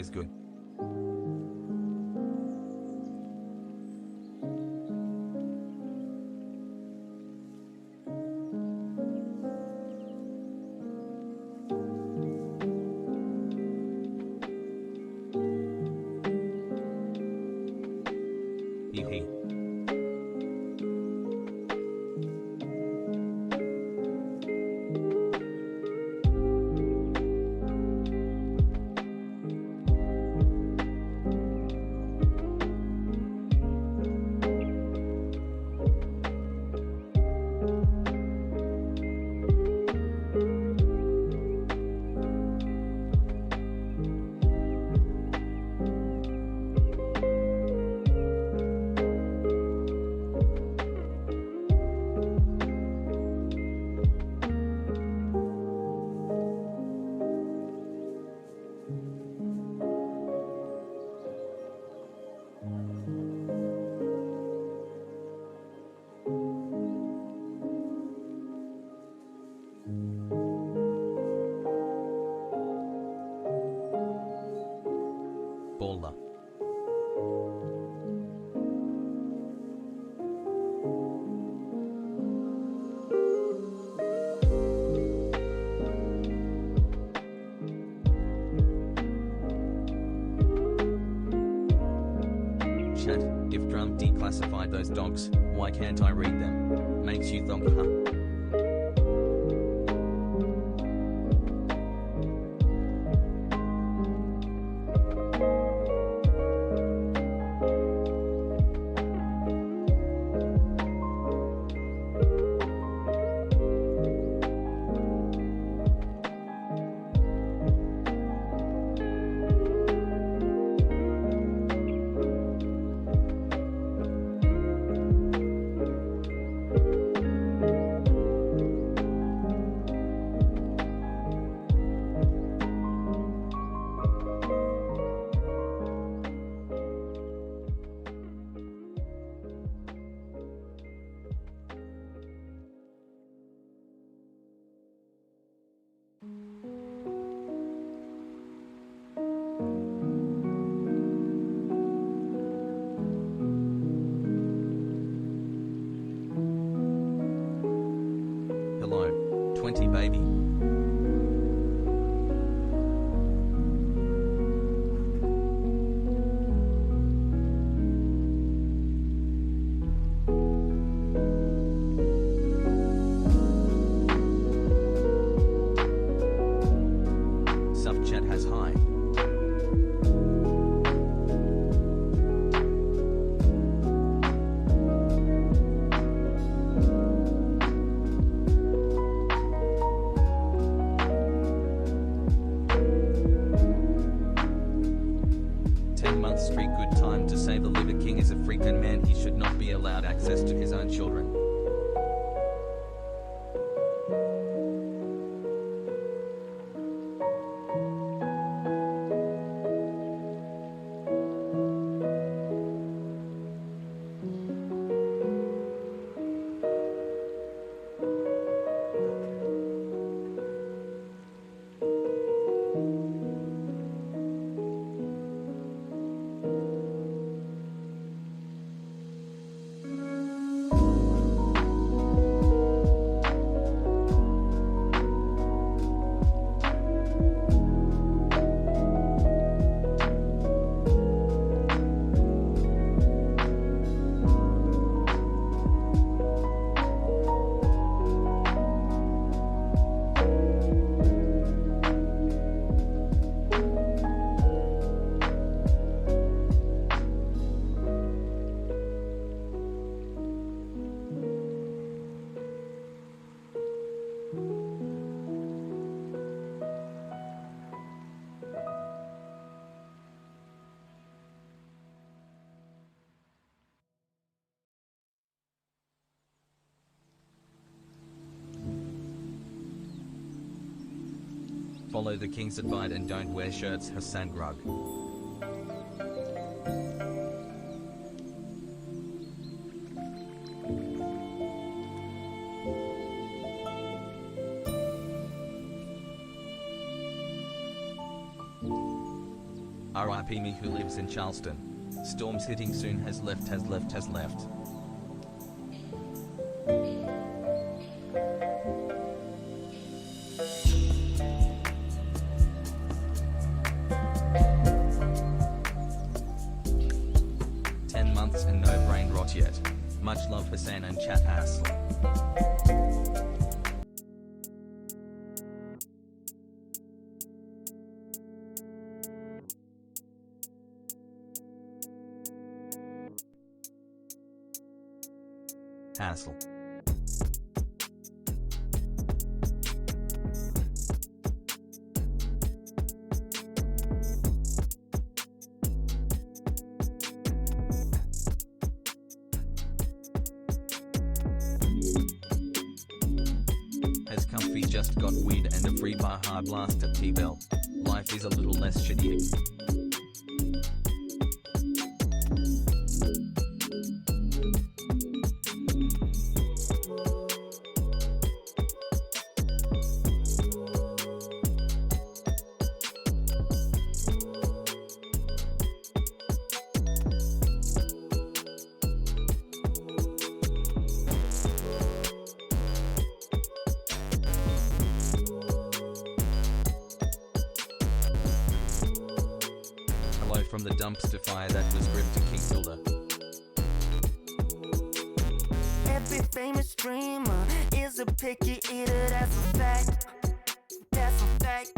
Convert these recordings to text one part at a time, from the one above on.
Let's go. Hee. Baller. Chat, if Drum declassified those dogs, why can't I read them? Makes you thunk, huh? street. Good time to say the liver king is a freak and man, he should not be allowed access to his own children. Follow the king's advice and don't wear shirts. Hasan Grug. R.I.P. me who lives in Charleston. Storms hitting soon. Has left. 10 months and no brain rot yet. Much love Hasan and chat ass. Hassle. Has comfy just got weed and a free Baja Blast at T-Bell. Life is a little less shitty. From the dumpster fire that was ripped to King Hilda. Every famous streamer is a picky eater, that's a fact. That's a fact.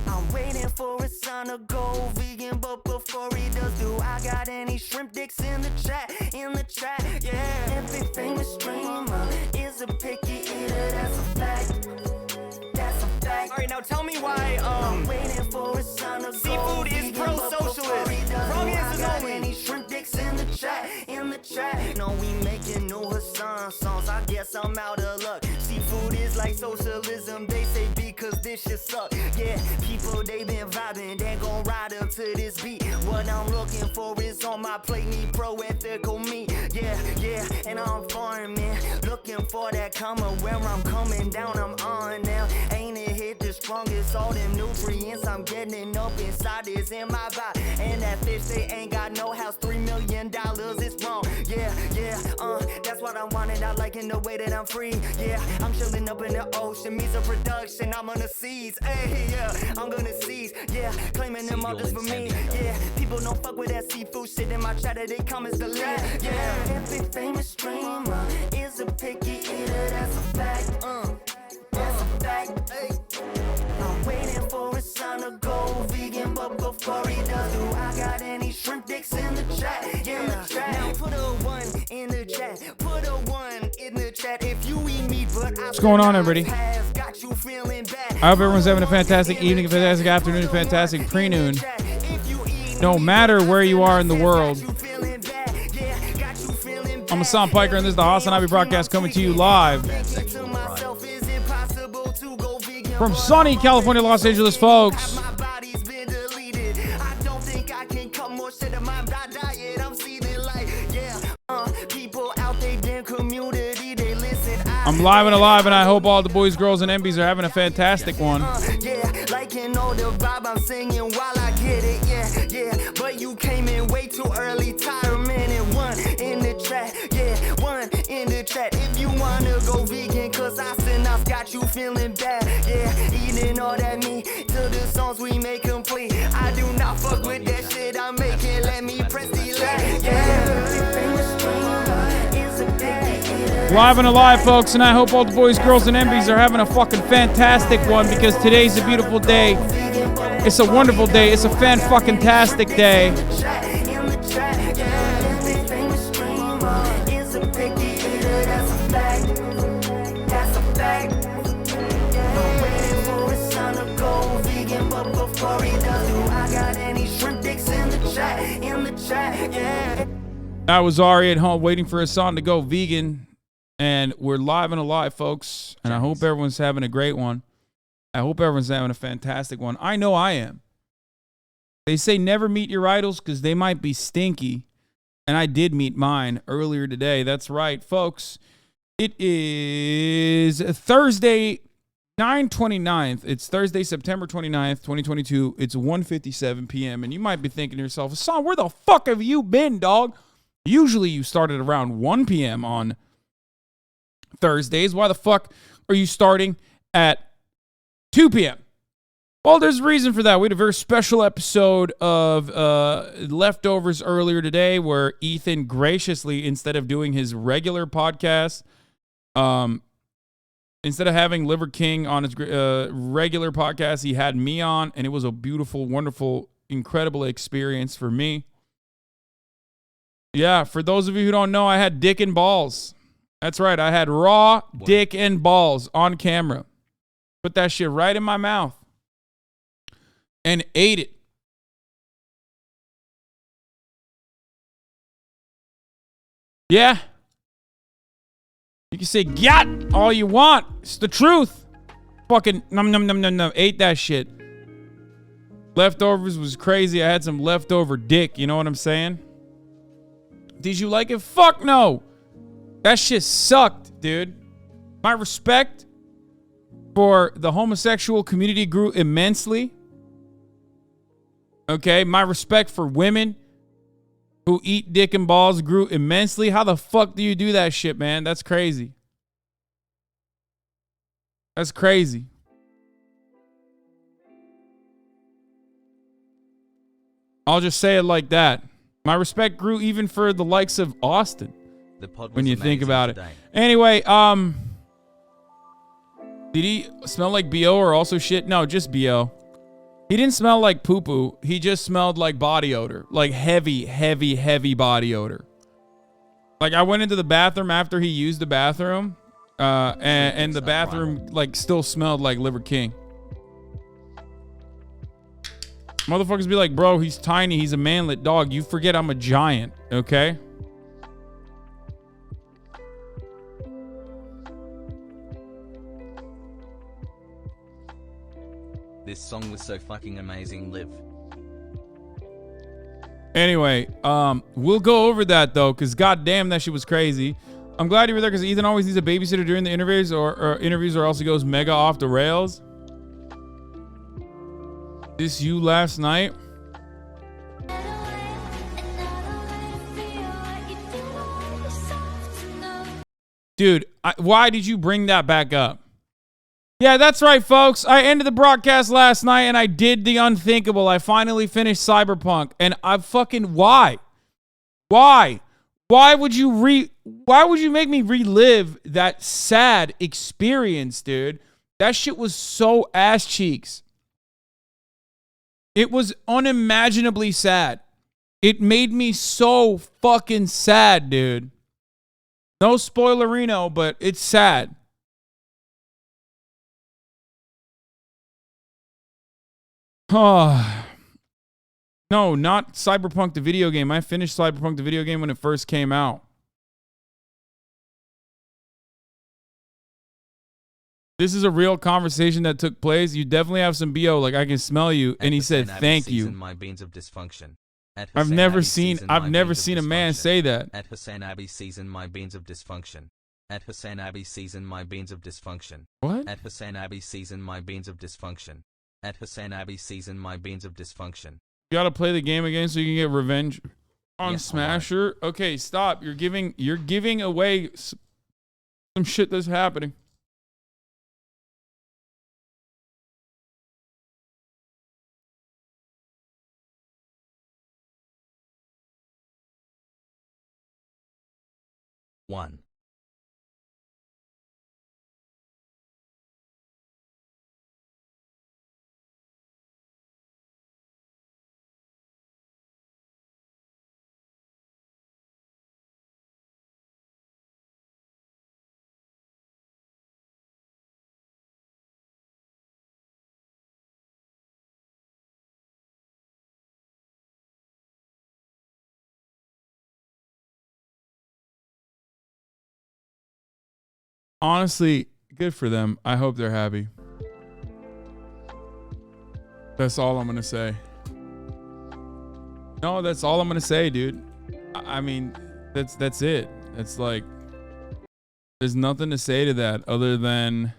I'm waiting for his son to go vegan, but before he does, do I got any shrimp dicks in the chat? Yeah. Every famous streamer is a picky eater, that's a fact. That's a fact. Alright, now tell me why I'm waiting for his son to seafood is pro-socialist. Wrong answers only. Any shrimp dicks in the chat. No, we making new Hasan songs. I guess I'm out of luck. Seafood is like socialism, they say, because this shit suck. Yeah, people they been vibing, they gon' ride up to this beat. What I'm looking for is on my plate, need pro-ethical meat. Yeah, and I'm farming, looking for that comma where I'm coming down. I'm on now. Ain't it hit the strongest? All them nutrients I'm getting up inside is in my body. And that fish, they ain't got no house. $3 million is wrong. Yeah, that's what I wanted. I like in the way that I'm free. Yeah, I'm chilling up in the ocean. Means of production, I'm on the seas. Hey, yeah, I'm gonna seize. Yeah, claiming them all just for me. Yeah, people don't fuck with that seafood shit in my chat. They comments delete. Yeah, every famous streamer is a picky eater. That's a fact. That's a fact. Hey. I'm waiting for his son to go vegan, but before he does, do I got any shrimp dicks in the chat? Now put a 1 in the chat. Put a 1 in the chat if you eat meat, but what's going on, everybody? Got you feeling bad. I hope everyone's having a fantastic evening, a fantastic afternoon, a fantastic pre-noon. no matter where you are in the world. I'm Hasan Piker, and this is the Hasanabi Broadcast coming to you live from sunny California, Los Angeles, folks. I'm live and alive, and I hope all the boys, girls, and MBs are having a fantastic one. Like you know the vibe I'm singing while I get it, yeah. But you came in way too early, tired man, and one in the track, one in the track. If you wanna go vegan, cause I've got you feeling bad, eating all that meat till the songs we make complete. I do not fuck with that shit I'm making, let me press the Live and alive, folks, and I hope all the boys, girls, and MBs are having a fucking fantastic one, because today's a beautiful day. It's a wonderful day. It's a fan-fucking-tastic day. That was Ari at home waiting for Hasan to go vegan. And we're live and alive, folks. And I hope everyone's having a great one. I hope everyone's having a fantastic one. I know I am. They say never meet your idols because they might be stinky. And I did meet mine earlier today. That's right, folks. It is Thursday, 9/29th. It's Thursday, September 29th, 2022. It's 1:57 p.m. And you might be thinking to yourself, Hasan, where the fuck have you been, dog? Usually you started around 1 p.m. on Thursdays. Why the fuck are you starting at 2 p.m.? Well, there's a reason for that. We had a very special episode of Leftovers earlier today where Ethan graciously, instead of doing his regular podcast, instead of having Liver King on his regular podcast, he had me on, and it was a beautiful, wonderful, incredible experience for me. Yeah, for those of you who don't know, I had dick and balls. That's right. I had raw dick and balls on camera. Put that shit right in my mouth and ate it. Yeah. You can say "gyat" all you want. It's the truth. Fucking num. Ate that shit. Leftovers was crazy. I had some leftover dick. You know what I'm saying? Did you like it? Fuck no. That shit sucked, dude. My respect for the homosexual community grew immensely. Okay, my respect for women who eat dick and balls grew immensely. How the fuck do you do that shit, man? That's crazy. That's crazy. I'll just say it like that. My respect grew even for the likes of Austin. When you think about it. Anyway, did he smell like BO or also shit? No, just BO. He didn't smell like poo-poo. He just smelled like body odor. Like heavy body odor. Like I went into the bathroom after he used the bathroom. And the bathroom like still smelled like Liver King. Motherfuckers be like, bro, he's tiny. He's a manlet dog. You forget I'm a giant, okay? This song was so fucking amazing, Liv. Anyway, we'll go over that though, because goddamn, that shit was crazy. I'm glad you were there because Ethan always needs a babysitter during the interviews or else he goes mega off the rails. This you last night? Dude, why did you bring that back up? Yeah, that's right, folks. I ended the broadcast last night and I did the unthinkable. I finally finished Cyberpunk. And why? Why would you make me relive that sad experience, dude? That shit was so ass cheeks. It was unimaginably sad. It made me so fucking sad, dude. No spoilerino, but it's sad. Oh, No, not Cyberpunk the video game. I finished Cyberpunk the video game when it first came out. This is a real conversation that took place. You definitely have some BO, like I can smell you. And he said, thank you. My beans of dysfunction. I've never seen a man say that. At Hasanabi season my beans of dysfunction. At Hasanabi season my beans of dysfunction. What? At Hasanabi season my beans of dysfunction. At Hasanabi season my beans of dysfunction. You gotta play the game again so you can get revenge on Yeah, Smasher. Okay, stop. You're giving away some shit that's happening. One. Honestly, good for them. I hope they're happy. That's all I'm gonna say. No, that's all I'm gonna say, dude. I mean, that's it. It's like there's nothing to say to that other than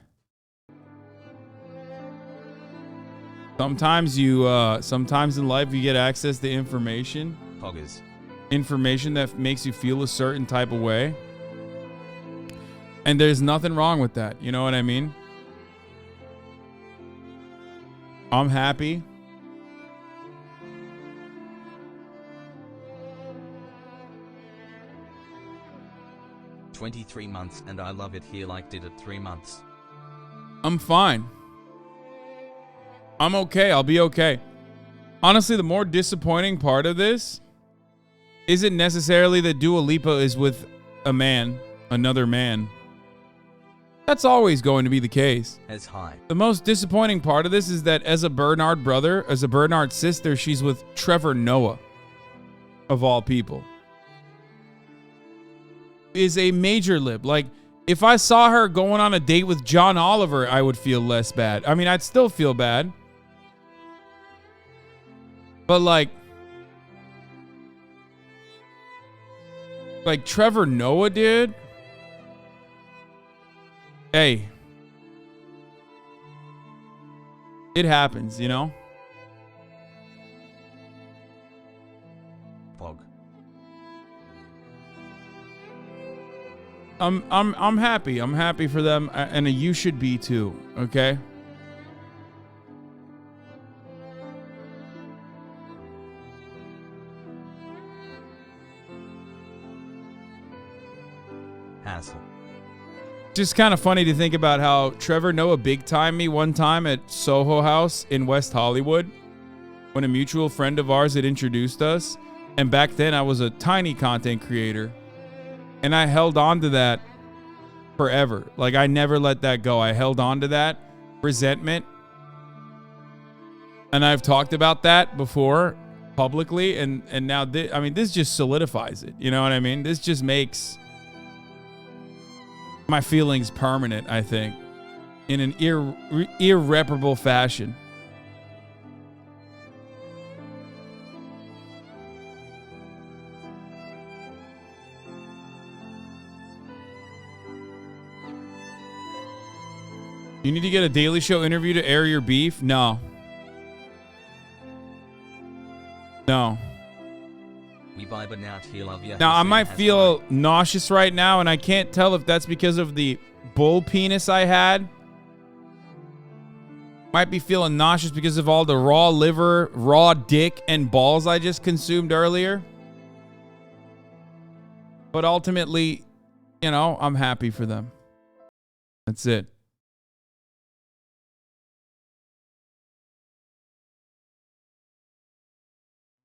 sometimes in life you get access to information that makes you feel a certain type of way. And there's nothing wrong with that. You know what I mean? I'm happy. "23 months and I love it here like did it 3 months." I'm fine. I'm okay. I'll be okay. Honestly, the more disappointing part of this isn't necessarily that Dua Lipa is with another man. That's always going to be the case. As high. The most disappointing part of this is that as a Bernard brother, as a Bernard sister, she's with Trevor Noah, of all people. Is a major lib. Like, if I saw her going on a date with John Oliver, I would feel less bad. I mean, I'd still feel bad. But like Trevor Noah, dude. Hey, it happens, you know? Fog. I'm happy. I'm happy for them, and you should be too, okay? Hassle. Just kind of funny to think about how Trevor Noah big-timed me one time at Soho House in West Hollywood when a mutual friend of ours had introduced us. And back then, I was a tiny content creator. And I held on to that forever. Like, I never let that go. I held on to that resentment. And I've talked about that before publicly. And now, this just solidifies it. You know what I mean? This just makes my feelings permanent, I think, in an irreparable fashion. You need to get a Daily Show interview to air your beef? No. We vibing out here, love ya. Now, I Hassan might has feel high. nauseous right now, and I can't tell if that's because of the bull penis I had. Might be feeling nauseous because of all the raw liver, raw dick, and balls I just consumed earlier. But ultimately, you know, I'm happy for them. That's it.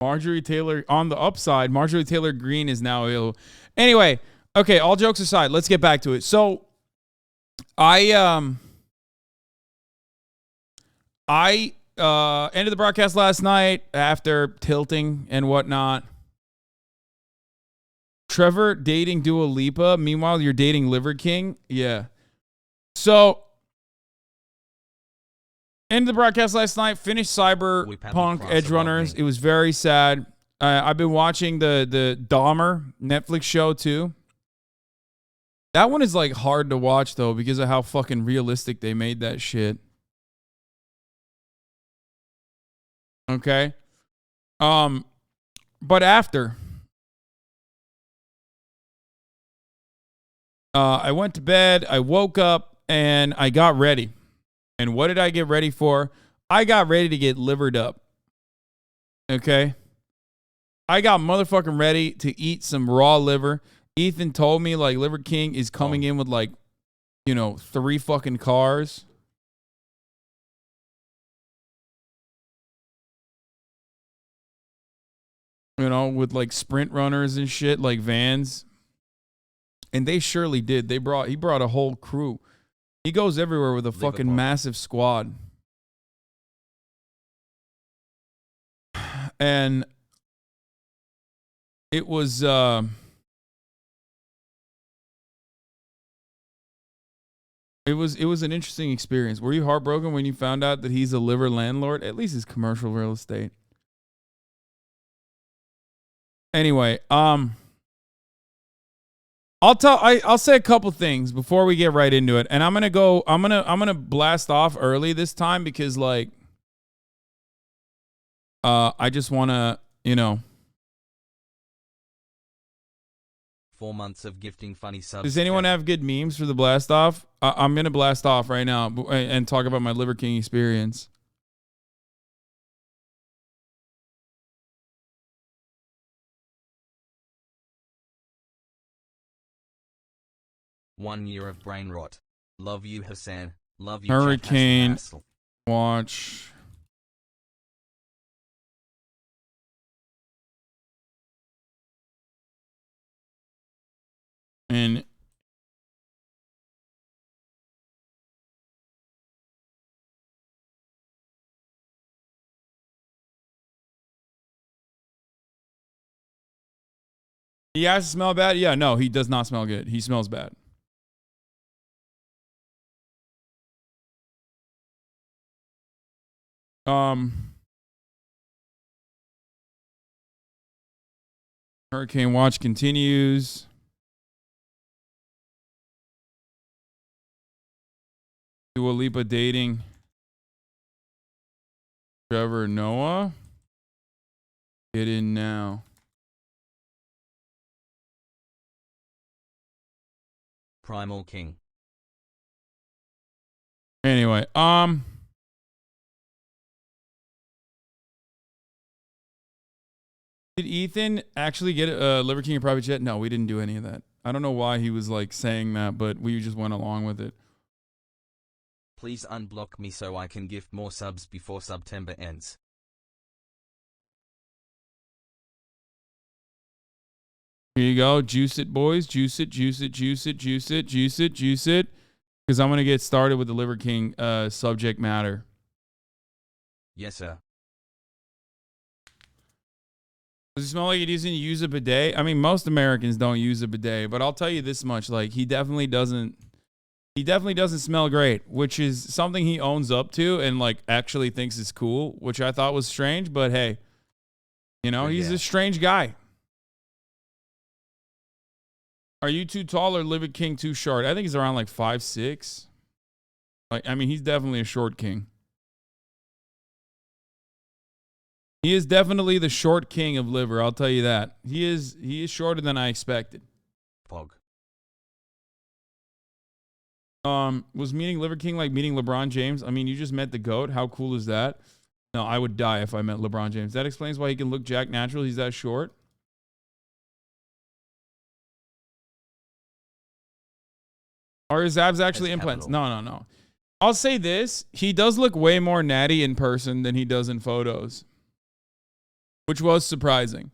Marjorie Taylor, on the upside, Marjorie Taylor Greene is now ill. Anyway, okay, all jokes aside, let's get back to it. So, I Ended the broadcast last night after tilting and whatnot. Trevor dating Dua Lipa. Meanwhile, you're dating Liver King. Yeah. So, ended the broadcast last night. Finished Cyberpunk Edge Runners. It was very sad. I've been watching the Dahmer Netflix show too. That one is like hard to watch though because of how fucking realistic they made that shit. Okay. But after I went to bed, I woke up and I got ready. And what did I get ready for? I got ready to get livered up. Okay. I got motherfucking ready to eat some raw liver. Ethan told me like Liver King is coming in with like, 3 fucking cars. With like sprint runners and shit, like vans. And they surely did. He brought a whole crew. He goes everywhere with a fucking massive squad. And it was it was an interesting experience. Were you heartbroken when you found out that he's a liver landlord? At least it's commercial real estate. Anyway, I'll say a couple things before we get right into it. And I'm gonna blast off early this time because like I just wanna, 4 months of gifting funny subs. Does anyone have good memes for the blast off? I'm gonna blast off right now and talk about my Liver King experience. One year of brain rot. Love you, Hasan. Love you, Hurricane. Watch. And he has to smell bad? Yeah, no, he does not smell good. He smells bad. Hurricane watch continues. Dua Lipa dating Trevor Noah. Get in now. Primal King. Anyway, did Ethan actually get a Liver King private jet? No, we didn't do any of that. I don't know why he was like saying that, but we just went along with it. Please unblock me so I can gift more subs before September ends. Here you go. Juice it, boys. Juice it, juice it, juice it, juice it, juice it, juice it. Because I'm going to get started with the Liver King subject matter. Yes, sir. Does it smell like he doesn't use a bidet? I mean, most Americans don't use a bidet, but I'll tell you this much. Like, he definitely doesn't smell great, which is something he owns up to and, like, actually thinks is cool, which I thought was strange, but hey, he's a strange guy. Are you too tall or Liver King too short? I think he's around like 5'6". Like, I mean, he's definitely a short king. He is definitely the short king of liver, I'll tell you that. He is shorter than I expected. Pog. Was meeting Liver King like meeting LeBron James? I mean, you just met the GOAT. How cool is that? No, I would die if I met LeBron James. That explains why he can look jack natural. He's that short. Are his abs actually implants? No. I'll say this. He does look way more natty in person than he does in photos, which was surprising.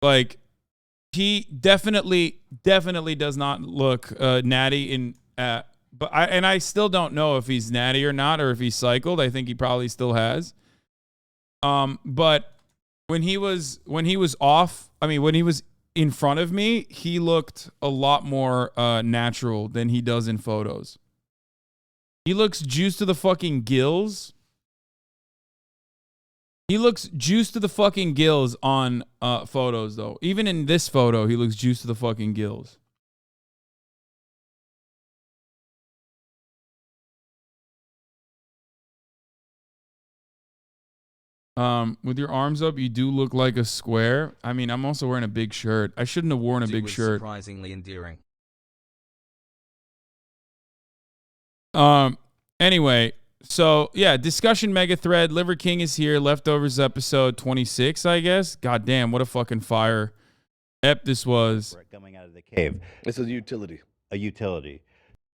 Like, he definitely does not look natty but I still don't know if he's natty or not, or if he's cycled. I think he probably still has. But when he was off, I mean, when he was in front of me, he looked a lot more natural than he does in photos. He looks juiced to the fucking gills. He looks juiced to the fucking gills on photos, though. Even in this photo, he looks juiced to the fucking gills. With your arms up, you do look like a square. I mean, I'm also wearing a big shirt. I shouldn't have worn a big shirt. Surprisingly endearing. Anyway, so yeah, discussion mega thread. Liver King is here. Leftovers episode 26, I guess. God damn, what a fucking fire ep this was. Coming out of the cave. This is a utility. A utility.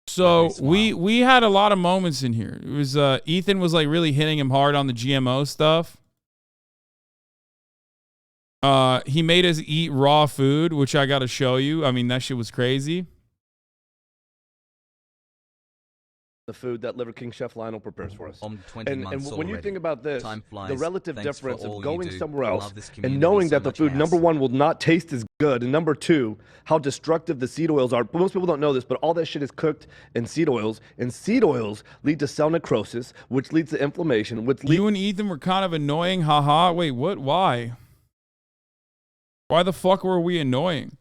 So we had a lot of moments in here. It was Ethan was like really hitting him hard on the GMO stuff. He made us eat raw food, which I got to show you. I mean, that shit was crazy. The food that Liver King Chef Lionel prepares for us. 20 And months when you already. think about this, Time flies. the relative Thanks for difference all of you going do. somewhere I else love this and community knowing so that the much, food, Hass. number one, will not taste as good, and number two, how destructive the seed oils are. Most people don't know this, but all that shit is cooked in seed oils, and seed oils lead to cell necrosis, which leads to inflammation, which leads... You and Ethan were kind of annoying. Haha. Wait, what? Why? Why the fuck were we annoying?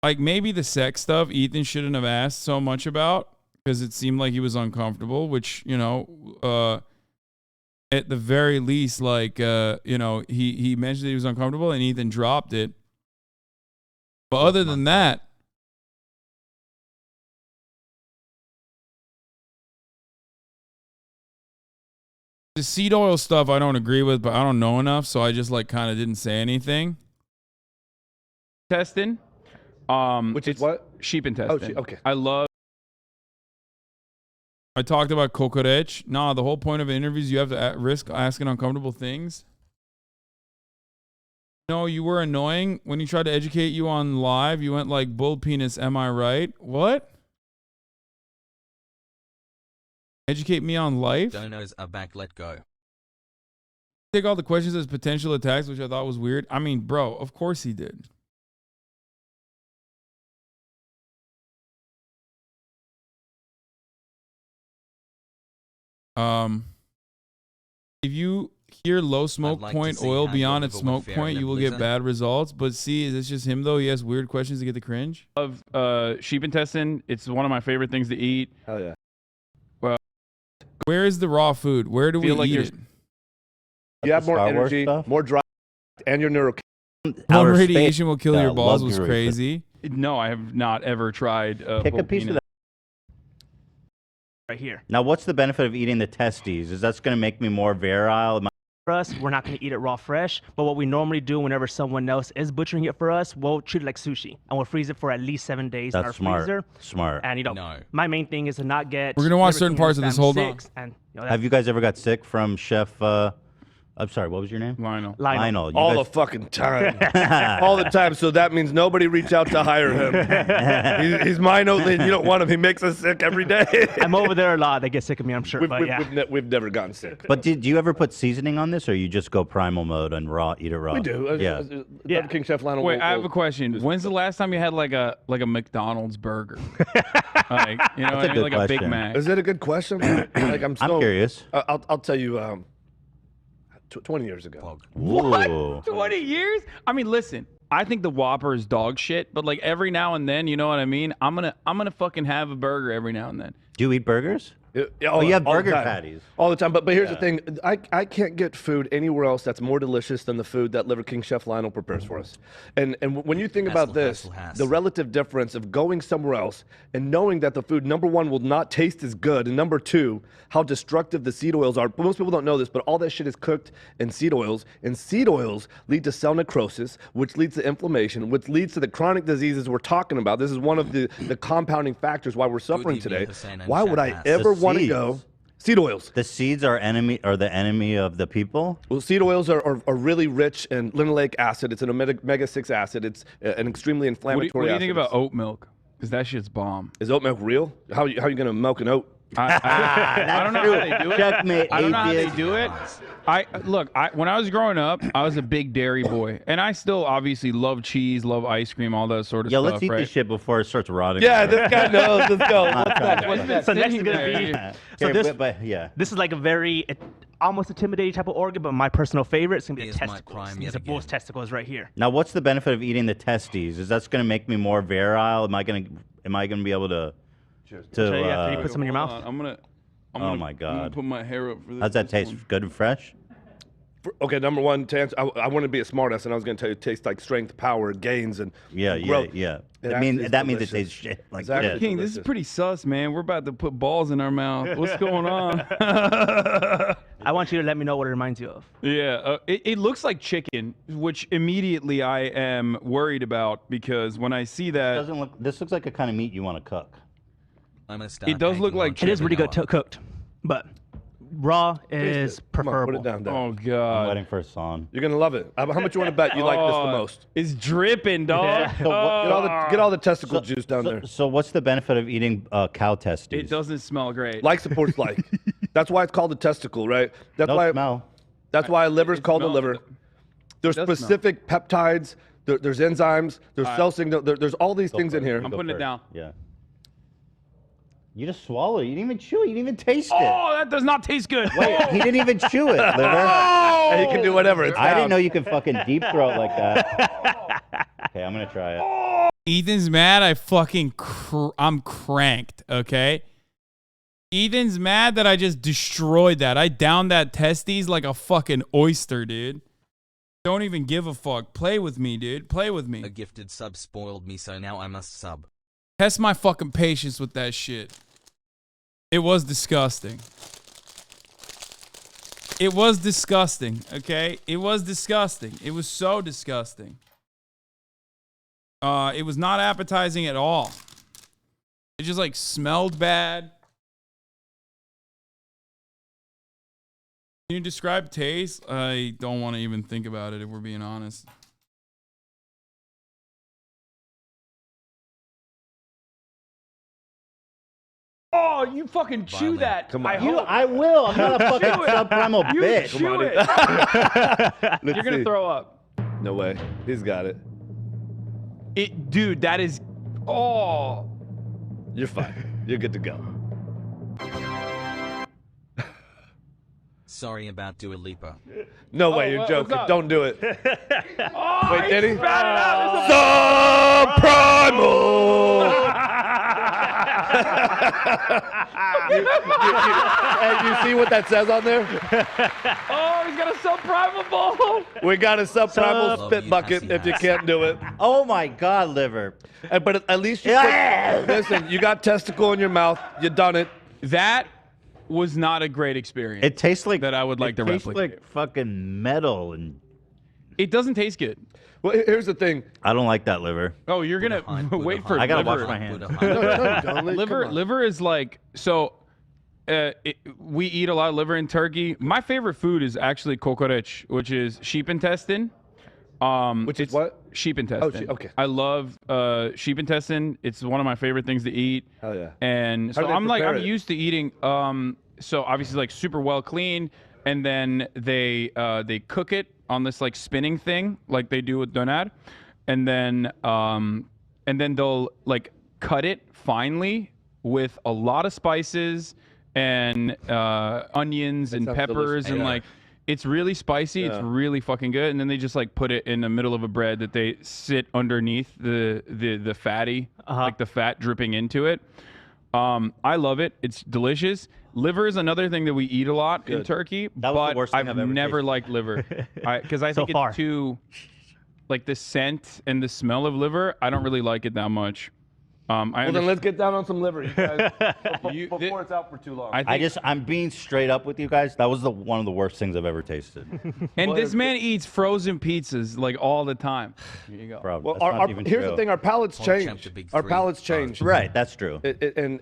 Like, maybe the sex stuff Ethan shouldn't have asked so much about, because it seemed like he was uncomfortable, which, you know, at the very least, like, you know, he mentioned that he was uncomfortable and Ethan dropped it. But other than that, the seed oil stuff I don't agree with, but I don't know enough, so I just like kind of didn't say anything. Testing. Which is what? Sheep intestine. Oh, okay. I love. I talked about kokoreч. Nah, the whole point of interviews, you have to risk asking uncomfortable things. No, you were annoying when he tried to educate you on live. You went like, bull penis, am I right? What? Educate me on life? Donos are back, let go. Take all the questions as potential attacks, which I thought was weird. I mean, bro, of course he did. If you hear low smoke like to point see oil how beyond you its live smoke fair point, and you will live get bad results. But see, is this just him though? He has weird questions to get the cringe. Of sheep intestine, it's one of my favorite things to eat. Hell yeah. Where is the raw food? Where do we Feel like eat you're- it? You have more Star Wars energy, stuff? more drive, and your neuro... More Outer radiation space, will kill your balls was luxury. crazy. No, I have not ever tried. Take a piece of that. right here. Now, what's the benefit of eating the testes? Is that going to make me more virile? For us, we're not going to eat it raw fresh, but what we normally do whenever someone else is butchering it for us, we'll treat it like sushi, and we'll freeze it for at least 7 days in our That's smart. freezer. Smart. And, you know, No. my main thing is to not get... We're gonna watch Liver certain King parts of and this. Sam Hold on. sick, and, you know, Have you guys ever got sick from Chef? I'm sorry, what was your name? Lionel. Lionel. You All guys- the fucking time. All the time. So that means nobody reach out to hire him. He's mine only, and you don't want him. He makes us sick every day. I'm over there a lot. They get sick of me, I'm sure, but yeah. We've never gotten sick. But did you ever put seasoning on this, or you just go primal mode and eat it raw? We do. Yeah. Yeah. King Chef Lionel. Wait, will- I have will- a question. When's the last time you had like a McDonald's burger? Like, you know, That's a what I mean? good Like a Big question. Mac. Is that a good question? Like I'm curious. I'll tell you. 20 years ago. Ooh. 20 years? I mean, listen. I think the Whopper is dog shit, but like every now and then, you know what I mean? I'm gonna fucking have a burger every now and then. Do you eat burgers? Oh, you have all the burger time. patties. All the time. But here's the thing. I can't get food anywhere else that's more delicious than the food that Liver King Chef Lionel prepares for us. And when you think about this, the relative difference of going somewhere else and knowing that the food, number one, will not taste as good, and number two, how destructive the seed oils are. Most people don't know this, but all that shit is cooked in seed oils, and seed oils lead to cell necrosis, which leads to inflammation, which leads to the chronic diseases we're talking about. This is one of the compounding factors why we're suffering evening, today. Hassan and Why would I Shahbaz. ever The want to seeds. go? Seed oils. The seeds are the enemy of the people. Well, seed oils are really rich in linoleic acid. It's an omega-6 acid. It's an extremely What do inflammatory you think acid. about oat milk? Because that shit's bomb. Is oat milk real? How you gonna milk an oat? I don't know how they do it. Checkmate, I don't know how they atheist. do it. When I was growing up, I was a big dairy boy, and I still obviously love cheese, love ice cream, all that sort of Yo, stuff. let's eat right? this shit before it starts rotting. Yeah, this guy knows. Let's go. So next is gonna be. So Here, this, yeah. this is like a very almost intimidating type of organ, but my personal favorite is gonna be the Here's my testicles. crime These yet are bull's again. testicles right here. Now, what's the benefit of eating the testes? Is that going to make me more virile? Am I going to be able to? So yeah, after you put some in your Hold mouth. on, I'm gonna my I'm gonna God. put my hair up for this. How's that this taste? one. Good and fresh? Okay, number one, to answer, I want to be a smartass, and I was going to tell you it tastes like strength, power, gains, and growth. Yeah. It I mean, actually is that means it delicious. tastes shit like Exactly. shit. King, this is Delicious. pretty sus, man. We're about to put balls in our mouth. What's going on? I want you to let me know what it reminds you of. Yeah, it looks like chicken, which immediately I am worried about because when I see that, This looks like a kind of meat you want to cook. I'm gonna start It does look taking like lunch It is every really good hour. cooked, but raw is Come on, preferable. put it down there. oh I'm god, waiting for a song. You're gonna love it. How much you want to bet you like this the most? It's dripping, dog. Yeah. So what- Get all the testicle juice down there. So what's the benefit of eating cow testes? It doesn't smell great. Like supports like. That's why it's called a testicle, right? That's No why. smell. That's why a liver is it called a smells- liver. There's does smell. specific peptides. There's enzymes. There's cell signal. There's all these things in here. I'm putting it down. Yeah. You just swallowed it. You didn't even chew it. You didn't even taste it. Oh, that does not taste good. Wait, he didn't even chew it, liver. And he can do whatever. It's I didn't down. know you could fucking deep throat like that. Okay, I'm gonna try it. Ethan's mad. I'm cranked. Okay. Ethan's mad that I just destroyed that. I downed that testes like a fucking oyster, dude. Don't even give a fuck. Play with me, dude. Play with me. A gifted sub spoiled me, so now I must sub. Test my fucking patience with that shit. It was disgusting. It was disgusting, okay? It was disgusting. It was so disgusting. It was not appetizing at all. It just like smelled bad. Can you describe taste? I don't want to even think about it if we're being honest. Oh, you fucking chew Violent. that. Come on. I will. I'm not a fucking subprimal You bitch. chew it. Let's You're gonna see. throw up. No way. He's got it. Dude, that is. Oh. You're fine. You're good to go. Sorry about Dua Lipa. No way. You're what's joking. up? Don't do it. Oh, Wait, did he? spat it out. And you see what that says on there? Oh, he's got a subprimal ball. We got a subprimal Love spit you, bucket Hassan. if you can't do it. Oh my God, liver. But at least you Yeah. listen, you got testicle in your mouth. You done it. That was not a great experience. It tastes like That I would like to It tastes replicate. like fucking metal, and It doesn't taste good. Well, here's the thing. I don't like that liver. Oh, you're gonna wait for I gotta liver. wash my hands. Liver is like so. We eat a lot of liver in Turkey. My favorite food is actually kokoreç, which is sheep intestine. Which is it's what? Sheep intestine. okay. I love sheep intestine. It's one of my favorite things to eat. Hell yeah. And How so do they I'm prepare it? used to eating. So obviously like super well cleaned, and then they cook it on this like spinning thing, like they do with doner, and then they'll like cut it finely with a lot of spices and onions and sounds peppers delicious. and Yeah. like it's really spicy. It's really fucking good. And then they just like put it in the middle of a bread that they sit underneath the fatty, like the fat dripping into it. I love it. It's delicious. Liver is another thing that we eat a lot in Turkey, That was the but worst thing I've I've ever never tasted. liked liver because I So think far. it's too like the scent and the smell of liver. I don't really like it that much. Well, then let's get down on some liver, you guys, You- before it's out for too long. I'm being straight up with you guys. That was one of the worst things I've ever tasted. and this man eats frozen pizzas like all the time. Here you go. Bro, well, that's not even here's true. the thing: our palates Paul champ change. the big Our three. palates change. Right, that's true. And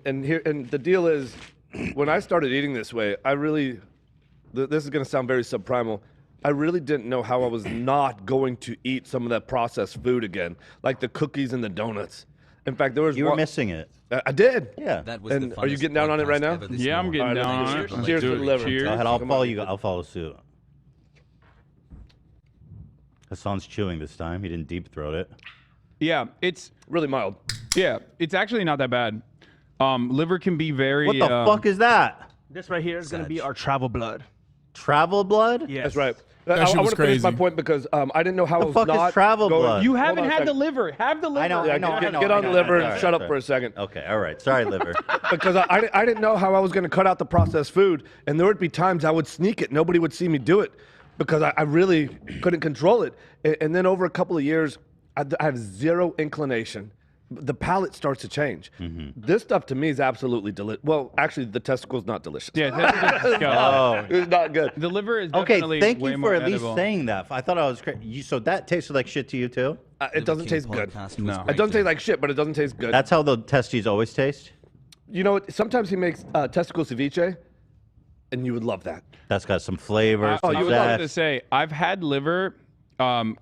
the deal is, when I started eating this way, I really, this is gonna sound very subprimal. I really didn't know how I was not going to eat some of that processed food again, like the cookies and the donuts. In fact, there was You were missing it. I did. Yeah. That was And the are you funnest getting down on it right podcast now? ever this Yeah, I'm morning. getting All right, down on let's it. do it. Let's Cheers do for it. the liver. Cheers. Go ahead. I'll Come follow on. you. I'll follow suit. Hassan's chewing this time. He didn't deep throat it. Yeah, it's Really mild. it's actually not that bad. Liver can be very. What the fuck is that? This right here is gonna be our travel blood. Travel blood? Yes. That's right. That I shit want was to finish my crazy. point because I didn't know how The it was fuck is not travel going- blood? You Hold haven't on a had the second. liver. Have the liver. I know. Yeah, I know. get on liver All and right, shut all up for a right. second. Okay. All right. Sorry, liver. Because I didn't know how I was going to cut out the processed food, and there would be times I would sneak it. Nobody would see me do it because I really couldn't control it. And then over a couple of years, I have zero inclination. The palate starts to change. This stuff to me is absolutely delicious. Well, actually, the testicle's not delicious. Yeah, that's disgusting. Oh. It's not good. The liver is Okay. definitely Thank way you more for at least edible. saying that. I thought I was crazy. So that tasted like shit to you too? It doesn't taste good. No. It doesn't taste like shit, but it doesn't taste good. That's how the testes always taste. You know what? Sometimes he makes testicle ceviche, and you would love that. That's got some flavor. I some was about to zest. say I've had liver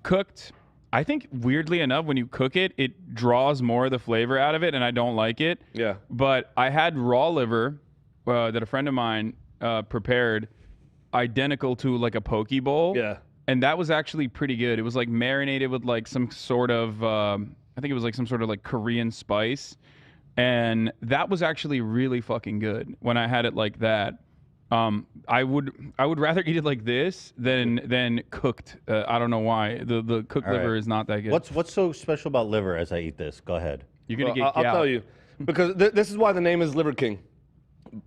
cooked. I think weirdly enough, when you cook it, it draws more of the flavor out of it, and I don't like it. Yeah. But I had raw liver that a friend of mine prepared, identical to like a poke bowl. Yeah. And that was actually pretty good. It was like marinated with like some sort of, I think it was like some sort of like Korean spice, and that was actually really fucking good when I had it like that. I would rather eat it like this than cooked. I don't know why the cooked All liver right. is not that good. What's so special about liver as I eat this? Go ahead. You're gonna Well, get I'll gout. tell you, because this is why the name is Liver King.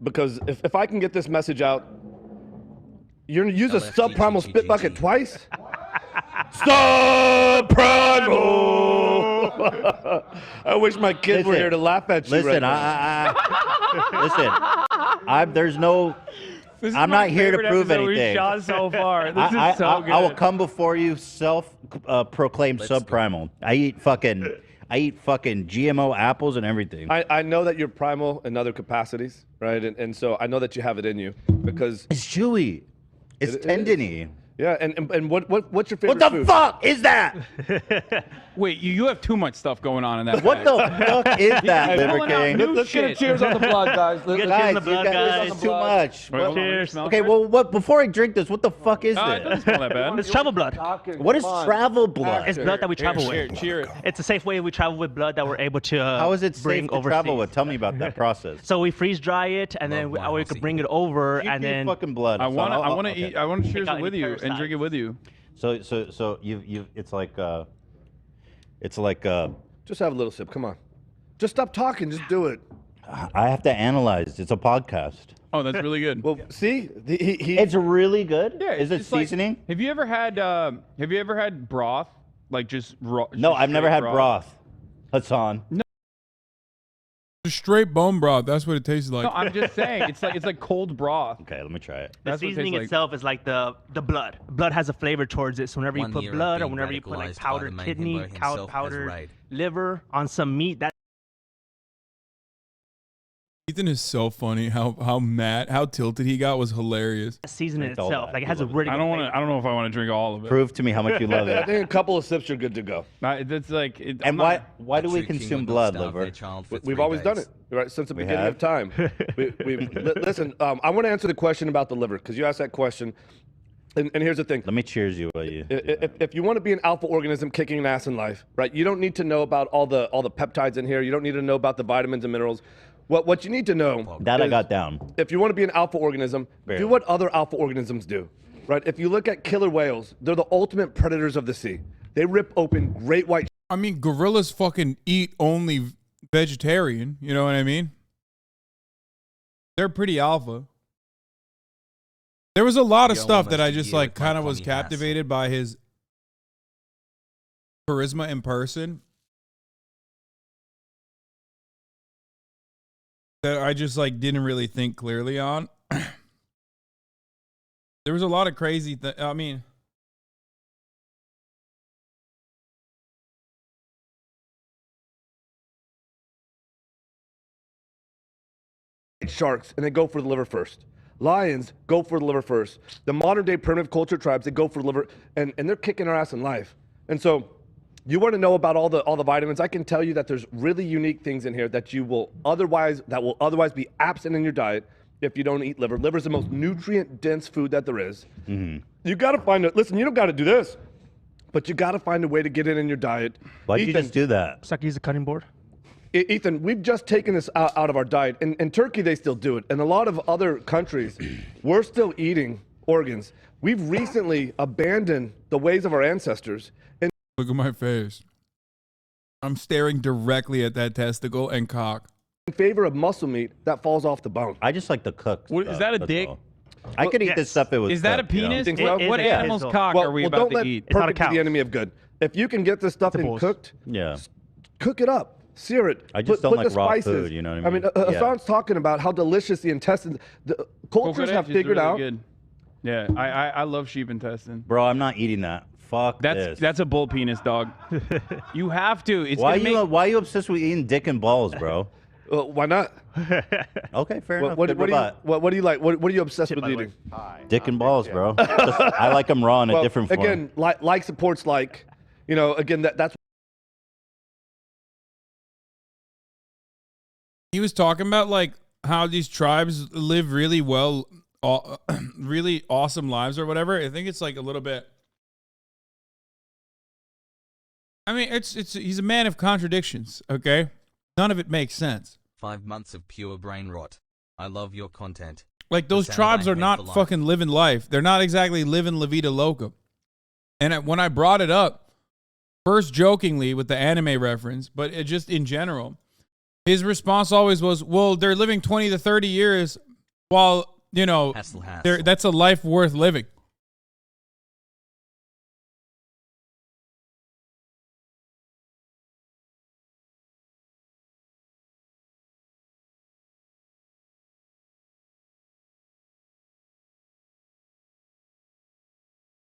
Because if I can get this message out, you're gonna use a subprimal spit bucket twice. Subprimal. I wish my kids were Listen, here to laugh at you. Listen, right listen. There's no. This is I'm my not here to favorite prove episode we've anything. shot so far. This is so good. I will come before you, self-proclaimed subprimal. I eat fucking GMO apples and everything. I know that you're primal in other capacities, right? And so I know that you have it in you because It's chewy. It's It is. tendony. yeah. And what's your What favorite the food? fuck is that? Wait, you have too much stuff going on in that. What bag. the fuck is that, Hey, Liver pulling out King? new Let's get a shit. cheers on the blood, guys. Get a Guys, cheers on the blood, you guys. guys, it's too much. Wait, hold on, let me Cheers. smell Okay, first. well, what? Before I drink this, what the fuck is It doesn't this? smell that bad. It's travel blood. What is travel blood? It's blood that we travel Here, with. cheer it. It's a safe way we travel with blood that we're able to How is it safe bring to overseas. travel with? Tell me about that process. So we freeze dry it, and then we Love could bring it over, Keep and your then fucking blood. I want to. I want to okay. eat. I want to cheers out it with any you and drink parasites. it with you. So you it's like Just have a little sip. Come on. Just stop talking. Just do it. I have to analyze. It's a podcast. Oh, that's really good. Well, see, he It's really good. yeah, Is it it's like- seasoning? have you ever had broth? Like just raw? No, just I've never straight had broth. Hassan. Straight bone broth. That's what it tastes like. No, I'm just saying. It's like cold broth. Okay, let me try it. the That's what it seasoning tastes like. itself is like the blood. Blood has a flavor towards it. So whenever you 1 put year of blood or being whenever you put like radicalized by powdered the man kidney, himbo cow himself as powdered Raid. liver on some meat, that Ethan is so funny. How mad, how tilted he got was hilarious. seasoning It's all itself, that. like it You has a love it. really. I good don't want flavor. to. I don't know if I want to drink all of it. Prove to me how much you love I it. think a couple of sips, you're good to go. It's like. And why do we consume blood, liver? We've always done it, right? Since the We beginning have? of time. Listen, I want to answer the question about the liver because you asked that question. And here's the thing. Let me cheers you, will you? If you want to be an alpha organism kicking an ass in life, right? You don't need to know about all the peptides in here. You don't need to know about the vitamins and minerals. What you need to know That I is got down. if you want to be an alpha organism, Barely. do what other alpha organisms do, right? If you look at killer whales, they're the ultimate predators of the sea. They rip open great white I mean, gorillas fucking eat only vegetarian. You know what I mean? They're pretty alpha. There was a lot of Yo, stuff that almost I a just year like with my kind of was commie ass. captivated by his charisma in person. That I just like didn't really think clearly on. There was a lot of crazy I mean, sharks and they go for the liver first. Lions go for the liver first. The modern day primitive culture tribes, they go for the liver and they're kicking our ass in life. And so You want to know about all the vitamins? I can tell you that there's really unique things in here that will otherwise be absent in your diet if you don't eat liver. Liver is the most nutrient-dense food that there is. You got to find it. Listen, you don't got to do this, but you got to find a way to get it in your diet. Why do you just do that? It's like use a cutting board. Ethan, we've just taken this out of our diet. In Turkey, they still do it. In a lot of other countries, we're still eating organs. We've recently abandoned the ways of our ancestors. And Look at my face. I'm staring directly at that testicle and cock. in favor of muscle meat that falls off the bone. I just like the cooked What, stuff, is that a that's dick? all. I could eat this stuff if it was Is that a cooked, you know? penis? Think so? What It is. animal's Well, cock are we about don't to let eat? It's not a perfect be cow. the enemy of good. If you can get this stuff It's a in bull's. cooked, Yeah. cook it up, sear it. I just don't put like the raw spices. food, you know what I mean? I mean, Yeah. Hassan's talking about how delicious the intestines. The cultures Coconut have is figured really out. Good. Yeah, I love sheep intestine. Bro, I'm not eating that. Fuck this. That's a bull penis, dog. You have to. It's why gonna why are you obsessed with eating dick and balls, bro? Why not? Okay, fair enough. What Good do you rebut. what do you like? What are you obsessed with by the way. eating? Dick and balls, bro. I like them raw in a different form. Again, like supports like. You know, again, that's He was talking about like how these tribes live really well, really awesome lives or whatever. I think it's like a little bit. I mean, he's a man of contradictions. Okay, none of it makes sense. 5 months of pure brain rot. I love your content. Like those The tribes samurai are made not for life. fucking living life. They're not exactly living La Vida Loca. And when I brought it up, first jokingly with the anime reference, but it just in general, his response always was, well, they're living 20 to 30 years while, you know, Hassle. that's a life worth living.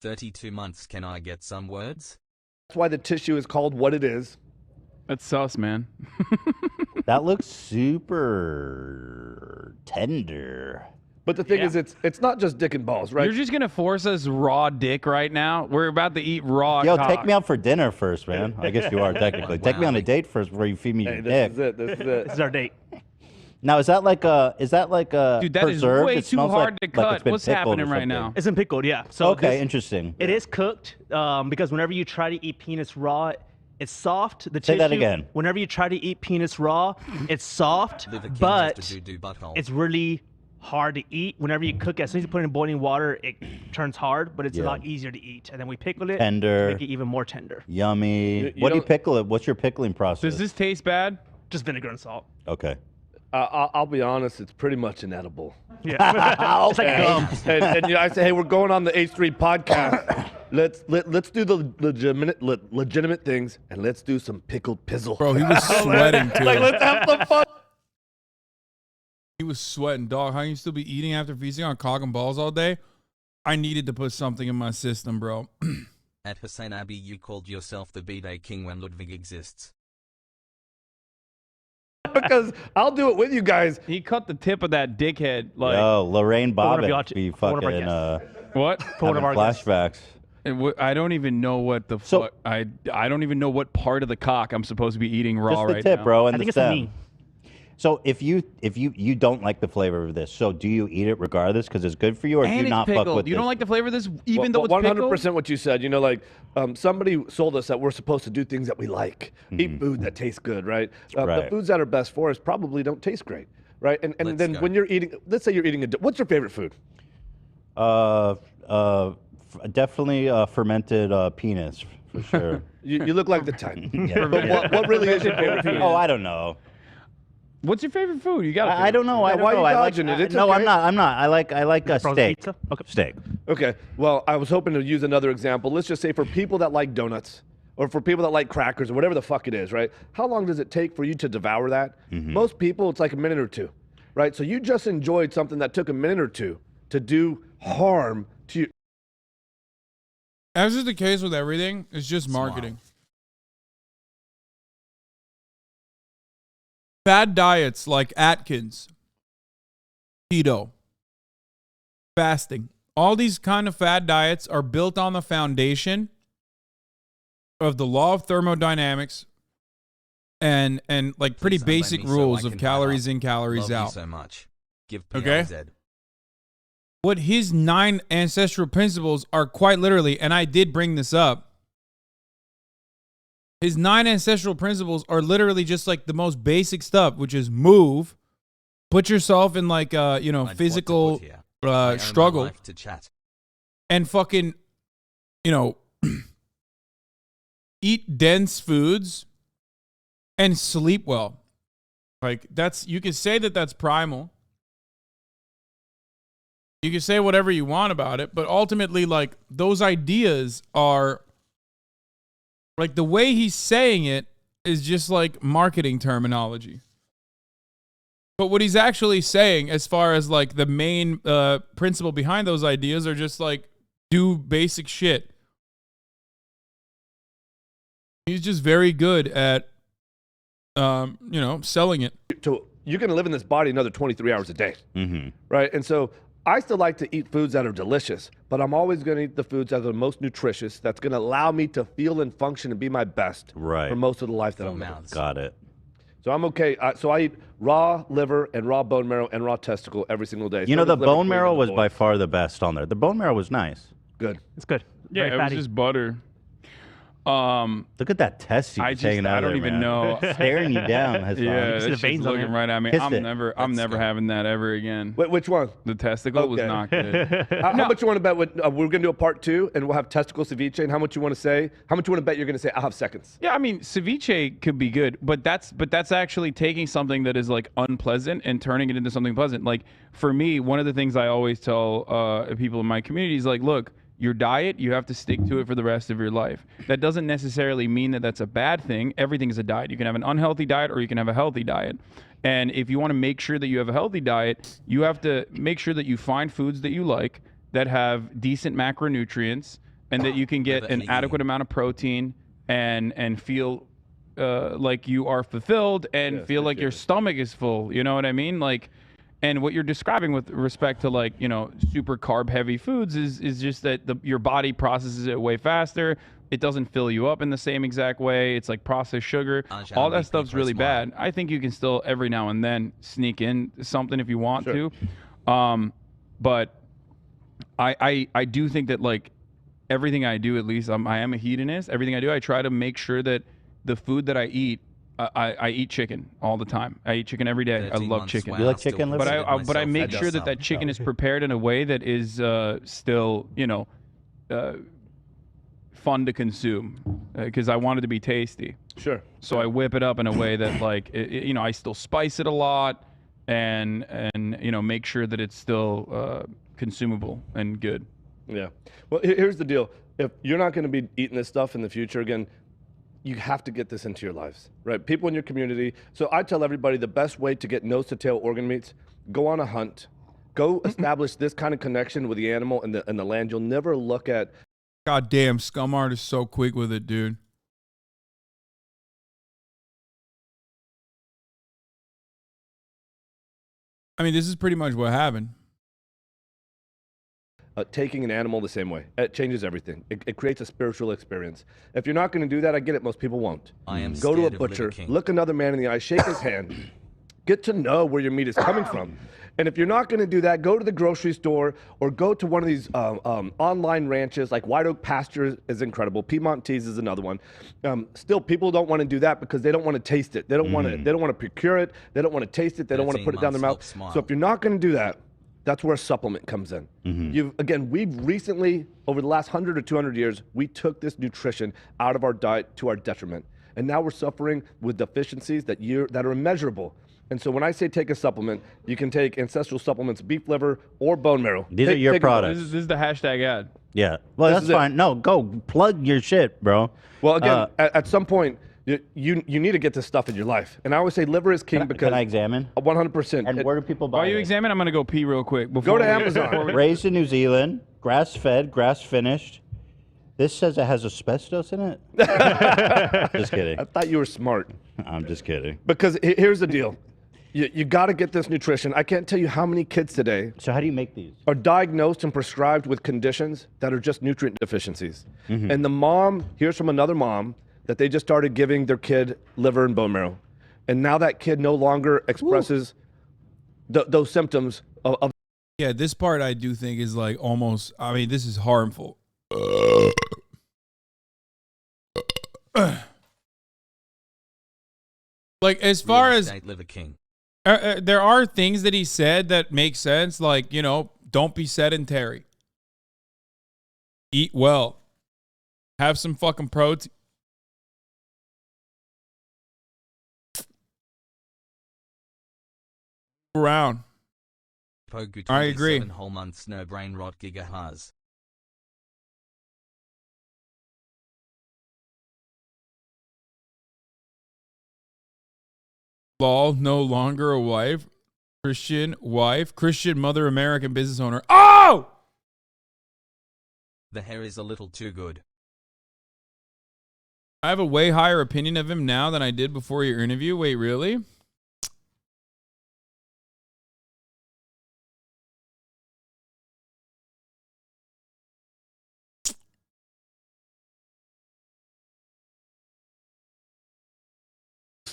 "32 months. Can I get some words?" why the tissue is called what it is. That's sus, man. That looks super tender. But the thing is, it's not just dick and balls, right? You're just gonna force us raw dick right now. We're about to eat raw. Yo, cock. take me out for dinner first, man. I guess you are technically. Take me on a date first before you feed me your dick. This is it. This is it. This is our date. Now, is that like a Dude, that is preserved? way It too smells hard like to it's cut. been What's pickled or happening right something. now? It's in pickled, yeah. So Okay, this- interesting. It is cooked because whenever you try to eat penis raw, it's soft. The Say that tissue- again. Whenever you try to eat penis raw, it's soft, Liver King but just a doo-doo butthole. it's really hard to eat. Whenever you cook it, as soon as you put it in boiling water, it turns hard, but it's a Yeah. lot easier to eat. And then we pickle it Tender. to make it even more tender. Yummy. You What do you don't- pickle it? What's your pickling process? Does this taste bad? Just vinegar and salt. Okay. I'll be honest, it's pretty much inedible. Yeah. It's like gum. And you know, I say, hey, we're going on the H3 podcast. Let's do the legitimate things, and let's do some pickled pizzle. Bro, he was sweating too. Like, let's have some fun. He was sweating, dog. How you still be eating after feasting on cock and balls all day? I needed to put something in my system, bro. At Hasanabi, you called yourself the B-Day King when Ludwig exists. Because I'll do it with you guys. He cut the tip of that dickhead. Like Yo, Lorraine one of Bobbitt your- be for one of our fucking what? For one of having our guests. flashbacks. I don't even know what the So- fuck. I don't even know what part of the cock I'm supposed to be eating raw Just the right tip, now. bro, and I the think it's a stem. knee. So if you don't like the flavor of this, so do you eat it regardless because it's good for you, or do And you it's not fuck pickled. with You this? don't like the flavor of this, even though it's 100% pickled? what you said. You know, like somebody sold us that we're supposed to do things that we like, eat food that tastes good, right? The Right. foods that are best for us probably don't taste great, right? And Let's then go. when you're eating, let's say you're eating what's your favorite food? Definitely fermented penis for sure. You look like the type. But what really is your favorite food? Oh, I don't know. What's your favorite food? You got. I don't know. I don't why know. you I like, dodging it? It's no, okay. I'm not. I like Frozen steak. pizza? Okay. Steak. Okay. Well, I was hoping to use another example. Let's just say for people that like donuts or for people that like crackers or whatever the fuck it is, right? How long does it take for you to devour that? Most people, it's like a minute or two, right? So you just enjoyed something that took a minute or two to do harm to you. As is the case with everything, it's just marketing. Fad diets like Atkins, keto, fasting, all these kind of fad diets are built on the foundation of the law of thermodynamics and like pretty Please basic unban me so rules I of can calories in, Love calories you out. so much. Give Okay. PLZ. What his 9 ancestral principles are quite literally, and I did bring this up, his 9 ancestral principles are literally just like the most basic stuff, which is move, put yourself in like I'd physical want to put here. I owe my struggle, life to chat. and fucking eat dense foods and sleep well. Like you can say that that's primal. You can say whatever you want about it, but ultimately, like, those ideas are, like, the way he's saying it is just like marketing terminology. But what he's actually saying, as far as like the main principle behind those ideas, are just like, do basic shit. He's just very good at, selling it. So you're going to live in this body another 23 hours a day, right? And so I still like to eat foods that are delicious, but I'm always going to eat the foods that are the most nutritious, that's going to allow me to feel and function and be my best for most of the life that I'm living. Got it. So I'm okay. So I eat raw liver and raw bone marrow and raw testicle every single day. You know, the Liver bone queen marrow and the was boy. by far the best on there. The bone marrow was nice. Good. It's good. Yeah, Very it was fatty. just butter. Look at that test I he's hanging just, out I don't there, even man. know. Staring you down, Hassan. Yeah, see it's the just veins on looking there. right at me. Kiss I'm it. never Let's go. having that ever again. Which one? The testicle was Okay. not good. How much you want to bet? We're going to do a part 2, and we'll have testicle ceviche. And how much you want to say? How much you want to bet you're going to say? I'll have seconds. Yeah, I mean, ceviche could be good, but that's actually taking something that is like unpleasant and turning it into something pleasant. Like for me, one of the things I always tell people in my community is like, look, your diet, you have to stick to it for the rest of your life. That doesn't necessarily mean that that's a bad thing. Everything is a diet. You can have an unhealthy diet or you can have a healthy diet. And if you want to make sure that you have a healthy diet, you have to make sure that you find foods that you like that have decent macronutrients and that you can get an adequate amount of protein and feel like you are fulfilled and feel like your stomach is full. You know what I mean? Like, and what you're describing with respect to like, super carb heavy foods is just that your body processes it way faster. It doesn't fill you up in the same exact way. It's like processed sugar. All that stuff's really bad. I think you can still every now and then sneak in something if you want to. But I do think that like everything I do, at least I am a hedonist. Everything I do, I try to make sure that the food that I eat, I eat chicken all the time. I eat chicken every day. I love chicken. You like chicken liver? But I make sure that chicken is prepared in a way that is still, fun to consume because I want it to be tasty. Sure. So I whip it up in a way that like, I still spice it a lot and make sure that it's still consumable and good. Yeah. Well, here's the deal. If you're not going to be eating this stuff in the future again, you have to get this into your lives, right? People in your community. So I tell everybody the best way to get nose to tail organ meats, go on a hunt, go establish this kind of connection with the animal and the land. You'll never look at. God damn, Scumart is so quick with it, dude. I mean, this is pretty much what happened. Taking an animal the same way. It changes everything. It creates a spiritual experience. If you're not going to do that, I get it. Most people won't. I am Go to a scared of Liver butcher, King. look another man in the eye, shake his hand, get to know where your meat is coming from. And if you're not going to do that, go to the grocery store or go to one of these online ranches like White Oak Pasture is incredible. Piedmontese is another one. Still, people don't want to do that because they don't want to taste it. They don't want to. They don't want to procure it. They don't want to taste it. They don't want to put it down their mouth. So if you're not going to do that, that's where a supplement comes in. We've recently, over the last 100 or 200 years, we took this nutrition out of our diet to our detriment. And now we're suffering with deficiencies that are immeasurable. And so when I say take a supplement, you can take ancestral supplements, beef liver, or bone marrow. These are your products. This is the hashtag ad. Yeah. Well, that's fine. No, go plug your shit, bro. Well, again, at some point, you need to get this stuff in your life. And I always say liver is king because... Can I examine? 100%. And where do people buy While you it? examine, I'm going to go pee real quick. Go to Amazon. Raised in New Zealand, grass-fed, grass-finished. This says it has asbestos in it. Just kidding. I thought you were smart. I'm just kidding. Because here's the deal. You got to get this nutrition. I can't tell you how many kids today. So how do you make these? Are diagnosed and prescribed with conditions that are just nutrient deficiencies. And the mom hears from another mom that they just started giving their kid liver and bone marrow. And now that kid no longer expresses those symptoms of. Yeah, this part I do think is like almost, I mean, this is harmful. Like, as far as Liver King. there are things that he said that make sense, like, you know, don't be sedentary. Eat well. Have some fucking protein. Around. Pogu I agree. 27 whole months no brain rot gigahas. Lol, no longer a wife. Christian wife. Christian mother, American business owner. Oh! The hair is a little too good. I have a way higher opinion of him now than I did before your interview. Wait, really?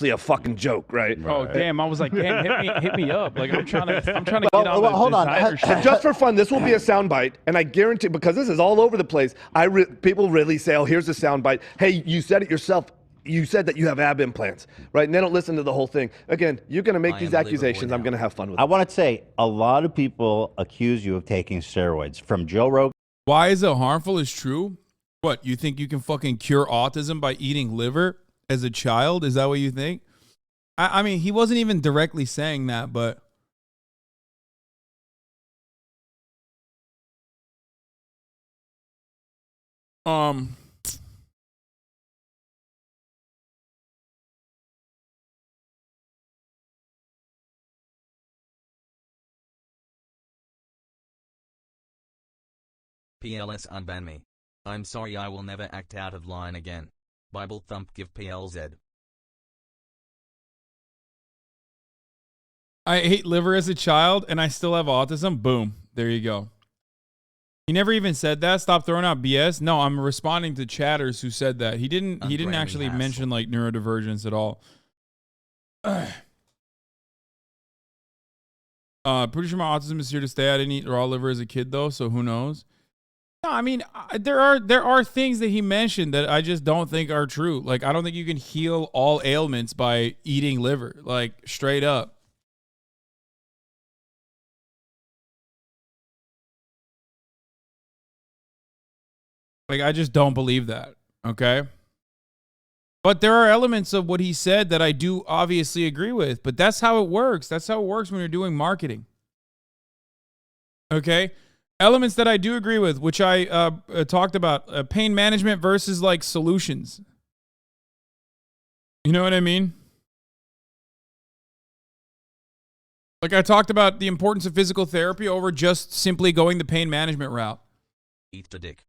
A fucking joke, right? Oh damn! I was like, damn, hit me up. Like I'm trying to get on well, the hold on. designer shit. Just for fun, this will be a soundbite, and I guarantee, because this is all over the place. People really say, "Oh, here's a soundbite." Hey, you said it yourself. You said that you have ab implants, right? And they don't listen to the whole thing. Again, you're going to make these accusations. I'm going to have fun with I it. want to say a lot of people accuse you of taking steroids. From Joe Rogan. Why is it harmful is true? What, you think you can fucking cure autism by eating liver as a child? Is that what you think? I mean, he wasn't even directly saying that, but PLS unban me. I'm sorry, I will never act out of line again. Bible thump give PLZ. I ate liver as a child and I still have autism. Boom. There you go. He never even said that. Stop throwing out BS. No, I'm responding to chatters who said that. He didn't actually mention like neurodivergence at all. Pretty sure my autism is here to stay. I didn't eat raw liver as a kid though, so who knows? No, I mean, there are things that he mentioned that I just don't think are true. Like, I don't think you can heal all ailments by eating liver, like straight up. Like, I just don't believe that, okay? But there are elements of what he said that I do obviously agree with. But that's how it works. That's how it works when you're doing marketing. Okay? Elements that I do agree with, which I talked about. Pain management versus, like, solutions. You know what I mean? Like, I talked about the importance of physical therapy over just simply going the pain management route. Eat the dick.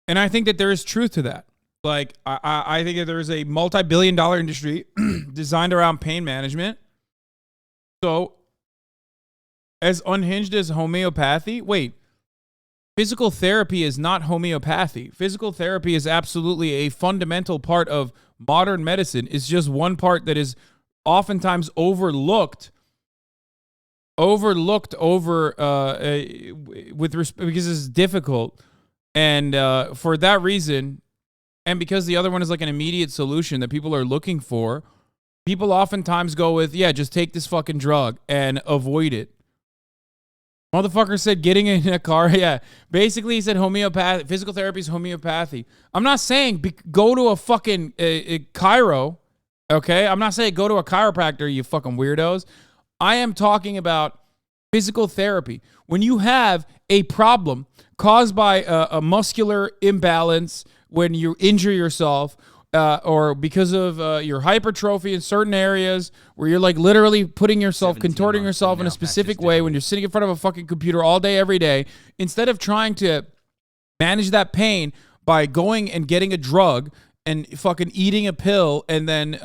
And I think that there is truth to that. Like, I think that there is a multi-billion-dollar industry designed around pain management. So, as unhinged as homeopathy, physical therapy is not homeopathy. Physical therapy is absolutely a fundamental part of modern medicine. It's just one part that is oftentimes overlooked over because it's difficult. And for that reason, and because the other one is like an immediate solution that people are looking for, people oftentimes go with, yeah, just take this fucking drug and avoid it. Motherfucker said getting in a car, yeah. Basically, he said homeopathy, physical therapy is homeopathy. I'm not saying go to a fucking chiro, okay? I'm not saying go to a chiropractor, you fucking weirdos. I am talking about physical therapy. When you have a problem caused by a muscular imbalance, when you injure yourself, or because of your hypertrophy in certain areas where you're like literally putting yourself, contorting yourself in a specific way when you're sitting in front of a fucking computer all day, every day, instead of trying to manage that pain by going and getting a drug and fucking eating a pill and then,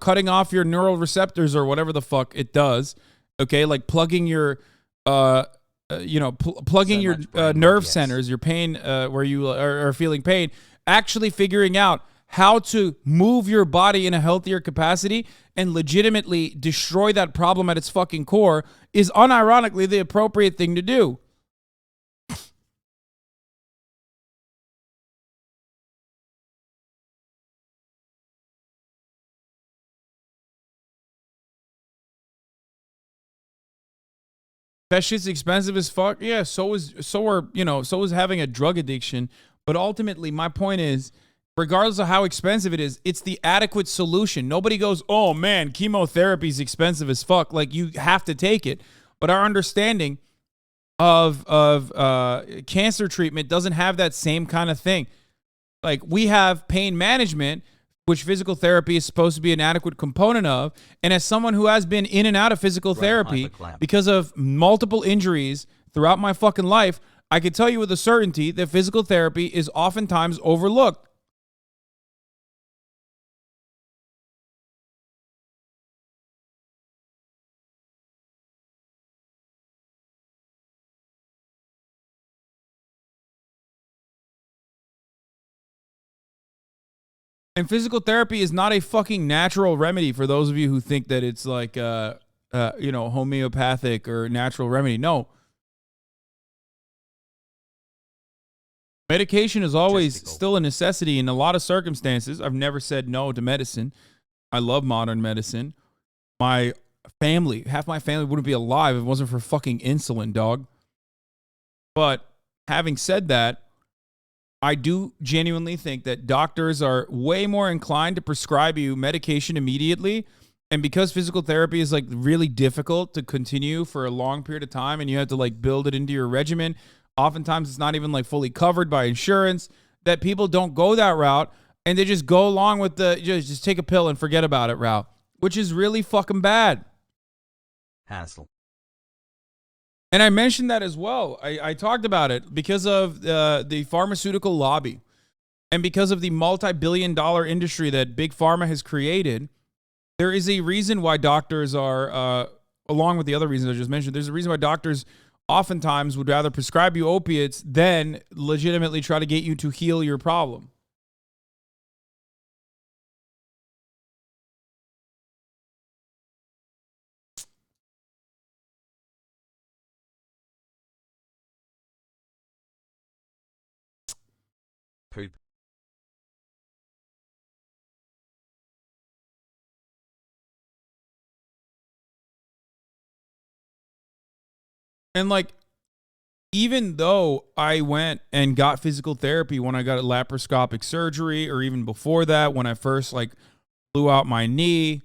cutting off your neural receptors or whatever the fuck it does. Okay. Like plugging your, plugging your nerve centers, your pain, where you are feeling pain, actually figuring out how to move your body in a healthier capacity and legitimately destroy that problem at its fucking core is unironically the appropriate thing to do. That shit's expensive as fuck. Yeah, so is having a drug addiction. But ultimately, my point is, regardless of how expensive it is, it's the adequate solution. Nobody goes, oh man, chemotherapy is expensive as fuck. Like, you have to take it. But our understanding of cancer treatment doesn't have that same kind of thing. Like, we have pain management, which physical therapy is supposed to be an adequate component of. And as someone who has been in and out of physical therapy because of multiple injuries throughout my fucking life, I can tell you with a certainty that physical therapy is oftentimes overlooked. And physical therapy is not a fucking natural remedy for those of you who think that it's like, homeopathic or natural remedy. No. Medication is always still a necessity in a lot of circumstances. I've never said no to medicine. I love modern medicine. My family, half my family wouldn't be alive if it wasn't for fucking insulin, dog. But having said that, I do genuinely think that doctors are way more inclined to prescribe you medication immediately. And because physical therapy is like really difficult to continue for a long period of time and you have to like build it into your regimen, oftentimes it's not even like fully covered by insurance, that people don't go that route and they just go along with the just take a pill and forget about it route, which is really fucking bad. Hassle. And I mentioned that as well. I talked about it because of the pharmaceutical lobby and because of the multi-billion-dollar industry that Big Pharma has created. There is a reason why doctors are, along with the other reasons I just mentioned, there's a reason why doctors oftentimes would rather prescribe you opiates than legitimately try to get you to heal your problem. Poop. And like, even though I went and got physical therapy when I got a laparoscopic surgery, or even before that, when I first like blew out my knee,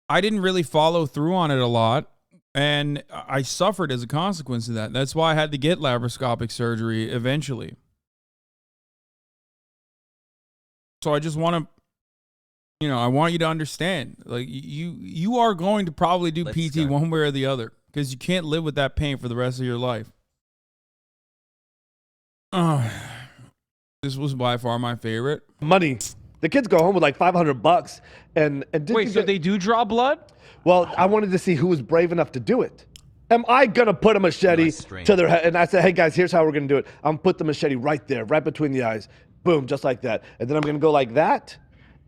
I didn't really follow through on it a lot. And I suffered as a consequence of that. That's why I had to get laparoscopic surgery eventually. So I just want to, I want you to understand, like you are going to probably do PT one way or the other because you can't live with that pain for the rest of your life. This was by far my favorite. Money. The kids go home with like $500, and wait, so they do draw blood? Well, I wanted to see who was brave enough to do it. Am I gonna put a machete to their head? And I said, hey guys, here's how we're gonna do it. I'm gonna put the machete right there, right between the eyes. Boom, just like that. And then I'm gonna go like that,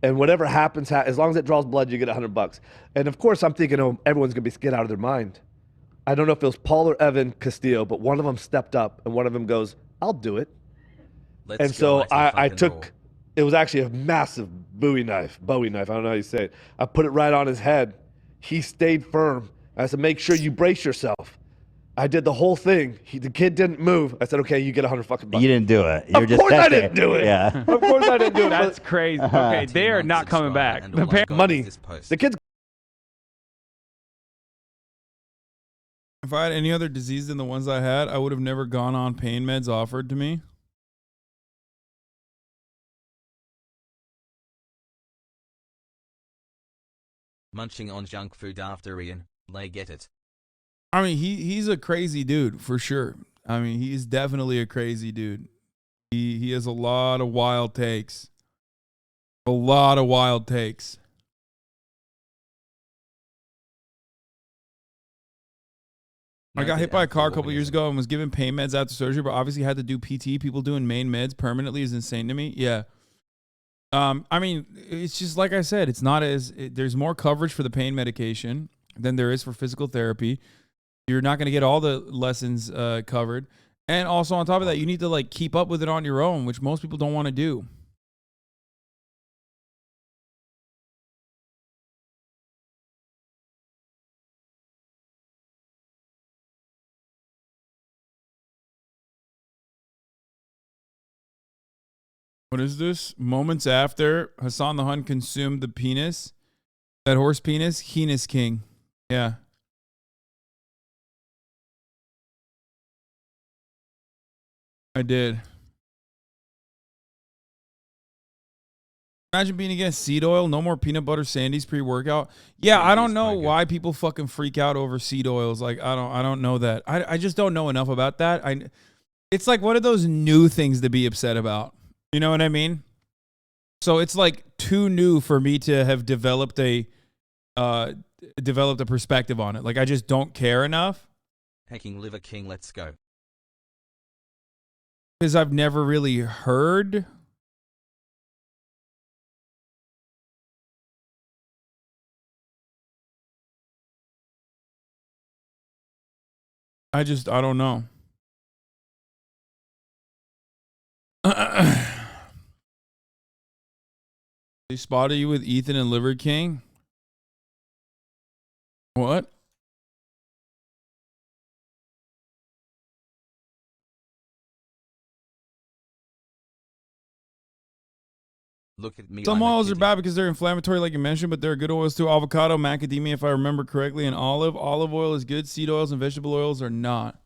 and whatever happens, as long as it draws blood, you get $100. And of course, I'm thinking, oh, everyone's gonna be scared out of their mind. I don't know if it was Paul or Evan Castillo, but one of them stepped up, and one of them goes, I'll do it. And so I took, it was actually a massive Bowie knife, I don't know how you say it. I put it right on his head. He stayed firm. I said, make sure you brace yourself. I did the whole thing. The kid didn't move. I said, okay, you get $100. You didn't do it. Of course I didn't do it. Yeah. Of course I didn't do it. That's crazy. Okay, they are not coming back. Money. The kids. If I had any other disease than the ones I had, I would have never gone on pain meds offered to me. Munching on junk food after Ian, they get it. I mean, he's a crazy dude for sure. I mean, he's definitely a crazy dude. He has a lot of wild takes. A lot of wild takes. I got hit by a car a couple years ago and was given pain meds after surgery, but obviously had to do PT. People doing main meds permanently is insane to me. Yeah. I mean, it's just like I said, it's not as there's more coverage for the pain medication than there is for physical therapy. You're not going to get all the lessons covered. And also on top of that, you need to like keep up with it on your own, which most people don't want to do. What is this? Moments after Hasan the Hun consumed the penis, that horse penis, Heenis King. Yeah. I did. Imagine being against seed oil. No more peanut butter sandies pre-workout. Yeah, I don't know why people fucking freak out over seed oils. Like, I don't know that. I just don't know enough about that. It's like one of those new things to be upset about. You know what I mean? So it's like too new for me to have developed a perspective on it. Like I just don't care enough. Hacking Liver King, let's go. Because I've never really heard. I don't know. They spotted you with Ethan and Liver King? What? Look at me. Some oils are bad because they're inflammatory, like you mentioned, but there are good oils too. Avocado, macadamia, if I remember correctly, and olive. Olive oil is good. Seed oils and vegetable oils are not.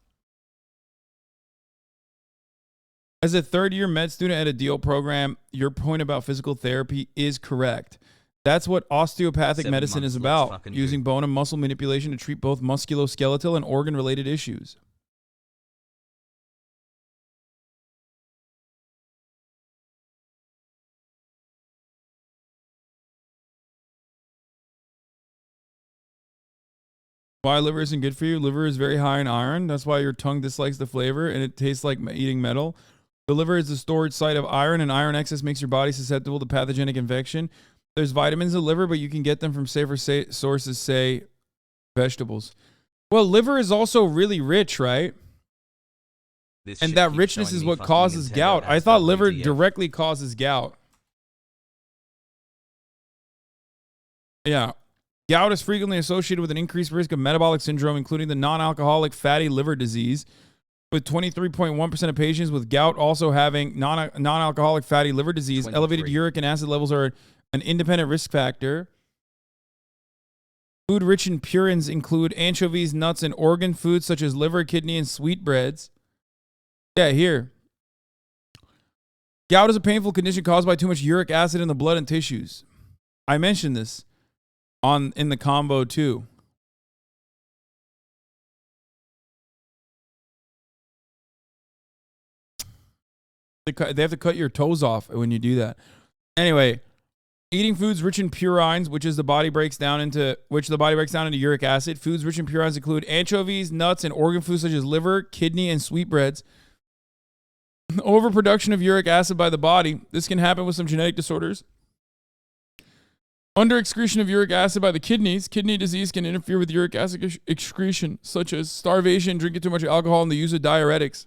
As a third-year med student at a DO program, your point about physical therapy is correct. That's what osteopathic medicine is about, using bone and muscle manipulation to treat both musculoskeletal and organ-related issues. Why liver isn't good for you? Liver is very high in iron. That's why your tongue dislikes the flavor and it tastes like eating metal. The liver is the storage site of iron, and iron excess makes your body susceptible to pathogenic infection. There's vitamins in the liver, but you can get them from safer sources, say vegetables. Well, liver is also really rich, right? And that richness is what causes gout. I thought liver directly causes gout. Yeah. Gout is frequently associated with an increased risk of metabolic syndrome, including the non-alcoholic fatty liver disease, with 23.1% of patients with gout also having non-alcoholic fatty liver disease. 23. Elevated uric and acid levels are an independent risk factor. Food rich in purines include anchovies, nuts, and organ foods such as liver, kidney, and sweetbreads. Yeah, here. Gout is a painful condition caused by too much uric acid in the blood and tissues. I mentioned this in the combo too. They have to cut your toes off when you do that. Anyway, eating foods rich in purines, which the body breaks down into uric acid. Foods rich in purines include anchovies, nuts, and organ foods such as liver, kidney, and sweetbreads. Overproduction of uric acid by the body. This can happen with some genetic disorders. Under excretion of uric acid by the kidneys. Kidney disease can interfere with uric acid excretion, such as starvation, drinking too much alcohol, and the use of diuretics.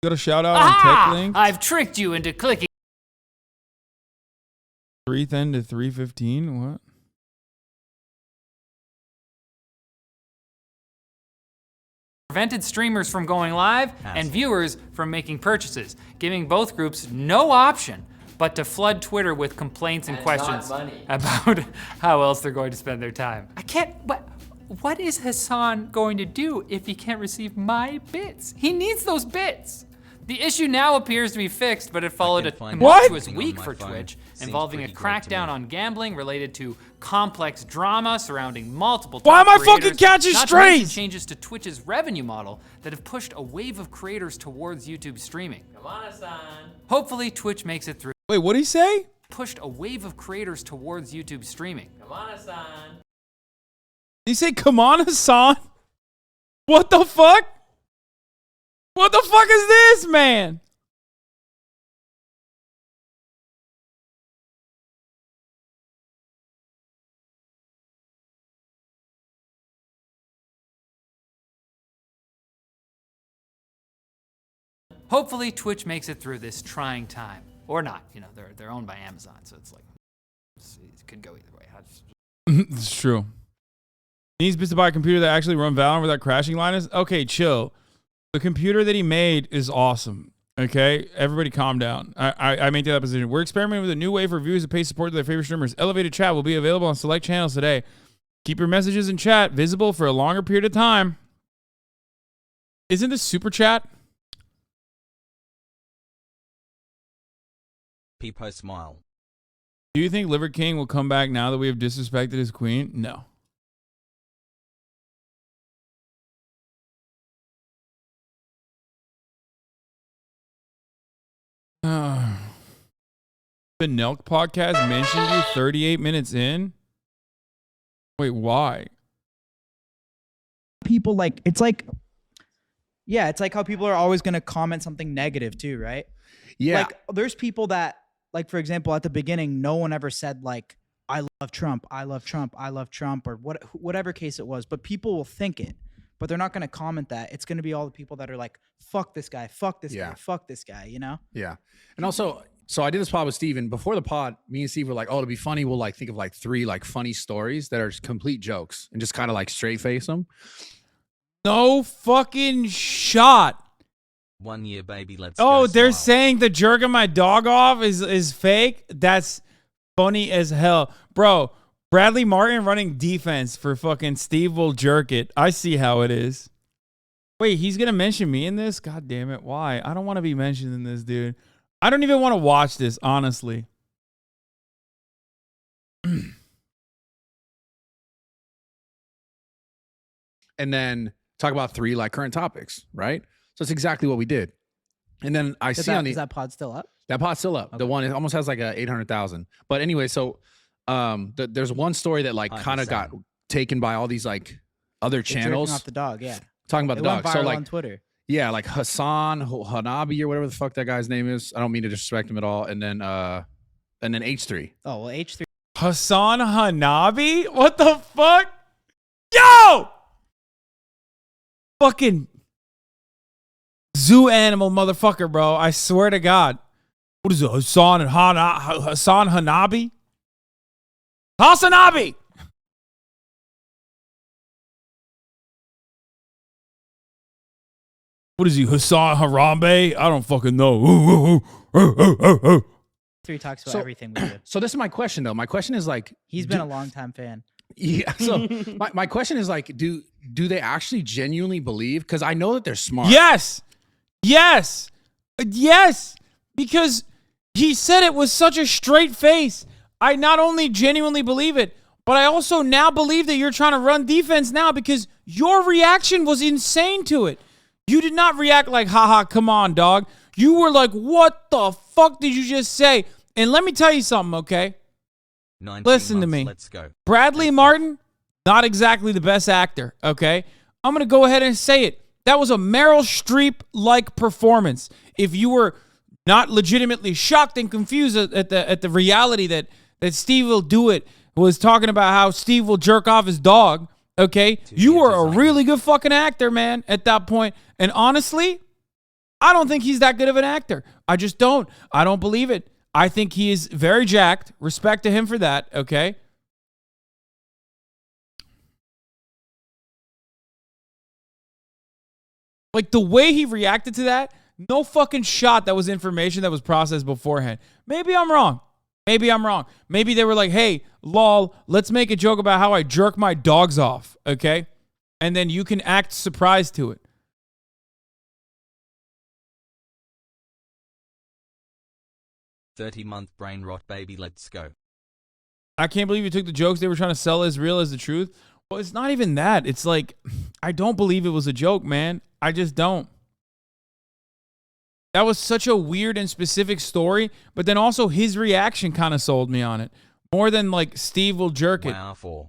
Got a shout out on TechLink. I've tricked you into clicking 310 to 315. What? Prevented streamers from going live and viewers from making purchases, giving both groups no option but to flood Twitter with complaints and questions about how else they're going to spend their time. I can't. What is Hasan going to do if he can't receive my bits? He needs those bits. The issue now appears to be fixed, but it followed a tumultuous week for Twitch, involving a crackdown on gambling related to complex drama surrounding multiple Why am I creators, fucking catching not to mention strays? changes to Twitch's revenue model that have pushed a wave of creators towards YouTube streaming. Come on, Hasan. Hopefully, Twitch makes it through. Wait, what did he say? Pushed a wave of creators towards YouTube streaming. Come on, Hasan. Did he say, come on, Hasan? What the fuck? What the fuck is this, man? Hopefully, Twitch makes it through this trying time. Or not. You know, they're owned by Amazon, so it's like, it could go either way. It's true. Needs to buy a computer that actually run Valorant without crashing, Linus? Okay, chill. The computer that he made is awesome. Okay? Everybody calm down. I maintain that position. We're experimenting with a new way for viewers to pay support to their favorite streamers. Elevated chat will be available on select channels today. Keep your messages in chat visible for a longer period of time. Isn't this super chat? Peepo smile. Do you think Liver King will come back now that we have disrespected his queen? No. The Nelk podcast mentioned you 38 minutes in? Wait, why? People like, it's like, yeah, it's like how people are always going to comment something negative too, right? Yeah. Like, there's people that, like, for example, at the beginning, no one ever said, like, I love Trump, I love Trump, I love Trump, or whatever case it was. But people will think it, but they're not going to comment that. It's going to be all the people that are like, fuck this guy, fuck this guy, fuck this guy, you know? Yeah. And also, so I did this pod with Steve, and before the pod, me and Steve were like, oh, to be funny, we'll like think of like 3 like funny stories that are complete jokes and just kind of like straight face them. No fucking shot. 1 year, baby. Let's Oh, go. they're Smile. saying the jerking my dog off is fake? That's funny as hell. Bro, Bradley Martin running defense for fucking Steve will jerk it. I see how it is. Wait, he's going to mention me in this? God damn it. Why? I don't want to be mentioned in this, dude. I don't even want to watch this, honestly. And then talk about 3 like current topics, right? So it's exactly what we did. And then I see on the Is that pod still up? that pod's still up. Okay. The one it almost has like a 800,000. But anyway, so there's one story that like kind of got taken by all these like other They're jerking channels off the dog, yeah. talking about It the went dog. So viral like on Twitter. yeah, like Hasanabi or whatever the fuck that guy's name is. I don't mean to disrespect him at all. And then H3. Oh, well, H3. Hasan Hanabi? What the fuck? Yo! Fucking zoo animal motherfucker, bro. I swear to God. What is it? Hasan Hanabi? Hasanabi! What is he? Hassan Harambe? I don't fucking know. H3 talks about everything we do. So this is my question though. My question is like He's been a longtime fan. yeah. So my question is like, do they actually genuinely believe? Because I know that they're smart. Yes. Yes. Yes. Because he said it with such a straight face. I not only genuinely believe it, but I also now believe that you're trying to run defense now because your reaction was insane to it. You did not react like, haha, come on, dog. You were like, what the fuck did you just say? And let me tell you something, okay? 19 Listen to months, me. Let's go. Bradley Martin, not exactly the best actor, okay? I'm going to go ahead and say it. That was a Meryl Streep-like performance. If you were not legitimately shocked and confused at the reality that Steve will do it, was talking about how Steve will jerk off his dog, okay? You were a really good fucking actor, man, at that point. And honestly, I don't think he's that good of an actor. I just don't. I don't believe it. I think he is very jacked. Respect to him for that, okay? Like the way he reacted to that, no fucking shot that was information that was processed beforehand. Maybe I'm wrong. Maybe I'm wrong. Maybe they were like, hey, lol, let's make a joke about how I jerk my dogs off, okay? And then you can act surprised to it. 30-month brain rot, baby. Let's go. I can't believe you took the jokes they were trying to sell as real as the truth. Well, it's not even that. It's like, I don't believe it was a joke, man. I just don't. That was such a weird and specific story, but then also his reaction kind of sold me on it. More than like Steve will jerk it. Wow.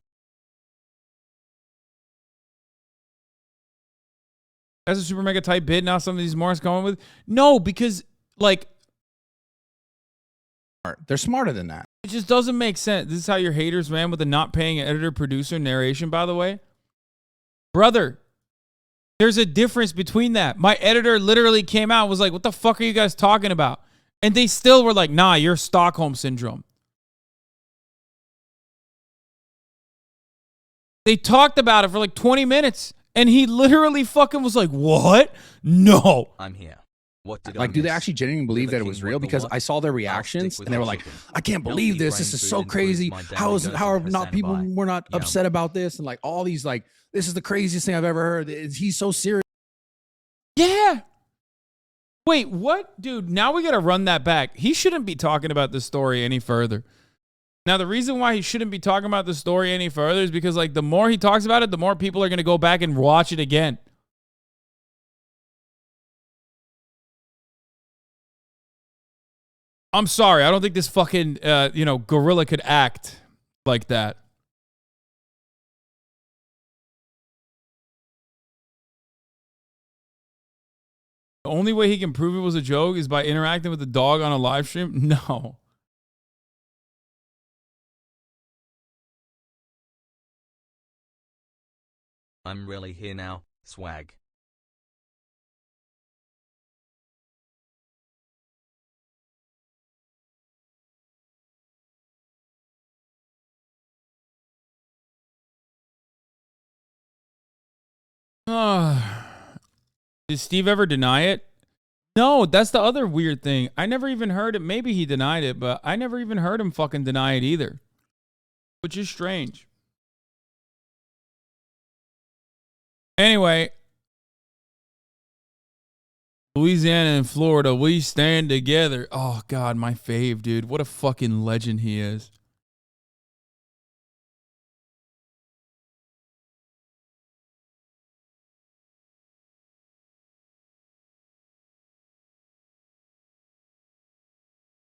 That's a super mega tight bid. Now some of these morons going with. No, because like they're smarter than that. It just doesn't make sense. This is how your haters, man, with the not paying editor, producer, narration, by the way. Brother, there's a difference between that. My editor literally came out and was like, what the fuck are you guys talking about? And they still were like, nah, you're Stockholm Syndrome. They talked about it for like 20 minutes. And he literally fucking was like, what? No. I'm here. What did like, do they actually genuinely believe that it was real? Because I saw their reactions and they were like, I can't believe this. This is so crazy. How are not people were not upset about this? And like all these, like, this is the craziest thing I've ever heard. He's so serious. Yeah. Wait, what? Dude, now we got to run that back. He shouldn't be talking about this story any further. Now, the reason why he shouldn't be talking about the story any further is because, like, the more he talks about it, the more people are going to go back and watch it again. I'm sorry. I don't think this fucking, gorilla could act like that. The only way he can prove it was a joke is by interacting with the dog on a live stream? No. I'm really here now, swag. Did Steve ever deny it? No, that's the other weird thing. I never even heard it. Maybe he denied it, but I never even heard him fucking deny it either. Which is strange. Anyway, Louisiana and Florida, we stand together. Oh, God, my fave, dude. What a fucking legend he is.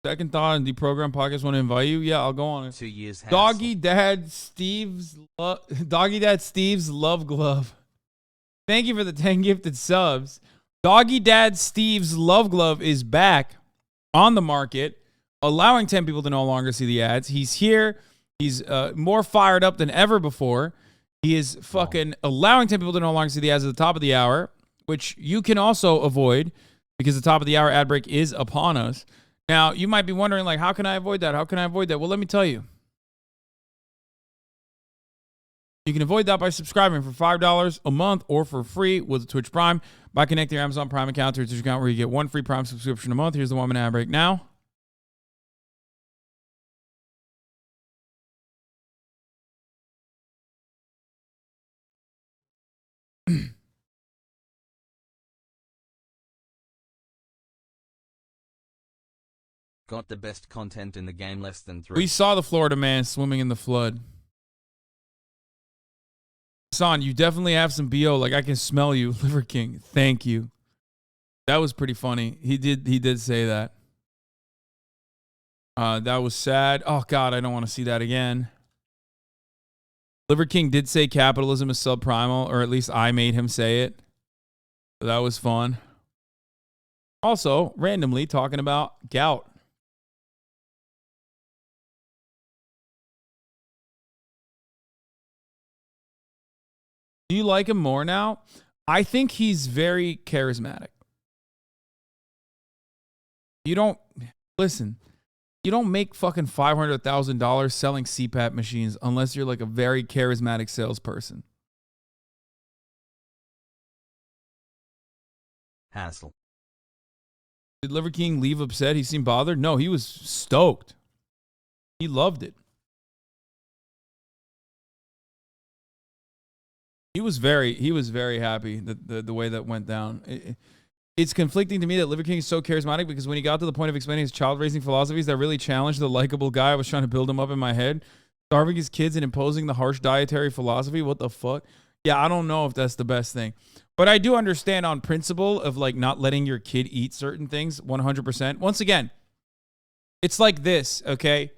Second thought on Deprogram Podcast want to invite you. Yeah, I'll go on it. 2 years. Doggy Dad Steve's Love Glove. Thank you for the 10 gifted subs. Doggy Dad Steve's Love Glove is back on the market, allowing 10 people to no longer see the ads. He's here. He's more fired up than ever before. He is fucking allowing 10 people to no longer see the ads at the top of the hour, which you can also avoid because the top of the hour ad break is upon us. Now, you might be wondering, like, how can I avoid that? How can I avoid that? Well, let me tell you. You can avoid that by subscribing for $5 a month or for free with Twitch Prime by connecting your Amazon Prime account to your Twitch account where you get one free Prime subscription a month. Here's the 1 minute ad break now. Got the best content in the game, less than 3. We saw the Florida man swimming in the flood. Hasan, you definitely have some BO. Like, I can smell you, Liver King. Thank you. That was pretty funny. He did say that. That was sad. Oh, God, I don't want to see that again. Liver King did say capitalism is subprimal, or at least I made him say it. So that was fun. Also, randomly talking about gout. Do you like him more now? I think he's very charismatic. You don't make fucking $500,000 selling CPAP machines unless you're like a very charismatic salesperson. Hassle. Did Liver King leave upset? He seemed bothered? No, he was stoked. He loved it. He was very happy that the way that went down. It's conflicting to me that Liver King is so charismatic because when he got to the point of explaining his child raising philosophies that really challenged the likable guy I was trying to build him up in my head, Starving his kids and imposing the harsh dietary philosophy. What the fuck? Yeah, I don't know if that's the best thing. But I do understand on principle of like not letting your kid eat certain things 100%. Once again, it's like this, okay?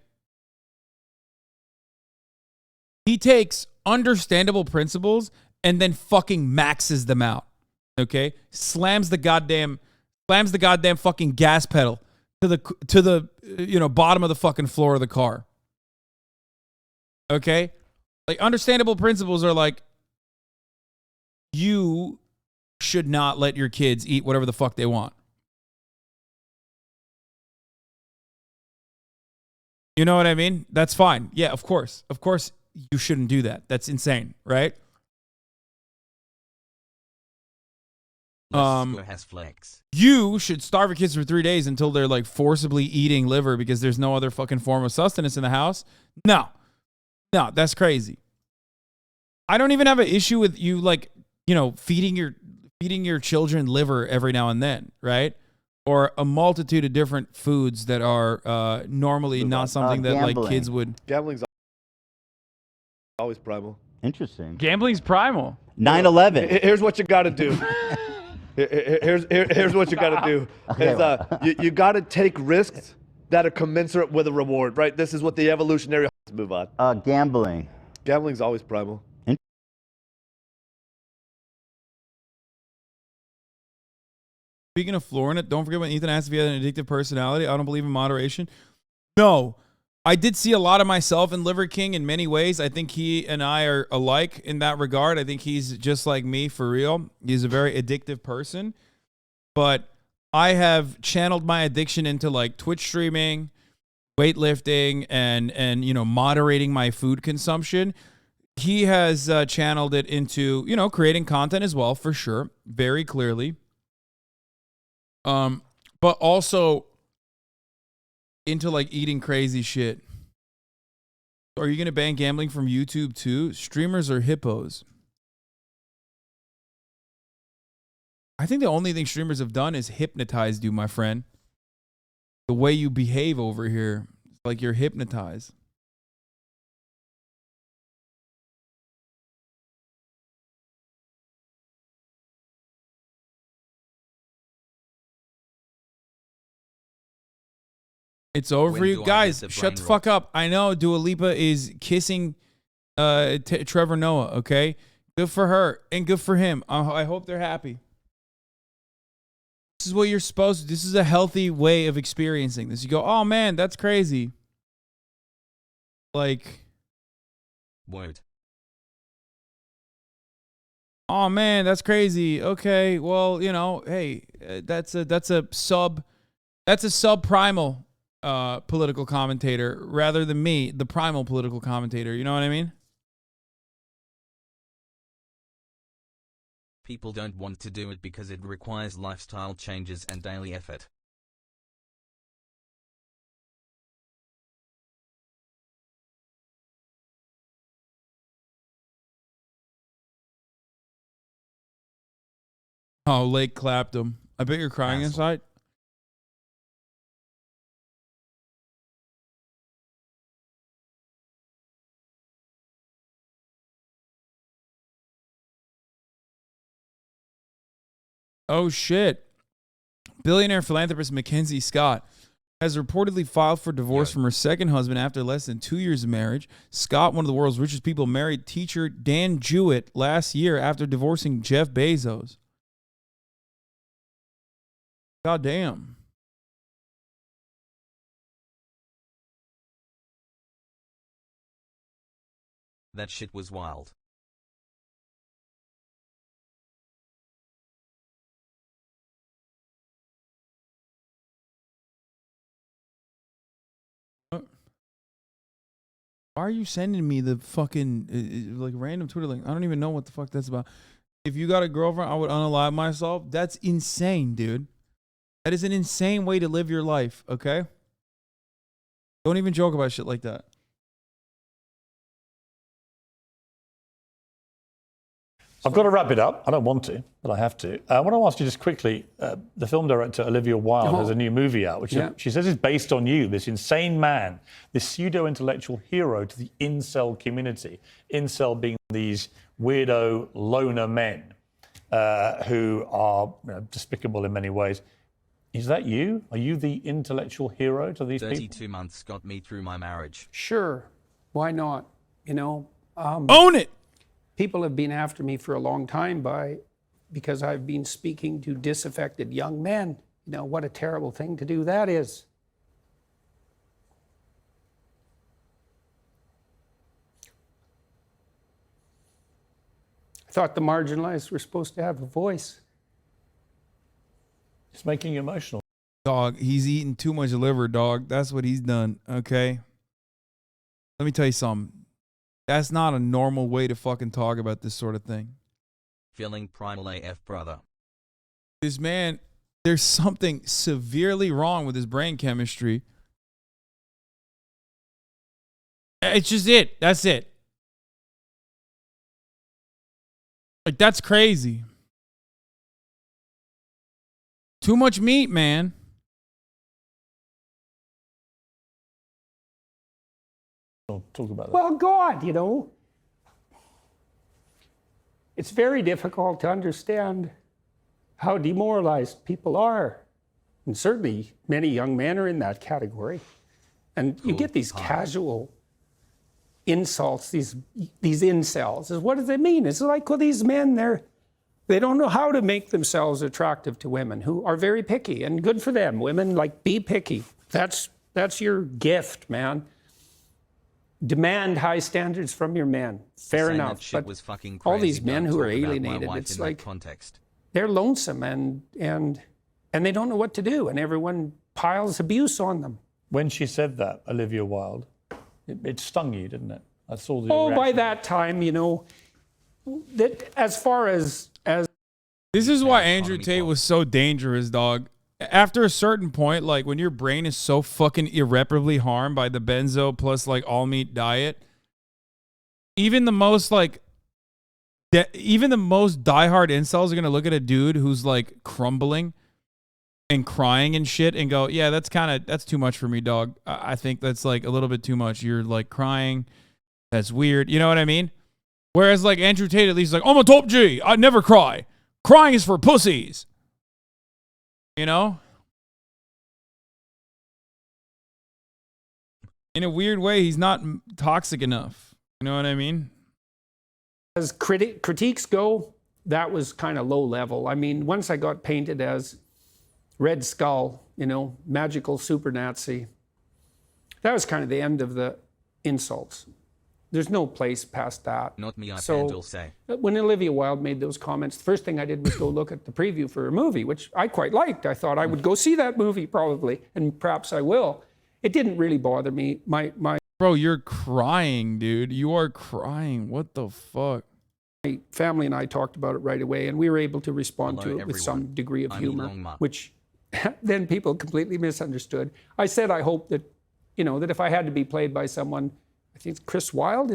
He takes understandable principles and then fucking maxes them out. Okay? Slams the goddamn fucking gas pedal to the bottom of the fucking floor of the car. Okay? Like understandable principles are like you should not let your kids eat whatever the fuck they want. You know what I mean? That's fine. Yeah, of course. Of course you shouldn't do that. That's insane, right? You should starve your kids for 3 days until they're like forcibly eating liver because there's no other fucking form of sustenance in the house. No, that's crazy. I don't even have an issue with you like, feeding your children liver every now and then, right? Or a multitude of different foods that are normally not something that like kids would. Gambling's always primal. Interesting. Gambling's primal. 9/11. Here's what you got to do. Here's what you got to do. Is, you got to take risks that are commensurate with a reward, right? This is what the evolutionary. Let's move on. Gambling. Gambling's always primal. Speaking of Florida, don't forget when Ethan asked if he had an addictive personality. I don't believe in moderation. No, I did see a lot of myself in Liver King in many ways. I think he and I are alike in that regard. I think he's just like me for real. He's a very addictive person. But I have channeled my addiction into like Twitch streaming, weightlifting, and moderating my food consumption. He has channeled it into, creating content as well, for sure, very clearly. But also into like eating crazy shit. Are you going to ban gambling from YouTube too? Streamers are hippos. I think the only thing streamers have done is hypnotized you, my friend. The way you behave over here, it's like you're hypnotized. It's over for you guys. Shut the fuck up. I know Dua Lipa is kissing Trevor Noah. Okay, good for her and good for him. I hope they're happy. This is what you're supposed to. This is a healthy way of experiencing this. You go, oh man, that's crazy. Like, word. Oh man, that's crazy. Okay, well, hey, that's a sub-primal political commentator rather than me, the primal political commentator. You know what I mean? People don't want to do it because it requires lifestyle changes and daily effort. Oh, Lake clapped him. I bet you're crying inside. Oh, shit. Billionaire philanthropist Mackenzie Scott has reportedly filed for divorce from her second husband after less than 2 years of marriage. Scott, one of the world's richest people, married teacher Dan Jewett last year after divorcing Jeff Bezos. God damn. That shit was wild. Why are you sending me the fucking like random Twitter link? I don't even know what the fuck that's about. If you got a girlfriend, I would unalive myself. That's insane, dude. That is an insane way to live your life, okay? Don't even joke about shit like that. I've got to wrap it up. I don't want to, but I have to. I want to ask you just quickly, the film director Olivia Wilde has a new movie out, which she says is based on you, this insane man, this pseudo-intellectual hero to the incel community. Incel being these weirdo loner men who are despicable in many ways. Is that you? Are you the intellectual hero to these 32 people? months got me through my marriage. Sure. Why not? Own it. People have been after me for a long time because I've been speaking to disaffected young men. What a terrible thing to do that is. I thought the marginalized were supposed to have a voice. It's making you emotional. Dog, he's eating too much liver, dog. That's what he's done, okay? Let me tell you something. That's not a normal way to fucking talk about this sort of thing. Feeling primal AF, brother. This man, there's something severely wrong with his brain chemistry. It's just it. That's it. Like, that's crazy. Too much meat, man. Talk about that. Well, God, it's very difficult to understand how demoralized people are. And certainly many young men are in that category. And you get these casual insults, these incels. What does it mean? It's like, well, these men, they don't know how to make themselves attractive to women who are very picky, and good for them. Women, be picky. That's your gift, man. Demand high standards from your men. Fair Saying enough. That shit But was fucking all crazy. these men Don't who are talk about my alienated, wife it's in that like context. they're lonesome and they don't know what to do, and everyone piles abuse on them. When she said that, Olivia Wilde, it stung you, didn't it? I saw the by reaction. that time, that as far as This is why Andrew Tate was so dangerous, dog. After a certain point, like when your brain is so fucking irreparably harmed by the benzo plus all meat diet, even the most even the most diehard incels are gonna look at a dude who's crumbling and crying and shit and go, yeah, that's too much for me, dog. I think that's a little bit too much. You're crying. That's weird. You know what I mean? Whereas Andrew Tate at least I'm a top G. I never cry. Crying is for pussies. In a weird way, he's not toxic enough. You know what I mean? As critiques go, that was kind of low level. I mean, once I got painted as Red Skull, magical super Nazi, that was kind of the end of the insults. There's no place past that. Not me, I So say. when Olivia Wilde made those comments, the first thing I did was go look at the preview for her movie, which I quite liked. I thought I would go see that movie probably, and perhaps I will. It didn't really bother me. Bro, you're crying, dude. You are crying. What the fuck? My family and I talked about it right away, and we were able to respond Hello, to it with everyone. some degree of I'm humor, Elon Musk. which then people completely misunderstood. I said I hope that, that if I had to be played by someone, I think it's Chris Wilde,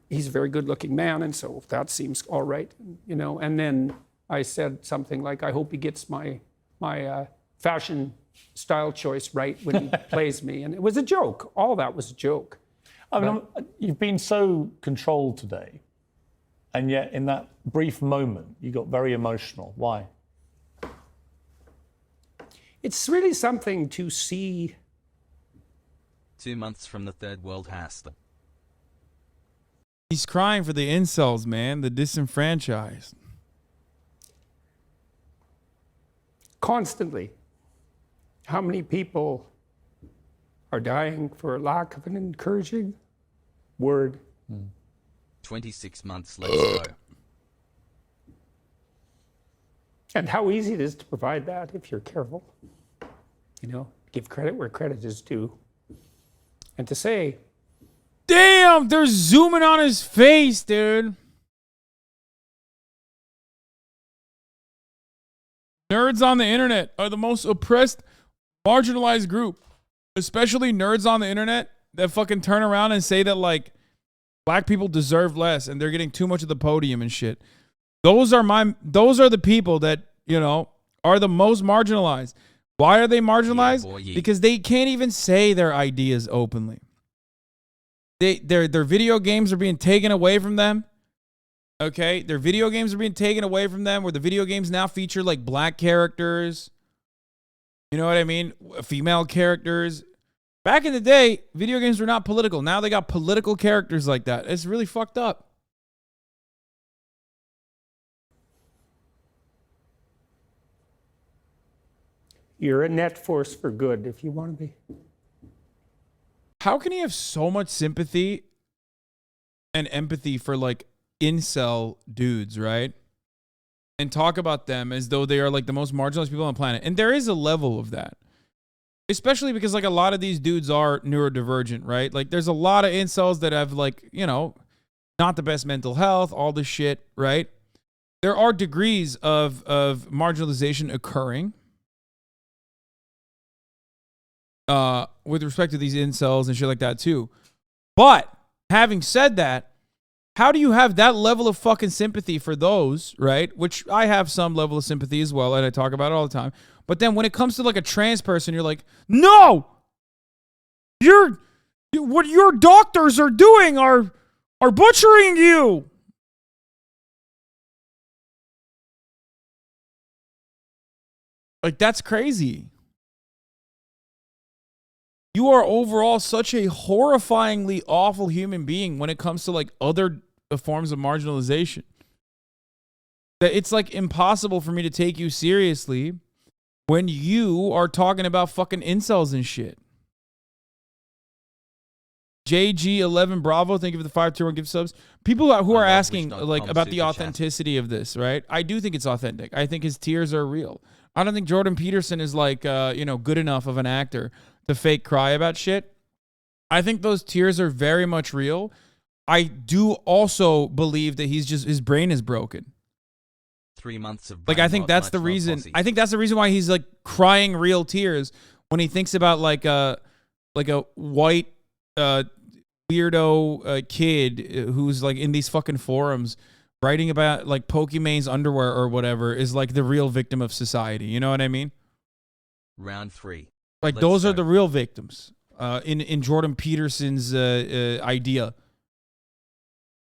he's a very good-looking man, and so that seems all right, And then I said something like, I hope he gets my fashion style choice right when he plays me, and it was a joke. All that was a joke. I mean, you've been so controlled today, and yet in that brief moment, you got very emotional. Why? It's really something to see. 2 months from the third world has. He's crying for the incels, man, the disenfranchised. Constantly. How many people are dying for lack of an encouraging word? 26 months later. And how easy it is to provide that if you're careful. Give credit where credit is due. And to say, damn, they're zooming on his face, dude. Nerds on the internet are the most oppressed, marginalized group. Especially nerds on the internet that fucking turn around and say that Black people deserve less, and they're getting too much of the podium and shit. Those are the people that, you know, are the most marginalized. Why are they marginalized? Because they can't even say their ideas openly. Their video games are being taken away from them. Okay? Their video games are being taken away from them, where the video games now feature like black characters. You know what I mean? Female characters. Back in the day, video games were not political. Now they got political characters like that. It's really fucked up. You're a net force for good if you want to be. How can he have so much sympathy and empathy for like incel dudes, right? And talk about them as though they are like the most marginalized people on the planet. And there is a level of that. Especially because like a lot of these dudes are neurodivergent, right? Like there's a lot of incels that have like, you know, not the best mental health, all this shit, right? There are degrees of marginalization occurring. With respect to these incels and shit like that too. But having said that, how do you have that level of fucking sympathy for those, right? Which I have some level of sympathy as well, and I talk about it all the time. But then when it comes to like a trans person, you're like, no! What your doctors are doing are butchering you! Like, that's crazy. You are overall such a horrifyingly awful human being when it comes to like other forms of marginalization, that it's like impossible for me to take you seriously when you are talking about fucking incels and shit. JG11 Bravo, thank you for the 521 gift subs. People who are asking like about the authenticity of this, right? I do think it's authentic. I think his tears are real. I don't think Jordan Peterson is like, you know, good enough of an actor to fake cry about shit. I think those tears are very much real. I do also believe that his brain is broken. 3 months of like, I think that's the reason. I think that's the reason why he's like crying real tears when he thinks about like a white weirdo kid who's like in these fucking forums writing about like Pokemon's underwear or whatever is like the real victim of society. You know what I mean? Round 3. Like, those are the real victims in Jordan Peterson's idea.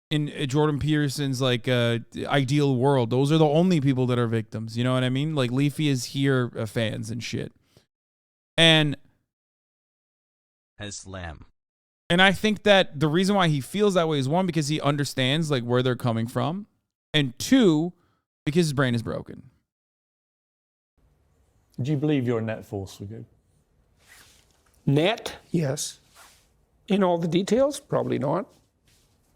In Jordan Peterson's, like, ideal world. Those are the only people that are victims. You know what I mean? Like, Leafy is here fans and shit. And as Slam. And I think that the reason why he feels that way is, one, because he understands, like, where they're coming from. And two, because his brain is broken. Do you believe you're a net force for good? Net, yes. In all the details, probably not.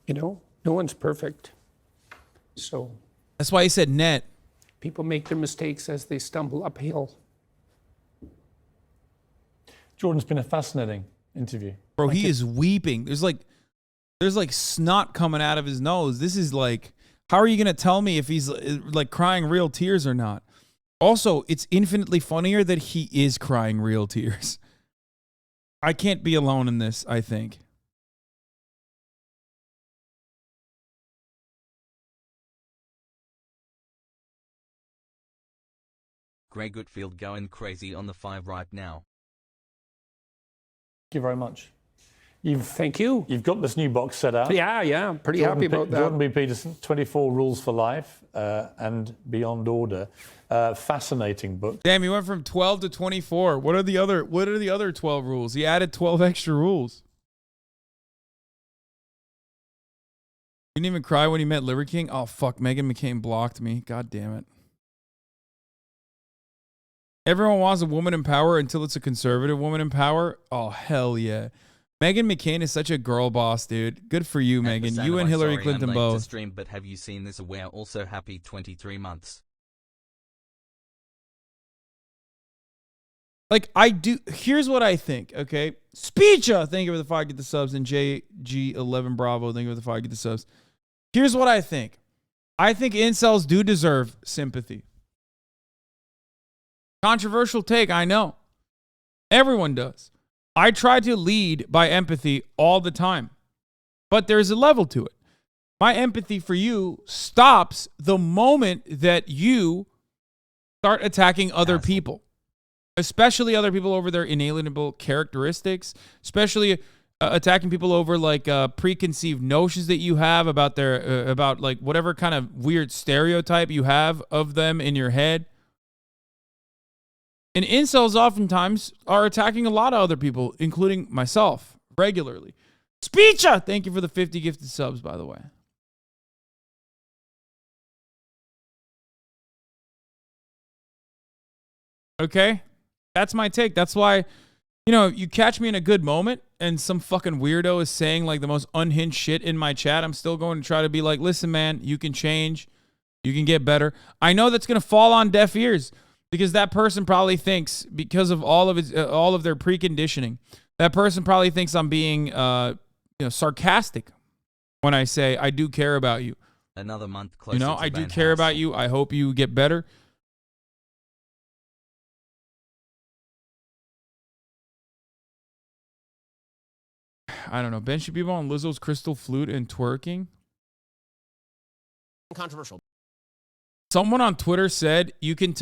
You know, no one's perfect. So that's why he said net. People make their mistakes as they stumble uphill. Jordan's been a fascinating interview. Bro, he is weeping. There's like snot coming out of his nose. This is like, how are you going to tell me if he's like crying real tears or not? Also, it's infinitely funnier that he is crying real tears. I can't be alone in this, I think. Greg Goodfield going crazy on the 5 right now. Thank you very much. Thank you. You've got this new box set out. Yeah. Pretty happy about that. Jordan B. Peterson, 24 Rules for Life and Beyond Order. Fascinating book. Damn, he went from 12 to 24. What are the other 12 rules? He added 12 extra rules. You didn't even cry when he met Liver King? Oh, fuck. Meghan McCain blocked me. God damn it. Everyone wants a woman in power until it's a conservative woman in power. Oh, hell yeah. Meghan McCain is such a girl boss, dude. Good for you, Meghan. You and Hillary Clinton both. Stream, but have you seen this? We're also happy 23 months. Like, I do. Here's what I think, okay? Speecha, thank you for the 5, get the subs. And JG11 Bravo, thank you for the 5, get the subs. Here's what I think. I think incels do deserve sympathy. Controversial take, I know. Everyone does. I try to lead by empathy all the time. But there's a level to it. My empathy for you stops the moment that you start attacking other people, especially other people over their inalienable characteristics, especially attacking people over like preconceived notions that you have about their about like whatever kind of weird stereotype you have of them in your head. And incels oftentimes are attacking a lot of other people, including myself, regularly. Speecha! Thank you for the 50 gifted subs, by the way. Okay? That's my take. That's why, you know, you catch me in a good moment and some fucking weirdo is saying like the most unhinged shit in my chat. I'm still going to try to be like, listen, man, you can change. You can get better. I know that's going to fall on deaf ears because that person probably thinks, because of all of their preconditioning, that person probably thinks I'm being sarcastic when I say I do care about you. Another month closer. You know, I do care about you. I hope you get better. I don't know. Ben should be on Lizzo's crystal flute and twerking. Controversial. Someone on Twitter said you can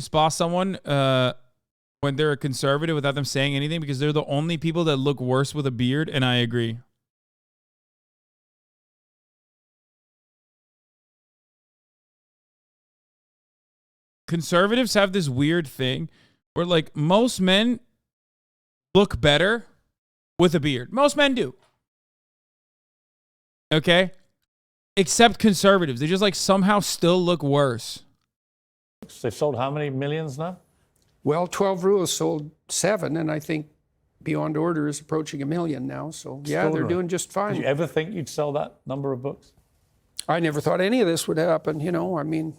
spot someone when they're a conservative without them saying anything because they're the only people that look worse with a beard, and I agree. Conservatives have this weird thing where like most men look better with a beard. Most men do. Okay? Except conservatives. They just like somehow still look worse. They've sold how many millions now? Well, 12 Rules sold 7, and I think Beyond Order is approaching 1 million now. So yeah, they're doing just fine. Did you ever think you'd sell that number of books? I never thought any of this would happen, you know. I mean,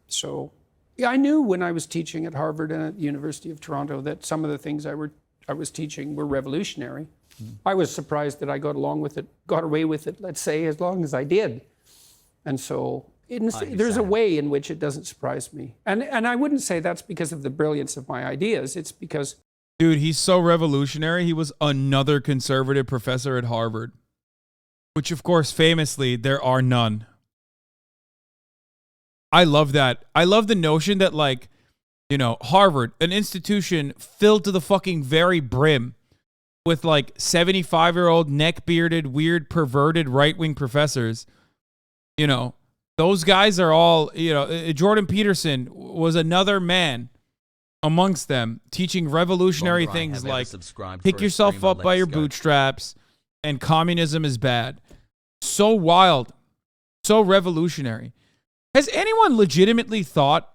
so yeah, I knew when I was teaching at Harvard and at the University of Toronto that some of the things I was teaching were revolutionary. I was surprised that I got away with it, let's say, as long as I did. And so there's a way in which it doesn't surprise me. And I wouldn't say that's because of the brilliance of my ideas. It's because... Dude, he's so revolutionary. He was another conservative professor at Harvard, which, of course, famously, there are none. I love that. I love the notion that, like, you know, Harvard, an institution filled to the fucking very brim with like 75-year-old neck-bearded, weird, perverted right-wing professors. You know, those guys are all, you know, Jordan Peterson was another man amongst them teaching revolutionary things like pick yourself up by your bootstraps and communism is bad. So wild. So revolutionary. Has anyone legitimately thought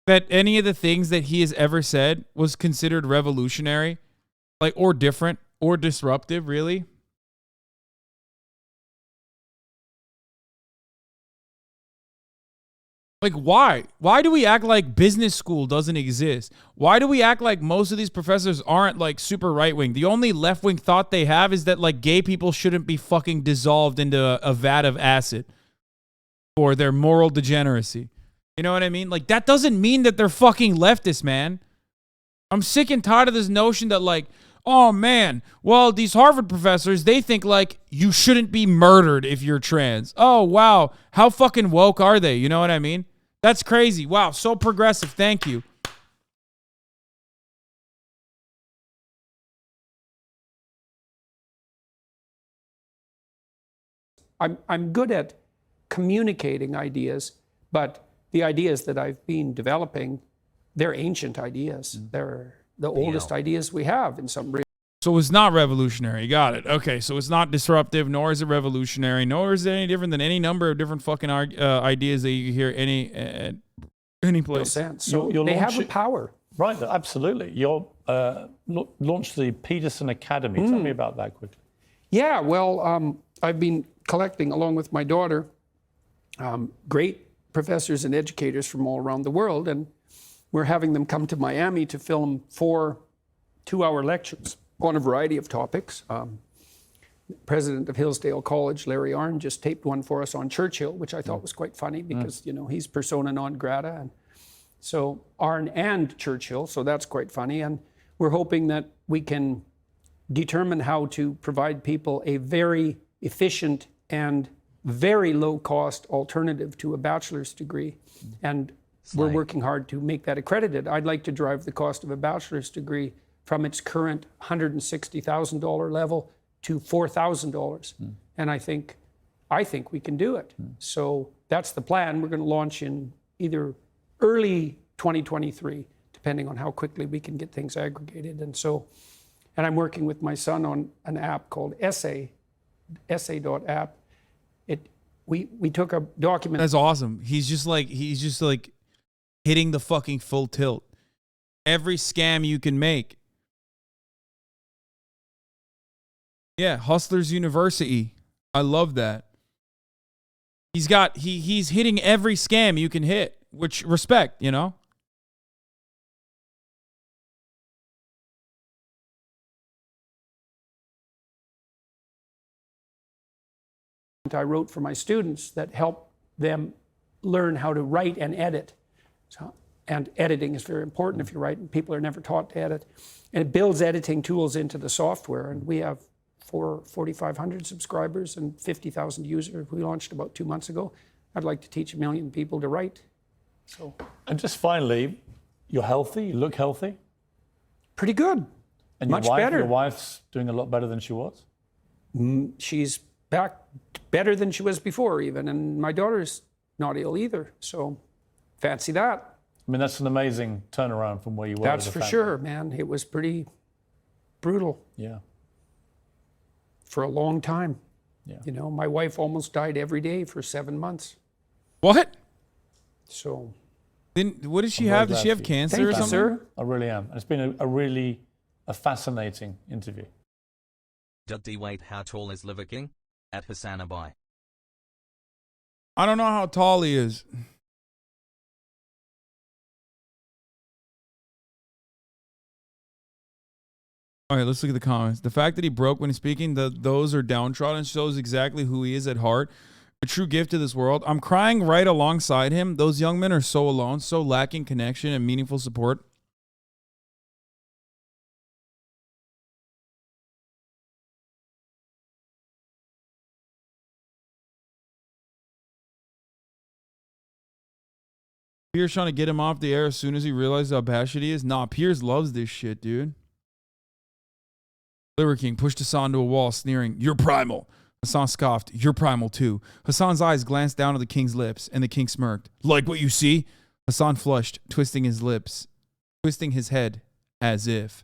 that any of the things that he has ever said was considered revolutionary? Like, or different, or disruptive, really? Like, why? Why do we act like business school doesn't exist? Why do we act like most of these professors aren't, like, super right-wing? The only left-wing thought they have is that, like, gay people shouldn't be fucking dissolved into a vat of acid for their moral degeneracy. You know what I mean? Like, that doesn't mean that they're fucking leftists, man. I'm sick and tired of this notion that, like, oh, man, well, these Harvard professors, they think, like, you shouldn't be murdered if you're trans. Oh, wow, how fucking woke are they? You know what I mean? That's crazy. Wow, so progressive. Thank you. I'm good at communicating ideas, but the ideas that I've been developing, they're ancient ideas. They're the oldest ideas we have in some real. So it's not revolutionary. Got it. Okay, so it's not disruptive, nor is it revolutionary, nor is it any different than any number of different fucking ideas that you hear any place. Sense. So they have a power. Right, absolutely. You launched the Peterson Academy. Tell me about that quickly. Yeah, well, I've been collecting, along with my daughter, great professors and educators from all around the world, and we're having them come to Miami to film 4 two-hour lectures on a variety of topics. President of Hillsdale College, Larry Arnn, just taped one for us on Churchill, which I thought was quite funny because, you know, he's persona non grata. And so Arnn and Churchill, so that's quite funny. And we're hoping that we can determine how to provide people a very efficient and very low-cost alternative to a bachelor's degree. And we're working hard to make that accredited. I'd like to drive the cost of a bachelor's degree from its current $160,000 level to $4,000. And I think we can do it. So that's the plan. We're going to launch in either early 2023, depending on how quickly we can get things aggregated. And I'm working with my son on an app called essay.app. We took a document. That's awesome. He's just like hitting the fucking full tilt. Every scam you can make. Yeah, Hustlers University. I love that. He's hitting every scam you can hit, which respect, you know? I wrote for my students that help them learn how to write and edit. And editing is very important if you write, and people are never taught to edit. And it builds editing tools into the software, and we have 4,500 subscribers and 50,000 users. We launched about 2 months ago. I'd like to teach 1 million people to write. And just finally, you're healthy, you look healthy. Pretty good. And much better. Your wife's doing a lot better than she was? She's back better than she was before even, and my daughter's not ill either, so fancy that. I mean, that's an amazing turnaround from where you were. That's for sure, man. It was pretty brutal. Yeah. For a long time. Yeah. You know, my wife almost died every day for 7 months. What? So. Then what did she have? Did she have cancer or something? Sir. I really am. And it's been a really fascinating interview. Wait, how tall is Liver King? At Hasanabi. I don't know how tall he is. All right, let's look at the comments. The fact that he broke when he's speaking, those are downtrodden, shows exactly who he is at heart. A true gift to this world. I'm crying right alongside him. Those young men are so alone, so lacking connection and meaningful support. Pierce trying to get him off the air as soon as he realizes how passionate he is. Nah, Pierce loves this shit, dude. Liver King pushed Hasan to a wall, sneering, "You're primal." Hasan scoffed, "You're primal too." Hasan's eyes glanced down at the king's lips, and the king smirked. "Like what you see?" Hasan flushed, twisting his head as if.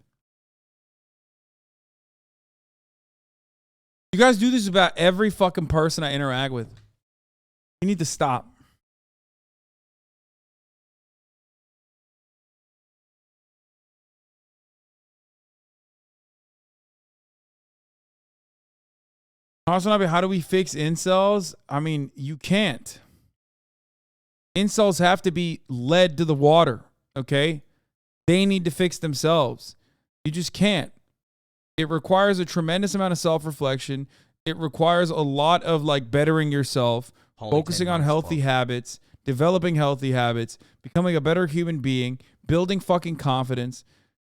You guys do this about every fucking person I interact with. You need to stop. Hasanabi, how do we fix incels? I mean, you can't. Incels have to be led to the water, okay? They need to fix themselves. You just can't. It requires a tremendous amount of self-reflection. It requires a lot of like bettering yourself, focusing on healthy habits, developing healthy habits, becoming a better human being, building fucking confidence.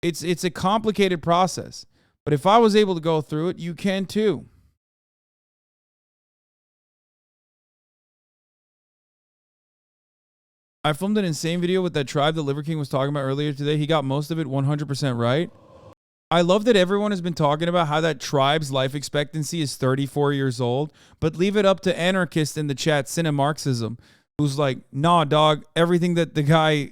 It's a complicated process. But if I was able to go through it, you can too. I filmed an insane video with that tribe that Liver King was talking about earlier today. He got most of it 100% right. I love that everyone has been talking about how that tribe's life expectancy is 34 years old, but leave it up to anarchists in the chat, Cinemarxism, who's like, nah, dog, everything that the guy,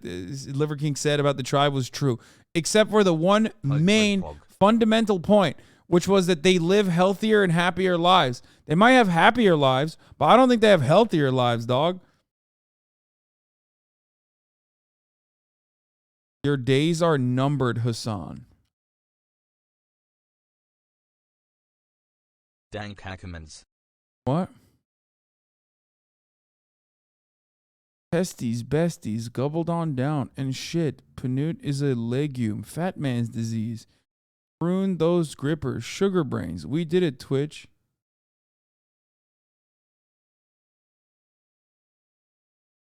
Liver King said about the tribe was true, except for the one main fundamental point, which was that they live healthier and happier lives. They might have happier lives, but I don't think they have healthier lives, dog. Your days are numbered, Hasan. Dank Hackermans. What? Pesties, besties, gobbled on down, and shit. Panut is a legume. Fat man's disease. Prune those grippers. Sugar brains. We did it, Twitch.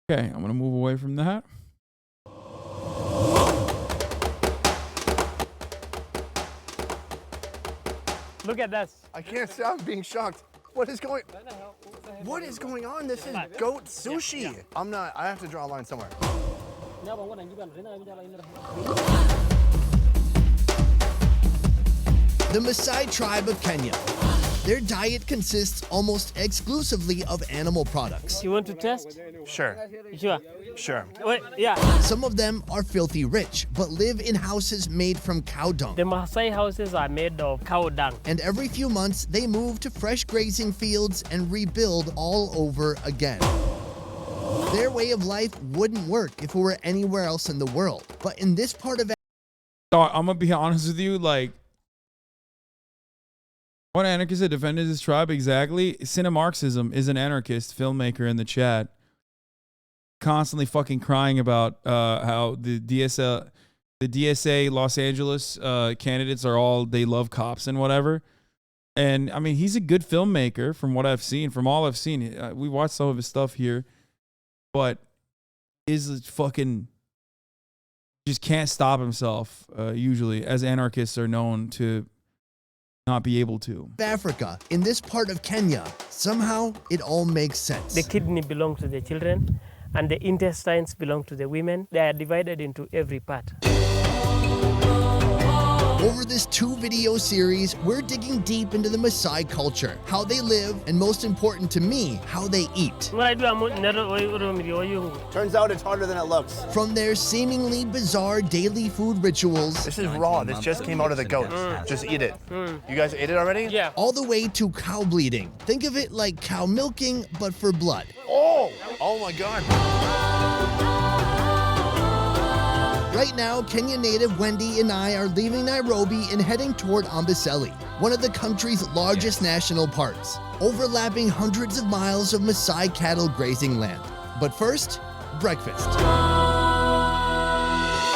Okay, I'm going to move away from that. Look at this. I can't stop being shocked. What is going on? This is goat sushi. I have to draw a line somewhere. The Maasai tribe of Kenya. Their diet consists almost exclusively of animal products. You want to test? Sure. Sure. Sure. Wait, yeah. Some of them are filthy rich, but live in houses made from cow dung. The Maasai houses are made of cow dung. And every few months, they move to fresh grazing fields and rebuild all over again. Their way of life wouldn't work if it were anywhere else in the world. But in this part of I'm gonna be honest with you, like, one anarchist that defended his tribe exactly. Cinemarxism is an anarchist filmmaker in the chat, constantly fucking crying about how the DSA Los Angeles candidates are all, they love cops and whatever. And I mean, he's a good filmmaker from what I've seen. From all I've seen, we watched some of his stuff here, but is fucking just can't stop himself. Usually, as anarchists are known to not be able to. Africa, in this part of Kenya, somehow it all makes sense. The kidney belongs to the children, and the intestines belong to the women. They are divided into every part. Over this 2-video series, we're digging deep into the Maasai culture, how they live, and most important to me, how they eat. Turns out it's harder than it looks. From their seemingly bizarre daily food rituals. This is raw. This just came out of the goat. Just eat it. You guys ate it already? Yeah. All the way to cow bleeding. Think of it like cow milking, but for blood. Oh my God. Right now, Kenya native Wendy and I are leaving Nairobi and heading toward Amboseli, one of the country's largest national parks, overlapping hundreds of miles of Maasai cattle grazing land. But first, breakfast.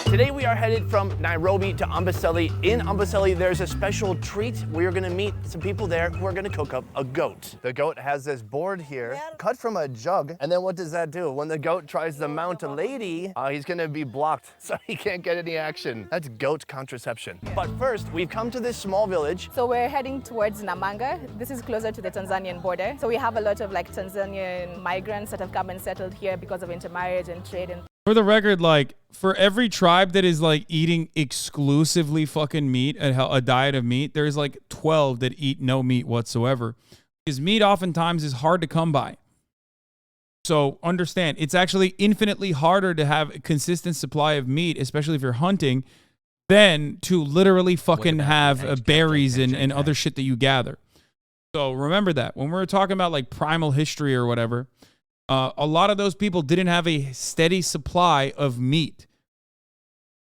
Today we are headed from Nairobi to Amboseli. In Amboseli, there's a special treat. We are gonna meet some people there who are gonna cook up a goat. The goat has this board here, cut from a jug. And then what does that do? When the goat tries to mount a lady, he's gonna be blocked, so he can't get any action. That's goat contraception. But first, we've come to this small village. So we're heading towards Namanga. This is closer to the Tanzanian border. So we have a lot of like Tanzanian migrants that have come and settled here because of intermarriage and trade and For the record, like, for every tribe that is like eating exclusively fucking meat, a diet of meat, there's like 12 that eat no meat whatsoever. Because meat oftentimes is hard to come by. So understand, it's actually infinitely harder to have a consistent supply of meat, especially if you're hunting, than to literally fucking have berries and other shit that you gather. So remember that. When we're talking about like primal history or whatever, a lot of those people didn't have a steady supply of meat.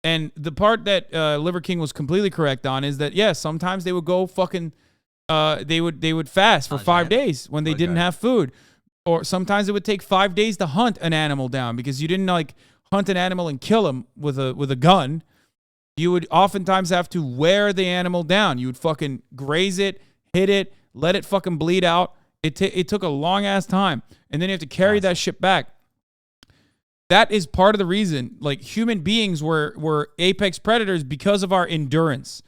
And the part that Liver King was completely correct on is that, yes, sometimes they would go fucking, they would fast for 5 days when they didn't have food. Or sometimes it would take 5 days to hunt an animal down because you didn't like hunt an animal and kill him with a gun. You would oftentimes have to wear the animal down. You would fucking graze it, hit it, let it fucking bleed out. It took a long ass time, and then you have to carry that shit back. That is part of the reason, like, human beings were apex predators because of our endurance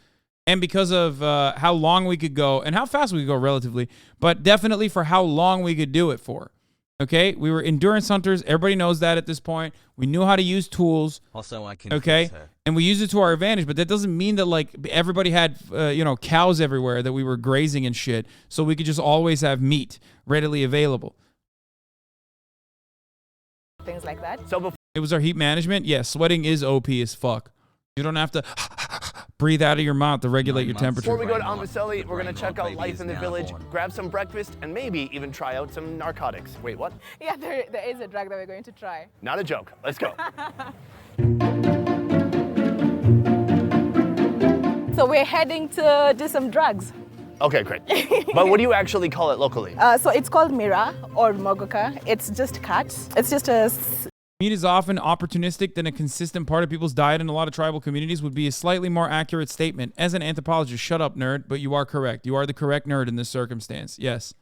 and because of how long we could go and how fast we could go relatively, but definitely for how long we could do it for. Okay, we were endurance hunters. Everybody knows that at this point. We knew how to use tools. Also, I can. Okay, and we used it to our advantage. But that doesn't mean that like everybody had cows everywhere that we were grazing and shit, so we could just always have meat readily available. things like that. So it was our heat management. Yeah, sweating is OP as fuck. You don't have to breathe out of your mouth to regulate your temperature. Before we go to Amboseli, we're going to check out life in the village, grab some breakfast, and maybe even try out some narcotics. Wait, what? Yeah, there is a drug that we're going to try. Not a joke. Let's go. So we're heading to do some drugs. Okay, great. But what do you actually call it locally? So it's called Mira or Mogoka. It's just cut. It's just a... Meat is often opportunistic than a consistent part of people's diet in a lot of tribal communities would be a slightly more accurate statement. As an anthropologist, shut up, nerd, but you are correct. You are the correct nerd in this circumstance. Yes.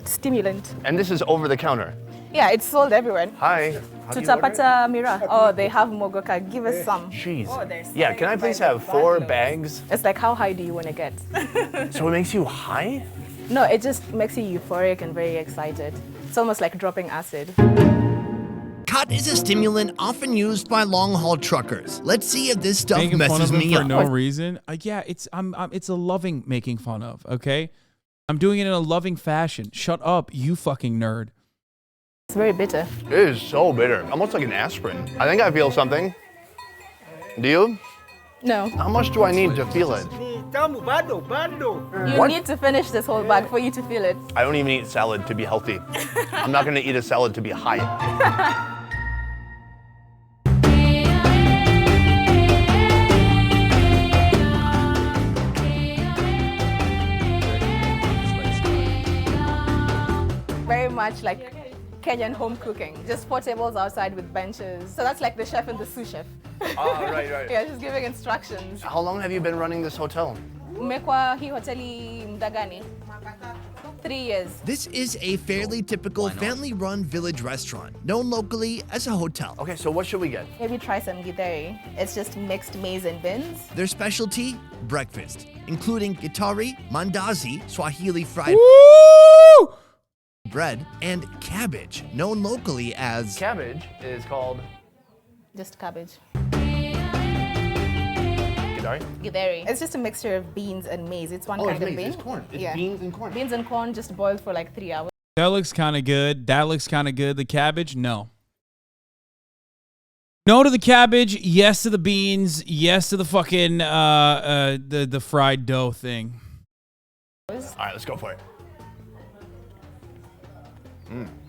Stimulant. And this is over the counter? Yeah, it's sold everywhere. Hi. How do you order it? Tutapata Mira. Oh, they have mogoka. Give us some. Jeez. Oh, there's Yeah, can I please have 4 bags? It's like, how high do you want to get? So it makes you high? No, it just makes you euphoric and very excited. It's almost like dropping acid. Khat is a stimulant often used by long-haul truckers. Let's see if this stuff Making fun messes of him me for up. no reason. Yeah, it's a loving making fun of. Okay, I'm doing it in a loving fashion. Shut up, you fucking nerd. It's very bitter. It is so bitter. Almost like an aspirin. I think I feel something. Do you? No. How much do I need to feel it? You need to finish this whole bag for you to feel it. I don't even eat salad to be healthy. I'm not going to eat a salad to be high. Very much like Kenyan home cooking. Just 4 tables outside with benches. So that's like the chef and the sous chef. Oh, right. Yeah, just giving instructions. How long have you been running this hotel? Mmekwa hii hoteli muda gani? 3 years. This is a fairly typical family-run village restaurant, known locally as a hotel. Okay, so what should we get? Maybe try some githeri. It's just mixed maize and beans. Their specialty, breakfast, including githeri, mandazi, Swahili fried bread, and cabbage, known locally as... Cabbage is called... Just cabbage. Githeri? Githeri. It's just a mixture of beans and maize. It's one Oh, kind it's of maize. bean. It's corn. It's Yeah. beans and corn. Beans and corn just boiled for like 3 hours. That looks kind of good. That looks kind of good. The cabbage, no. No to the cabbage. Yes to the beans. Yes to the fucking the fried dough thing. All right, let's go for it.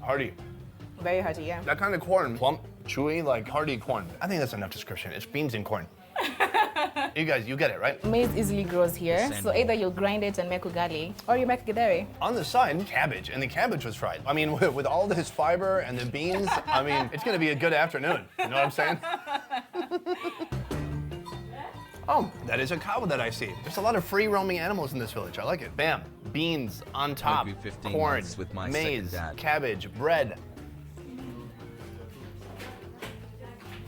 Hearty. Very hearty, yeah. That kind of corn, plump, chewy, like hearty corn. I think that's enough description. It's beans and corn. You guys, you get it, right? Maize easily grows here, so either you'll grind it and make ugali, or you make githeri. On the side, cabbage, and the cabbage was fried. I mean, with all this fiber and the beans, I mean, it's gonna be a good afternoon. You know what I'm saying? Oh, that is a cow that I see. There's a lot of free-roaming animals in this village. I like it. Bam, beans on top, 15 corn, months with my maize, second dad. cabbage, bread.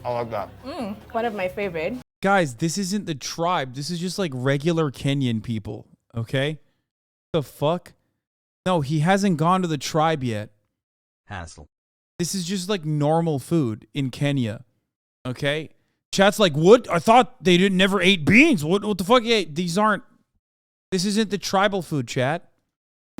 I like that. One of my favorite. Guys, this isn't the tribe. This is just like regular Kenyan people, okay? The fuck? No, he hasn't gone to the tribe yet. Hassle. This is just like normal food in Kenya, okay? Chat's like, what? I thought they never ate beans. What the fuck? Yeah, these aren't. This isn't the tribal food, chat.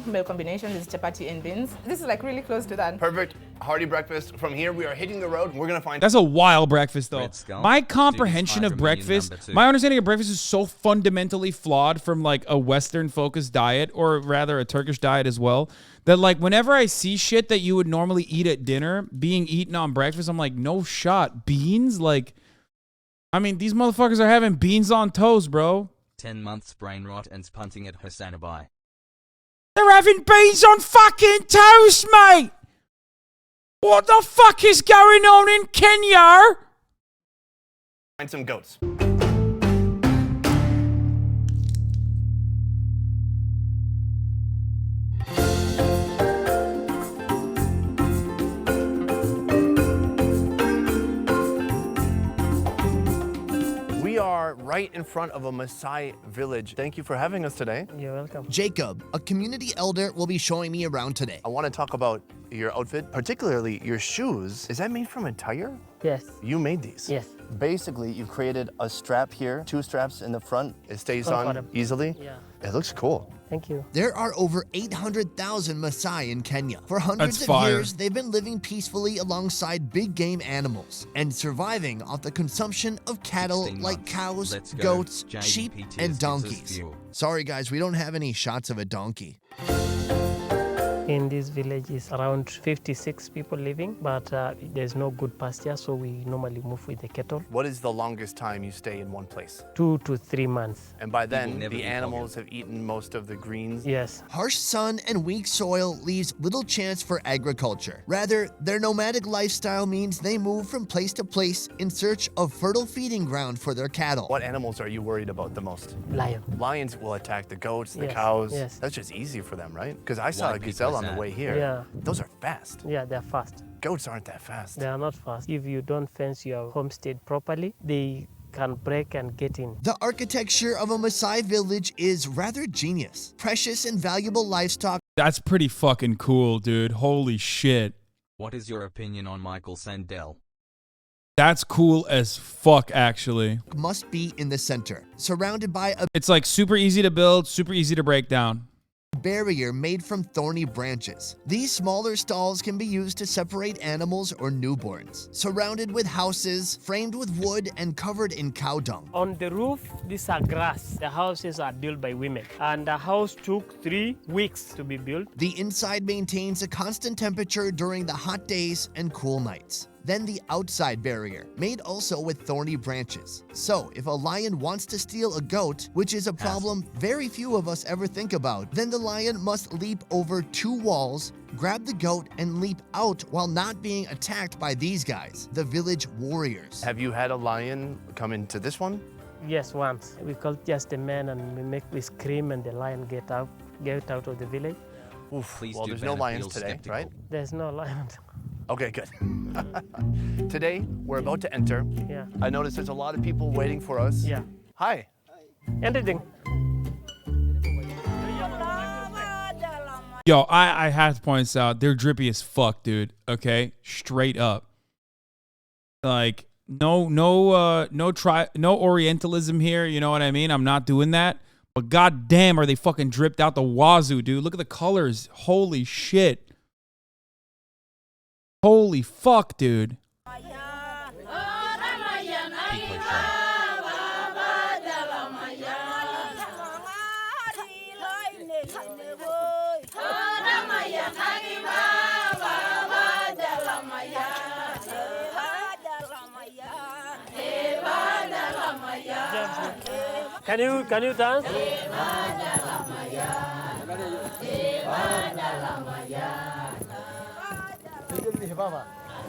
Meal combination is chapati and beans. This is like really close to that. Perfect, hearty breakfast. From here, we are hitting the road. We're gonna find. That's a wild breakfast, though. Red Skull. My comprehension of breakfast, my understanding of breakfast is so fundamentally flawed from like a Western-focused diet, or rather a Turkish diet as well, that like whenever I see shit that you would normally eat at dinner being eaten on breakfast, I'm like, no shot. Beans? Like, I mean, these motherfuckers are having beans on toast, bro. 10 months brain rot and punting at Hasanabi. They're having beans on fucking toast, mate! What the fuck is going on in Kenya? Find some goats. We are right in front of a Maasai village. Thank you for having us today. You're welcome. Jacob, a community elder, will be showing me around today. I want to talk about your outfit, particularly your shoes. Is that made from a tire? Yes. You made these? Yes. Basically, you created a strap here, 2 straps in the front. It stays on Comfortable. easily. Yeah. It looks cool. Thank you. There are over 800,000 Maasai in Kenya. For hundreds That's of fire. years, they've been living peacefully alongside big game animals and surviving off the consumption of cattle 16 like months. cows, Let's go. goats, JDPT sheep, gives and us donkeys. fuel. Sorry guys, we don't have any shots of a donkey. In this village is around 56 people living, but there's no good pasture, so we normally move with the cattle. What is the longest time you stay in one place? 2 to 3 months. And by then, never the eat animals have eaten most of the greens. Yes. Harsh sun and weak soil leaves little chance for agriculture. Rather, their nomadic lifestyle means they move from place to place in search of fertile feeding ground for their cattle. What animals are you worried about the most? Lion. Lions will attack the goats, the Yes, cows. yes. That's just easy for them, right? Because I saw Why a people gazelle on the sad? way here. Yeah. Those are fast. Yeah, they're fast. goats aren't that fast. They are not fast. If you don't fence your homestead properly, they can break and get in. The architecture of a Maasai village is rather genius. Precious and valuable livestock. That's pretty fucking cool, dude. Holy shit. What is your opinion on Michael Sandel? That's cool as fuck, actually. Must be in the center, surrounded by a It's like super easy to build, super easy to break down. barrier made from thorny branches. These smaller stalls can be used to separate animals or newborns. Surrounded with houses, framed with wood and covered in cow dung. On the roof, these are grass. The houses are built by women. And the house took 3 weeks to be built. The inside maintains a constant temperature during the hot days and cool nights. Then the outside barrier, made also with thorny branches. So if a lion wants to steal a goat, which is a problem very few of us ever think about, then the lion must leap over 2 walls, grab the goat, and leap out while not being attacked by these guys, the village warriors. Have you had a lion come into this one? Yes, once. We called just a man and we scream and the lion get out of the village. Oof. Well, there's no lions today, right? There's no lion. Okay, good. Today, we're about to enter. Yeah. I noticed there's a lot of people waiting for us. Yeah. Hi. Anything. Yo, I have to point this out. They're drippy as fuck, dude. Okay? Straight up. Like, no Orientalism here, you know what I mean? I'm not doing that. But goddamn, are they fucking dripped out the wazoo, dude. Look at the colors. Holy shit. Holy fuck, dude. Can you dance?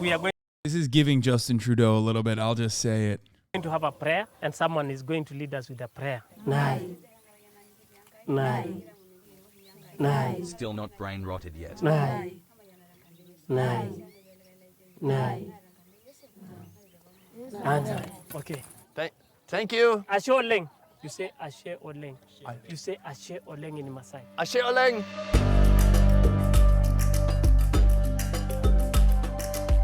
We are going This is giving Justin Trudeau a little bit. I'll just say it. to have a prayer, and someone is going to lead us with a prayer. Nai. Nai. Nai. Still not brain rotted yet. Nai. Nai. Nai. Answer. Okay. Thank you. Ashe Oleng. You say Ashe Oleng. You say Ashe Oleng in Maasai. Ashe Oleng.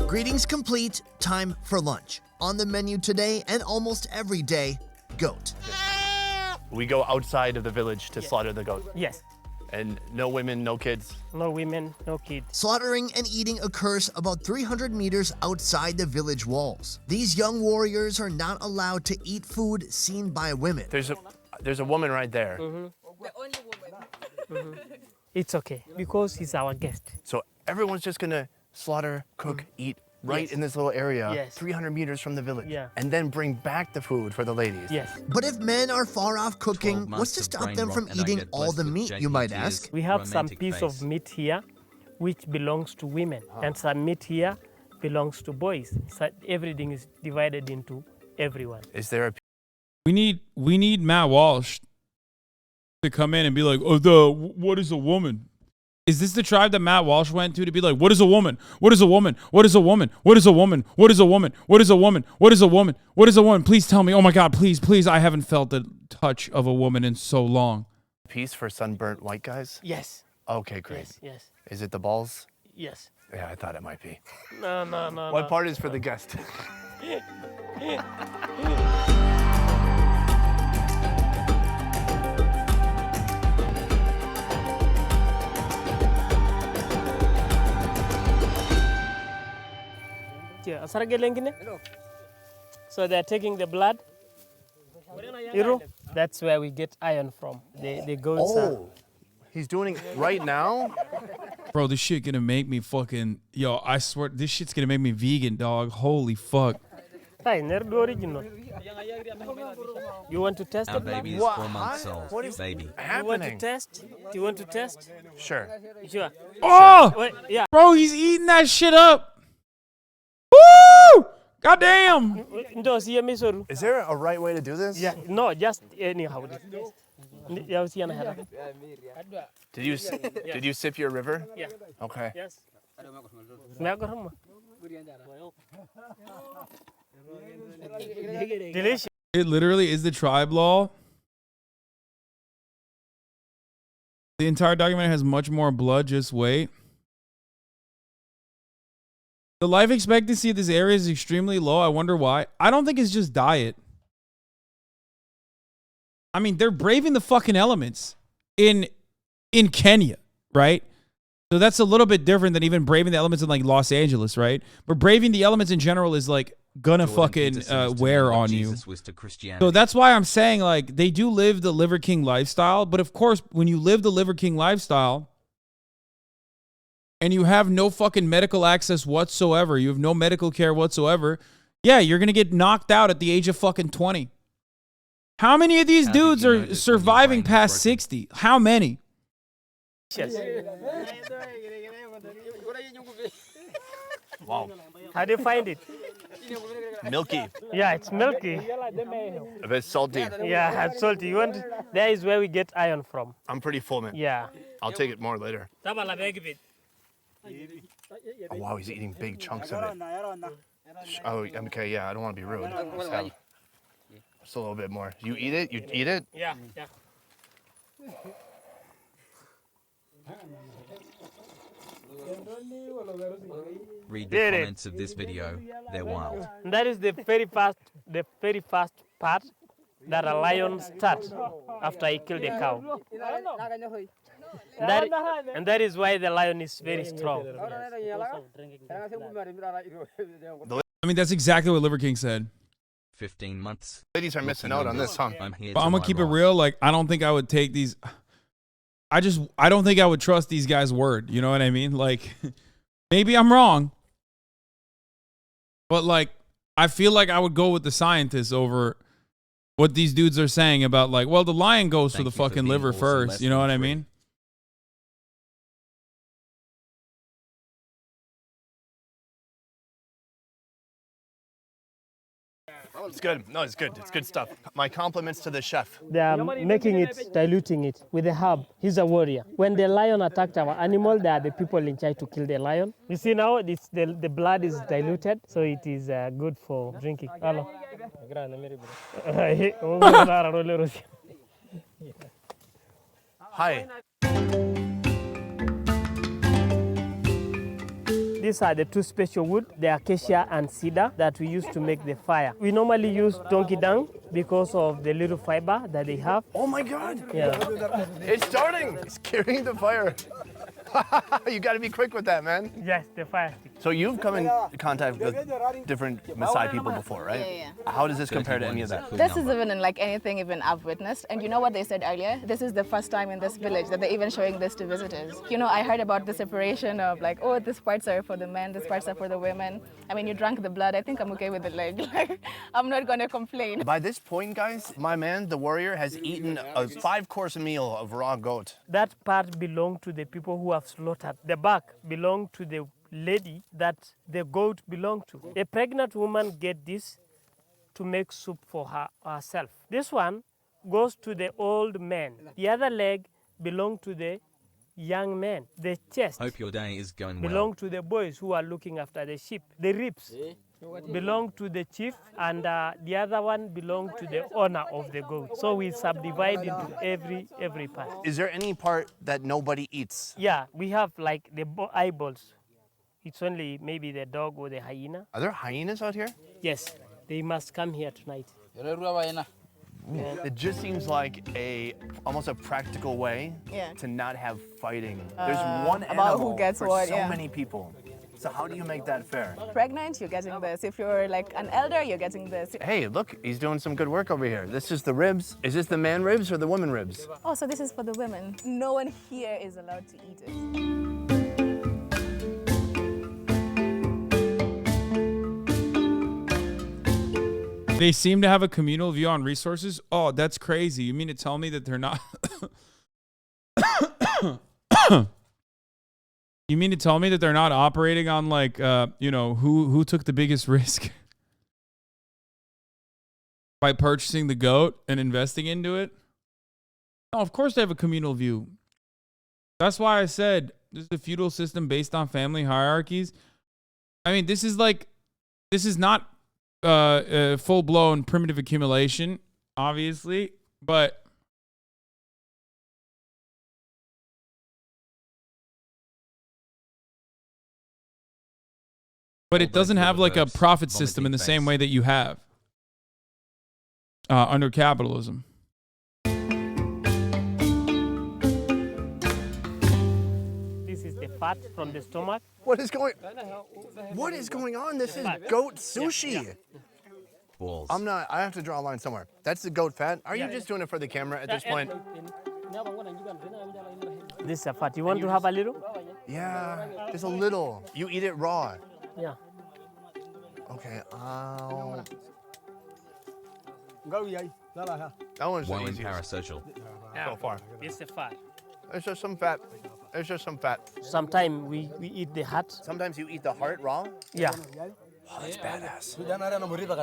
Greetings complete, time for lunch. On the menu today and almost every day, goat. We go outside of the village to slaughter the goat. Yes. And no women, no kids. No women, no kids. Slaughtering and eating occurs about 300 meters outside the village walls. These young warriors are not allowed to eat food seen by women. There's a woman right there. Mm-hmm. The only woman. Mm-hmm. It's okay, because he's our guest. So everyone's just gonna slaughter, cook, eat right in this little area, 300 meters from the village, and then bring back the food for the ladies. Yes. But if men are far off cooking, what's to stop them from eating all the meat, you might ask? We have some piece of meat here which belongs to women, and some meat here belongs to boys. So everything is divided into everyone. Is there a... We need Matt Walsh to come in and be like, what is a woman? Is this the tribe that Matt Walsh went to be like, what is a woman? What is a woman? What is a woman? What is a woman? What is a woman? What is a woman? What is a woman? What is a woman? Please tell me. Oh my God, please. I haven't felt the touch of a woman in so long. Piece for sunburnt white guys? Yes. Okay, great. Yes. Is it the balls? Yes. Yeah, I thought it might be. No. What part is for the guest? So they're taking the blood. That's where we get iron from. They go inside. He's doing it right now? Bro, this shit gonna make me fucking... Yo, I swear, this shit's gonna make me vegan, dog. Holy fuck. Original. You want to test Our it? baby is 4 months old. What is baby? You want to test? Do you want to test? Sure. Sure. Oh! Wait, yeah. Bro, he's eating that shit up. Woo! Goddamn! Is there a right way to do this? Yeah, no, just anyhow. Did you sip your river? Yeah. Okay. Yes. Delicious. It literally is the tribe law. The entire document has much more blood. Just wait. The life expectancy of this area is extremely low. I wonder why. I don't think it's just diet. I mean, they're braving the fucking elements in Kenya, right? So that's a little bit different than even braving the elements in like Los Angeles, right? But braving the elements in general is like gonna fucking wear on you. So that's why I'm saying like they do live the Liver King lifestyle. But of course, when you live the Liver King lifestyle and you have no fucking medical access whatsoever, you have no medical care whatsoever, yeah, you're gonna get knocked out at the age of fucking 20. How many of these dudes are surviving past 60? How many? Wow. How do you find it? Milky. Yeah, it's milky. A bit salty. Yeah, it's salty. You want? There is where we get iron from. I'm pretty full, man. Yeah. I'll take it more later. Oh, wow, he's eating big chunks of it. Oh, okay, yeah, I don't want to be rude. Let's have just a little bit more. You eat it? You eat it? Yeah, yeah. Read the comments of this video. They're wild. That is the very first part that a lion starts after he killed a cow. And that is why the lion is very strong. I mean, that's exactly what Liver King said. 15 months. Ladies are missing out on this, huh? I'm here But I'm gonna keep it real. Like, I don't think I would take these. I don't think I would trust these guys' word. You know what I mean? Like, maybe I'm wrong, but like, I feel like I would go with the scientists over what these dudes are saying about like, well, the lion goes for the fucking liver first. You know what I mean? It's good. No, it's good. It's good stuff. My compliments to the chef. They are making it, diluting it with a herb. He's a warrior. When the lion attacked our animal, they are the people in charge to kill the lion. You see now, the blood is diluted, so it is good for drinking. Hello. Hi. These are the two special wood, the acacia and cedar that we use to make the fire. We normally use donkey dung because of the little fiber that they have. Oh my God! Yeah. It's starting. It's carrying the fire. You got to be quick with that, man. Yes, the fire stick. So you've come in contact with different Maasai people before, right? Yeah. How does this compare to any of that? This is even in like anything even I've witnessed. And you know what they said earlier? This is the first time in this village that they're even showing this to visitors. You know, I heard about the separation of like, oh, these parts are for the men, these parts are for the women. I mean, you drank the blood. I think I'm okay with it. Like I'm not going to complain. By this point, guys, my man, the warrior, has eaten a 5-course meal of raw goat. That part belonged to the people who have slaughtered. The back belonged to the lady that the goat belonged to. A pregnant woman get this to make soup for herself. This one goes to the old man. The other leg belongs to the young man. The chest Hope your day is going well. belong to the boys who are looking after the sheep. The ribs belong to the chief, and the other one belong to the owner of the goat. So we subdivide into every part. Is there any part that nobody eats? Yeah, we have like the eyeballs. It's only maybe the dog or the hyena. Are there hyenas out here? Yes, they must come here tonight. It just seems like almost a practical way to not have fighting. There's one animal about who gets for what, so yeah. many people. So how do you make that fair? Pregnant, you're getting this. If you're like an elder, you're getting this. Hey, look, he's doing some good work over here. This is the ribs. Is this the man ribs or the woman ribs? Oh, so this is for the women. No one here is allowed to eat it. They seem to have a communal view on resources. Oh, that's crazy. You mean to tell me that they're not... You mean to tell me that they're not operating on like, you know, who took the biggest risk by purchasing the goat and investing into it? No, of course they have a communal view. That's why I said this is a feudal system based on family hierarchies. I mean, this is not full blown primitive accumulation, obviously, but it doesn't have like a profit system in the same way that you have under capitalism. This is the fat from the stomach. What is going on? This is goat sushi. Balls. I have to draw a line somewhere. That's the goat fat. Are you just doing it for the camera at this point? This is a fat. You want to have a little? Yeah, just a little. You eat it raw. Yeah. Okay. That one's the easiest. Parasocial. So far. This is fat. It's just some fat. It's just some fat. Sometimes we eat the heart. Sometimes you eat the heart raw? Yeah. Oh, that's badass.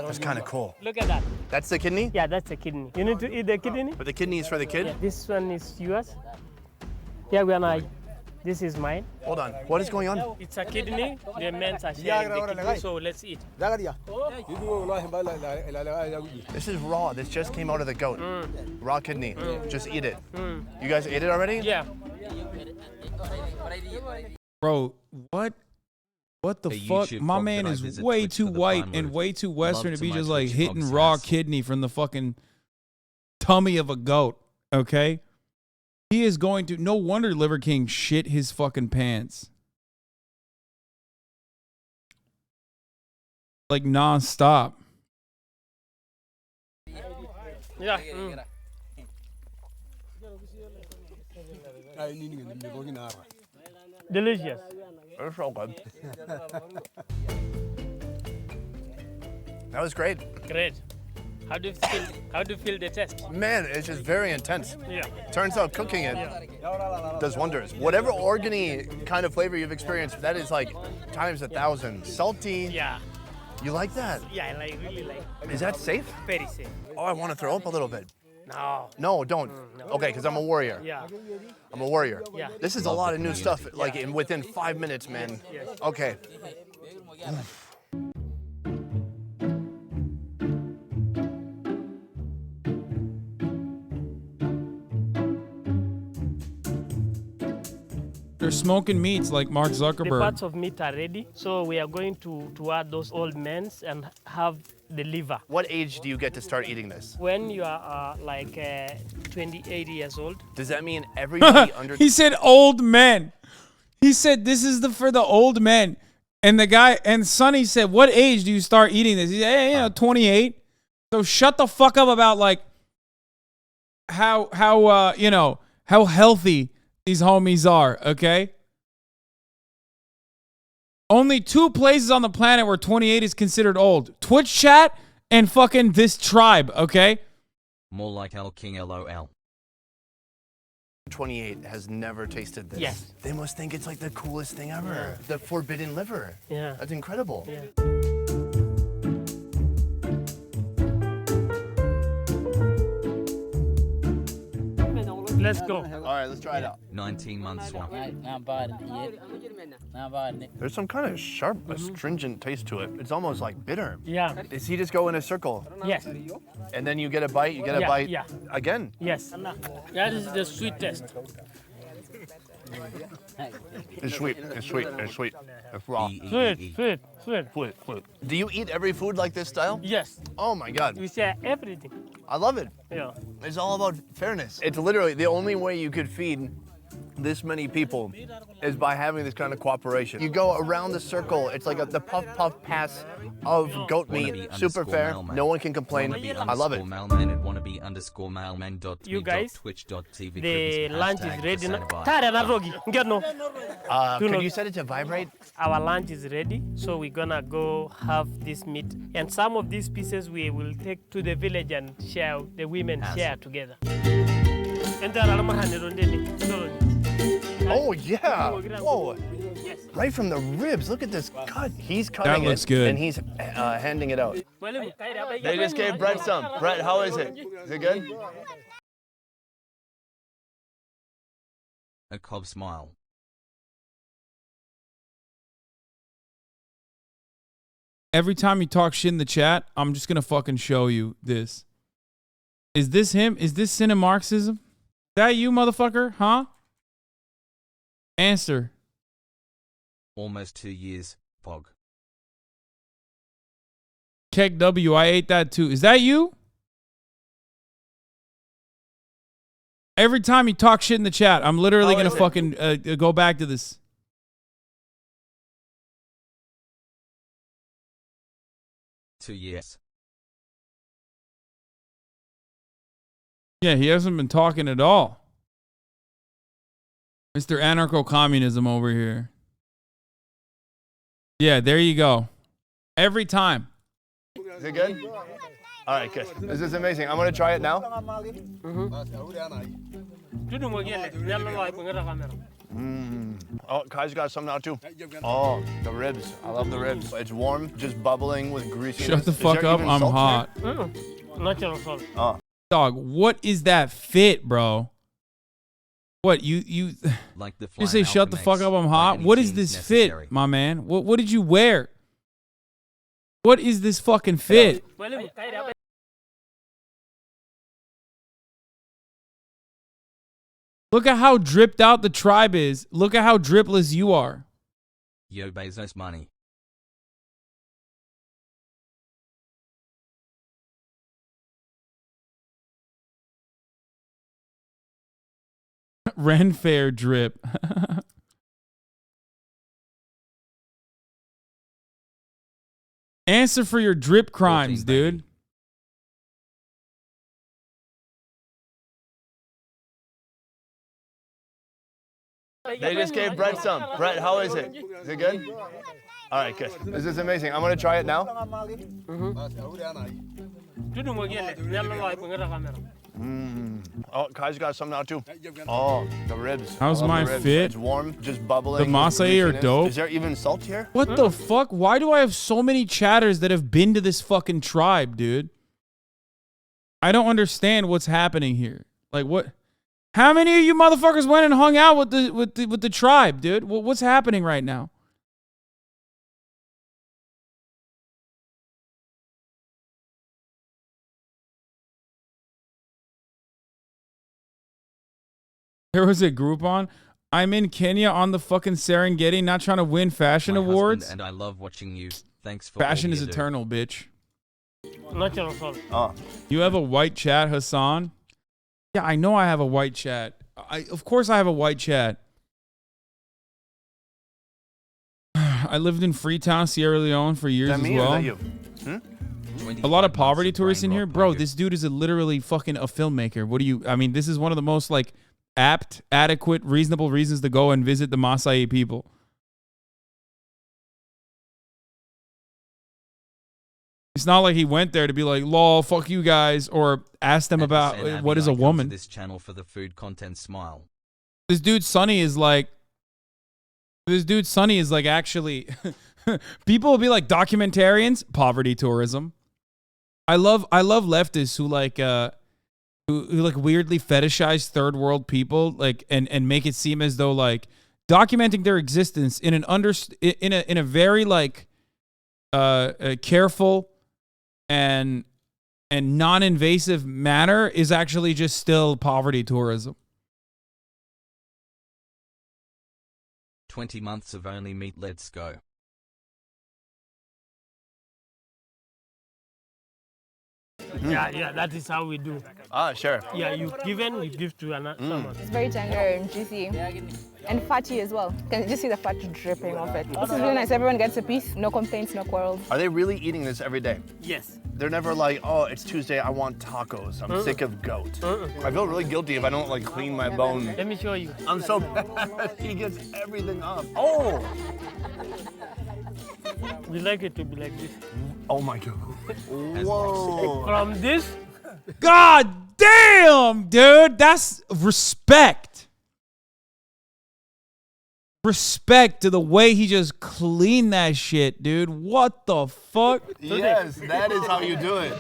That's kind of cool. Look at that. That's the kidney? Yeah, that's the kidney. You need to eat the kidney? But the kidney is for the kid? Yeah, this one is yours. Yeah, this is mine. Hold on. What is going on? It's a kidney. The men are sharing the kidney, so let's eat. This is raw. This just came out of the goat. Raw kidney. Just eat it. You guys ate it already? Yeah. Bro, what the fuck? My man is way too white and way too Western to be just like hitting raw kidney from the fucking tummy of a goat, okay? He is going to, no wonder Liver King shit his fucking pants. Like non-stop. Yeah. Delicious. It's so good. That was great. Great. How do you feel the taste? Man, it's just very intense. Yeah. Turns out cooking it does wonders. Whatever organy kind of flavor you've experienced, that is like times 1,000. Salty. Yeah. You like that? Yeah, I really like. Is that safe? Very safe. Oh, I want to throw up a little bit. No. No, don't. No. Okay, because I'm a warrior. Yeah. I'm a warrior. Yeah. This is a lot of new stuff, like within 5 minutes, man. Yes. Okay. They're smoking meats like Mark The Zuckerberg. parts of meat are ready, so we are going to add those old men's and have the liver. What age do you get to start eating this? When you are 28 years old. Does that mean everybody under... He said old men. He said this is for the old men. And the guy, and Sonny said, what age do you start eating this? He said, hey, 28. So shut the fuck up about like how healthy these homies are, okay? Only 2 places on the planet where 28 is considered old. Twitch chat and fucking this tribe, okay? More like L King LOL. 28 has never tasted this. Yes. They must think it's like the coolest thing ever. The forbidden liver. Yeah. That's incredible. Yeah. Let's go. All right, let's try it out. 19 months swap. There's some kind of sharp, astringent taste to it. It's almost like bitter. Yeah. Does he just go in a circle? Yes. And then you get a bite, you get a bite again? Yes. That is the sweet taste. It's sweet, it's sweet, it's sweet. It's raw. Sweet. Do you eat every food like this style? Yes. Oh my God. We share everything. I love it. Yeah. It's all about fairness. It's literally the only way you could feed this many people is by having this kind of cooperation. You go around the circle. It's like the puff pass of goat meat. Super fair. No one can complain. I love it. You guys, the lunch is ready now. Can you set it to vibrate? Our lunch is ready, so we're gonna go have this meat. And some of these pieces we will take to the village and share. The women share together. Oh yeah! Whoa! Right from the ribs. Look at this cut. He's cutting That looks it, good. and he's handing it out. They just gave Brett some. Brett, how is it? Is it good? A Cobb smile. Every time you talk shit in the chat, I'm just gonna fucking show you this. Is this him? Is this sin and Marxism? That you, motherfucker? Huh? Answer. Almost 2 years, Pog. Keck W, I ate that too. Is that you? Every time you talk shit in the chat, I'm literally gonna fucking go back to this. Two years. Yeah, he hasn't been talking at all. Mr. Anarcho-Communism over here. Yeah, there you go. Every time. Is it good? All right, good. This is amazing. I'm going to try it now. Oh, Kai's got some now too. Oh, the ribs. I love the ribs. It's warm, just bubbling with greasiness. Shut the fuck up, I'm hot. Oh. Dog, what is that fit, bro? What, you Like the you say shut the fuck up, I'm hot? What is this fit, my man? What did you wear? What is this fucking fit? Look at how dripped out the tribe is. Look at how dripless you are. Yo Bezos money. Ren Fair drip. Answer for your drip crimes, dude. They just gave Brett some. Brett, how is it? Is it good? All right, good. This is amazing. I'm going to try it now. Oh, Kai's got some now too. Oh, the ribs. How's my fit? It's warm, just bubbling. The Masai are dope. Is there even salt here? What the fuck? Why do I have so many chatters that have been to this fucking tribe, dude? I don't understand what's happening here. Like what? How many of you motherfuckers went and hung out with the tribe, dude? What's happening right now? There was a Groupon. I'm in Kenya on the fucking Serengeti, not trying to win fashion awards. And I love watching you. Thanks for Fashion all is you do. eternal, bitch. Oh. You have a white chat, Hasan? Yeah, I know I have a white chat. Of course I have a white chat. I lived in Freetown, Sierra Leone for years as well. Is that you? A lot of poverty tourists in here. Bro, this dude is literally fucking a filmmaker. What do you... I mean, this is one of the most, like, apt, adequate, reasonable reasons to go and visit the Maasai people. It's not like he went there to be like, lol, fuck you guys, or ask them about what is a woman. This channel for the food content smile. This dude Sonny is like actually people will be like documentarians, poverty tourism. I love leftists who like who like weirdly fetishize third world people, like and make it seem as though like documenting their existence in a very like careful and non-invasive manner is actually just still poverty tourism. 20 months of only meat, let's go. Yeah, that is how we do. Ah, sure. Yeah, you give to another someone. It's very tender and juicy and fatty as well. Can you just see the fat dripping off it? This is really nice. Everyone gets a piece. No complaints, no quarrels. Are they really eating this every day? Yes. They're never like, oh, it's Tuesday, I want tacos. I'm sick of goat. I feel really guilty if I don't like clean my bone. Let me show you. I'm so bad. He gets everything up. Oh! We like it to be like this. Oh my God. Whoa. From this. God damn, dude. That's respect. Respect to the way he just cleaned that shit, dude. What the fuck? Yes, that is how you do it.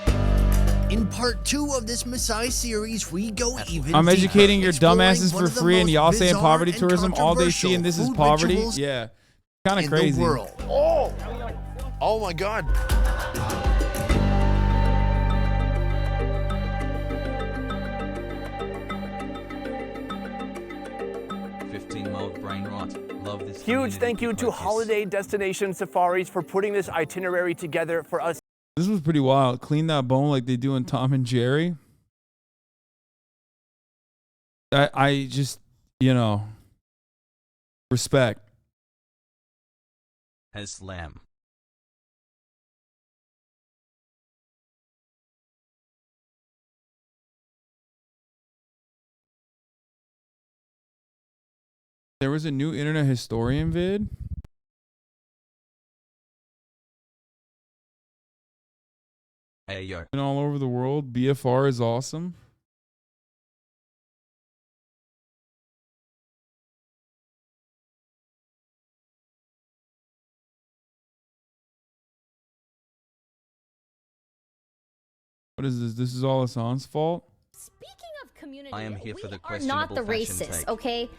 In part 2 of this Maasai series, we go even I'm educating deeper, your dumbasses exploring for free, and y'all saying poverty tourism. All they see controversial and this is food poverty. rituals Yeah, kind of in the crazy. world. Oh! Oh my God. Mild brain rot. Love this. Huge thank you to Holiday Destination Safaris for putting this itinerary together for us. This was pretty wild. Clean that bone like they do in Tom and Jerry. I just, respect. Has slam. There was a new internet historian vid. Hey yo. And all over the world, BFR is awesome. What is this? This is all Hassan's fault? Speaking of community, I am here for the we are questionable not the fashion racists, take. okay?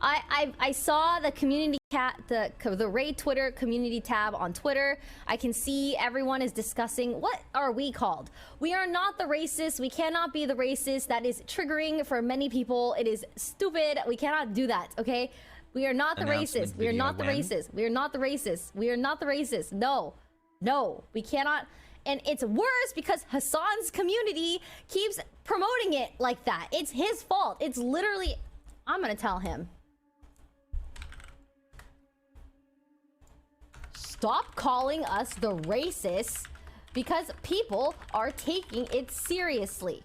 I saw the community the Ray Twitter community tab on Twitter. I can see everyone is discussing what are we called. We are not the racists. We cannot be the racist. That is triggering for many people. It is stupid. We cannot do that, okay? We are not the racist. We are not the racist. We are not the racist. We are not the racist. No, we cannot. And it's worse because Hassan's community keeps promoting it like that. It's his fault. It's literally, I'm gonna tell him. Stop calling us the racists because people are taking it seriously.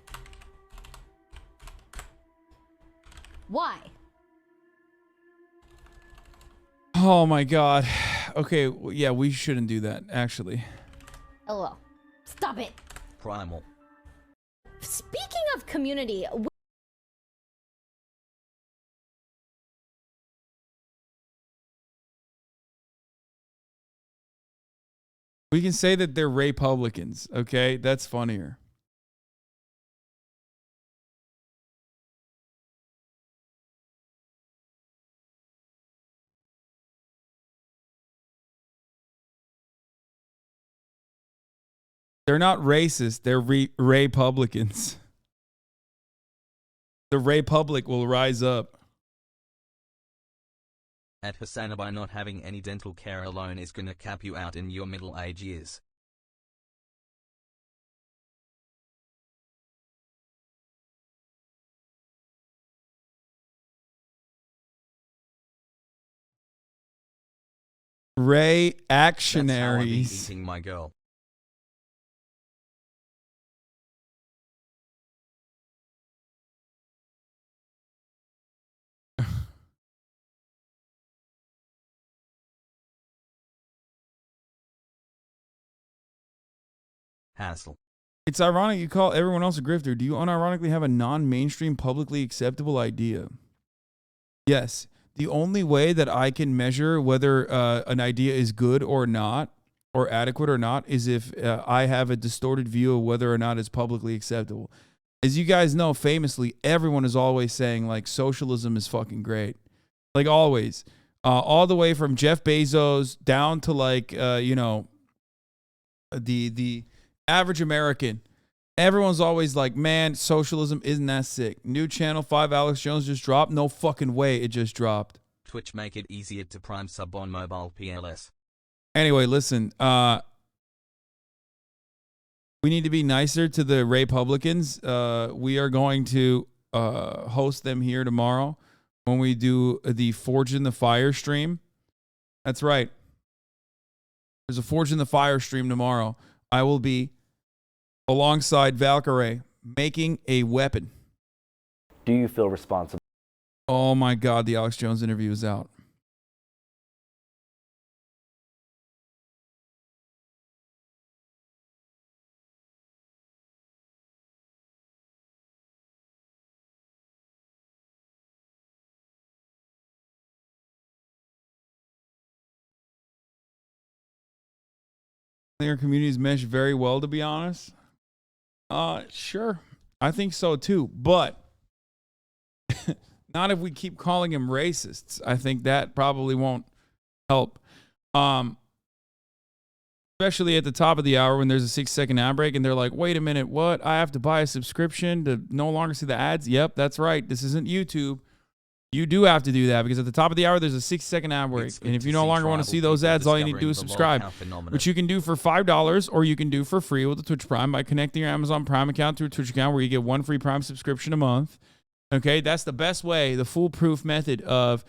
Why? Oh my God. Okay, yeah, we shouldn't do that, actually. LOL. Stop it. Primal. Speaking of community, We can say that they're Republicans, okay? That's funnier. They're not racist. They're Republicans. The Republic will rise up. At Hasanabi, not having any dental care alone is gonna cap you out in your middle age years. Ray That's how I be actionaries. eating my girl. Hassle. It's ironic you call everyone else a grifter. Do you unironically have a non-mainstream, publicly acceptable idea? Yes. The only way that I can measure whether an idea is good or not, or adequate or not, is if I have a distorted view of whether or not it's publicly acceptable. As you guys know, famously, everyone is always saying, like, socialism is fucking great. Like, always. All the way from Jeff Bezos down to, like, the average American. Everyone's always like, man, socialism isn't that sick. New Channel 5 Alex Jones just dropped. No fucking way it just dropped. Twitch make it easier to prime sub on mobile PLS. Anyway, listen. We need to be nicer to the Republicans. We are going to host them here tomorrow when we do the Forge in the Fire stream. That's right. There's a Forge in the Fire stream tomorrow. I will be alongside Valkyrie making a weapon. Do you feel responsible? Oh my God, the Alex Jones interview is out. I think our communities mesh very well, to be honest. Sure. I think so too, but not if we keep calling him racists. I think that probably won't help. especially at the top of the hour when there's a 6-second ad break and they're like, wait a minute, what? I have to buy a subscription to no longer see the ads? Yep, that's right. This isn't YouTube. You do have to do that because at the top of the hour, there's a 6-second ad break. And if you no longer want to see those ads, all you need to do is subscribe, which you can do for $5 or you can do for free with the Twitch Prime by connecting your Amazon Prime account to a Twitch account where you get 1 free Prime subscription a month. Okay, that's the best way, the foolproof method of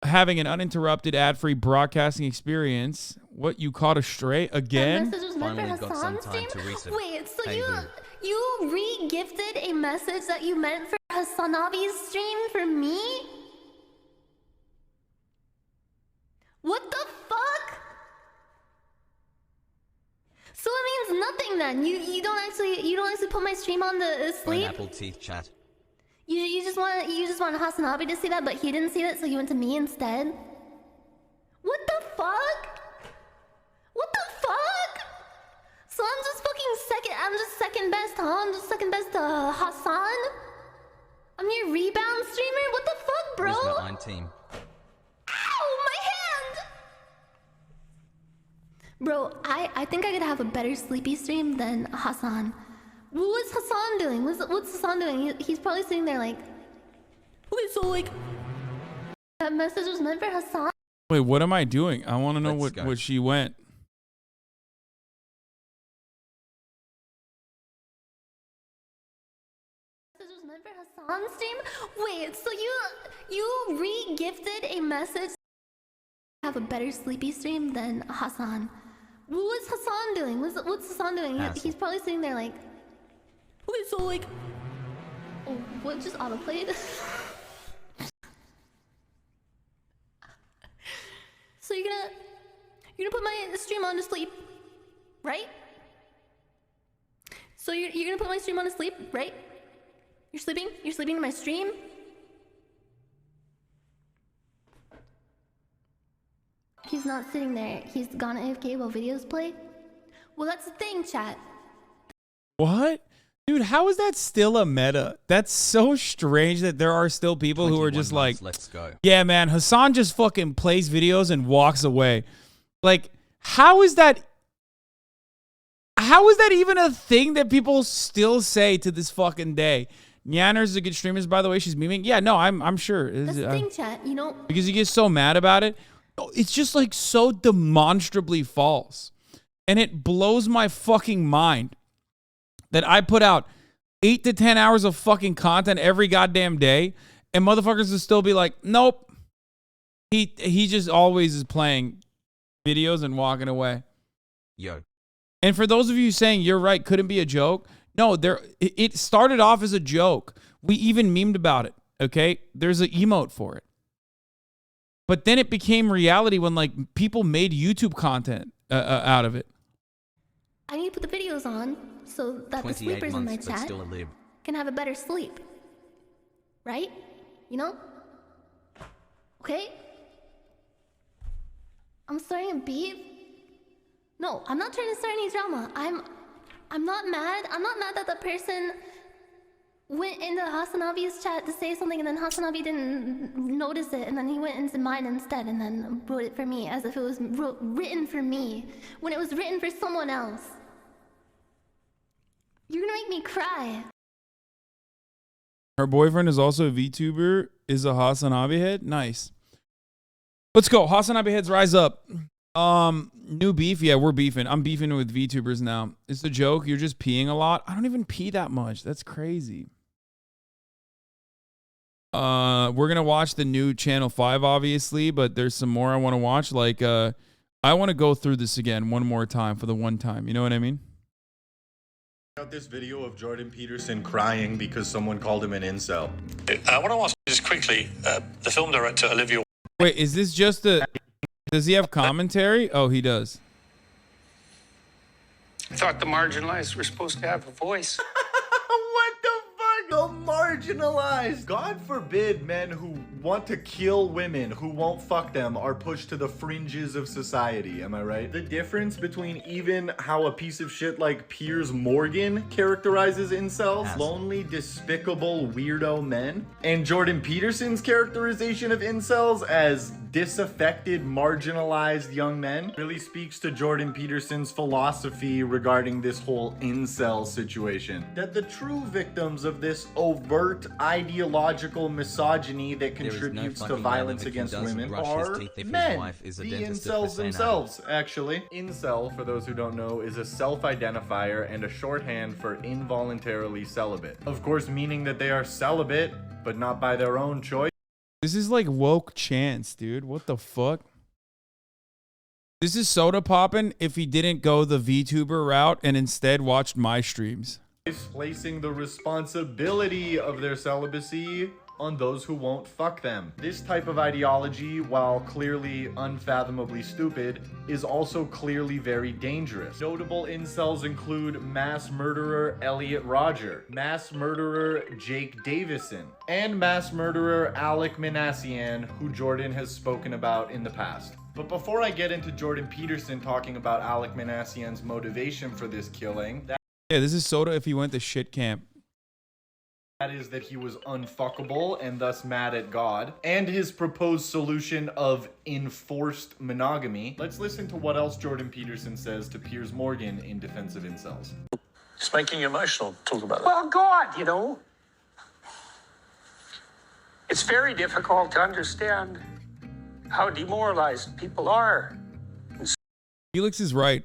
having an uninterrupted ad-free broadcasting experience. What, you caught a stray again? That message was meant for Hasan's stream? Wait, so you re-gifted a message that you meant for Hasanabi's stream for me? What the fuck? So it means nothing then. You don't actually put my stream on the sleep. Pineapple teeth chat. You just want Hasanabi to see that, but he didn't see that, so he went to me instead. What the fuck? What the fuck? So I'm just second best, huh? I'm just second best to Hasan? I'm your rebound streamer? What the fuck, bro? Team. Ow, my hand! Bro, I think I could have a better sleepy stream than Hasan. What's Hasan doing? What's Hasan doing? He's probably sitting there like, okay, so like, that message was meant for Hasan? Wait, what am I doing? I want to know what she went. Message was meant for Hasan's stream? Wait, so you re-gifted a message? Have a better sleepy stream than Hasan. What's Hasan doing? What's Hasan doing? He's probably sitting there like, okay, so like, oh, what just autoplayed? So you're gonna put my stream on to sleep, right? So you're gonna put my stream on to sleep, right? You're sleeping in my stream? He's not sitting there. He's gone AFK while videos play. Well, that's the thing, chat. What? Dude, how is that still a meta? That's so strange that there are still people who are just like, let's go. Yeah, man, Hasan just fucking plays videos and walks away. Like, how is that even a thing that people still say to this fucking day? Nyanner's a good streamer, by the way. She's memeing. Yeah, no, I'm sure. That's the thing, chat. You know, because you get so mad about it. It's just like so demonstrably false. And it blows my fucking mind that I put out 8 to 10 hours of fucking content every goddamn day, and motherfuckers will still be like, nope. He just always is playing videos and walking away. Yo. And for those of you saying you're right, couldn't be a joke. No, it started off as a joke. We even memed about it, okay? There's an emote for it. But then it became reality when like people made YouTube content out of it. I need to put the videos on so that the sleepers in my chat can have a better sleep. Right? You know? Okay? I'm starting a beef. No, I'm not trying to start any drama. I'm not mad. I'm not mad that the person went into Hasanabi's chat to say something and then Hasanabi didn't notice it and then he went into mine instead and then wrote it for me as if it was written for me when it was written for someone else. You're gonna make me cry. Her boyfriend is also a VTuber, is a Hasanabi head. Nice. Let's go. Hasanabi heads rise up. New beef. Yeah, we're beefing. I'm beefing with VTubers now. It's a joke. You're just peeing a lot. I don't even pee that much. That's crazy. We're gonna watch the new Channel 5, obviously, but there's some more I want to watch. Like, I want to go through this again one more time for the one time. You know what I mean? Out this video of Jordan Peterson crying because someone called him an incel. I want to ask just quickly, the film director Olivia. Wait, is this just a? Does he have commentary? Oh, he does. I thought the marginalized were supposed to have a voice. What the fuck? The marginalized. God forbid men who want to kill women who won't fuck them are pushed to the fringes of society. Am I right? The difference between even how a piece of shit like Piers Morgan characterizes incels, lonely, despicable, weirdo men, and Jordan Peterson's characterization of incels as disaffected, marginalized young men really speaks to Jordan Peterson's philosophy regarding this whole incel situation. That the true victims of this overt ideological misogyny that contributes to violence against women are men, the incels themselves, actually. Incel, for those who don't know, is a self-identifier and a shorthand for involuntarily celibate. Of course, meaning that they are celibate, but not by their own choice. This is like woke chance, dude. What the fuck? This is soda popping if he didn't go the VTuber route and instead watched my streams. Placing the responsibility of their celibacy on those who won't fuck them. This type of ideology, while clearly unfathomably stupid, is also clearly very dangerous. Notable incels include mass murderer Elliot Rodger, mass murderer Jake Davison, and mass murderer Alec Minassian, who Jordan has spoken about in the past. But before I get into Jordan Peterson talking about Alec Minassian's motivation for this killing, Yeah, this is soda if he went to shit camp. that is that he was unfuckable and thus mad at God, and his proposed solution of enforced monogamy. Let's listen to what else Jordan Peterson says to Piers Morgan in defense of incels. It's making you emotional. Talk about it. Well, God, you know, it's very difficult to understand how demoralized people are. Felix is right.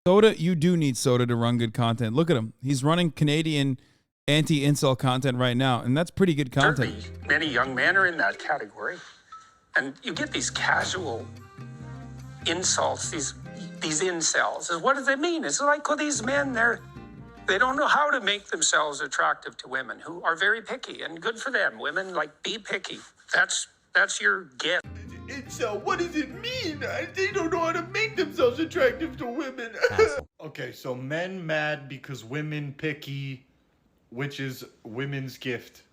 Soda, you do need soda to run good content. Look at him. He's running Canadian anti-incel content right now, and that's pretty good content. Certainly, many young men are in that category. And you get these casual insults, these incels. What does it mean? It's like, well, these men, they don't know how to make themselves attractive to women who are very picky, and good for them. Women, like, be picky. That's your gift. Incel, what does it mean? They don't know how to make themselves attractive to women. Okay, so men mad because women picky, which is women's gift.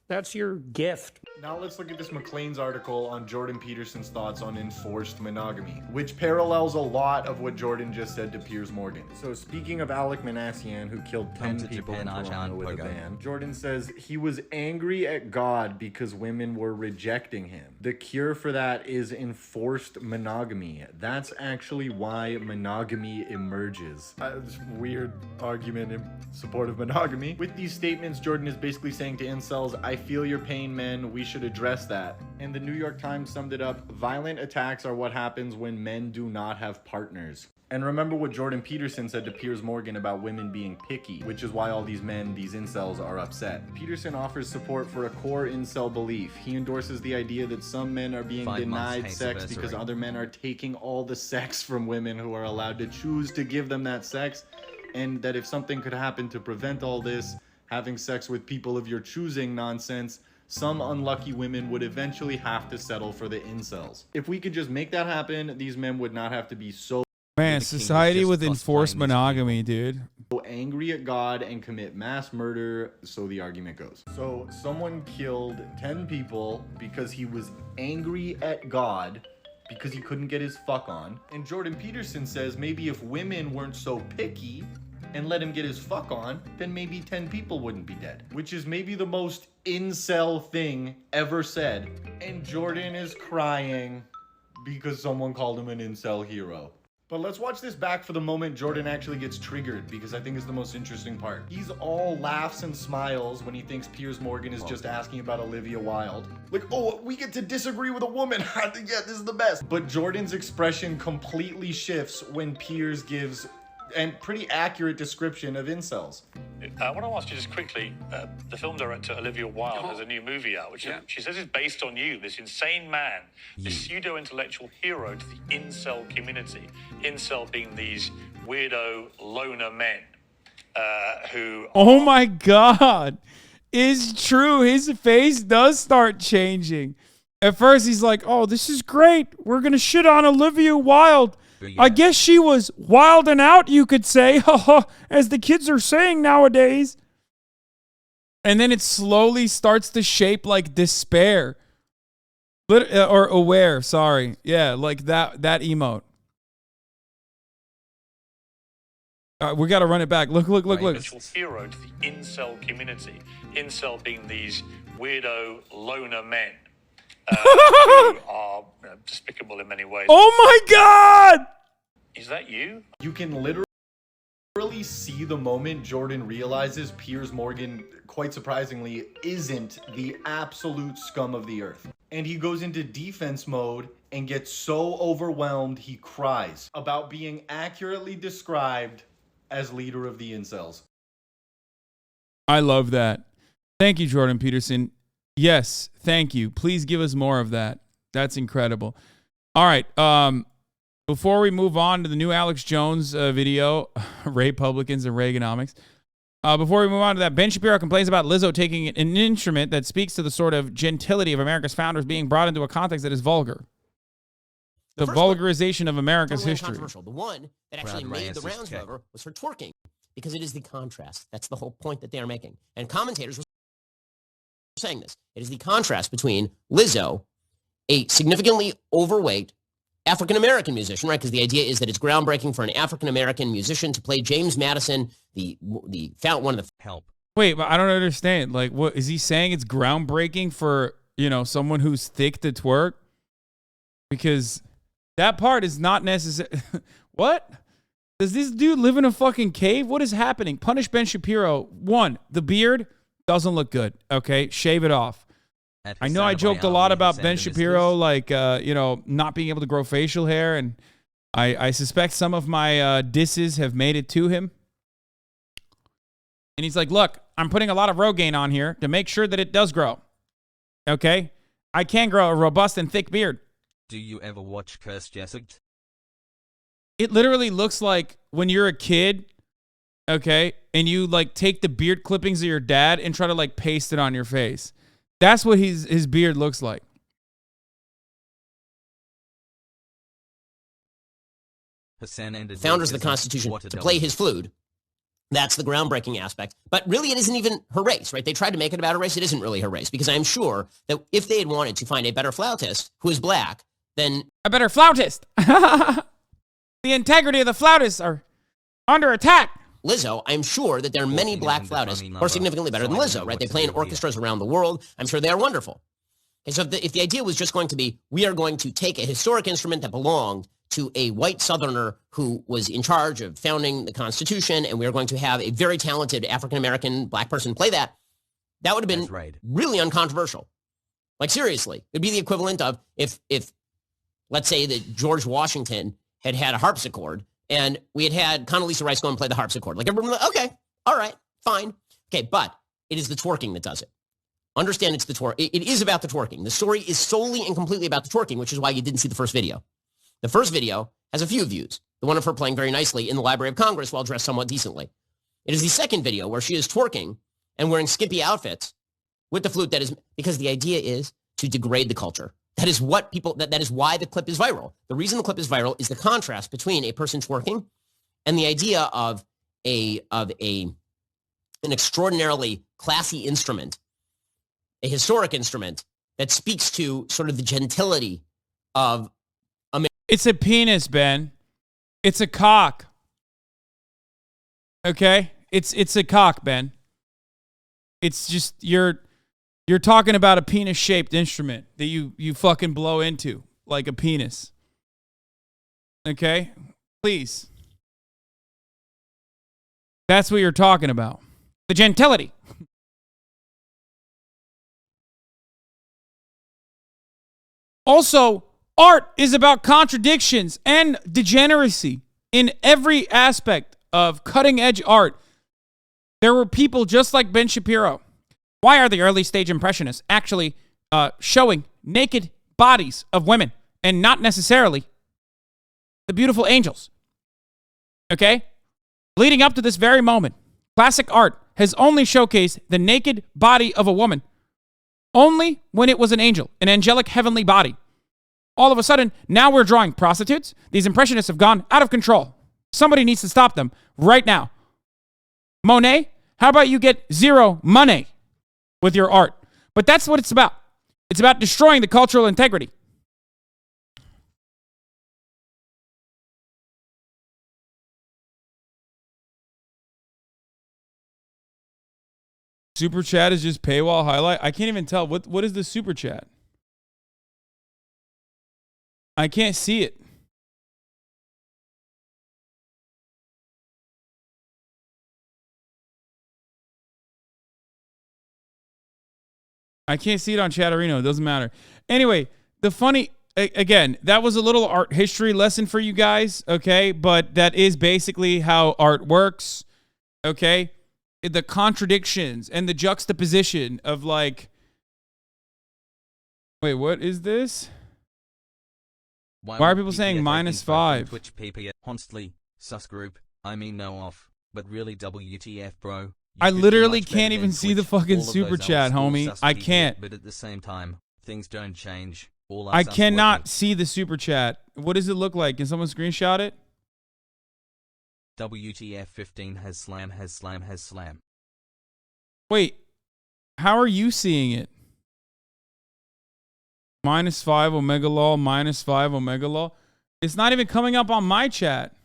That's your gift. Now let's look at this McLean's article on Jordan Peterson's thoughts on enforced monogamy, which parallels a lot of what Jordan just said to Piers Morgan. So speaking of Alec Minassian, who killed 10 people in Toronto with a van, Jordan says he was angry at God because women were rejecting him. The cure for that is enforced monogamy. That's actually why monogamy emerges. This weird argument in support of monogamy. With these statements, Jordan is basically saying to incels, I feel your pain, men. We should address that. And the New York Times summed it up, violent attacks are what happens when men do not have partners. And remember what Jordan Peterson said to Piers Morgan about women being picky, which is why all these men, these incels, are upset. Peterson offers support for a core incel belief. He endorses the idea that some men are being denied sex because other men are taking all the sex from women who are allowed to choose to give them that sex, and that if something could happen to prevent all this, having sex with people of your choosing nonsense, some unlucky women would eventually have to settle for the incels. If we could just make that happen, these men would not have to be so Man, society with enforced monogamy, dude. angry at God and commit mass murder, so the argument goes. So someone killed 10 people because he was angry at God because he couldn't get his fuck on. And Jordan Peterson says maybe if women weren't so picky and let him get his fuck on, then maybe 10 people wouldn't be dead. Which is maybe the most incel thing ever said. And Jordan is crying because someone called him an incel hero. But let's watch this back for the moment Jordan actually gets triggered, because I think it's the most interesting part. He's all laughs and smiles when he thinks Piers Morgan is just asking about Olivia Wilde. Like, oh, we get to disagree with a woman. Yeah, this is the best. But Jordan's expression completely shifts when Piers gives a pretty accurate description of incels. I want to ask you just quickly, the film director Olivia Wilde has a new movie out, which she says is based on you, this insane man, this pseudo-intellectual hero to the incel community. Incel being these weirdo loner men who... Oh my God. It's true. His face does start changing. At first, he's like, oh, this is great. We're going to shit on Olivia Wilde. I guess she was wilding out, you could say, as the kids are saying nowadays. And then it slowly starts to shape like despair. Or aware, sorry. Yeah, like that emote. We got to run it back. Look. Hero to the incel community. Incel being these weirdo loner men who are despicable in many ways. Oh my God! Is that you? You can literally see the moment Jordan realizes Piers Morgan, quite surprisingly, isn't the absolute scum of the earth. And he goes into defense mode and gets so overwhelmed he cries about being accurately described as leader of the incels. I love that. Thank you, Jordan Peterson. Yes, thank you. Please give us more of that. That's incredible. All right. Before we move on to the new Alex Jones video, Republicans and Reaganomics, before we move on to that, Ben Shapiro complains about Lizzo taking an instrument that speaks to the sort of gentility of America's founders being brought into a context that is vulgar. The vulgarization of America's history. Controversial. The one that actually made the rounds, however, was her twerking, because it is the contrast. That's the whole point that they are making. And commentators were saying this. It is the contrast between Lizzo, a significantly overweight African-American musician, right? Because the idea is that it's groundbreaking for an African-American musician to play James Madison, one of the help. Wait, but I don't understand. Like, what is he saying? It's groundbreaking for, someone who's thick to twerk? Because that part is not necessary. What? Does this dude live in a fucking cave? What is happening? Punish Ben Shapiro. 1, the beard doesn't look good. Okay, shave it off. I know I joked a lot about Ben Shapiro, like, not being able to grow facial hair, and I suspect some of my disses have made it to him. And he's like, look, I'm putting a lot of Rogaine on here to make sure that it does grow. Okay? I can grow a robust and thick beard. Do you ever watch Cursed Jessica? It literally looks like when you're a kid, okay, and you, like, take the beard clippings of your dad and try to, like, paste it on your face. That's what his beard looks like. Hassan ended founders of the Constitution to play his flute. That's the groundbreaking aspect. But really, it isn't even her race, right? They tried to make it about her race. It isn't really her race, because I'm sure that if they had wanted to find a better flautist who is black, then... A better flautist! The integrity of the flautists are under attack! Lizzo, I'm sure that there are many black flautists who are significantly better than Lizzo, right? They play in orchestras around the world. I'm sure they are wonderful. And so if the idea was just going to be, we are going to take a historic instrument that belonged to a white Southerner who was in charge of founding the Constitution, and we are going to have a very talented African-American black person play that, that would have been really uncontroversial. Like, seriously, it'd be the equivalent of if let's say that George Washington had had a harpsichord, and we had Condoleezza Rice go and play the harpsichord. Like, everyone, okay, all right, fine. Okay, but it is the twerking that does it. Understand it's the twerk. It is about the twerking. The story is solely and completely about the twerking, which is why you didn't see the first video. The first video has a few views. The one of her playing very nicely in the Library of Congress while dressed somewhat decently. It is the second video where she is twerking and wearing skimpy outfits with the flute. That is because the idea is to degrade the culture. That is what people, that is why the clip is viral. The reason the clip is viral is the contrast between a person twerking and the idea of an extraordinarily classy instrument, a historic instrument that speaks to sort of the gentility of America. It's a penis, Ben. It's a cock. Okay? It's a cock, Ben. It's just you're talking about a penis-shaped instrument that you fucking blow into like a penis. Okay? Please. That's what you're talking about. The gentility. Also, art is about contradictions and degeneracy in every aspect of cutting-edge art. There were people just like Ben Shapiro. Why are the early stage impressionists actually showing naked bodies of women and not necessarily the beautiful angels? Okay? Leading up to this very moment, classic art has only showcased the naked body of a woman only when it was an angel, an angelic heavenly body. All of a sudden, now we're drawing prostitutes. These impressionists have gone out of control. Somebody needs to stop them right now. Monet, how about you get zero money with your art? But that's what it's about. It's about destroying the cultural integrity. Super chat is just paywall highlight. I can't even tell. What is the super chat? I can't see it. I can't see it on Chatterino. It doesn't matter. Anyway, the funny, again, that was a little art history lesson for you guys, okay? But that is basically how art works, okay? The contradictions and the juxtaposition of like, wait, what is this? Why are people saying -5? Twitch PP honestly, sus group. I mean no off, but really WTF, bro. I literally can't even see the fucking super chat, homie. I can't. But at the same time, things don't change. All I cannot see the super chat. What does it look like? Can someone screenshot it? WTF 15 has slam. Wait, how are you seeing it? -5 Omega Law, -5 Omega Law. It's not even coming up on my chat.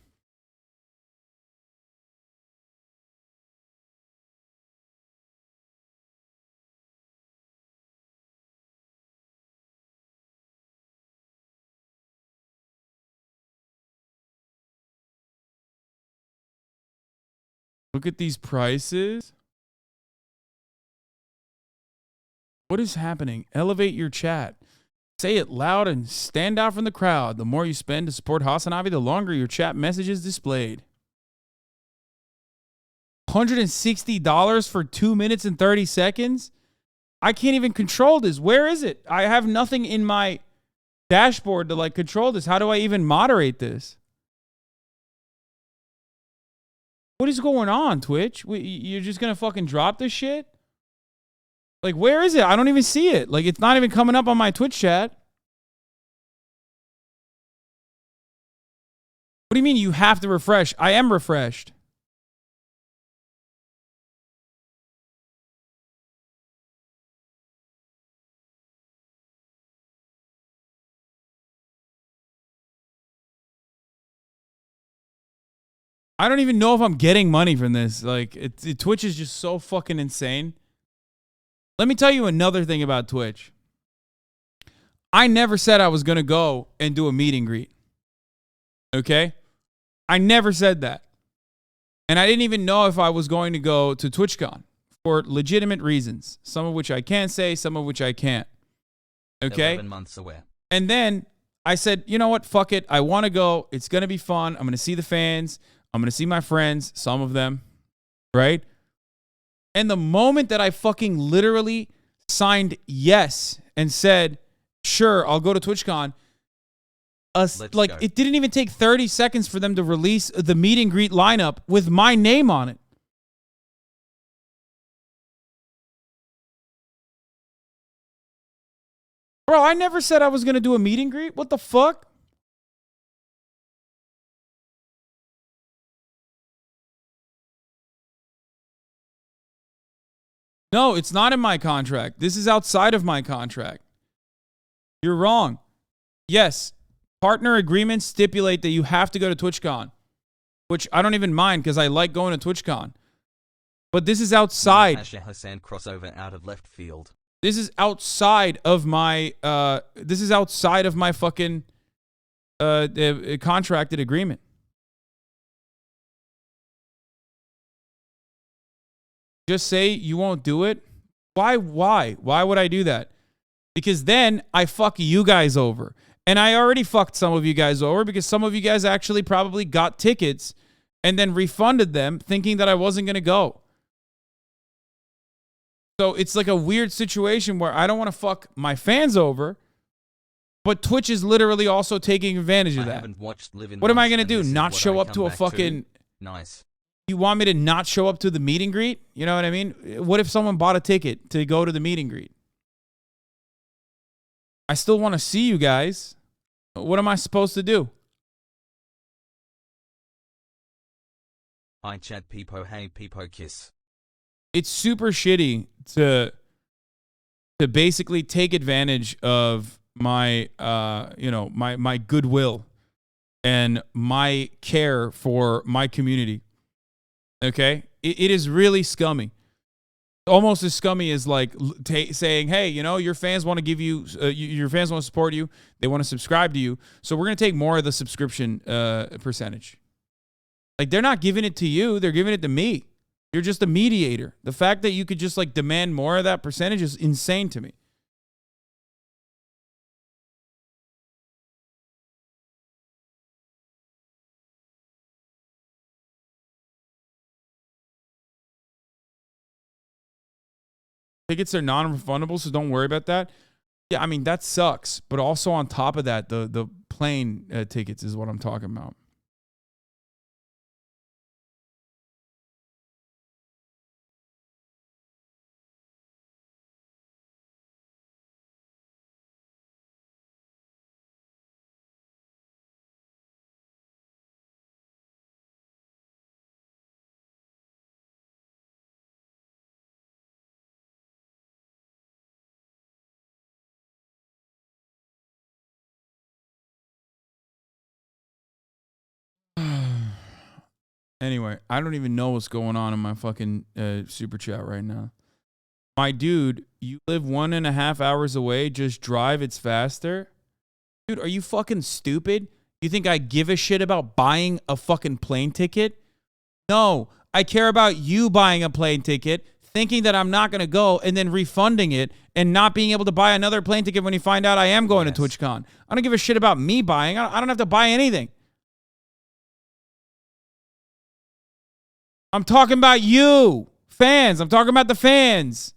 Look at these prices. What is happening? Elevate your chat. Say it loud and stand out from the crowd. The more you spend to support Hasanabi, the longer your chat message is displayed. $160 for 2 minutes and 30 seconds? I can't even control this. Where is it? I have nothing in my dashboard to like control this. How do I even moderate this? What is going on, Twitch? You're just going to fucking drop this shit? Like, where is it? I don't even see it. Like, it's not even coming up on my Twitch chat. What do you mean you have to refresh? I am refreshed. I don't even know if I'm getting money from this. Like, Twitch is just so fucking insane. Let me tell you another thing about Twitch. I never said I was going to go and do a meet and greet. Okay? I never said that. And I didn't even know if I was going to go to TwitchCon for legitimate reasons. Some of which I can say, some of which I can't. Okay? 11 months away. And then I said, you know what? Fuck it. I want to go. It's going to be fun. I'm going to see the fans. I'm going to see my friends, some of them, right? And the moment that I fucking literally signed yes and said, sure, I'll go to TwitchCon, it didn't even take 30 seconds for them to release the meet and greet lineup with my name on it. Bro, I never said I was going to do a meet and greet. What the fuck? No, it's not in my contract. This is outside of my contract. You're wrong. Yes, partner agreements stipulate that you have to go to TwitchCon, which I don't even mind because I like going to TwitchCon. But this is outside. Hasan crossover out of left field. This is outside of my. This is outside of my fucking contracted agreement. Just say you won't do it. Why would I do that? Because then I fuck you guys over. And I already fucked some of you guys over because some of you guys actually probably got tickets and then refunded them thinking that I wasn't going to go. So it's like a weird situation where I don't want to fuck my fans over, but Twitch is literally also taking advantage of that. What am I going to do? Not show up to a fucking... Nice. You want me to not show up to the meet and greet? You know what I mean? What if someone bought a ticket to go to the meet and greet? I still want to see you guys. What am I supposed to do? Hi chat Peepo, hey Peepo kiss. It's super shitty to basically take advantage of my my goodwill and my care for my community. Okay? It is really scummy. almost as scummy as like saying, hey, you know, your fans want to give you, your fans want to support you. They want to subscribe to you. So we're going to take more of the subscription percentage. Like, they're not giving it to you. They're giving it to me. You're just a mediator. The fact that you could just like demand more of that percentage is insane to me. Tickets are non-refundable, so don't worry about that. Yeah, I mean, that sucks. But also on top of that, the plane tickets is what I'm talking about. Anyway, I don't even know what's going on in my fucking super chat right now. My dude, you live 1.5 hours away. Just drive. It's faster. Dude, are you fucking stupid? You think I give a shit about buying a fucking plane ticket? No, I care about you buying a plane ticket, thinking that I'm not going to go, and then refunding it and not being able to buy another plane ticket when you find out I am going to TwitchCon. I don't give a shit about me buying. I don't have to buy anything. I'm talking about you, fans. I'm talking about the fans.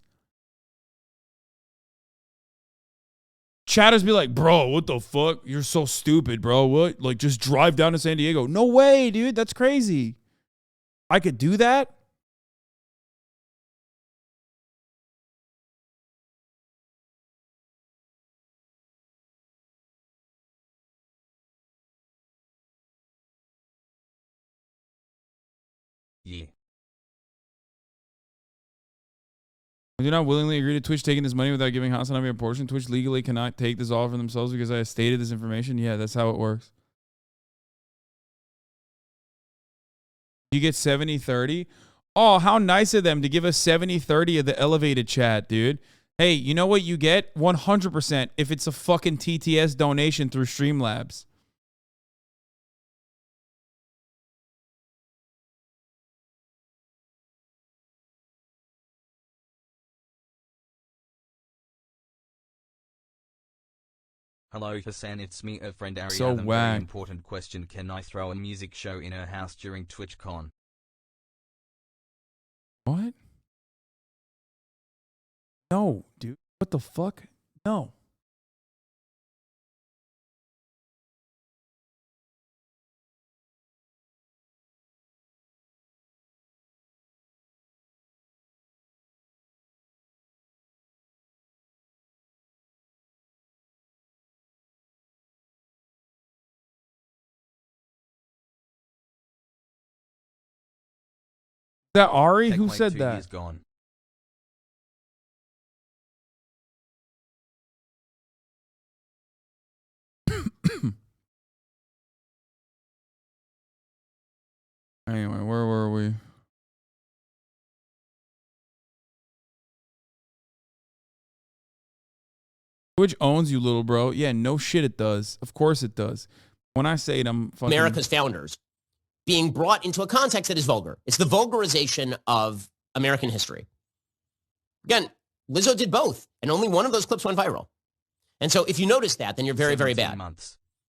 Chatters be like, bro, what the fuck? You're so stupid, bro. What? Like, just drive down to San Diego. No way, dude. That's crazy. I could do that? Yeah. I do not willingly agree to Twitch taking this money without giving Hasanabi a portion. Twitch legally cannot take this all for themselves because I have stated this information. Yeah, that's how it works. You get 70-30. Oh, how nice of them to give us 70-30 of the elevated chat, dude. Hey, you know what you get? 100% if it's a fucking TTS donation through Streamlabs. Hello Hasan, it's me, a friend Ariadne. So Very whack. important question. Can I throw a music show in her house during TwitchCon? What? No, dude. What the fuck? No. Is that Ari? Who Techway said 2 that? years gone. Anyway, where were we? Twitch owns you, little bro. Yeah, no shit it does. Of course it does. When I say it, I'm fucking... America's founders being brought into a context that is vulgar. It's the vulgarization of American history. Again, Lizzo did both, and only one of those clips went viral. And so if you notice that, then you're very, very bad.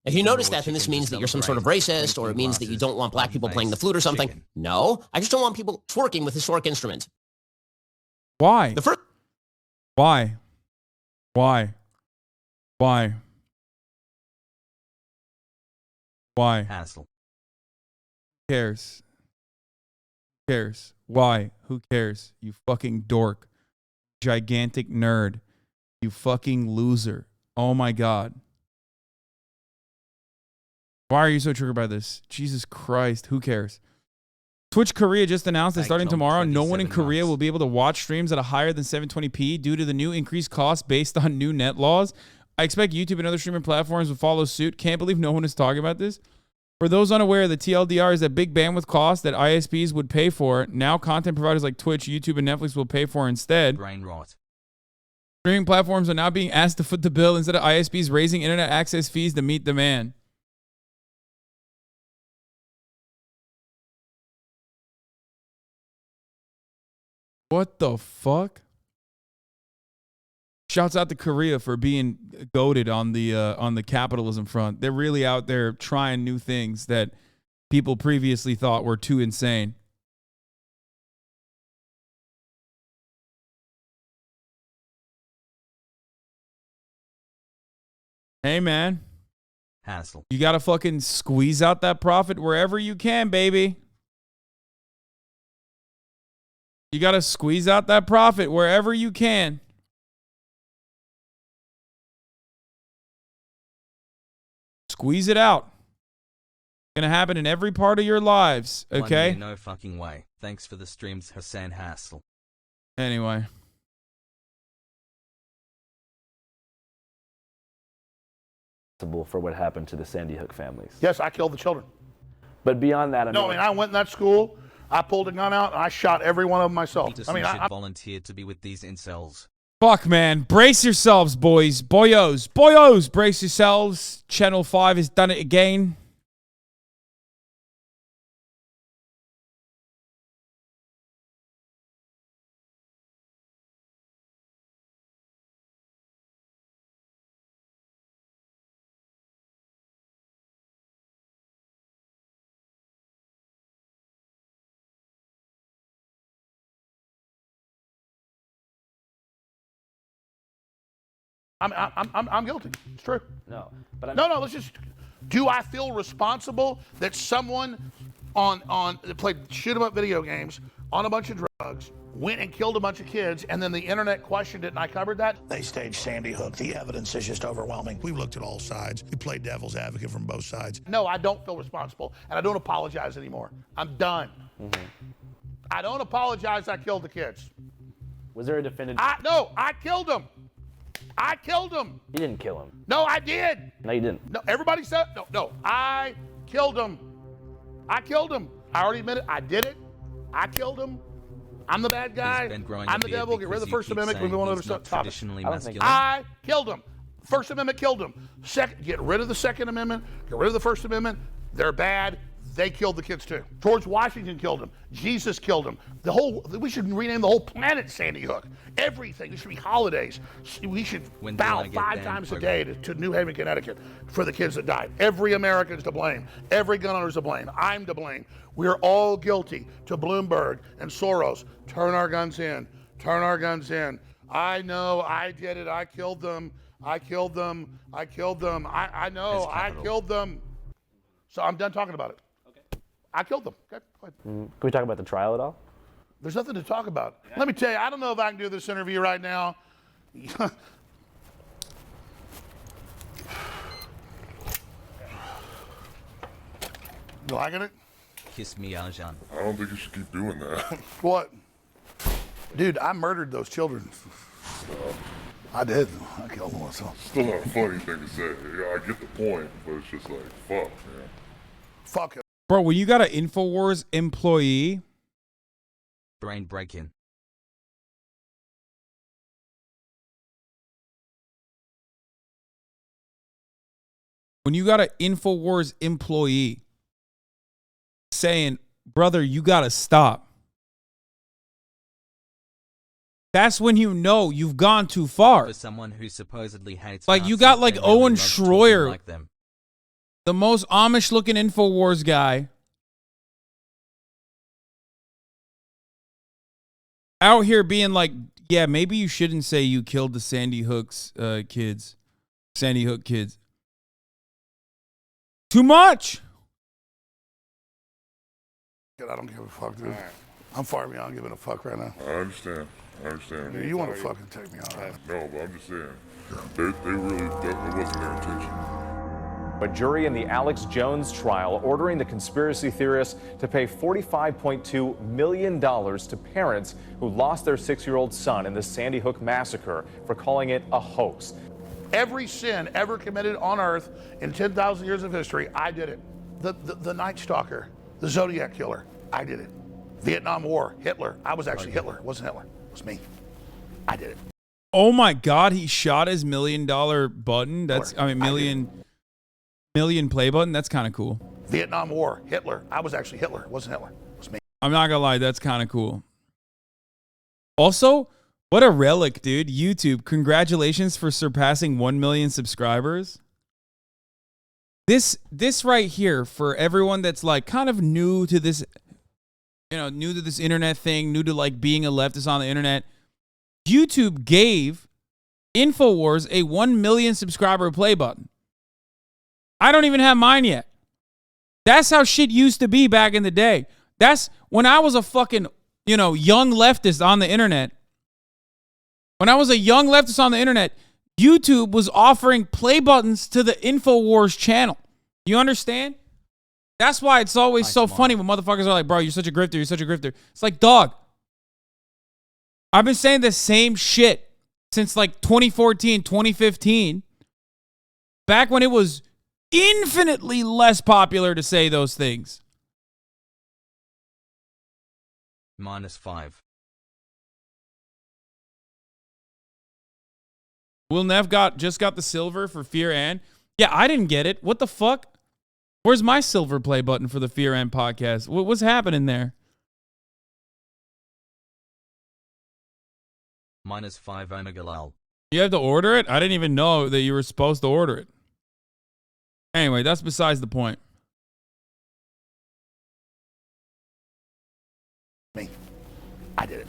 If you notice that, then this means that you're some sort of racist, or it means that you don't want black people playing the flute or something. No, I just don't want people twerking with historic instruments. Why? The first... Why? Why? Why? Why? Hassle. Who cares? Who cares? Why? Who cares? You fucking dork. Gigantic nerd. You fucking loser. Oh my God. Why are you so triggered by this? Jesus Christ. Who cares? Twitch Korea just announced that starting tomorrow, no one in Korea will be able to watch streams at a higher than 720p due to the new increased costs based on new net laws. I expect YouTube and other streaming platforms will follow suit. Can't believe no one is talking about this. For those unaware, the TLDR is a big bandwidth cost that ISPs would pay for. Now content providers like Twitch, YouTube, and Netflix will pay for instead. Brain rot. Streaming platforms are now being asked to foot the bill instead of ISPs raising internet access fees to meet demand. What the fuck? Shouts out to Korea for being goated on the capitalism front. They're really out there trying new things that people previously thought were too insane. Hey, man. Hassle. You got to fucking squeeze out that profit wherever you can, baby. You got to squeeze out that profit wherever you can. Squeeze it out. It's going to happen in every part of your lives, okay? No fucking way. Thanks for the streams, Hassan Hassel. Anyway. For what happened to the Sandy Hook families. Yes, I killed the children. But beyond that, I went in that school, I pulled a gun out, and I shot every one of them myself. I volunteered to be with these incels. Fuck, man. Brace yourselves, boys. Boyos. Boyos. Brace yourselves. Channel 5 has done it again. I'm guilty. It's true. No, but no. Let's just. Do I feel responsible that someone that played shoot 'em up video games on a bunch of drugs went and killed a bunch of kids, and then the internet questioned it, and I covered that? They staged Sandy Hook. The evidence is just overwhelming. We've looked at all sides. We played devil's advocate from both sides. No, I don't feel responsible, and I don't apologize anymore. I'm done. Mm-hmm. I don't apologize. I killed the kids. Was there a definitive? No, I killed them. I killed him. You didn't kill him. No, I did. No, you didn't. No, everybody said no. I killed him. I killed him. I already admitted I did it. I killed him. I'm the bad guy. I'm the devil. Get rid of the First Amendment. We move on to other stuff. I killed him. First Amendment killed him. Second, get rid of the Second Amendment. Get rid of the First Amendment. They're bad. They killed the kids too. George Washington killed him. Jesus killed him. We should rename the whole planet Sandy Hook. Everything. There should be holidays. We should bow 5 times a day to New Haven, Connecticut for the kids that died. Every American's to blame. Every gun owner's to blame. I'm to blame. We're all guilty. To Bloomberg and Soros. Turn our guns in. Turn our guns in. I know. I did it. I killed them. I killed them. I killed them. I know. I killed them. So I'm done talking about it. I killed them. Okay, go ahead. Can we talk about the trial at all? There's nothing to talk about. Yeah. Let me tell you, I don't know if I can do this interview right now. You liking it? Kiss me, Arjan. I don't think you should keep doing that. What? Dude, I murdered those children. I did. I killed them myself. Still not a funny thing to say. Yeah, I get the point, but it's just like, fuck, man. Fuck it. Bro, when you got an InfoWars employee. Brain breaking. When you got an InfoWars employee saying, brother, you got to stop. That's when you know you've gone too far. For someone who supposedly hates like Nazis, you got like Owen Schroyer. Like them. The most Amish-looking InfoWars guy out here being like, yeah, maybe you shouldn't say you killed the Sandy Hook's kids. Sandy Hook kids. Too much. I don't give a fuck, dude. I'm far beyond giving a fuck right now. I understand. Dude, you want to fucking take me on? No, but I'm just saying. They really, that wasn't their intention. A jury in the Alex Jones trial ordering the conspiracy theorists to pay $45.2 million to parents who lost their 6-year-old son in the Sandy Hook massacre for calling it a hoax. Every sin ever committed on earth in 10,000 years of history, I did it. The Night Stalker, the Zodiac Killer, I did it. Vietnam War, Hitler, I was actually Hitler. It wasn't Hitler, it was me. I did it. Oh my God, he shot his $1 million button. That's, I mean, million play button. That's kind of cool. Vietnam War, Hitler, I was actually Hitler. It wasn't Hitler, it was me. I'm not gonna lie, that's kind of cool. Also, what a relic, dude. YouTube, congratulations for surpassing 1 million subscribers. This right here, for everyone that's like kind of new to this, new to this internet thing, new to like being a leftist on the internet, YouTube gave InfoWars a 1 million subscriber play button. I don't even have mine yet. That's how shit used to be back in the day. That's when I was a fucking, young leftist on the internet. When I was a young leftist on the internet, YouTube was offering play buttons to the InfoWars channel. You understand? That's why it's always so funny when motherfuckers are like, bro, you're such a grifter, you're such a grifter. It's like, dog, I've been saying the same shit since like 2014, 2015. Back when it was infinitely less popular to say those things. -5. Will Nev just got the silver for Fear and? Yeah, I didn't get it. What the fuck? Where's my silver play button for the Fear and podcast? What's happening there? -5 Omega Lal. You have to order it? I didn't even know that you were supposed to order it. Anyway, that's besides the point. Me. I did it.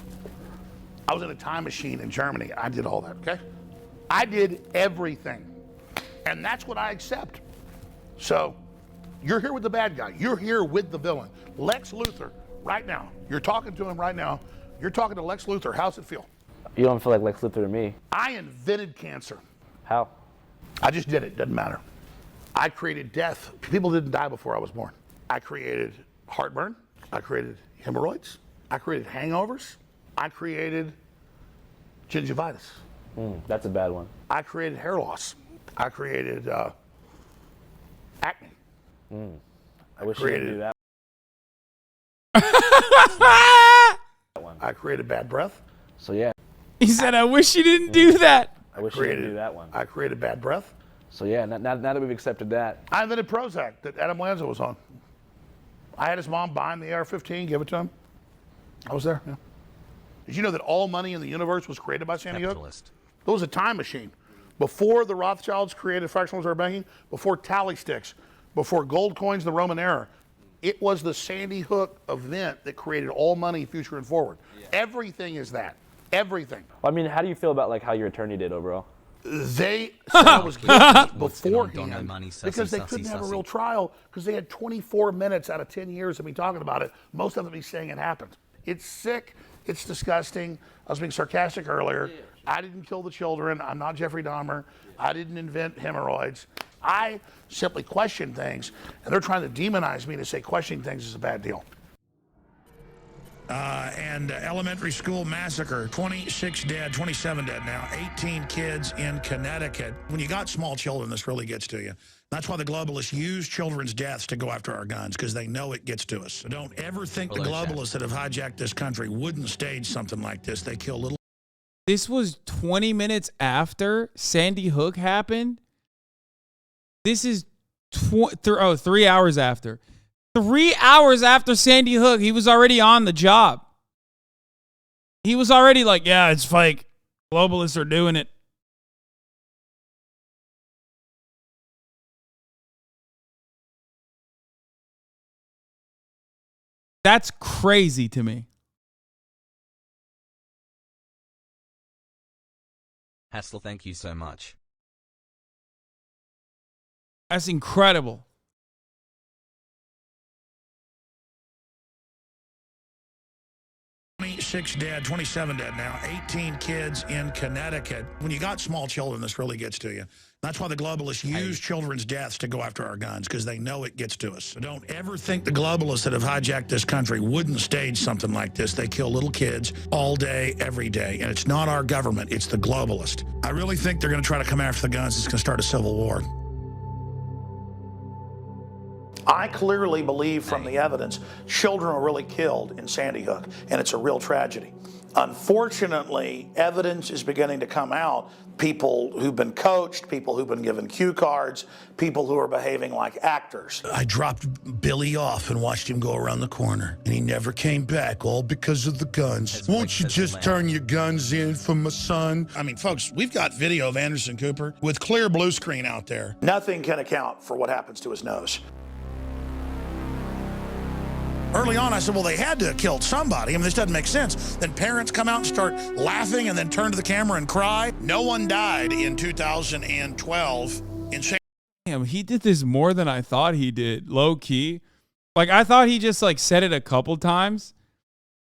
I was in a time machine in Germany. I did all that, okay? I did everything. And that's what I accept. So, you're here with the bad guy. You're here with the villain. Lex Luthor, right now. You're talking to him right now. You're talking to Lex Luthor. How's it feel? You don't feel like Lex Luthor to me. I invented cancer. How? I just did it. Doesn't matter. I created death. People didn't die before I was born. I created heartburn. I created hemorrhoids. I created hangovers. I created gingivitis. That's a bad one. I created hair loss. I created acne. I wish you could do that. I created bad breath. So yeah. He said, I wish you didn't do that. I wish you didn't do that one. I created bad breath. So yeah, now that we've accepted that. I invented Prozac that Adam Lanza was on. I had his mom buying the AR-15, give it to him. I was there, yeah. Did you know that all money in the universe was created by Sandy Hook? It was a time machine. Before the Rothschilds created fractional reserve banking, before tally sticks, before gold coins, the Roman era, it was the Sandy Hook event that created all money, future and forward. Everything is that. Everything. Well, I mean, how do you feel about like how your attorney did overall? They said I was guilty beforehand because they couldn't have a real trial because they had 24 minutes out of 10 years of me talking about it, most of them me saying it happened. It's sick. It's disgusting. I was being sarcastic earlier. I didn't kill the children. I'm not Jeffrey Dahmer. I didn't invent hemorrhoids. I simply question things, and they're trying to demonize me to say questioning things is a bad deal. And elementary school massacre, 26 dead, 27 dead now, 18 kids in Connecticut. When you got small children, this really gets to you. That's why the globalists use children's deaths to go after our guns, because they know it gets to us. So don't ever think the globalists that have hijacked this country wouldn't stage something like this. They kill little... This was 20 minutes after Sandy Hook happened. This is 3 hours after. 3 hours after Sandy Hook, he was already on the job. He was already like, yeah, it's fake. Globalists are doing it. That's crazy to me. Hassel, thank you so much. That's incredible. Six dead, 27 dead now, 18 kids in Connecticut. When you got small children, this really gets to you. That's why the globalists use children's deaths to go after our guns, because they know it gets to us. So don't ever think the globalists that have hijacked this country wouldn't stage something like this. They kill little kids all day, every day. And it's not our government, it's the globalist. I really think they're going to try to come after the guns. It's going to start a civil war. I clearly believe from the evidence, children were really killed in Sandy Hook, and it's a real tragedy. Unfortunately, evidence is beginning to come out. People who've been coached, people who've been given cue cards, people who are behaving like actors. I dropped Billy off and watched him go around the corner, and he never came back, all because of the guns. Won't you just turn your guns in for my son? I mean, folks, we've got video of Anderson Cooper with clear blue screen out there. Nothing can account for what happens to his nose. Early on, I said, well, they had to have killed somebody. I mean, this doesn't make sense. Then parents come out and start laughing and then turn to the camera and cry. No one died in 2012 in San. Damn, he did this more than I thought he did, low key. Like, I thought he just, like, said it a couple times.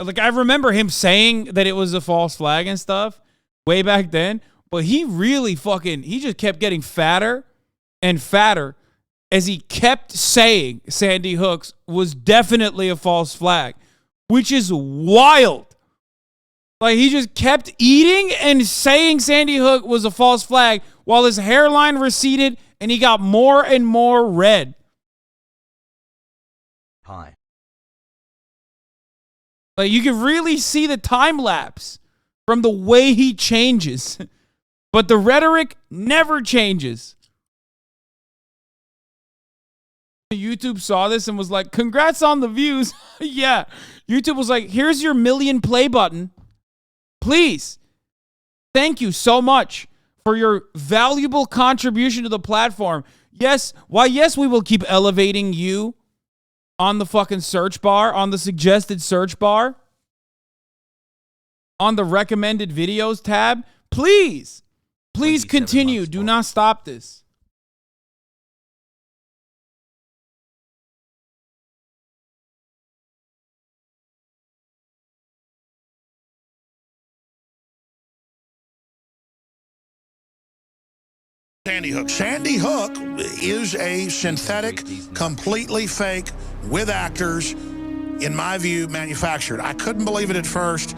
Like, I remember him saying that it was a false flag and stuff way back then. But he really he just kept getting fatter and fatter as he kept saying Sandy Hook was definitely a false flag, which is wild. Like, he just kept eating and saying Sandy Hook was a false flag while his hairline receded and he got more and more red. Hi. Like, you can really see the time lapse from the way he changes. But the rhetoric never changes. YouTube saw this and was like, congrats on the views. Yeah. YouTube was like, here's your 1 million play button. Please. Thank you so much for your valuable contribution to the platform. Yes. Why, yes, we will keep elevating you on the fucking search bar, on the suggested search bar, on the recommended videos tab. Please. Please continue. Do not stop this. Sandy Hook. Sandy Hook is a synthetic, completely fake, with actors, in my view, manufactured. I couldn't believe it at first.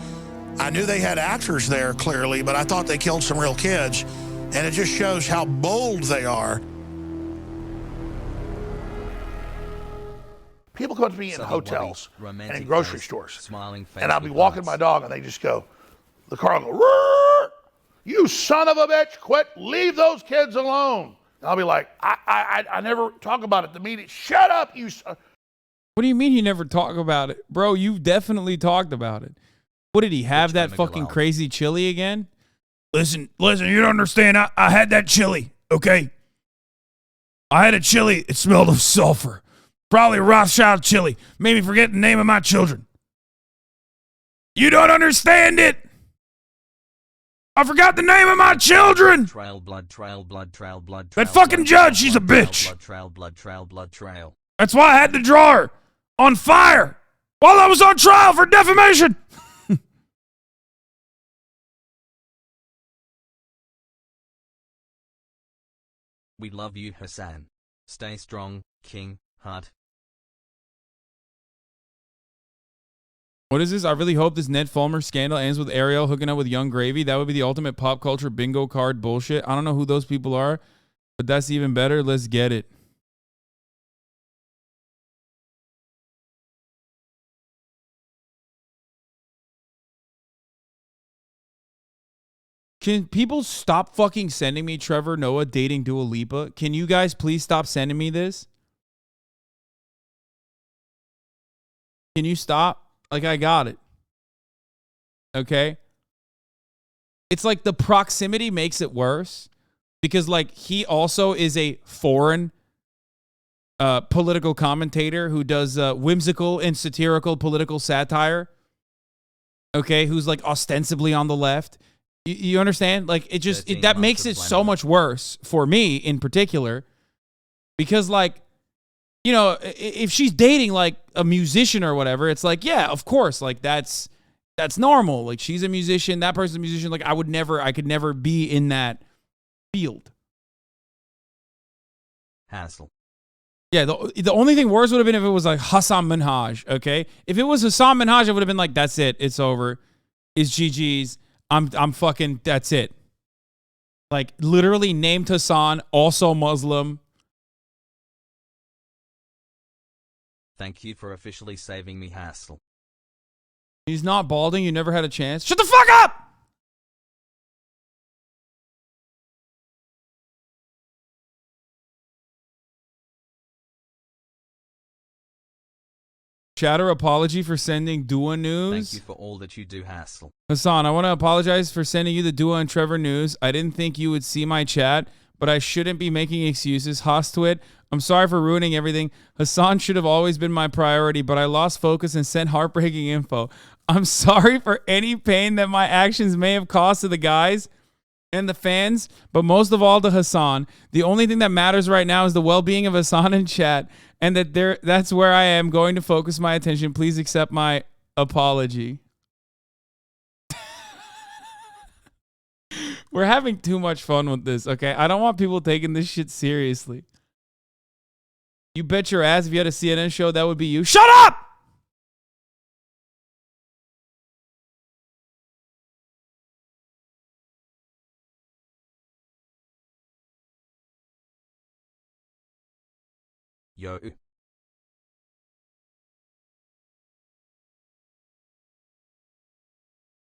I knew they had actors there, clearly, but I thought they killed some real kids. And it just shows how bold they are. People come up to me in hotels and in grocery stores, and I'll be walking my dog, and they just go, the car will go, "Roar! You son of a bitch, quit, leave those kids alone." And I'll be like, I never talk about it. The media, shut up, you son. What do you mean you never talk about it? Bro, you definitely talked about it. What, did he have that fucking crazy chili again? Listen, you don't understand. I had that chili, okay? I had a chili. It smelled of sulfur. Probably Rothschild chili. Made me forget the name of my children. You don't understand it. I forgot the name of my children. Trail blood. That fucking judge, she's a bitch. Trail. That's why I had the drawer on fire while I was on trial for defamation. We love you, Hasan. Stay strong, King, heart. What is this? I really hope this Ned Fulmer scandal ends with Ariel hooking up with Young Gravy. That would be the ultimate pop culture bingo card bullshit. I don't know who those people are, but that's even better. Let's get it. Can people stop fucking sending me Trevor Noah dating Dua Lipa? Can you guys please stop sending me this? Can you stop? Like, I got it. Okay? It's like the proximity makes it worse because, like, he also is a foreign political commentator who does whimsical and satirical political satire. Okay? Who's, like, ostensibly on the left. You understand? Like, it just, that makes it so much worse for me in particular because, like, you know, if she's dating like a musician or whatever, it's like, yeah, of course, like that's normal. Like, she's a musician, that person's a musician. Like, I could never be in that field. Hassle. Yeah, the only thing worse would have been if it was like Hasan Minhaj, okay? If it was Hasan Minhaj, I would have been like, that's it, it's over. It's GG's. I'm fucking, that's it. Like, literally named Hasan, also Muslim. Thank you for officially saving me, hassle. He's not balding. You never had a chance. Shut the fuck up! Chatter, apology for sending Dua news. Thank you for all that you do, hassle. Hasan, I want to apologize for sending you the Dua and Trevor news. I didn't think you would see my chat, but I shouldn't be making excuses. Hostwit, I'm sorry for ruining everything. Hasan should have always been my priority, but I lost focus and sent heartbreaking info. I'm sorry for any pain that my actions may have caused to the guys and the fans, but most of all to Hasan. The only thing that matters right now is the well-being of Hasan and chat, and that's where I am going to focus my attention. Please accept my apology. We're having too much fun with this, okay? I don't want people taking this shit seriously. You bet your ass if you had a CNN show, that would be you. Shut up! Yo.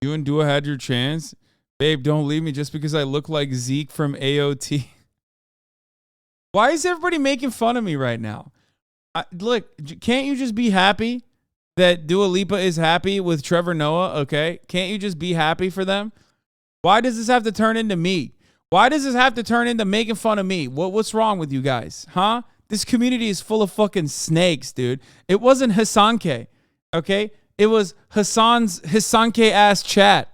You and Dua had your chance. Babe, don't leave me just because I look like Zeke from AOT. Why is everybody making fun of me right now? Look, can't you just be happy that Dua Lipa is happy with Trevor Noah, okay? Can't you just be happy for them? Why does this have to turn into me? Why does this have to turn into making fun of me? What's wrong with you guys, huh? This community is full of fucking snakes, dude. It wasn't Hasanke, okay? It was Hasanke ass chat.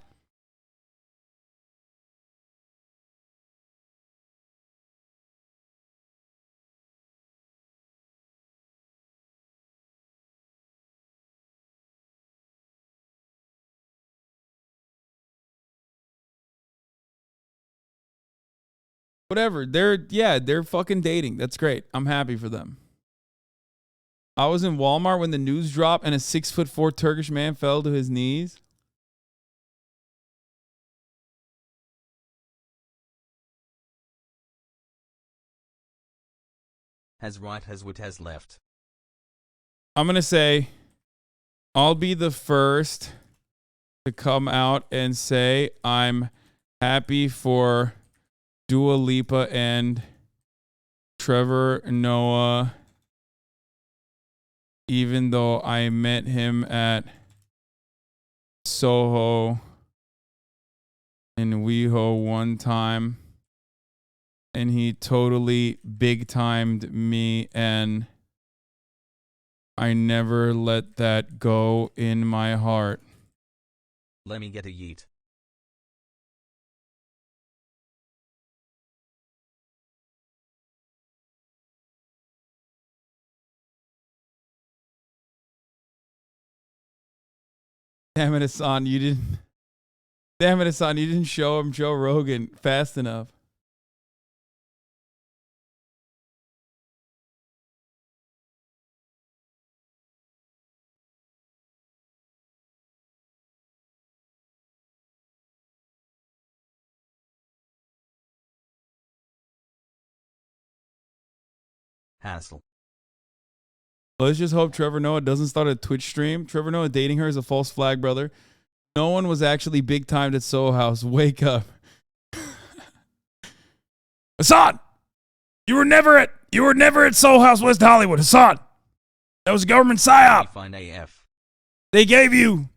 Whatever. They're fucking dating. That's great. I'm happy for them. I was in Walmart when the news dropped and a 6'4" Turkish man fell to his knees. Has right, has wit, has left. I'm going to say I'll be the first to come out and say I'm happy for Dua Lipa and Trevor Noah, even though I met him at Soho in WeHo one time and he totally big-timed me and I never let that go in my heart. Let me get a yeet. Damn it, Hasan, you didn't. Damn it, Hasan, you didn't show him Joe Rogan fast enough. Hassle. Let's just hope Trevor Noah doesn't start a Twitch stream. Trevor Noah dating her is a false flag, brother. No one was actually big timed at Soho House. Wake up. Hasan! You were never at Soho House, West Hollywood. Hasan! That was a government psyop. Fine AF. They gave you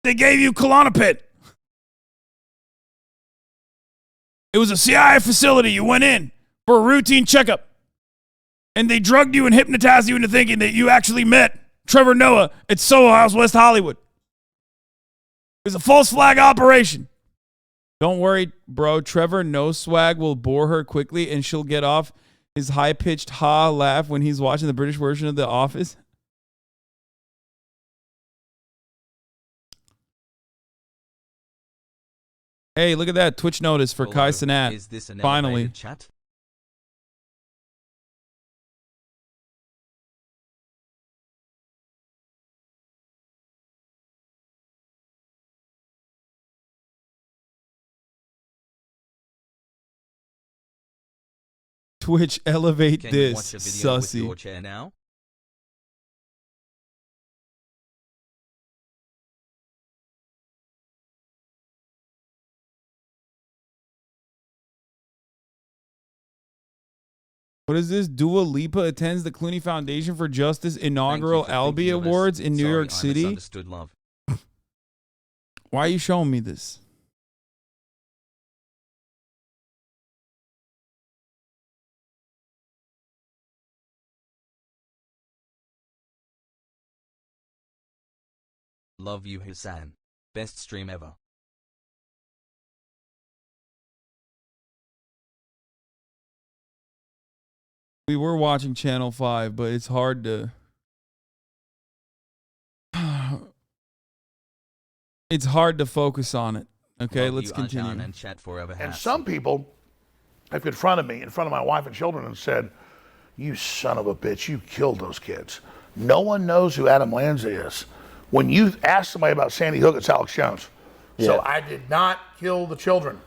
Klonopin. It was a CIA facility. You went in for a routine checkup. And they drugged you and hypnotized you into thinking that you actually met Trevor Noah at Soho House, West Hollywood. It was a false flag operation. Don't worry, bro. Trevor No Swag will bore her quickly and she'll get off his high-pitched ha laugh when he's watching the British version of The Office. Hey, look at that Twitch notice for Kai Cenat. Is this an finally elevated chat? Twitch elevate Can you this watch a video with sussy. your chair now? What is this? Dua Lipa attends the Clooney Foundation for Justice inaugural Albie Awards in New York City. Misunderstood love. Why are you showing me this? Love you, Hassan. Best stream ever. We were watching Channel 5, but it's hard to... It's hard to focus on it. Okay, Love let's you, continue. Ajahn, and chat forever. And Has. some people have confronted me in front of my wife and children and said, "You son of a bitch, you killed those kids." No one knows who Adam Lanza is. When you ask somebody about Sandy Hook, it's Alex Jones. So Yeah. I did not kill the children.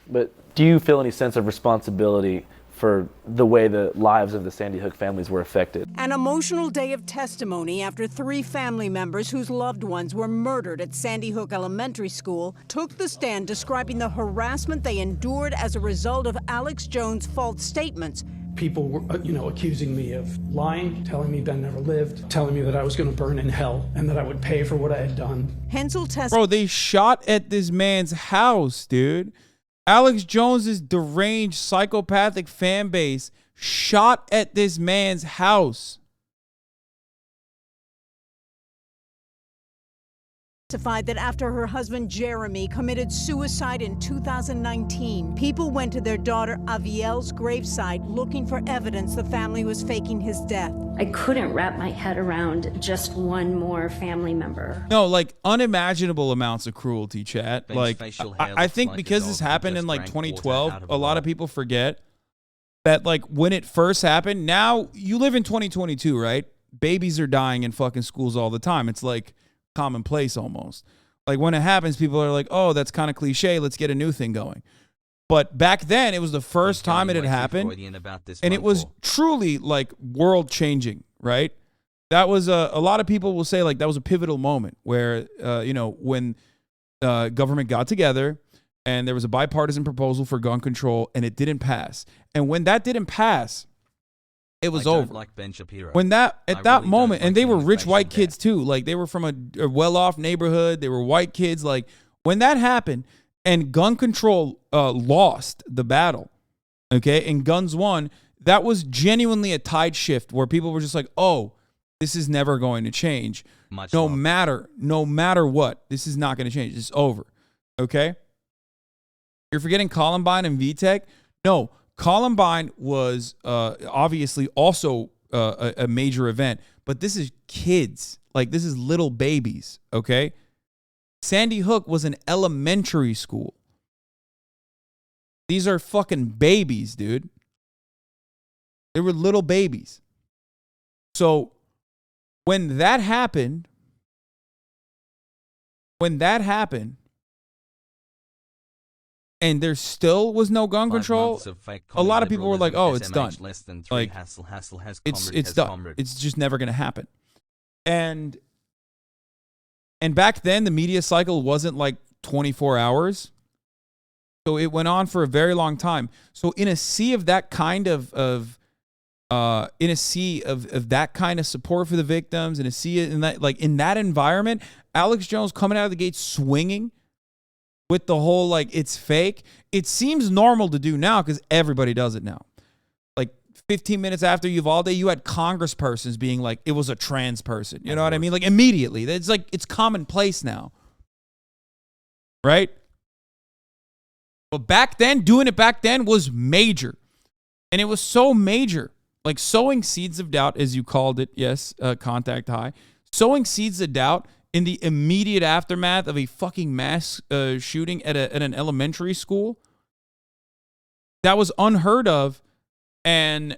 But do you feel any sense of responsibility for the way the lives of the Sandy Hook families were affected? An emotional day of testimony after 3 family members whose loved ones were murdered at Sandy Hook Elementary School took the stand describing the harassment they endured as a result of Alex Jones' false statements. People were, accusing me of lying, telling me Ben never lived, telling me that I was going to burn in hell and that I would pay for what I had done. Hensel Bro, they shot at this man's house, dude. Alex Jones's deranged psychopathic fan base shot at this man's house. Testified that after her husband Jeremy committed suicide in 2019, people went to their daughter Avielle's gravesite looking for evidence the family was faking his death. I couldn't wrap my head around just one more family member. No, like unimaginable amounts of cruelty, chat. Like, I think because this happened in like 2012, a lot of people forget that like when it first happened. Now you live in 2022, right? Babies are dying in fucking schools all the time. It's like commonplace almost. Like when it happens, people are like, "Oh, that's kind of cliche. Let's get a new thing going." But back then, it was the first time it had happened, and it was truly like world changing, right? That was a lot of people will say like that was a pivotal moment where when government got together and there was a bipartisan proposal for gun control and it didn't pass. And when that didn't pass, it was over. Like Ben Shapiro. When that at I that really moment, don't and like they were rich immigration white debt. kids too. Like they were from a well-off neighborhood. They were white kids. Like when that happened, and gun control lost the battle, okay, and guns won. That was genuinely a tide shift where people were just like, "Oh, this is never going to change. No matter what, this is not going to change. It's over." Okay. You're forgetting Columbine and VTech. No. Columbine was obviously also a major event, but this is kids. Like, this is little babies, okay? Sandy Hook was an elementary school. These are fucking babies, dude. They were little babies. So, when that happened, and there still was no gun control, a lot of people were like, "Oh, it's done. Like, it's done. It's just never going to happen." And back then, the media cycle wasn't like 24 hours, so it went on for a very long time. So in a sea of that kind of that kind of support for the victims, in a sea in that environment, Alex Jones coming out of the gate swinging with the whole, like, it's fake. It seems normal to do now because everybody does it now. Like 15 minutes after Uvalde, you had congresspersons being like, it was a trans person. You know what I mean? Like immediately. It's like, it's commonplace now. Right? But back then, doing it back then was major. And it was so major. Like sowing seeds of doubt, as you called it. Yes, Contact High. Sowing seeds of doubt in the immediate aftermath of a fucking mass shooting at an elementary school. That was unheard of. And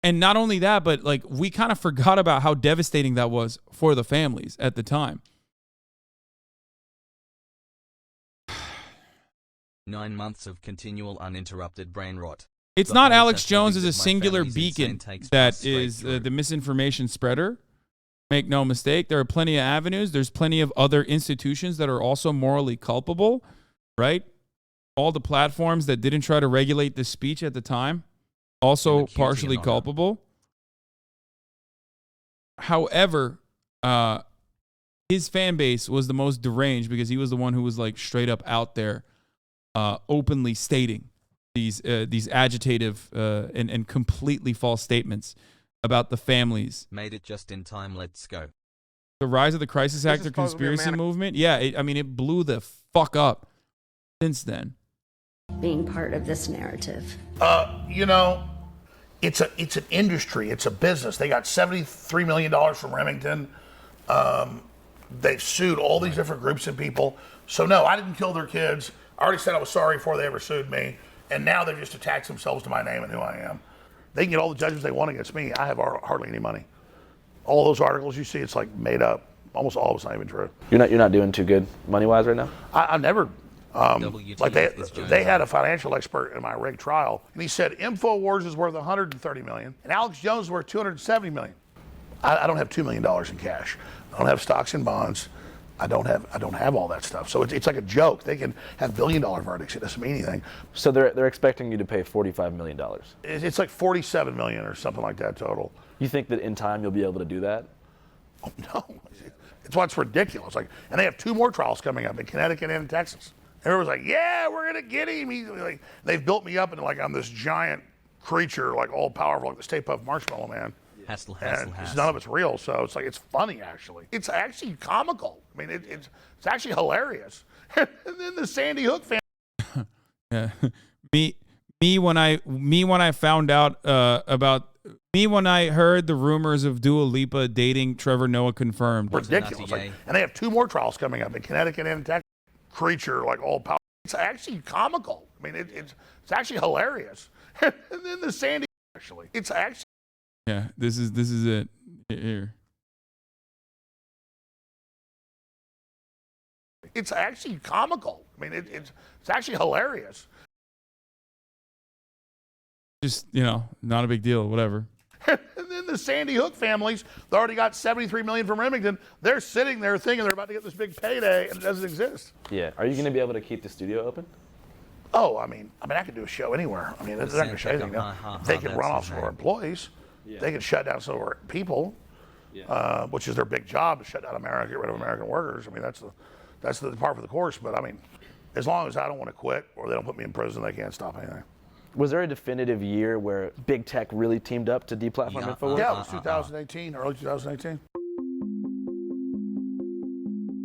not only that, but like we kind of forgot about how devastating that was for the families at the time. 9 months of continual uninterrupted brain rot. It's The not whole Alex Jones as a that my singular family's insane beacon takes that us straight is through. the misinformation spreader. Make no mistake. There are plenty of avenues. There's plenty of other institutions that are also morally culpable, right? All the platforms that didn't try to regulate the speech at the time. also partially culpable. However, his fan base was the most deranged because he was the one who was like straight up out there, openly stating these agitative and completely false statements about the families. Made it just in time. Let's go. The rise of the crisis actor conspiracy movement. Yeah, it blew the fuck up since then. Being part of this narrative. You know, it's an industry. It's a business. They got $73 million from Remington. They've sued all these different groups and people. So no, I didn't kill their kids. I already said I was sorry before they ever sued me. And now they've just attached themselves to my name and who I am. They can get all the judgments they want against me. I have hardly any money. All those articles you see, it's like made up. Almost all of it's not even true. You're not doing too good money-wise right now? I never, like they had a financial expert in my rig trial, and he said InfoWars is worth $130 million, and Alex Jones is worth $270 million. I don't have $2 million in cash. I don't have stocks and bonds. I don't have all that stuff. So it's like a joke. They can have $1 billion verdicts. It doesn't mean anything. So they're expecting you to pay $45 million. It's like $47 million or something like that total. You think that in time you'll be able to do that? Oh, no. It's what's ridiculous. Like, and they have 2 more trials coming up in Connecticut and in Texas. Everyone's like, yeah, we're gonna get him. They've built me up into like I'm this giant creature, like all powerful, like the Stay Puft Marshmallow Man. And none of it's real, so it's like it's funny actually. It's actually comical. I mean, it's actually hilarious. And then the Sandy Hook family. Yeah, me when I found out about. Me when I heard the rumors of Dua Lipa dating Trevor Noah confirmed. Ridiculous. Like, and they have 2 more trials coming up in Connecticut and Texas. Creature, like all power. It's actually comical. I mean, it's actually hilarious. And then the Sandy actually. It's actually. Yeah, this is it here. It's actually comical. I mean, it's actually hilarious. Just, not a big deal, whatever. And then the Sandy Hook families, they already got $73 million from Remington. They're sitting there thinking they're about to get this big payday, and it doesn't exist. Yeah. Are you going to be able to keep the studio open? Oh, I mean, I could do a show anywhere. I mean, they're not going to shut anything down. They can run off some of our employees. Yeah. They can shut down some of our people, which is their big job, to shut down America, get rid of American workers. I mean, that's the part for the course. But I mean, as long as I don't want to quit or they don't put me in prison, they can't stop anything. Was there a definitive year where big tech really teamed up to deplatform InfoWars? Yeah, it was 2018, early 2018.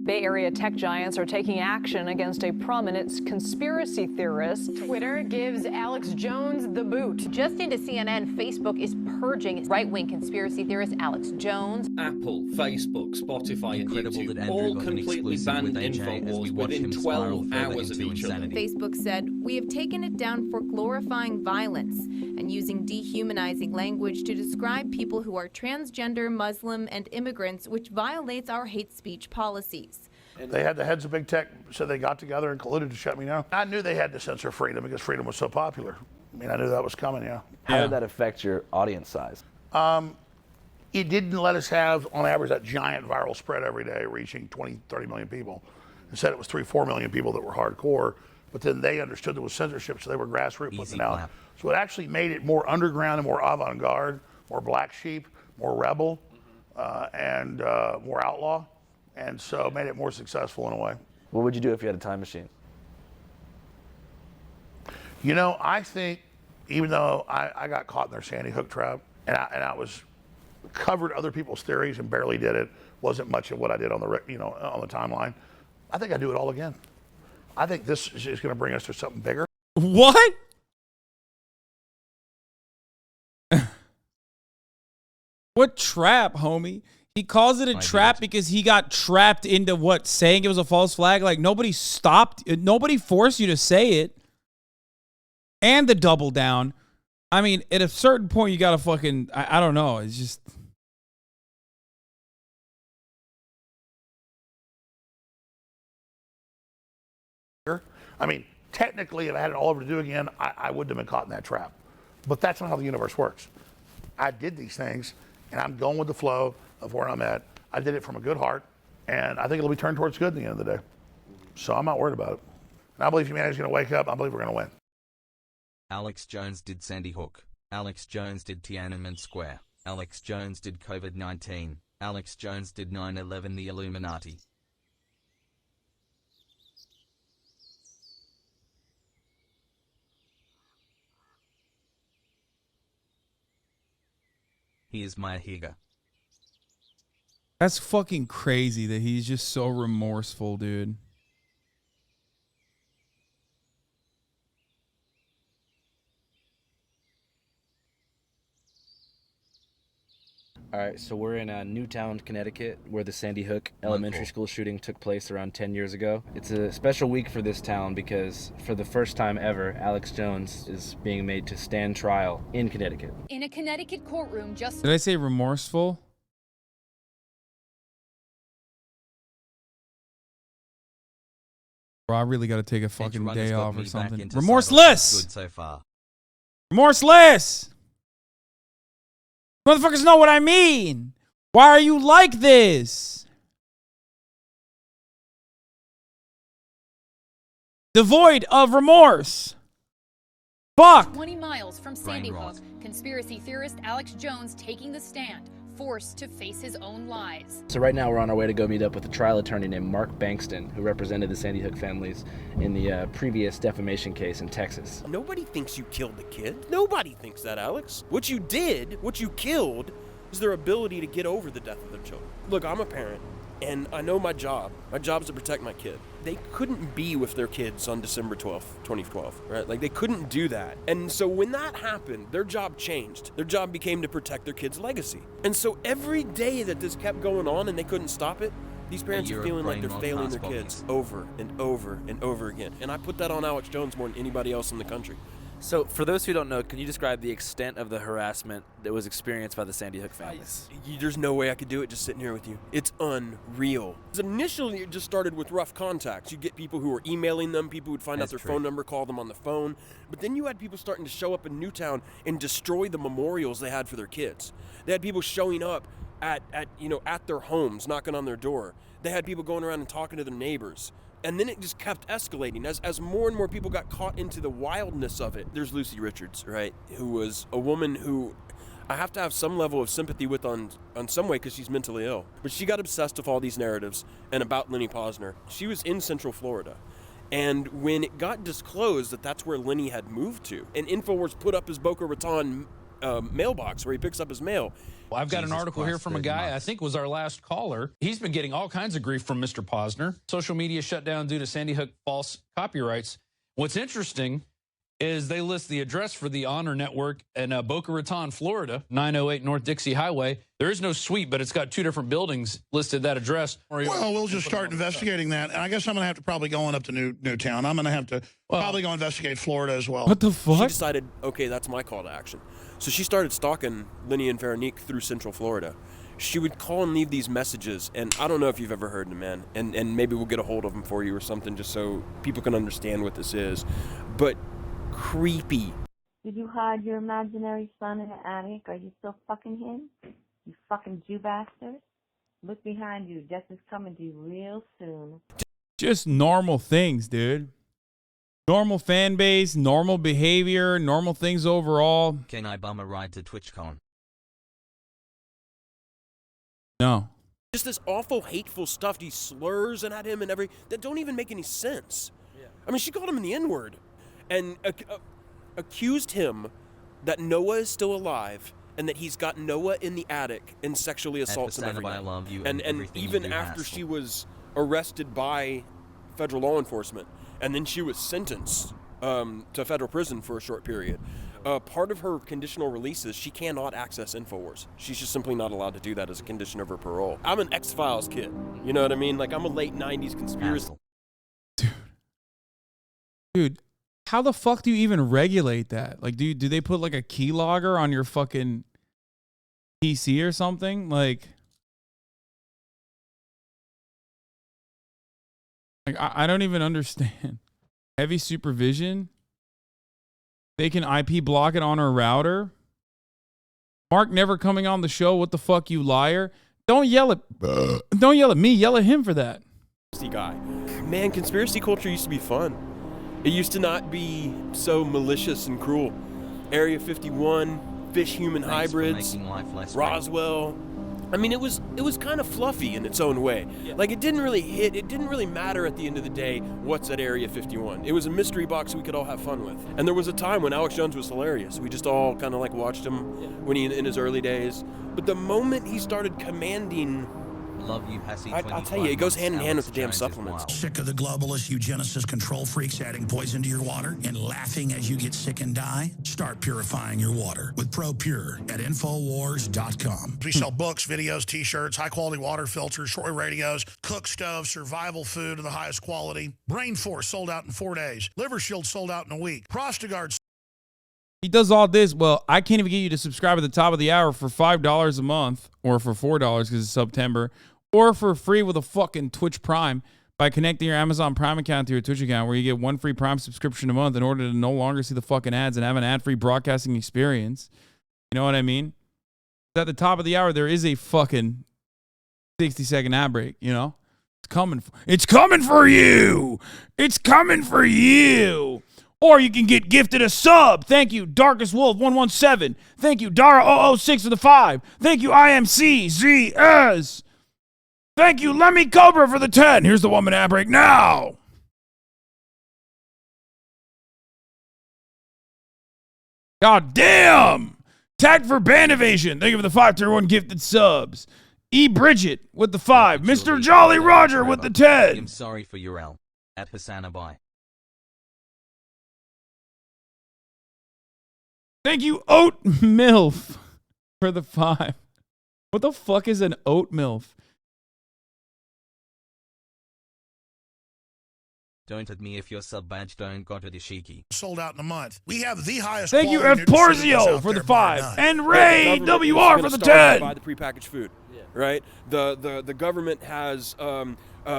Bay Area tech giants are taking action against a prominent conspiracy theorist. Twitter gives Alex Jones the boot. Just into CNN, Facebook is purging right-wing conspiracy theorist Alex Jones. Apple, Facebook, Spotify, and YouTube all completely banned InfoWars within 12 hours of each other. Facebook said, "We have taken it down for glorifying violence and using dehumanizing language to describe people who are transgender, Muslim, and immigrants, which violates our hate speech policies." They had the heads of big tech said they got together and colluded to shut me down. I knew they had to censor freedom because freedom was so popular. I mean, I knew that was coming, yeah. How did that affect your audience size? It didn't let us have, on average, that giant viral spread every day reaching 20, 30 million people. Instead, it was 3, 4 million people that were hardcore, but then they understood there was censorship, so they were grassroots putting it out. So it actually made it more underground and more avant-garde, more black sheep, more rebel, and more outlaw. And so made it more successful in a way. What would you do if you had a time machine? I think even though I got caught in their Sandy Hook trap and I was covered other people's theories and barely did it, wasn't much of what I did on the on the timeline. I think I'd do it all again. I think this is going to bring us to something bigger. What? What trap, homie? He calls it a trap because he got trapped into what? Saying it was a false flag? Like, nobody stopped. Nobody forced you to say it. And the double down. I mean, at a certain point, you got to fucking, I don't know. It's just. I mean, technically, if I had it all over to do again, I wouldn't have been caught in that trap. But that's not how the universe works. I did these things, and I'm going with the flow of where I'm at. I did it from a good heart, and I think it'll be turned towards good at the end of the day. So I'm not worried about it. And I believe humanity's going to wake up. I believe we're going to win. Alex Jones did Sandy Hook. Alex Jones did Tiananmen Square. Alex Jones did COVID-19. Alex Jones did 9/11, the Illuminati. He is my Higa. That's fucking crazy that he's just so remorseful, dude. All right, so we're in Newtown, Connecticut, where the Sandy Hook elementary school shooting took place around 10 years ago. It's a special week for this town because for the first time ever, Alex Jones is being made to stand trial in Connecticut. In a Connecticut courtroom just... Did I say remorseful? Bro, I really got to take a fucking day off or something. Remorseless! Good so far. Remorseless! Motherfuckers know what I mean. Why are you like this? Devoid of remorse. Fuck. 20 miles from Sandy Hook, conspiracy theorist Alex Jones taking the stand, forced to face his own lies. So right now we're on our way to go meet up with a trial attorney named Mark Bankston, who represented the Sandy Hook families in the previous defamation case in Texas. Nobody thinks you killed the kid. Nobody thinks that, Alex. What you did, what you killed, is their ability to get over the death of their children. Look, I'm a parent, and I know my job. My job is to protect my kid. They couldn't be with their kids on December 12th, 2012, right? Like, they couldn't do that. And so when that happened, their job changed. Their job became to protect their kid's legacy. And so every day that this kept going on and they couldn't stop it, these parents are feeling like they're failing their kids over and over and over again. And I put that on Alex Jones more than anybody else in the country. So for those who don't know, can you describe the extent of the harassment that was experienced by the Sandy Hook families? There's no way I could do it just sitting here with you. It's unreal. Initially, it just started with rough contacts. You get people who were emailing them, people would find out their phone number, call them on the phone. But then you had people starting to show up in Newtown and destroy the memorials they had for their kids. They had people showing up at their homes, knocking on their door. They had people going around and talking to their neighbors. And then it just kept escalating as more and more people got caught into the wildness of it. There's Lucy Richards, right, who was a woman who I have to have some level of sympathy with on some way because she's mentally ill. But she got obsessed with all these narratives and about Lenny Posner. She was in Central Florida. And when it got disclosed that that's where Lenny had moved to, and InfoWars put up his Boca Raton mailbox where he picks up his mail. Well, I've got an article here from a guy, I think was our last caller. He's been getting all kinds of grief from Mr. Posner. Social media shut down due to Sandy Hook false copyrights. What's interesting is they list the address for the Honor Network in Boca Raton, Florida, 908 North Dixie Highway. There is no suite, but it's got two different buildings listed that address. Well, we'll just start investigating that. And I guess I'm going to have to probably go on up to Newtown. I'm going to have to probably go investigate Florida as well. What the fuck? She decided, okay, that's my call to action. So she started stalking Lenny and Veronique through Central Florida. She would call and leave these messages, and I don't know if you've ever heard them, man, and maybe we'll get a hold of them for you or something just so people can understand what this is. But creepy. Did you hide your imaginary son in the attic? Are you still fucking him? You fucking Jew bastard. Look behind you. Death is coming to you real soon. Just normal things, dude. Normal fan base, normal behavior, normal things overall. Can I bum a ride to TwitchCon? No. Just this awful, hateful stuff. These slurs and at him and that don't even make any sense. Yeah. I mean, she called him in the N-word and accused him that Noah is still alive and that he's got Noah in the attic and sexually assaults him every night. I love you and even after she was arrested by federal law enforcement, and then she was sentenced to federal prison for a short period. Part of her conditional release is she cannot access InfoWars. She's just simply not allowed to do that as a condition of her parole. I'm an X-Files kid. You know what I mean? Like, I'm a late 90s conspiracy. Dude, how the fuck do you even regulate that? Like, do they put like a keylogger on your fucking PC or something? Like I don't even understand. Heavy supervision? They can IP block it on her router? Mark never coming on the show. What the fuck, you liar? Don't yell at me. Yell at him for that. Guy. Man, conspiracy culture used to be fun. It used to not be so malicious and cruel. Area 51, fish-human hybrids, Roswell. I mean, it was kind of fluffy in its own way. Like, it didn't really matter at the end of the day what's at Area 51. It was a mystery box we could all have fun with. And there was a time when Alex Jones was hilarious. We just all kind of like watched him when in his early days. But the moment he started commanding... Love you, Hassie. I'll tell you, it goes hand in hand with the damn supplements. Sick of the globalist eugenicists control freaks adding poison to your water and laughing as you get sick and die? Start purifying your water with ProPure at Infowars.com. We sell books, videos, t-shirts, high-quality water filters, shortwave radios, cook stoves, survival food of the highest quality. Brain Force sold out in 4 days. Liver Shield sold out in a week. Prostagard. He does all this. Well, I can't even get you to subscribe at the top of the hour for $5 a month or for $4 because it's September, or for free with a fucking Twitch Prime by connecting your Amazon Prime account to your Twitch account, where you get 1 free Prime subscription a month in order to no longer see the fucking ads and have an ad-free broadcasting experience. You know what I mean? At the top of the hour, there is a fucking 60-second ad break, you know? It's coming for you! It's coming for you! Or you can get gifted a sub. Thank you, Darkest Wolf 117. Thank you, Dara 006 for the 5. Thank you, IMCZS. Thank you, Lemmy Cobra for the 10. Here's the 1 minute ad break now. God damn. Tag for Band Evasion. Thank you for the 531 gifted subs. E. Bridget with the 5. Mr. Jolly Roger with the 10. I'm sorry for your L. At Hasanabi. Thank you, Oat MILF, for the 5. What the fuck is an Oat MILF? Don't at me if your sub badge don't go to the shiki. Sold out in a month. We have the highest. Thank you, F. quality Porzio, nutraceuticals for the out there, bar 5. none. And Ray The government WR is for the gonna start 10. to buy the prepackaged food, right? The government has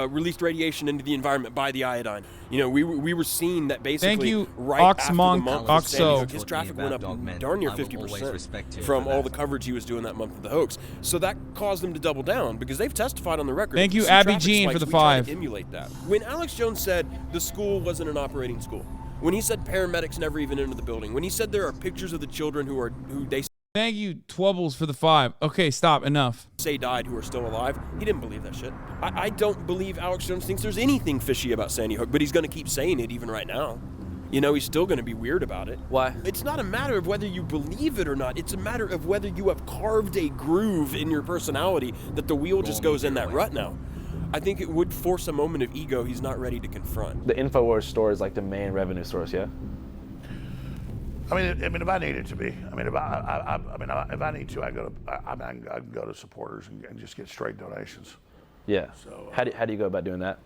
released radiation into the environment by the iodine. You know, we were seeing that basically. Thank you, right after the Oxmonk, month of Sandy Oxo. Hook, his traffic went up darn near 50% from all the coverage he was doing that month of the hoax. So that caused them to double down because they've testified on the record. Thank you, See Abby traffic Jean, spikes, for the we try to 5. Emulate that. When Alex Jones said the school wasn't an operating school, when he said paramedics never even entered the building, when he said there are pictures of the children who they Thank you, Twubbles, for the 5. Okay, stop. Enough. say died who are still alive, he didn't believe that shit. I don't believe Alex Jones thinks there's anything fishy about Sandy Hook, but he's going to keep saying it even right now. You know, he's still going to be weird about it. Why? It's not a matter of whether you believe it or not. It's a matter of whether you have carved a groove in your personality that the wheel just goes in that rut now. I think it would force a moment of ego he's not ready to confront. The InfoWars store is like the main revenue source, yeah? I mean, if I need it to be. I mean, if I need to, I can go to supporters and just get straight donations. Yeah. So how do you go about doing that?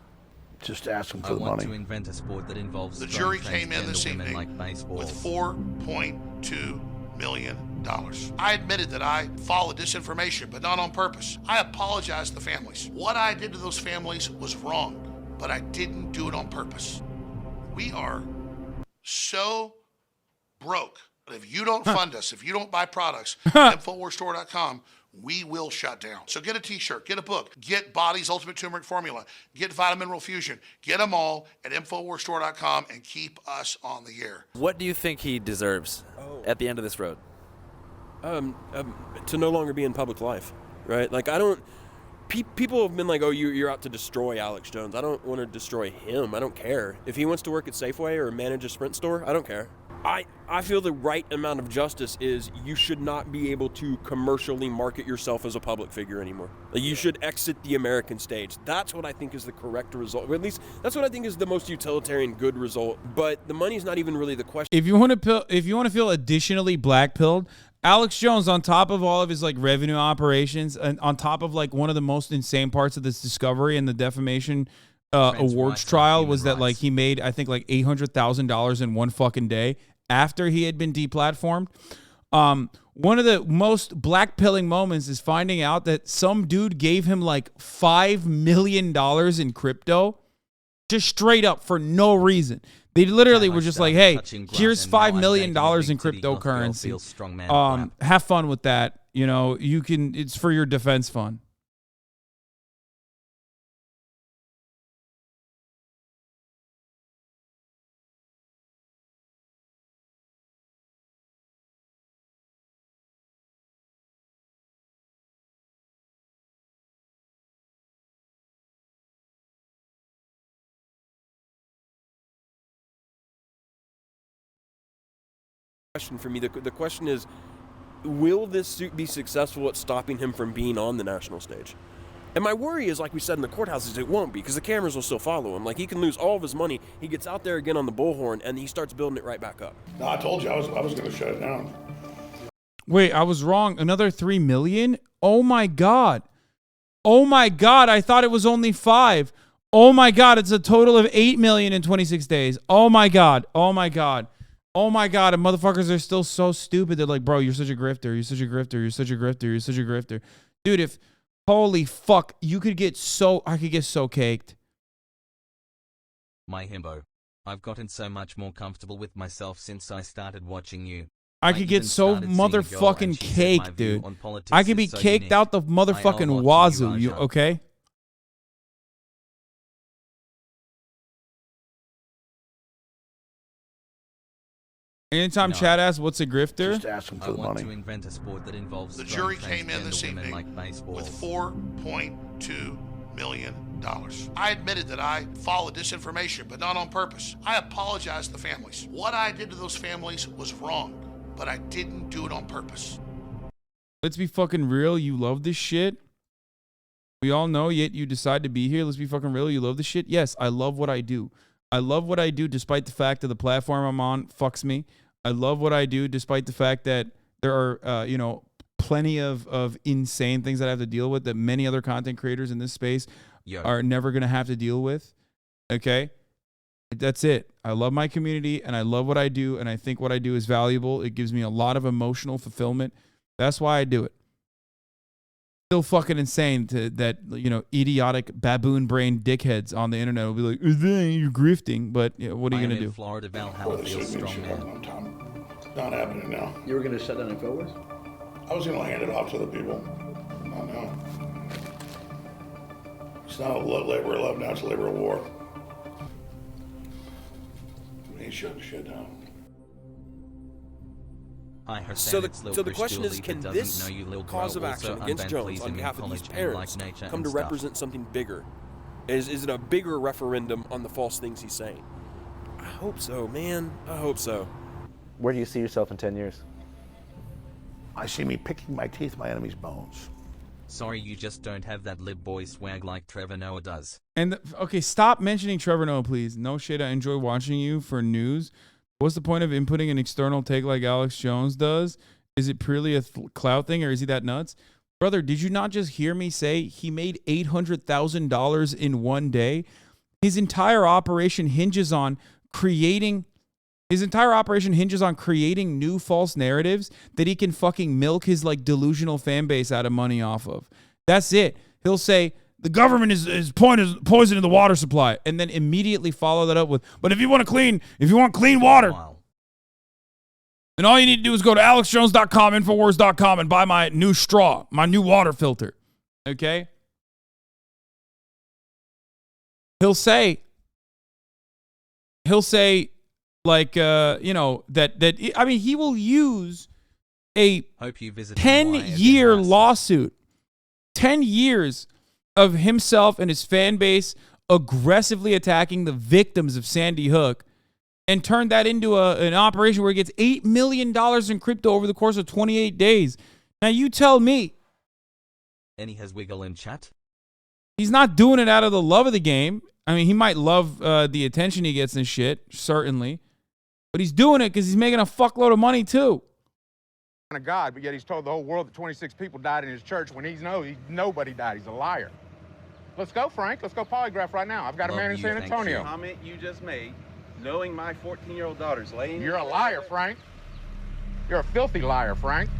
Just ask them for I the want money. to invent a sport that involves The strong jury came in this transgender women evening like baseball. with $4.2 million. I admitted that I followed disinformation, but not on purpose. I apologize to the families. What I did to those families was wrong, but I didn't do it on purpose. We are so broke. But if you don't fund us, if you don't buy products, InfoWarsStore.com, we will shut down. So get a t-shirt, get a book, get Body's Ultimate Turmeric Formula, get Vitamin Mineral Fusion, get them all at InfoWarsStore.com and keep us on the air. What do you think he deserves at the end of this road? To no longer be in public life, right? Like, I don't... People have been like, oh, you're out to destroy Alex Jones. I don't want to destroy him. I don't care. If he wants to work at Safeway or manage a Sprint store, I don't care. I feel the right amount of justice is you should not be able to commercially market yourself as a public figure anymore. Like, you should exit the American stage. That's what I think is the correct result. Or at least that's what I think is the most utilitarian good result. But the money's not even really the question. If you want to feel additionally black-pilled, Alex Jones, on top of all of his like revenue operations, and on top of like one of the most insane parts of this discovery and the defamation awards trial was that like he made, I think, like $800,000 in one fucking day after he had been deplatformed. One of the most black-pilling moments is finding out that some dude gave him like $5 million in crypto, just straight up for no reason. They literally were just like, hey, here's $5 million in cryptocurrency. Have fun with that. You know, it's for your defense fund. question for me. The question is, will this suit be successful at stopping him from being on the national stage? And my worry is, like we said in the courthouses, it won't be, because the cameras will still follow him. Like, he can lose all of his money. He gets out there again on the bullhorn, and he starts building it right back up. No, I told you I was going to shut it down. Wait, I was wrong. Another 3 million? Oh my God. Oh my God. I thought it was only 5. Oh my God. It's a total of 8 million in 26 days. Oh my God. Oh my God. Oh my God. And motherfuckers are still so stupid. They're like, bro, you're such a grifter. You're such a grifter. You're such a grifter. You're such a grifter. Dude, if, holy fuck, I could get so caked. My himbo. I've gotten so much more comfortable with myself since I started watching you. I could get so motherfucking caked, dude. I could be caked out the motherfucking wazoo, you okay? Anytime Chad asks what's a grifter? Just ask him for the money. To invent a sport that involves the jury came in this evening with $4.2 million. I admitted that I followed this information, but not on purpose. I apologize to the families. What I did to those families was wrong, but I didn't do it on purpose. Let's be fucking real. You love this shit. We all know, yet you decide to be here. Let's be fucking real. You love this shit. Yes, I love what I do. I love what I do despite the fact that the platform I'm on fucks me. I love what I do despite the fact that there are, plenty of insane things that I have to deal with that many other content creators in this space are never going to have to deal with. Okay? That's it. I love my community and I love what I do, and I think what I do is valuable. It gives me a lot of emotional fulfillment. That's why I do it. Still fucking insane that idiotic baboon brain dickheads on the internet will be like, you're grifting, but what are you going to do? Florida Valhalla feels strong, man. Not happening now. You were going to shut down InfoWars? I was going to hand it off to the people. Not now. It's not a labor of love now, it's a labor of war. We ain't shut the shit down. So the question is, can this cause of action against Jones on behalf of these parents come to represent something bigger? Is it a bigger referendum on the false things he's saying? I hope so, man. I hope so. Where do you see yourself in 10 years? I see me picking my teeth, my enemy's bones. Sorry, you just don't have that lib boy swag like Trevor Noah does. And okay, stop mentioning Trevor Noah, please. No shit. I enjoy watching you for news. What's the point of inputting an external take like Alex Jones does? Is it purely a clout thing, or is he that nuts? Brother, did you not just hear me say he made $800,000 in one day? His entire operation hinges on creating new false narratives that he can fucking milk his delusional fan base out of money off of. That's it. He'll say, the government is poisoning the water supply, and then immediately follow that up with, but if you want clean water, then all you need to do is go to alexjones.com, infowars.com, and buy my new straw, my new water filter. Okay? He'll say he will use a 10-year lawsuit, 10 years of himself and his fan base aggressively attacking the victims of Sandy Hook, and turn that into an operation where he gets $8 million in crypto over the course of 28 days. Now you tell me. And he has wiggle in chat? He's not doing it out of the love of the game. I mean, he might love the attention he gets and shit, certainly. But he's doing it because he's making a fuckload of money too. God, but yet he's told the whole world that 26 people died in his church when nobody died. He's a liar. Let's go, Frank. Let's go polygraph right now. I've got a man in San Antonio. The comment you just made, knowing my 14-year-old daughter's laying... You're a liar, Frank. You're a filthy liar, Frank.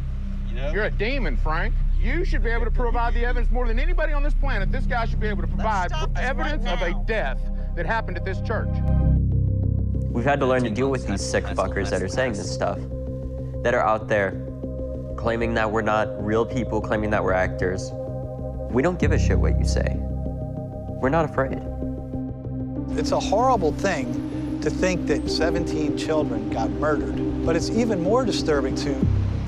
You're a demon, Frank. You should be able to provide the evidence more than anybody on this planet. This guy should be able to provide evidence of a death that happened at this church. We've had to learn to deal with these sick fuckers that are saying this stuff, that are out there claiming that we're not real people, claiming that we're actors. We don't give a shit what you say. We're not afraid. It's a horrible thing to think that 17 children got murdered, but it's even more disturbing to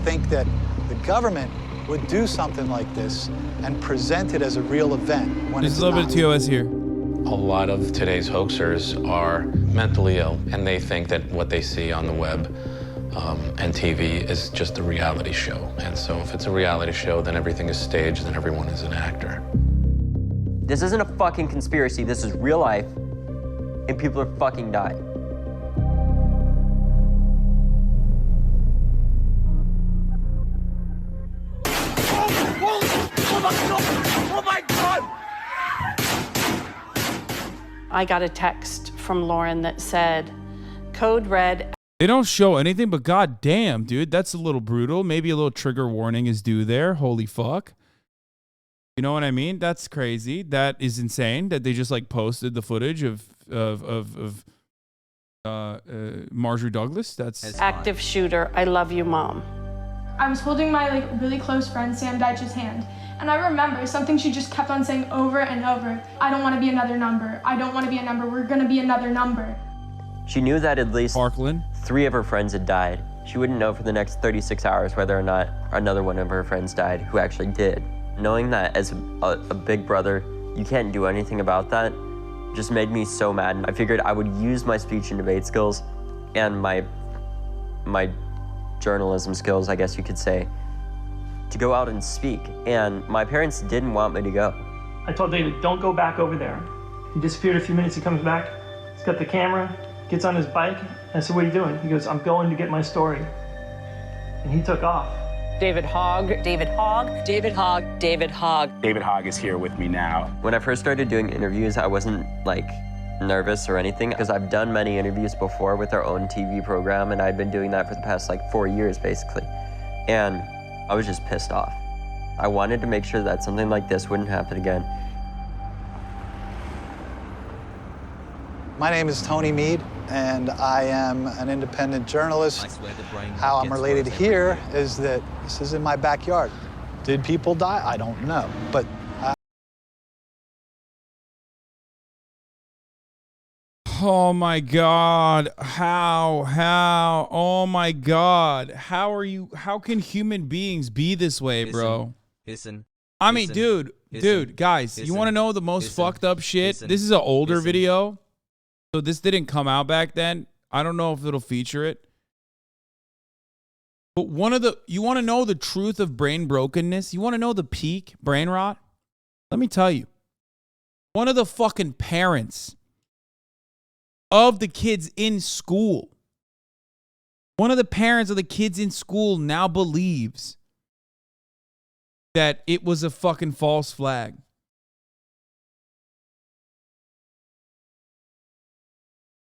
think that the government would do something like this and present it as a real event when There's a little bit of TOS here. A lot of today's hoaxers are mentally ill, and they think that what they see on the web and TV is just a reality show. And so if it's a reality show, then everything is staged and everyone is an actor. This isn't a fucking conspiracy. This is real life, and people are fucking dying. Oh my God! I got a text from Lauren that said, code red. They don't show anything, but goddamn, dude, that's a little brutal. Maybe a little trigger warning is due there. Holy fuck. You know what I mean? That's crazy. That is insane that they just like posted the footage of Marjorie Douglas. That's Active shooter. I love you, Mom. I was holding my really close friend Sam Deitch's hand, and I remember something she just kept on saying over and over. I don't want to be another number. I don't want to be a number. We're gonna be another number. She knew that at least 3 of her friends had died. She wouldn't know for the next 36 hours whether or not another one of her friends died who actually did. Knowing that as a big brother, you can't do anything about that, just made me so mad. I figured I would use my speech and debate skills and my journalism skills, I guess you could say, to go out and speak. And my parents didn't want me to go. I told David, don't go back over there. He disappeared a few minutes, he comes back, he's got the camera, gets on his bike. I said, what are you doing? He goes, I'm going to get my story. And he took off. David Hogg. David Hogg. David Hogg. David Hogg. David Hogg is here with me now. When I first started doing interviews, I wasn't like nervous or anything because I've done many interviews before with our own TV program, and I'd been doing that for the past like 4 years basically. And I was just pissed off. I wanted to make sure that something like this wouldn't happen again. My name is Tony Mead, and I am an independent journalist. How I'm related here is that this is in my backyard. Did people die? I don't know, but oh my God. How? Oh my God. How can human beings be this way, bro? I mean, dude, guys, you want to know the most fucked up shit? This is an older video. So this didn't come out back then. I don't know if it'll feature it. But you want to know the truth of brain brokenness? You want to know the peak brain rot? Let me tell you. One of the fucking parents of the kids in school, one of the parents of the kids in school now believes that it was a fucking false flag.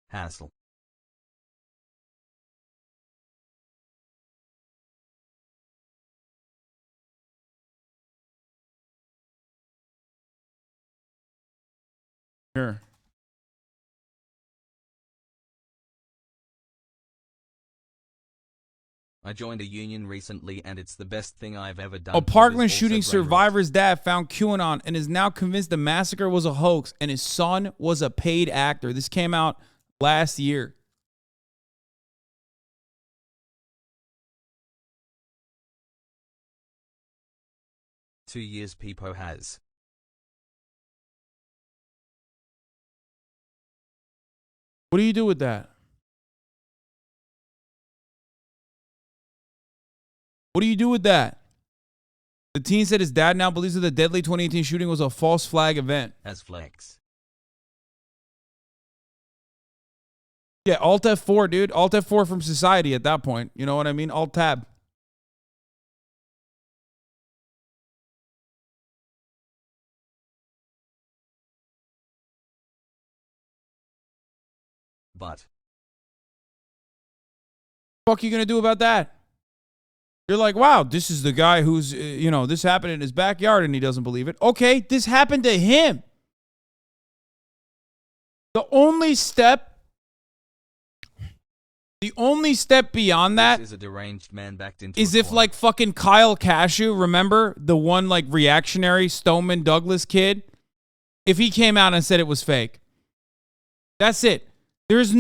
Hassle. Sure. I joined a union recently and it's the best thing I've ever done. A Parkland shooting survivor's dad found QAnon and is now convinced the massacre was a hoax and his son was a paid actor. This came out last year. Two years Peepo has. What do you do with that? What do you do with that? The teen said his dad now believes that the deadly 2018 shooting was a false flag event. As flex. Yeah, Alt F4, dude. Alt F4 from society at that point. You know what I mean? Alt Tab. But what the fuck are you going to do about that? You're like, wow, this is the guy who's, this happened in his backyard and he doesn't believe it. Okay, this happened to him. The only step beyond that is a deranged man backed into is if like fucking Kyle Cashew, remember the one like reactionary Stoneman Douglas kid? If he came out and said it was fake. That's it. There's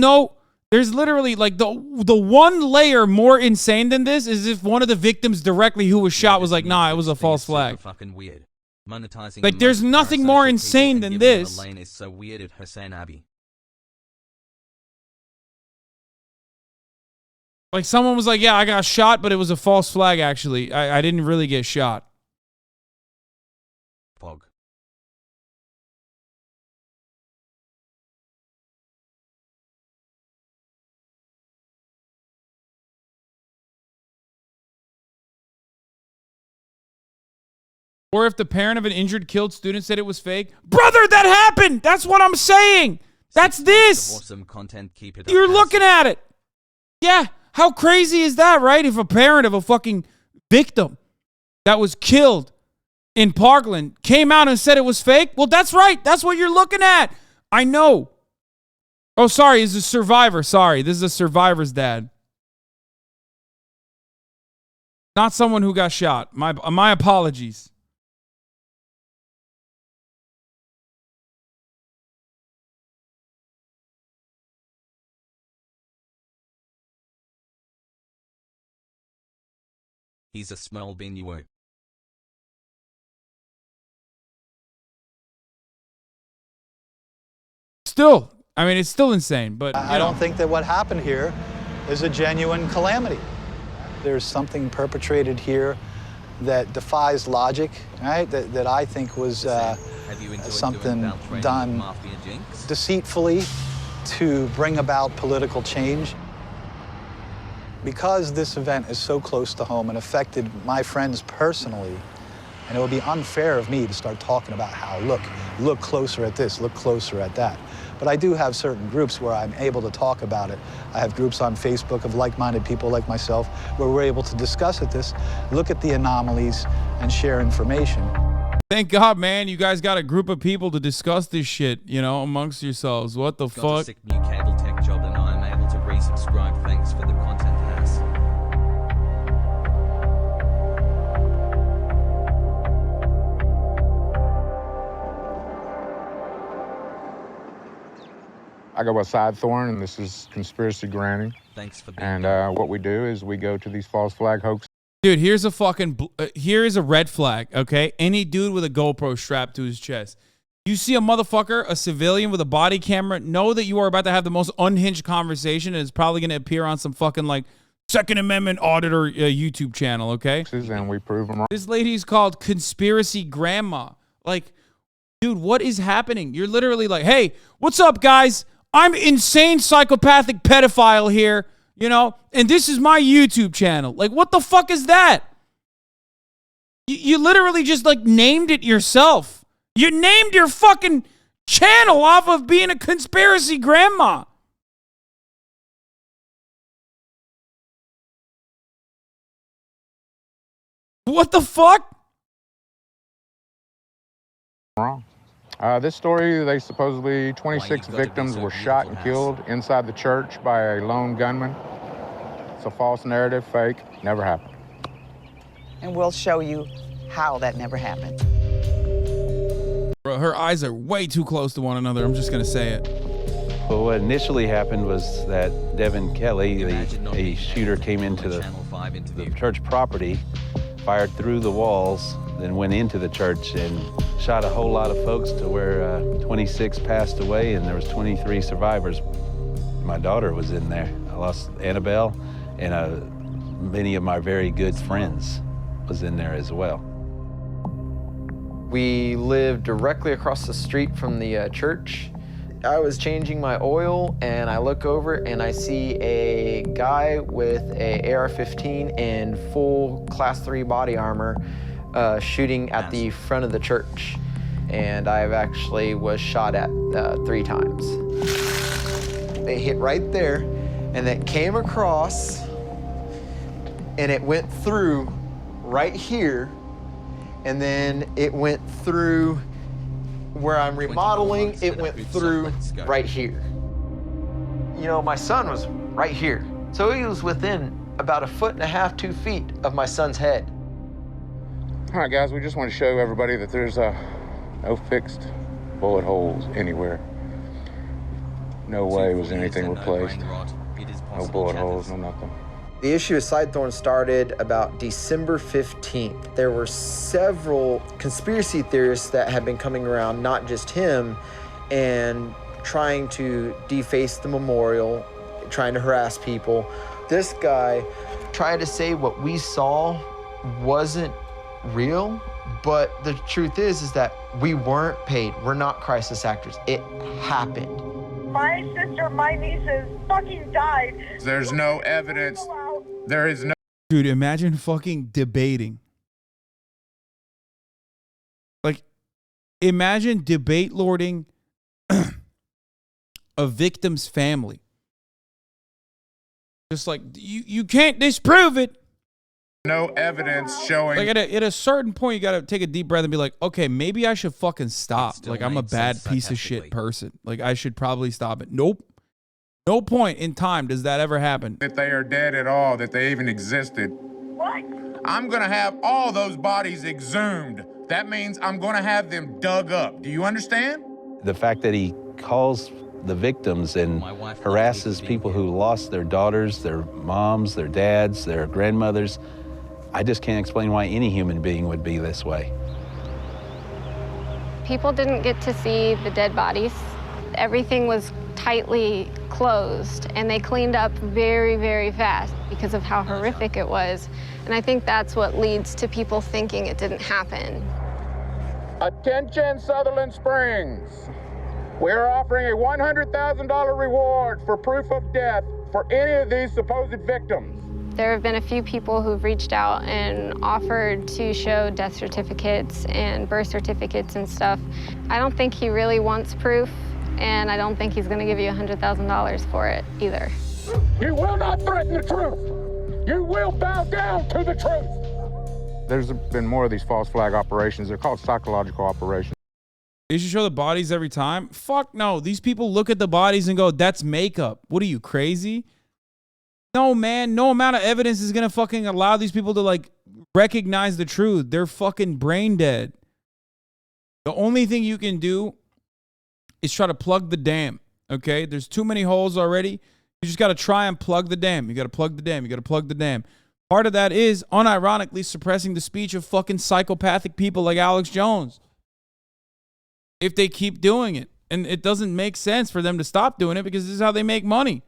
literally like the one layer more insane than this is if one of the victims directly who was shot was like, nah, it was a false flag. Fucking weird. Monetizing like there's nothing more insane than this. Lane is so weird at Hasanabi. Like someone was like, yeah, I got shot, but it was a false flag, actually. I didn't really get shot. Pog. Or if the parent of an injured, killed student said it was fake. Brother, that happened! That's what I'm saying! That's this! Awesome content. Keep it up. You're looking at it! Yeah, how crazy is that, right? If a parent of a fucking victim that was killed in Parkland came out and said it was fake, well, that's right. That's what you're looking at. I know. Oh, sorry, it's a survivor. Sorry, this is a survivor's dad. Not someone who got shot. My apologies. He's a small binue. Still, I mean, it's still insane, but I don't think that what happened here is a genuine calamity. There's something perpetrated here that defies logic, right? That I think was something done deceitfully to bring about political change. Because this event is so close to home and affected my friends personally, and it would be unfair of me to start talking about how, look closer at this, look closer at that. But I do have certain groups where I'm able to talk about it. I have groups on Facebook of like-minded people like myself where we're able to discuss this, look at the anomalies, and share information. Thank God, man, you guys got a group of people to discuss this shit, you know, amongst yourselves. What the fuck? Got a sick new cable tech job and I'm able to resubscribe. Thanks for the content, Hass. I go by Side Thorn, and this is Conspiracy Granny. Thanks for being And what we do is we go to these false flag hoaxes. Dude, here's a fucking, here is a red flag, okay? Any dude with a GoPro strapped to his chest. You see a motherfucker, a civilian with a body camera, know that you are about to have the most unhinged conversation and it's probably going to appear on some fucking like Second Amendment auditor YouTube channel, okay? And we prove them wrong. This lady's called Conspiracy Grandma. Like, dude, what is happening? You're literally like, hey, what's up, guys? I'm insane psychopathic pedophile here, you know, and this is my YouTube channel. Like, what the fuck is that? You literally just like named it yourself. You named your fucking channel off of being a conspiracy grandma. What the fuck? Wrong. This story, they supposedly 26 victims were shot and killed inside the church by a lone gunman. It's a false narrative, fake, never happened. And we'll show you how that never happened. Bro, her eyes are way too close to one another. I'm just going to say it. Well, what initially happened was that Devin Kelly, a shooter, came into the church property, fired through the walls, then went into the church and shot a whole lot of folks to where 26 passed away and there was 23 survivors. My daughter was in there. I lost Annabelle, and many of my very good friends was in there as well. We lived directly across the street from the church. I was changing my oil and I look over and I see a guy with a AR-15 in full Class 3 body armor shooting at the front of the church. And I've actually was shot at 3 times. They hit right there and it came across and it went through right here. And then it went through where I'm remodeling, it went through right here. You know, my son was right here. So he was within about 1.5 feet, 2 feet of my son's head. All right, guys, we just want to show everybody that there's no fixed bullet holes anywhere. No way was anything replaced. No bullet holes, no nothing. The issue with Sidethorn started about December 15th. There were several conspiracy theorists that had been coming around, not just him, and trying to deface the memorial, trying to harass people. This guy tried to say what we saw wasn't real, but the truth is that we weren't paid. We're not crisis actors. It happened. My sister, my nieces fucking died. There's no evidence. There is no. Dude, imagine fucking debating. Like, imagine debate lording a victim's family. Just like, you can't disprove it. No evidence showing. Like at a certain point, you got to take a deep breath and be like, okay, maybe I should fucking stop. Like, I'm a bad piece of shit person. Like, I should probably stop it. Nope. No point in time does that ever happen. That they are dead at all, that they even existed. What? I'm going to have all those bodies exhumed. That means I'm going to have them dug up. Do you understand? The fact that he calls the victims and harasses people who lost their daughters, their moms, their dads, their grandmothers, I just can't explain why any human being would be this way. People didn't get to see the dead bodies. Everything was tightly closed, and they cleaned up very, very fast because of how horrific it was. And I think that's what leads to people thinking it didn't happen. Attention, Sutherland Springs. We're offering a $100,000 reward for proof of death for any of these supposed victims. There have been a few people who've reached out and offered to show death certificates and birth certificates and stuff. I don't think he really wants proof, and I don't think he's going to give you $100,000 for it either. You will not threaten the truth. You will bow down to the truth. There's been more of these false flag operations. They're called psychological operations. They should show the bodies every time? Fuck no. These people look at the bodies and go, that's makeup. What are you, crazy? No, man. No amount of evidence is going to fucking allow these people to, like, recognize the truth. They're fucking brain dead. The only thing you can do is try to plug the dam, okay? There's too many holes already. You just got to try and plug the dam. You got to plug the dam. You got to plug the dam. Part of that is, unironically, suppressing the speech of fucking psychopathic people like Alex Jones. If they keep doing it. And it doesn't make sense for them to stop doing it because this is how they make money.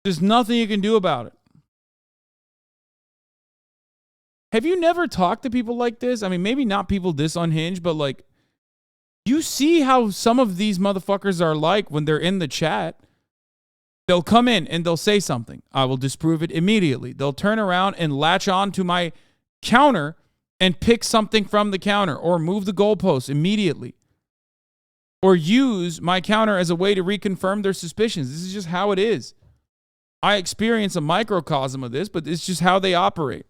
There's nothing you can do about it. Have you never talked to people like this? I mean, maybe not people this unhinged, but like, you see how some of these motherfuckers are like when they're in the chat. They'll come in and they'll say something. I will disprove it immediately. They'll turn around and latch on to my counter and pick something from the counter or move the goalposts immediately. Or use my counter as a way to reconfirm their suspicions. This is just how it is. I experience a microcosm of this, but it's just how they operate.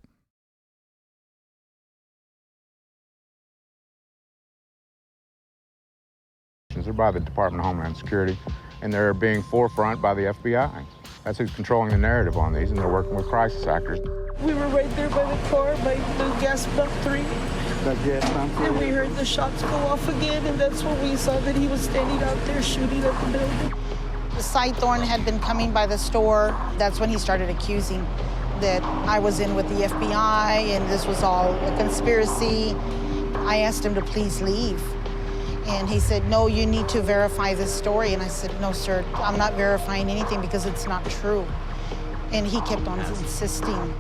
They're by the Department of Homeland Security, and they're being forefront by the FBI. That's who's controlling the narrative on these, and they're working with crisis actors. We were right there by the car, by the gas pump 3. And we heard the shots go off again, and that's when we saw that he was standing out there shooting at the building. Sidethorn had been coming by the store. That's when he started accusing that I was in with the FBI and this was all a conspiracy. I asked him to please leave. And he said, no, you need to verify this story. And I said, no, sir, I'm not verifying anything because it's not true. And he kept on insisting.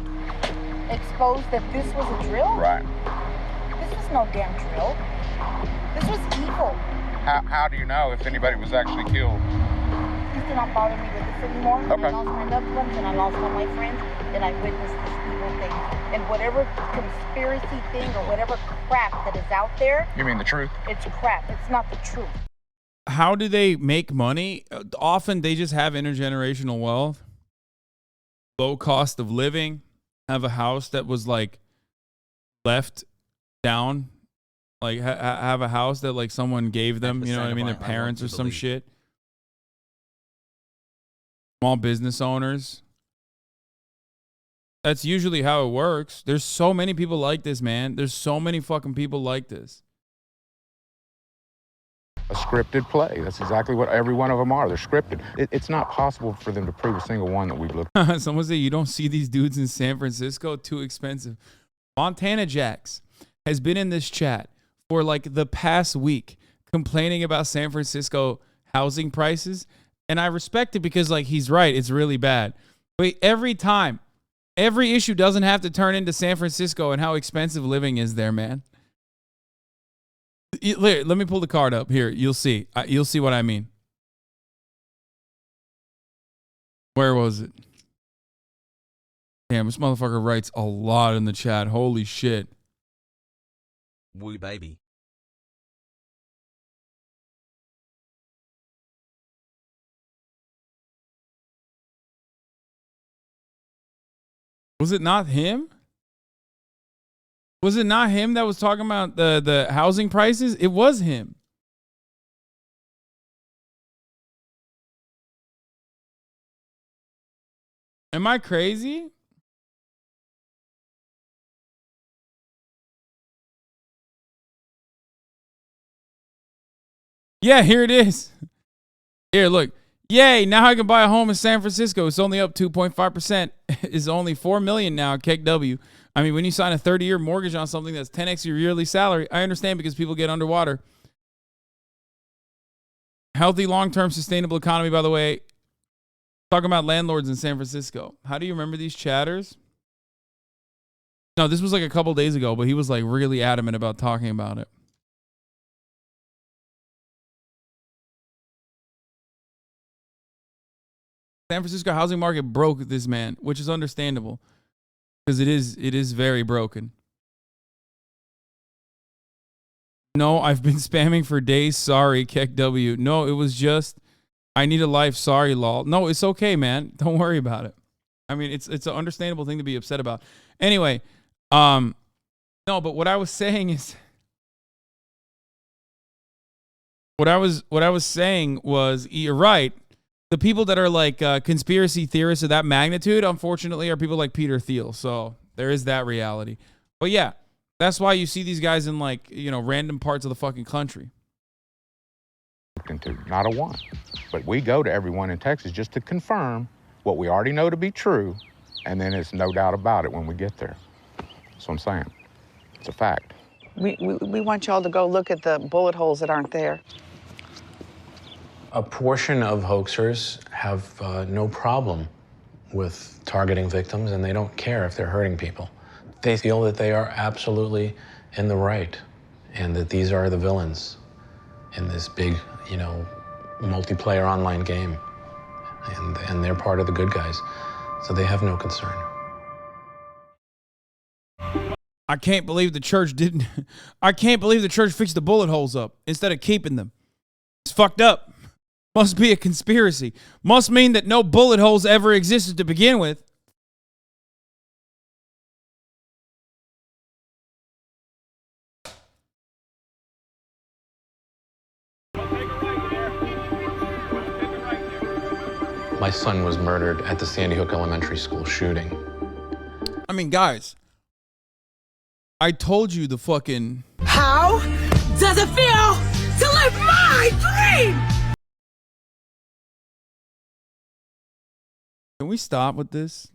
Exposed that this was a drill? Right. This is no damn drill. This was evil. How do you know if anybody was actually killed? Please do not bother me with this anymore. Okay. I lost my loved ones and I lost all my friends and I witnessed this evil thing. And whatever conspiracy thing or whatever crap that is out there. You mean the truth? It's crap. It's not the truth. How do they make money? Often they just have intergenerational wealth, low cost of living, have a house that was like left down, like have a house that like someone gave them, you know what I mean? Their parents or some shit. Small business owners. That's usually how it works. There's so many people like this, man. There's so many fucking people like this. A scripted play. That's exactly what every one of them are. They're scripted. It's not possible for them to prove a single one that we've looked at. Someone say you don't see these dudes in San Francisco. Too expensive. Montana Jax has been in this chat for like the past week complaining about San Francisco housing prices. And I respect it because, like, he's right. It's really bad. But every time, every issue doesn't have to turn into San Francisco and how expensive living is there, man. Let me pull the card up here. You'll see. You'll see what I mean. Where was it? Damn, this motherfucker writes a lot in the chat. Holy shit. Woo baby. Was it not him? Was it not him that was talking about the housing prices? It was him. Am I crazy? Yeah, here it is. Here, look. Yay, now I can buy a home in San Francisco. It's only up 2.5%. It's only $4 million now, KW. I mean, when you sign a 30-year mortgage on something that's 10x your yearly salary, I understand because people get underwater. Healthy, long-term, sustainable economy, by the way. Talking about landlords in San Francisco. How do you remember these chatters? No, this was like a couple days ago, but he was like really adamant about talking about it. San Francisco housing market broke this man, which is understandable because it is very broken. No, I've been spamming for days. Sorry, KW. No, it was just I need a life. Sorry, lol. No, it's okay, man. Don't worry about it. I mean, it's an understandable thing to be upset about. Anyway, no, but what I was saying is what I was saying was you're right. The people that are like conspiracy theorists of that magnitude, unfortunately, are people like Peter Thiel. So there is that reality. But yeah, that's why you see these guys in like, you know, random parts of the fucking country. Not a one. But we go to everyone in Texas just to confirm what we already know to be true, and then it's no doubt about it when we get there. That's what I'm saying. It's a fact. We want y'all to go look at the bullet holes that aren't there. A portion of hoaxers have no problem with targeting victims, and they don't care if they're hurting people. They feel that they are absolutely in the right, and that these are the villains in this big, you know, multiplayer online game, and they're part of the good guys, so they have no concern. I can't believe the church didn't. I can't believe the church fixed the bullet holes up instead of keeping them. It's fucked up. Must be a conspiracy. Must mean that no bullet holes ever existed to begin with. My son was murdered at the Sandy Hook Elementary School shooting. I mean, guys, I told you the fucking... How does it feel to live my dream? Can we stop with this?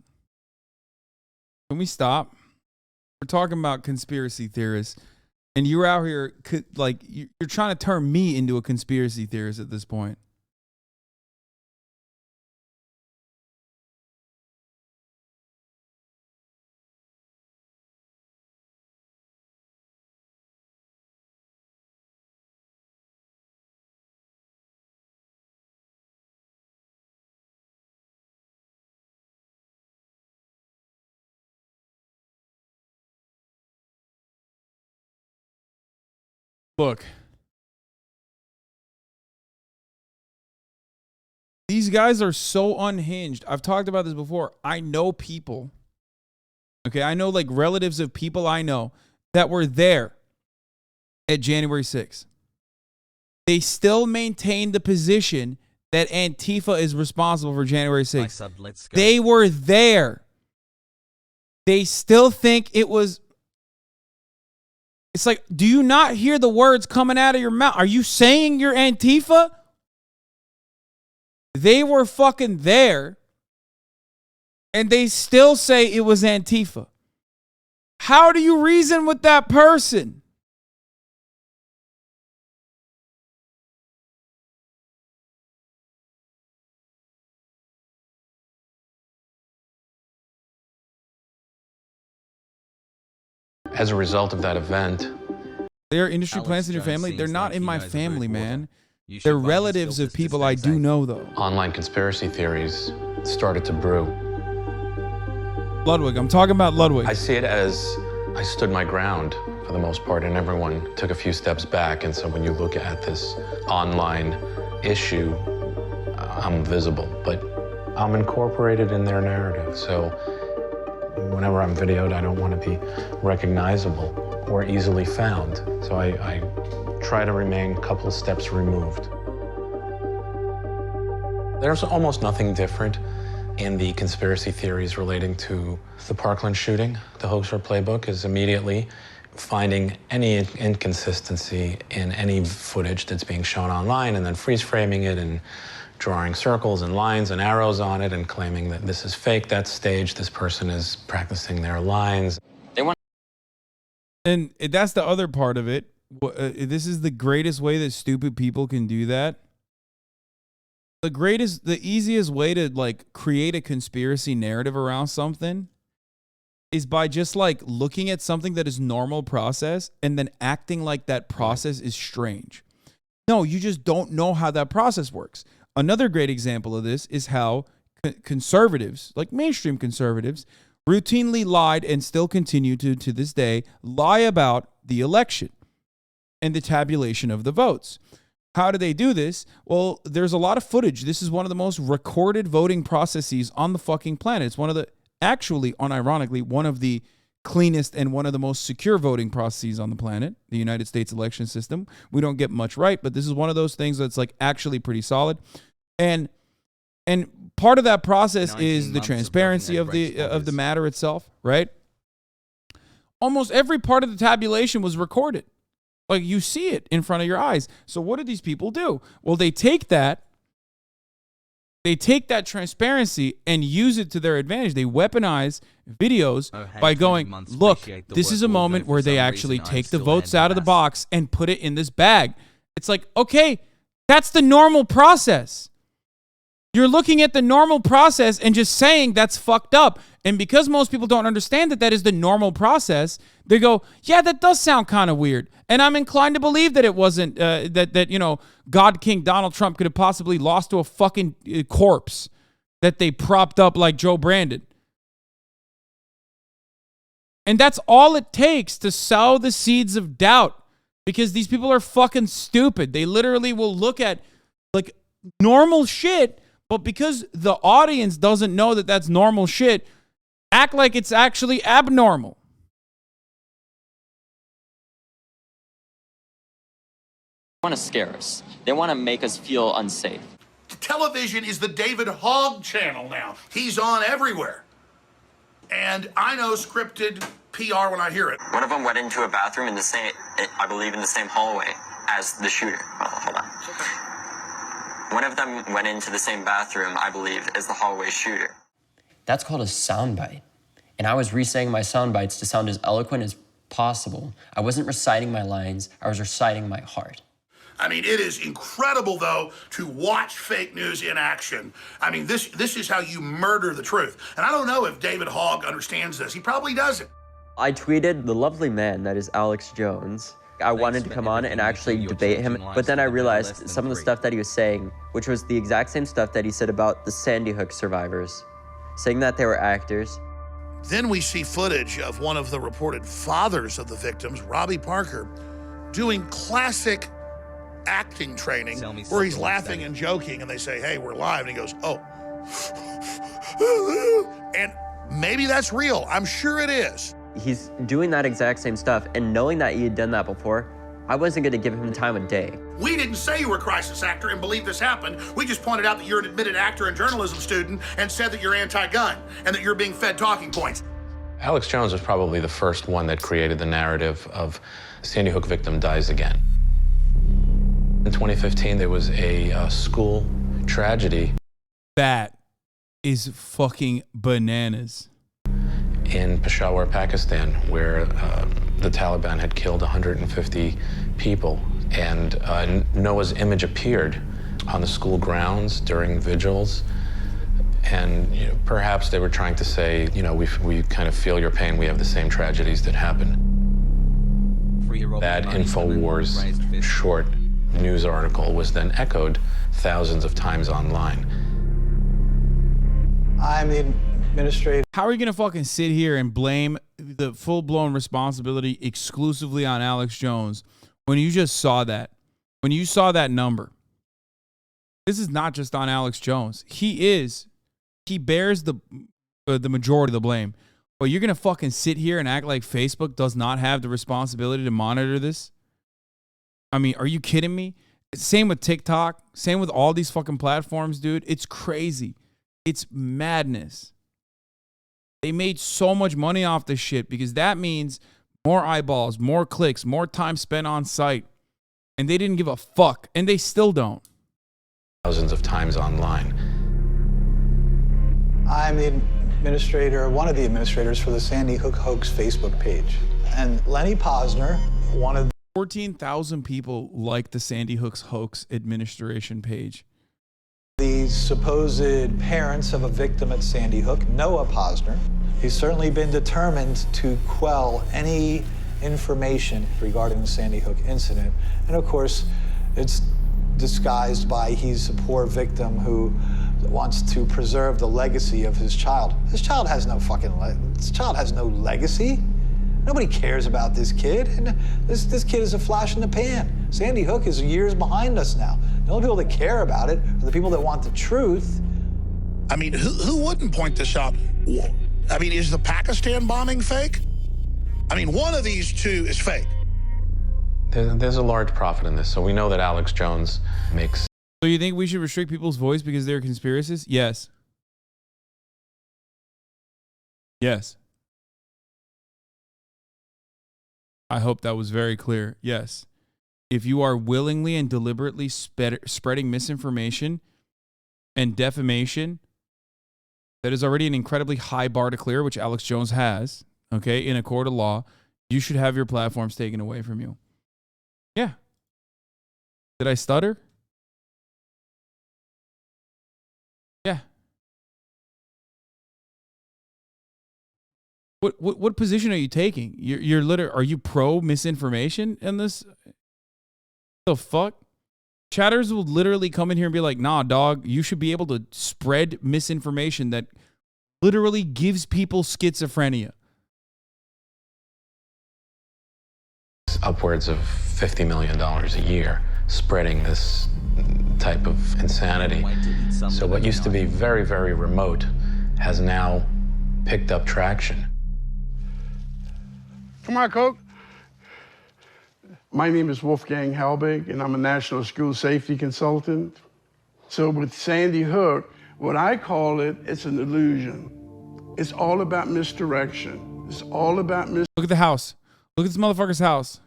Can we stop? We're talking about conspiracy theorists, and you're out here like you're trying to turn me into a conspiracy theorist at this point. Look, these guys are so unhinged. I've talked about this before. I know people. Okay, I know like relatives of people I know that were there at January 6th. They still maintain the position that Antifa is responsible for January 6th. They were there. They still think it was... It's like, do you not hear the words coming out of your mouth? Are you saying you're Antifa? They were fucking there, and they still say it was Antifa. How do you reason with that person? As a result of that event, They are industry plants in your family. They're not in my family, man. They're relatives of people I do know, though. Online conspiracy theories started to brew. Ludwig, I'm talking about Ludwig. I see it as I stood my ground for the most part, and everyone took a few steps back. And so when you look at this online issue, I'm visible, but I'm incorporated in their narrative. So whenever I'm videoed, I don't want to be recognizable or easily found. So I try to remain a couple of steps removed. There's almost nothing different in the conspiracy theories relating to the Parkland shooting. The hoaxer playbook is immediately finding any inconsistency in any footage that's being shown online and then freeze framing it and drawing circles and lines and arrows on it and claiming that this is fake, that's staged, this person is practicing their lines. And that's the other part of it. This is the greatest way that stupid people can do that. The easiest way to like create a conspiracy narrative around something is by just like looking at something that is normal process and then acting like that process is strange. No, you just don't know how that process works. Another great example of this is how conservatives, like mainstream conservatives, routinely lied and still continue to this day lie about the election and the tabulation of the votes. How do they do this? Well, there's a lot of footage. This is one of the most recorded voting processes on the fucking planet. It's one of the, actually, unironically, one of the cleanest and one of the most secure voting processes on the planet, the United States election system. We don't get much right, but this is one of those things that's like actually pretty solid. And part of that process is the transparency of the matter itself, right? Almost every part of the tabulation was recorded. Like you see it in front of your eyes. So what do these people do? Well, they take that transparency and use it to their advantage. They weaponize videos by going, look, this is a moment where they actually take the votes out of the box and put it in this bag. It's like, okay, that's the normal process. You're looking at the normal process and just saying that's fucked up. And because most people don't understand that that is the normal process, they go, yeah, that does sound kind of weird. And I'm inclined to believe that it wasn't, that God King Donald Trump could have possibly lost to a fucking corpse that they propped up like Joe Brandon. And that's all it takes to sow the seeds of doubt, because these people are fucking stupid. They literally will look at like normal shit, but because the audience doesn't know that that's normal shit, act like it's actually abnormal. They want to scare us. They want to make us feel unsafe. Television is the David Hogg channel now. He's on everywhere. And I know scripted PR when I hear it. One of them went into a bathroom in the same, I believe, in the same hallway as the shooter. Oh, hold on. One of them went into the same bathroom, I believe, as the hallway shooter. That's called a soundbite. And I was re-saying my sound bites to sound as eloquent as possible. I wasn't reciting my lines, I was reciting my heart. I mean, it is incredible, though, to watch fake news in action. I mean, this is how you murder the truth. And I don't know if David Hogg understands this. He probably doesn't. I tweeted the lovely man that is Alex Jones. I wanted to come on and actually debate him, but then I realized some of the stuff that he was saying, which was the exact same stuff that he said about the Sandy Hook survivors, saying that they were actors. Then we see footage of one of the reported fathers of the victims, Robbie Parker, doing classic acting training where he's laughing and joking, and they say, hey, we're live, and he goes, oh. And maybe that's real. I'm sure it is. He's doing that exact same stuff, and knowing that he had done that before, I wasn't going to give him time of day. We didn't say you were a crisis actor and believe this happened. We just pointed out that you're an admitted actor and journalism student and said that you're anti-gun and that you're being fed talking points. Alex Jones was probably the first one that created the narrative of Sandy Hook victim dies again. In 2015, there was a school tragedy. That is fucking bananas. In Peshawar, Pakistan, where the Taliban had killed 150 people. And Noah's image appeared on the school grounds during vigils. And perhaps they were trying to say, we kind of feel your pain. We have the same tragedies that happen. That InfoWars short news article was then echoed thousands of times online. I'm the administrator. How are you gonna fucking sit here and blame the full-blown responsibility exclusively on Alex Jones when you just saw that? When you saw that number? This is not just on Alex Jones. He bears the majority of the blame. But you're gonna fucking sit here and act like Facebook does not have the responsibility to monitor this? I mean, are you kidding me? Same with TikTok. Same with all these fucking platforms, dude. It's crazy. It's madness. They made so much money off this shit because that means more eyeballs, more clicks, more time spent on site. And they didn't give a fuck. And they still don't. Thousands of times online. I'm the administrator, one of the administrators for the Sandy Hook Hoax Facebook page. And Lenny Posner, one of 14,000 people like the Sandy Hook Hoax administration page. the supposed parents of a victim at Sandy Hook, Noah Posner. He's certainly been determined to quell any information regarding the Sandy Hook incident. And of course, it's disguised by he's a poor victim who wants to preserve the legacy of his child. This child has no legacy. Nobody cares about this kid. And this kid is a flash in the pan. Sandy Hook is years behind us now. The only people that care about it are the people that want the truth. I mean, who wouldn't point this out? I mean, is the Pakistan bombing fake? I mean, one of these two is fake. There's a large profit in this, so we know that Alex Jones makes... So you think we should restrict people's voice because they're conspiracists? Yes. Yes. I hope that was very clear. Yes. If you are willingly and deliberately spreading misinformation and defamation, that is already an incredibly high bar to clear, which Alex Jones has, okay, in a court of law, you should have your platforms taken away from you. Yeah. Did I stutter? Yeah. What position are you taking? You're literally, are you pro misinformation in this? The fuck? Chatters will literally come in here and be like, nah, dog, you should be able to spread misinformation that literally gives people schizophrenia. Upwards of $50 million a year spreading this type of insanity. So what used to be very, very remote has now picked up traction. Come on, Coke. My name is Wolfgang Halbig, and I'm a national school safety consultant. So with Sandy Hook, what I call it, it's an illusion. It's all about misdirection. It's all about Look at the house. Look at this motherfucker's house.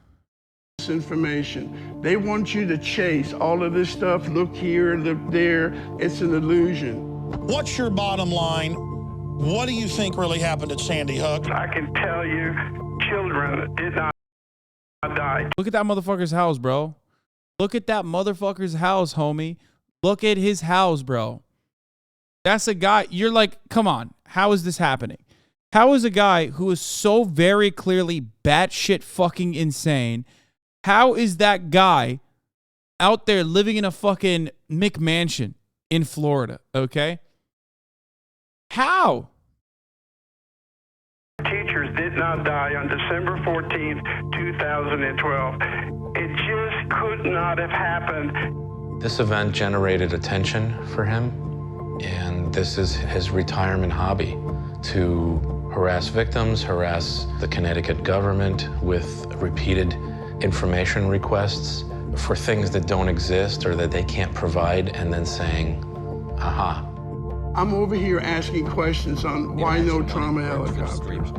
Misinformation. They want you to chase all of this stuff. Look here, look there. It's an illusion. What's your bottom line? What do you think really happened at Sandy Hook? I can tell you, children did not die. Look at that motherfucker's house, bro. Look at that motherfucker's house, homie. Look at his house, bro. That's a guy. You're like, come on. How is this happening? How is a guy who is so very clearly batshit fucking insane? How is that guy out there living in a fucking McMansion in Florida? Okay. How? Teachers did not die on December 14th, 2012. It just could not have happened. This event generated attention for him, and this is his retirement hobby, to harass victims, harass the Connecticut government with repeated information requests for things that don't exist or that they can't provide, and then saying, aha. I'm over here asking questions on why no trauma helicopters.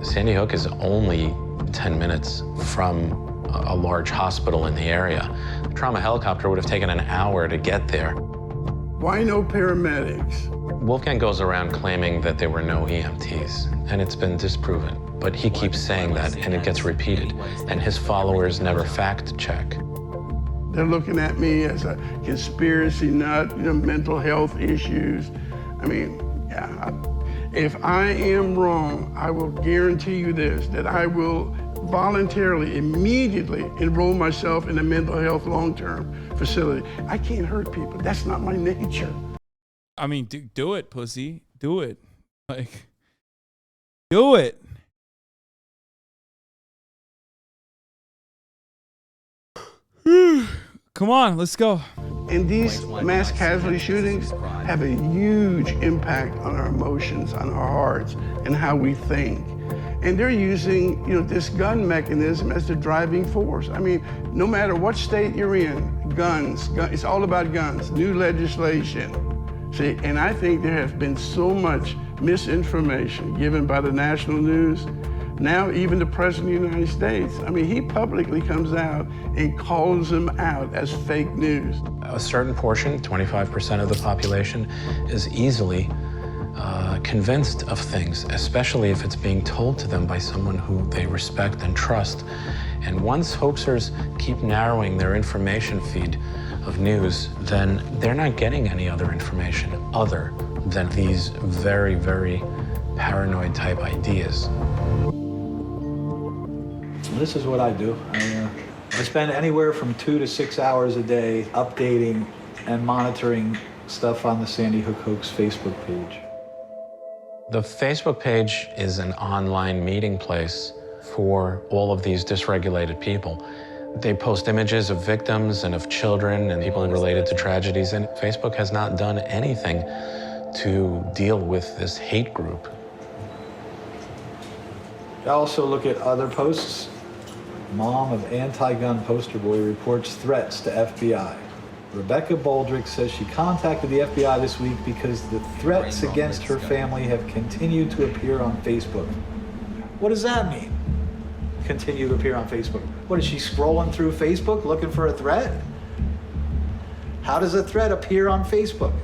Sandy Hook is only 10 minutes from a large hospital in the area. A trauma helicopter would have taken an hour to get there. Why no paramedics? Wolfgang goes around claiming that there were no EMTs, and it's been disproven. But he keeps saying that, and it gets repeated, and his followers never fact check. They're looking at me as a conspiracy nut, mental health issues. I mean, yeah, if I am wrong, I will guarantee you this, that I will voluntarily, immediately enroll myself in a mental health long-term facility. I can't hurt people. That's not my nature. I mean, do it, pussy. Do it. Like, do it. Come on, let's go. And these mass casualty shootings have a huge impact on our emotions, on our hearts, and how we think. And they're using, this gun mechanism as the driving force. I mean, no matter what state you're in, guns, it's all about guns, new legislation. See, and I think there has been so much misinformation given by the national news. Now, even the President of the United States, I mean, he publicly comes out and calls them out as fake news. A certain portion, 25% of the population, is easily convinced of things, especially if it's being told to them by someone who they respect and trust. And once hoaxers keep narrowing their information feed of news, then they're not getting any other information other than these very, very paranoid type ideas. This is what I do. I spend anywhere from 2 to 6 hours a day updating and monitoring stuff on the Sandy Hook Hoax Facebook page. The Facebook page is an online meeting place for all of these dysregulated people. They post images of victims and of children and people related to tragedies, and Facebook has not done anything to deal with this hate group. I also look at other posts. Mom of anti-gun poster boy reports threats to FBI. Rebecca Baldrick says she contacted the FBI this week because the threats against her family have continued to appear on Facebook. What does that mean? Continue to appear on Facebook. What, is she scrolling through Facebook looking for a threat? How does a threat appear on Facebook?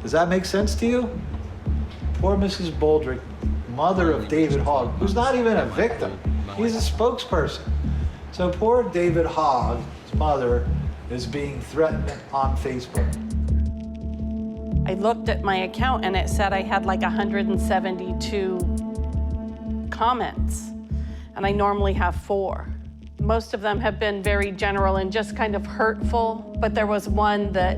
Does that make sense to you? Poor Mrs. Baldrick, mother of David Hogg, who's not even a victim. He's a spokesperson. So poor David Hogg's mother is being threatened on Facebook. I looked at my account and it said I had like 172 comments, and I normally have 4. Most of them have been very general and just kind of hurtful, but there was one that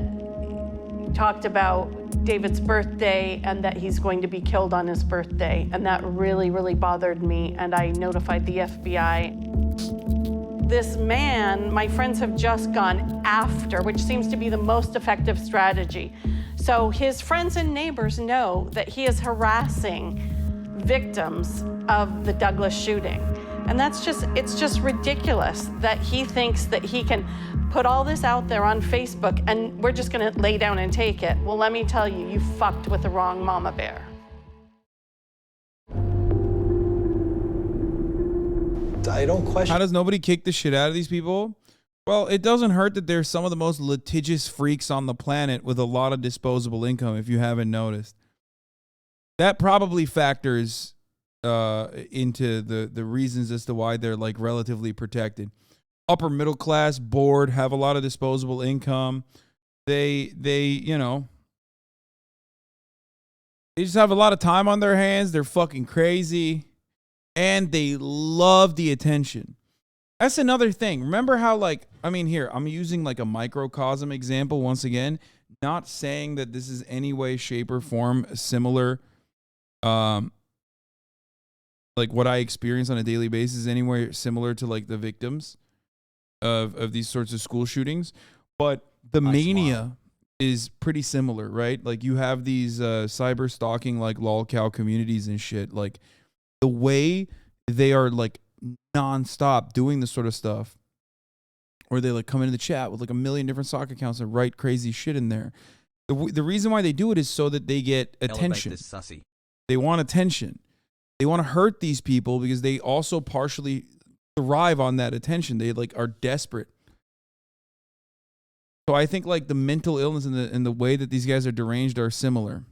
talked about David's birthday and that he's going to be killed on his birthday, and that really, really bothered me, and I notified the FBI. This man, my friends have just gone after, which seems to be the most effective strategy. So his friends and neighbors know that he is harassing victims of the Douglas shooting. And it's just ridiculous that he thinks that he can put all this out there on Facebook and we're just gonna lay down and take it. Well, let me tell you, you fucked with the wrong mama bear. I don't question. How does nobody kick the shit out of these people? Well, it doesn't hurt that they're some of the most litigious freaks on the planet with a lot of disposable income, if you haven't noticed. That probably factors into the reasons as to why they're like relatively protected. Upper middle class, bored, have a lot of disposable income. They just have a lot of time on their hands. They're fucking crazy. And they love the attention. That's another thing. Remember how, here, I'm using like a microcosm example once again, not saying that this is any way, shape, or form similar, like what I experience on a daily basis, anywhere similar to like the victims of these sorts of school shootings. But the mania is pretty similar, right? Like you have these cyber stalking, like lolcow communities and shit. Like the way they are like nonstop doing this sort of stuff, or they like come into the chat with like 1 million different sock accounts and write crazy shit in there. The reason why they do it is so that they get attention. They want attention. They want to hurt these people because they also partially thrive on that attention. They like are desperate. So I think like the mental illness and the way that these guys are deranged are similar.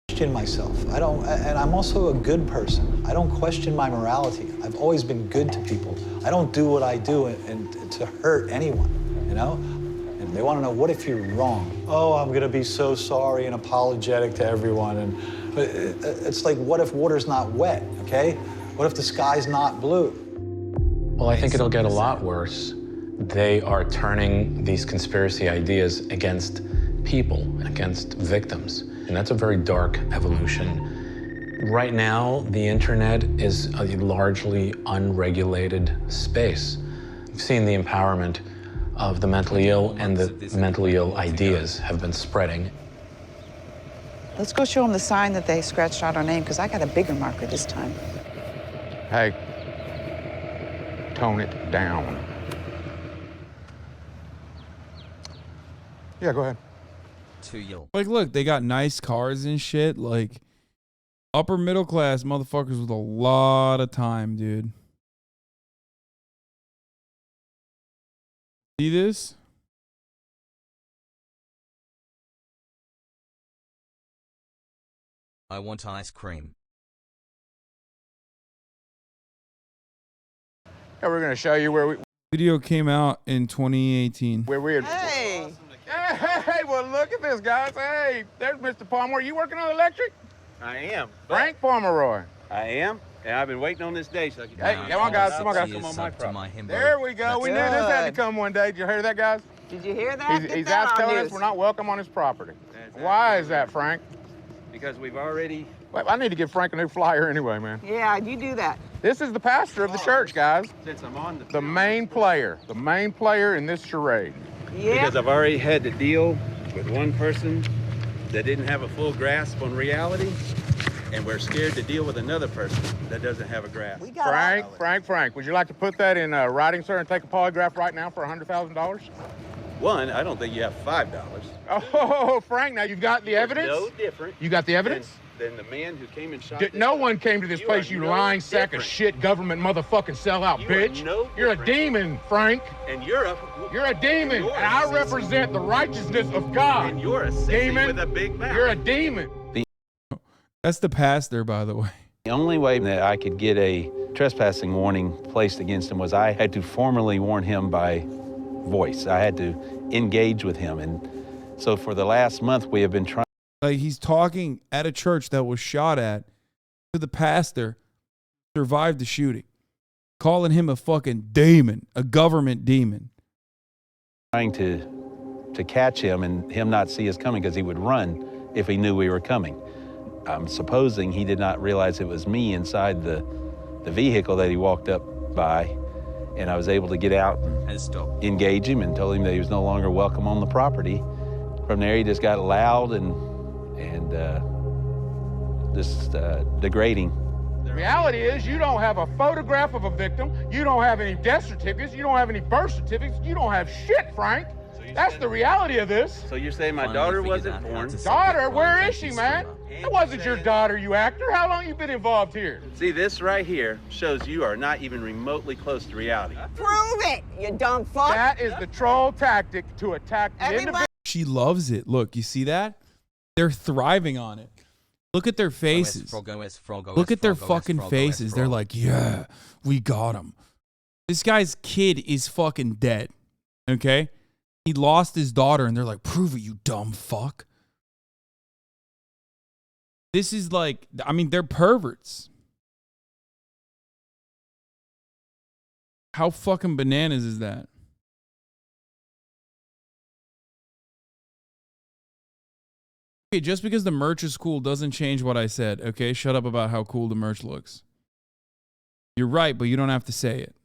Question myself. And I'm also a good person. I don't question my morality. I've always been good to people. I don't do what I do and to hurt anyone, you know? And they want to know, what if you're wrong? Oh, I'm going to be so sorry and apologetic to everyone. But it's like, what if water's not wet, okay? What if the sky's not blue? Well, I think it'll get a lot worse. They are turning these conspiracy ideas against people, against victims. And that's a very dark evolution. Right now, the internet is a largely unregulated space. We've seen the empowerment of the mentally ill, and the mentally ill ideas have been spreading. Let's go show them the sign that they scratched out our name, because I got a bigger marker this time. Hey, tone it down. Yeah, go ahead. Like, look, they got nice cars and shit. Like, upper middle class motherfuckers with a lot of time, dude. See this? I want ice cream. Yeah, we're gonna show you where we. Video came out in 2018. Where we. Hey. Hey, well, look at this, guys. Hey, there's Mr. Palmer. Are you working on electric? I am. Frank Pomeroy. I am, and I've been waiting on this day so I can. Hey, come on, guys. Come on, guys. Come on, my property. There we go. We knew this had to come one day. Did you hear that, guys? Did you hear that? He's out telling us we're not welcome on his property. Why is that, Frank? Because we've already. Wait, I need to give Frank a new flyer anyway, man. Yeah, you do that. This is the pastor of the church, guys. Since I'm on the main player in this charade. Yeah. Because I've already had to deal with one person that didn't have a full grasp on reality, and we're scared to deal with another person that doesn't have a grasp. Frank, would you like to put that in writing, sir, and take a polygraph right now for $100,000? One, I don't think you have $5. Oh, Frank, now you've got the evidence? No different. You got the evidence? Than the man who came and shot. No one came to this place, you lying sack of shit, government motherfucking sellout, bitch. You're a demon, Frank. And you're a demon, and I represent the righteousness of God. And you're a sissy demon with a big mouth. You're a demon. That's the pastor, by the way. The only way that I could get a trespassing warning placed against him was I had to formally warn him by voice. I had to engage with him. And so for the last month, we have been trying. Like, he's talking at a church that was shot at to the pastor, survived the shooting, calling him a fucking demon, a government demon. Trying to catch him and him not see us coming because he would run if he knew we were coming. I'm supposing he did not realize it was me inside the vehicle that he walked up by, and I was able to get out and engage him and told him that he was no longer welcome on the property. From there, he just got loud and just degrading. The reality is you don't have a photograph of a victim, you don't have any death certificates, you don't have any birth certificates, you don't have shit, Frank. That's the reality of this. So you're saying my daughter wasn't born? Daughter? Where is she, man? It wasn't your daughter, you actor. How long you been involved here? See, this right here shows you are not even remotely close to reality. Prove it, you dumb fuck. That is the troll tactic to attack the individual. She loves it. Look, you see that? They're thriving on it. Look at their faces. Look at their fucking faces. They're like, yeah, we got him. This guy's kid is fucking dead. Okay? He lost his daughter, and they're like, prove it, you dumb fuck. This is like, I mean, they're perverts. How fucking bananas is that? Okay, just because the merch is cool doesn't change what I said, okay? Shut up about how cool the merch looks. You're right, but you don't have to say it.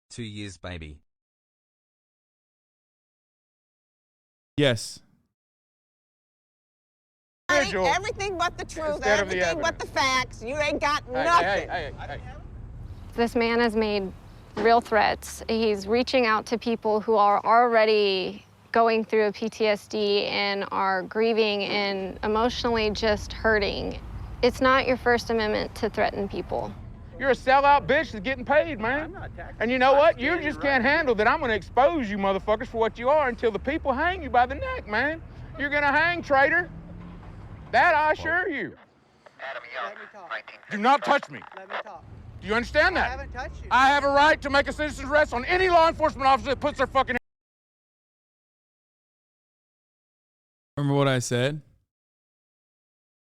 2 years, baby. Yes. Everything but the truth, everything but the facts. You ain't got nothing. Hey. This man has made real threats. He's reaching out to people who are already going through a PTSD and are grieving and emotionally just hurting. It's not your First Amendment to threaten people. You're a sellout bitch that's getting paid, man. And you know what? You just can't handle that I'm going to expose you motherfuckers for what you are until the people hang you by the neck, man. You're going to hang, traitor. That I assure you. Do not touch me. Let me talk. Do you understand that? I haven't touched you. I have a right to make a citizen's arrest on any law enforcement officer that puts their fucking... Remember what I said?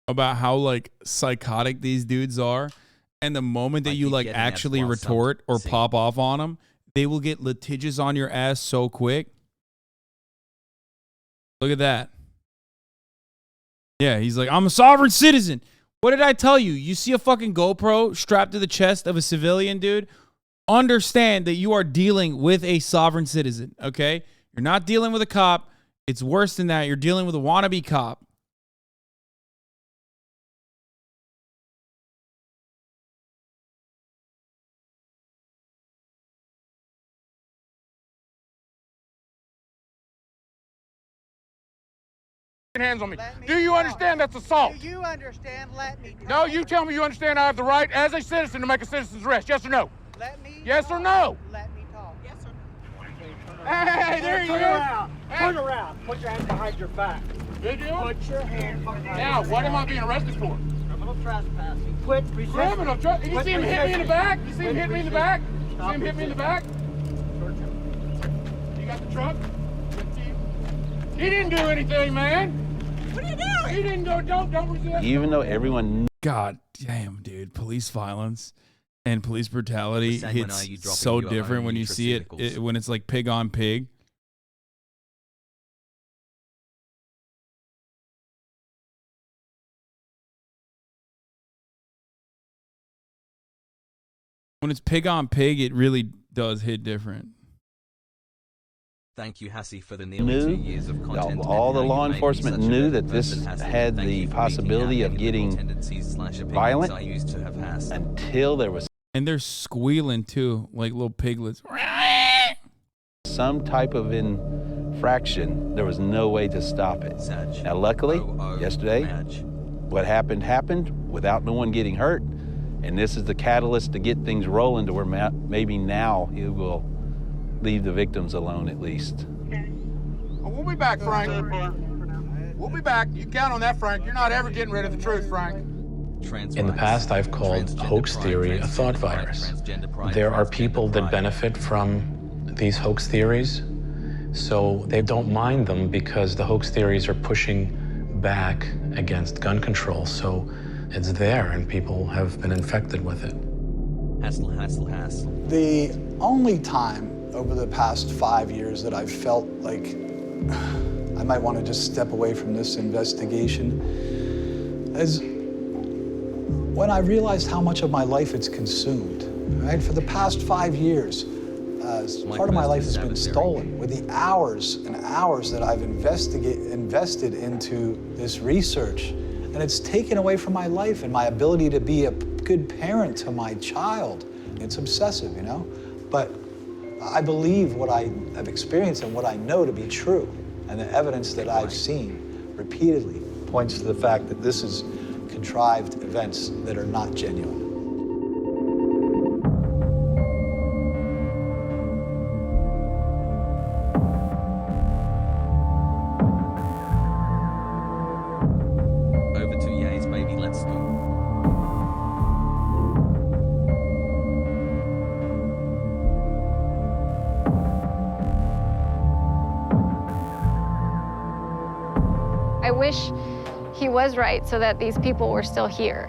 about how like psychotic these dudes are, and the moment that you like actually retort or pop off on them, they will get litigious on your ass so quick. Look at that. Yeah, he's like, I'm a sovereign citizen. What did I tell you? You see a fucking GoPro strapped to the chest of a civilian, dude? Understand that you are dealing with a sovereign citizen, okay? You're not dealing with a cop. It's worse than that. You're dealing with a wannabe cop. Hands on me. Do you understand that's assault? Do you understand? Let me talk. No, you tell me you understand I have the right as a citizen to make a citizen's arrest. Yes or no? Let me Yes talk. or no? Let me talk. Yes or no? Hey, there you Turn go. around. Turn around. Put your hand behind your back. Did you? Put your hand behind your back. Now, what am I being arrested for? Criminal trespassing. Quit resisting. Criminal trespassing. You see him hit me in the back? You see him hit me in the back? You Stop see him hit me in the back? You got the truck? He didn't do anything, man. What are you doing? He didn't go, don't resist. Even though everyone... God damn, dude. Police violence and police brutality Hassan, when hits are you dropping so your different own when you see it, when it's like pig on pig. When it's pig on pig, it really does hit different. Thank you, Hassi, for the nearly 2 years of content. All the law enforcement knew that this had the possibility of getting violent until there was And they're squealing too, like little piglets. some type of infraction. There was no way to stop it. Now, luckily, yesterday, what happened without no one getting hurt. And this is the catalyst to get things rolling to where maybe now he will leave the victims alone at least. We'll be back, Frank. We'll be back. You count on that, Frank. You're not ever getting rid of the truth, Frank. In the past, I've called hoax theory a thought virus. There are people that benefit from these hoax theories, so they don't mind them because the hoax theories are pushing back against gun control. So it's there, and people have been infected with it. Hassle. The only time over the past 5 years that I've felt like I might want to just step away from this investigation is when I realized how much of my life it's consumed. Right? For the past 5 years, part of my life has been stolen with the hours and hours that I've invested into this research. And it's taken away from my life and my ability to be a good parent to my child. It's obsessive, you know? But I believe what I have experienced and what I know to be true. And the evidence that I've seen repeatedly points to the fact that this is contrived events that are not genuine. Over to Ye's, baby, let's go. I wish he was right so that these people were still here.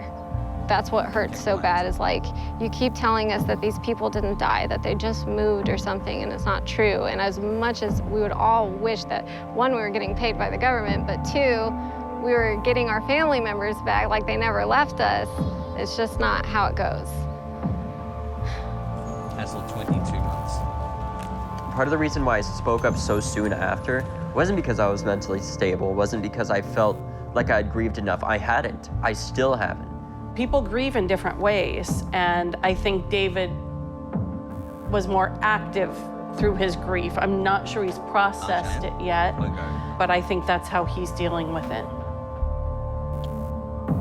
That's what hurts so bad, is like, you keep telling us that these people didn't die, that they just moved or something, and it's not true. And as much as we would all wish that, one, we were getting paid by the government, but two, we were getting our family members back like they never left us, it's just not how it goes. Hassle 22 months. Part of the reason why I spoke up so soon after wasn't because I was mentally stable, wasn't because I felt like I'd grieved enough. I hadn't. I still haven't. People grieve in different ways, and I think David was more active through his grief. I'm not sure he's processed it yet, but I think that's how he's dealing with it.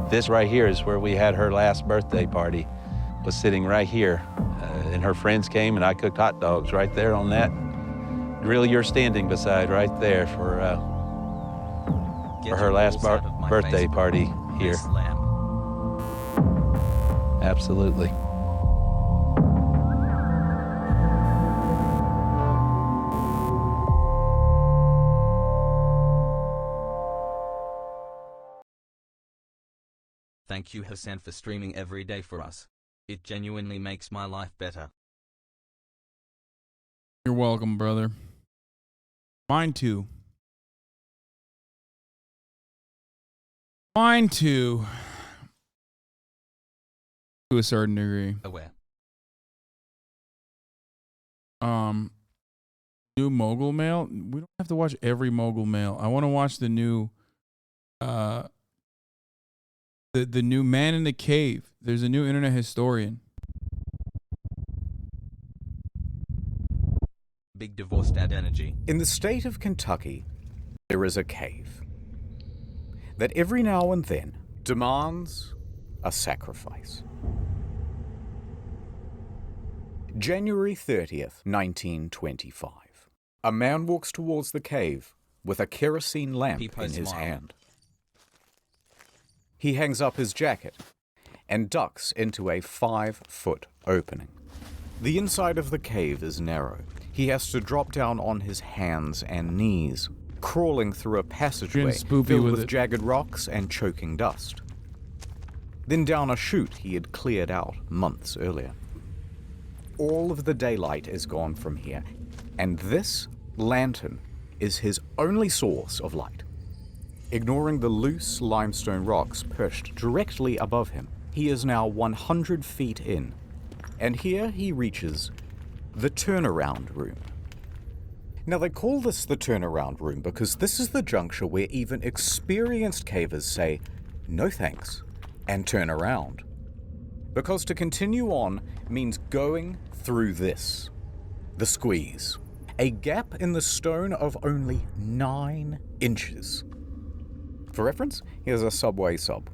This right here is where we had her last birthday party, was sitting right here. And her friends came and I cooked hot dogs right there on that grill you're standing beside right there for her last birthday party here. Absolutely. Thank you, Hasan, for streaming every day for us. It genuinely makes my life better. You're welcome, brother. Mine too. Mine too. To a certain degree. Aware. New Mogul Mail. We don't have to watch every Mogul Mail. I want to watch the new the new Man in the Cave. There's a new internet historian. Big divorce dad energy. In the state of Kentucky, there is a cave that every now and then demands a sacrifice. January 30th, 1925. A man walks towards the cave with a kerosene lamp in his hand. He hangs up his jacket and ducks into a 5-foot opening. The inside of the cave is narrow. He has to drop down on his hands and knees, crawling through a passageway filled with jagged rocks and choking dust. Then down a chute he had cleared out months earlier. All of the daylight is gone from here, and this lantern is his only source of light. Ignoring the loose limestone rocks perched directly above him, he is now 100 feet in, and here he reaches the turnaround room. Now they call this the turnaround room because this is the juncture where even experienced cavers say, no thanks, and turn around. Because to continue on means going through this, the squeeze, a gap in the stone of only 9 inches. For reference, here's a subway sub.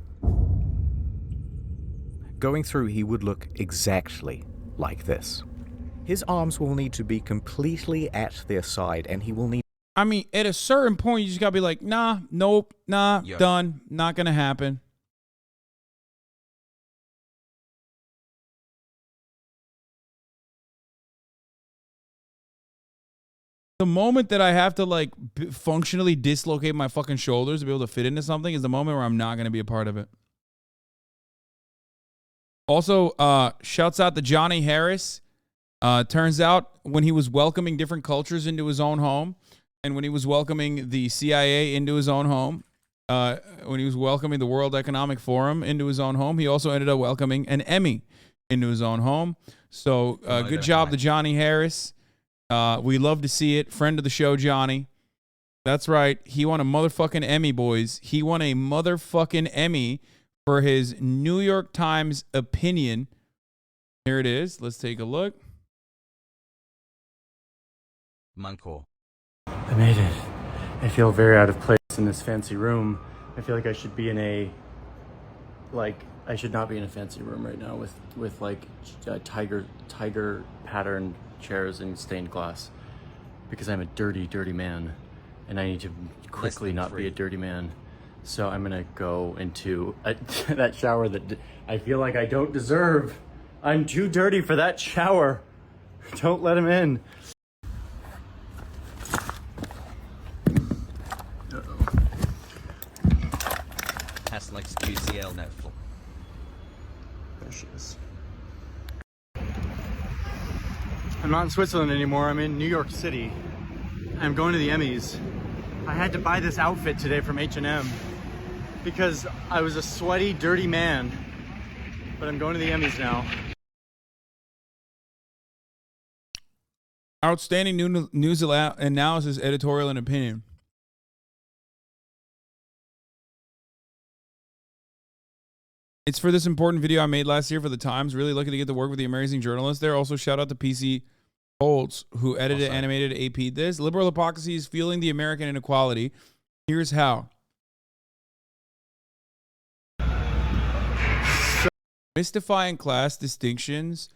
Going through, he would look exactly like this. His arms will need to be completely at their side, and he will need... I mean, at a certain point, you just gotta be like, nah, nope, nah, done, not gonna happen. The moment that I have to like functionally dislocate my fucking shoulders to be able to fit into something is the moment where I'm not going to be a part of it. Also, shouts out to Johnny Harris. Turns out when he was welcoming different cultures into his own home, and when he was welcoming the CIA into his own home, when he was welcoming the World Economic Forum into his own home, he also ended up welcoming an Emmy into his own home. So good job to Johnny Harris. We love to see it. Friend of the show, Johnny. That's right. He won a motherfucking Emmy, boys. He won a motherfucking Emmy for his New York Times opinion. Here it is. Let's take a look. Munkor. I made it. I feel very out of place in this fancy room. I feel like I should be in a... I should not be in a fancy room right now with like tiger patterned chairs and stained glass, because I'm a dirty man and I need to quickly not be a dirty man. So I'm gonna go into that shower that I feel like I don't deserve. I'm too dirty for that shower. Don't let him in. Has like QCL Netflix. There she is. I'm not in Switzerland anymore. I'm in New York City. I'm going to the Emmys. I had to buy this outfit today from H&M because I was a sweaty, dirty man. But I'm going to the Emmys now. Outstanding news analysis, editorial, and opinion. It's for this important video I made last year for the Times. Really lucky to get to work with the amazing journalists there. Also, shout out to PC Holtz, who edited, animated, AP'd this. Liberal hypocrisy is fueling the American inequality. Here's how. Mystifying class distinctions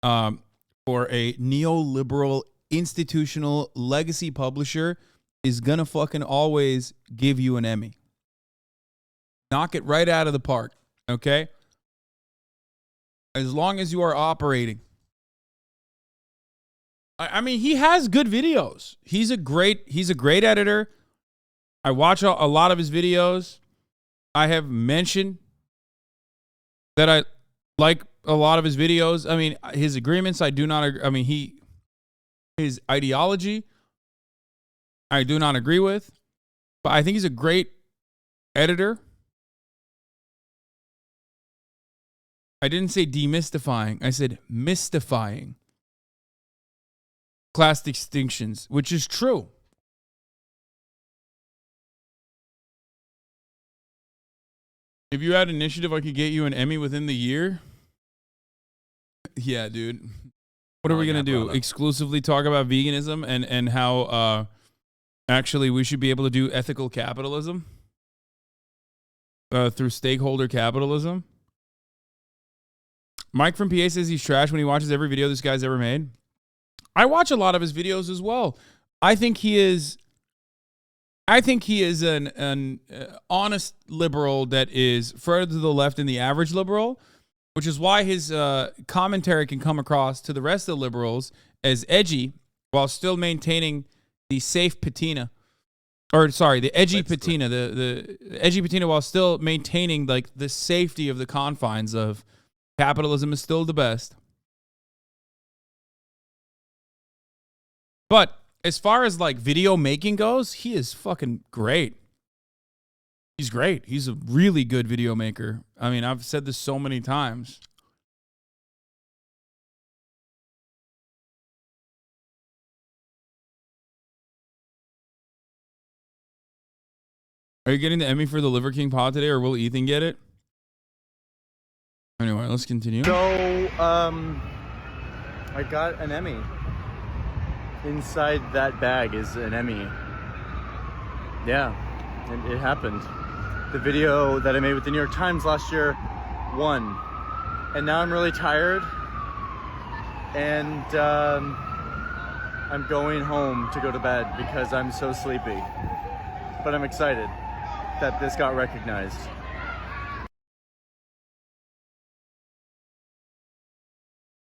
for a neoliberal institutional legacy publisher is gonna fucking always give you an Emmy. Knock it right out of the park. Okay? As long as you are operating. I mean, he has good videos. He's a great editor. I watch a lot of his videos. I have mentioned that I like a lot of his videos. I mean, his agreements, I do not agree. I mean, his ideology, I do not agree with. But I think he's a great editor. I didn't say demystifying. I said mystifying class distinctions, which is true. If you had initiative, I could get you an Emmy within the year. Yeah, dude. What are we going to do? Brother. Exclusively talk about veganism and how actually we should be able to do ethical capitalism through stakeholder capitalism? Mike from PA says he's trash when he watches every video this guy's ever made. I watch a lot of his videos as well. I think he is an honest liberal that is further to the left than the average liberal, which is why his commentary can come across to the rest of the liberals as edgy while still maintaining the safe patina. Or sorry, the edgy patina, the edgy patina while still maintaining like the safety of the confines of capitalism is still the best. But as far as like video making goes, he is fucking great. He's great. He's a really good video maker. I mean, I've said this so many times. Are you getting the Emmy for the Liver King pod today, or will Ethan get it? Anyway, let's continue. So, I got an Emmy. Inside that bag is an Emmy. Yeah, and it happened. The video that I made with the New York Times last year won. And now I'm really tired. And I'm going home to go to bed because I'm so sleepy. But I'm excited that this got recognized.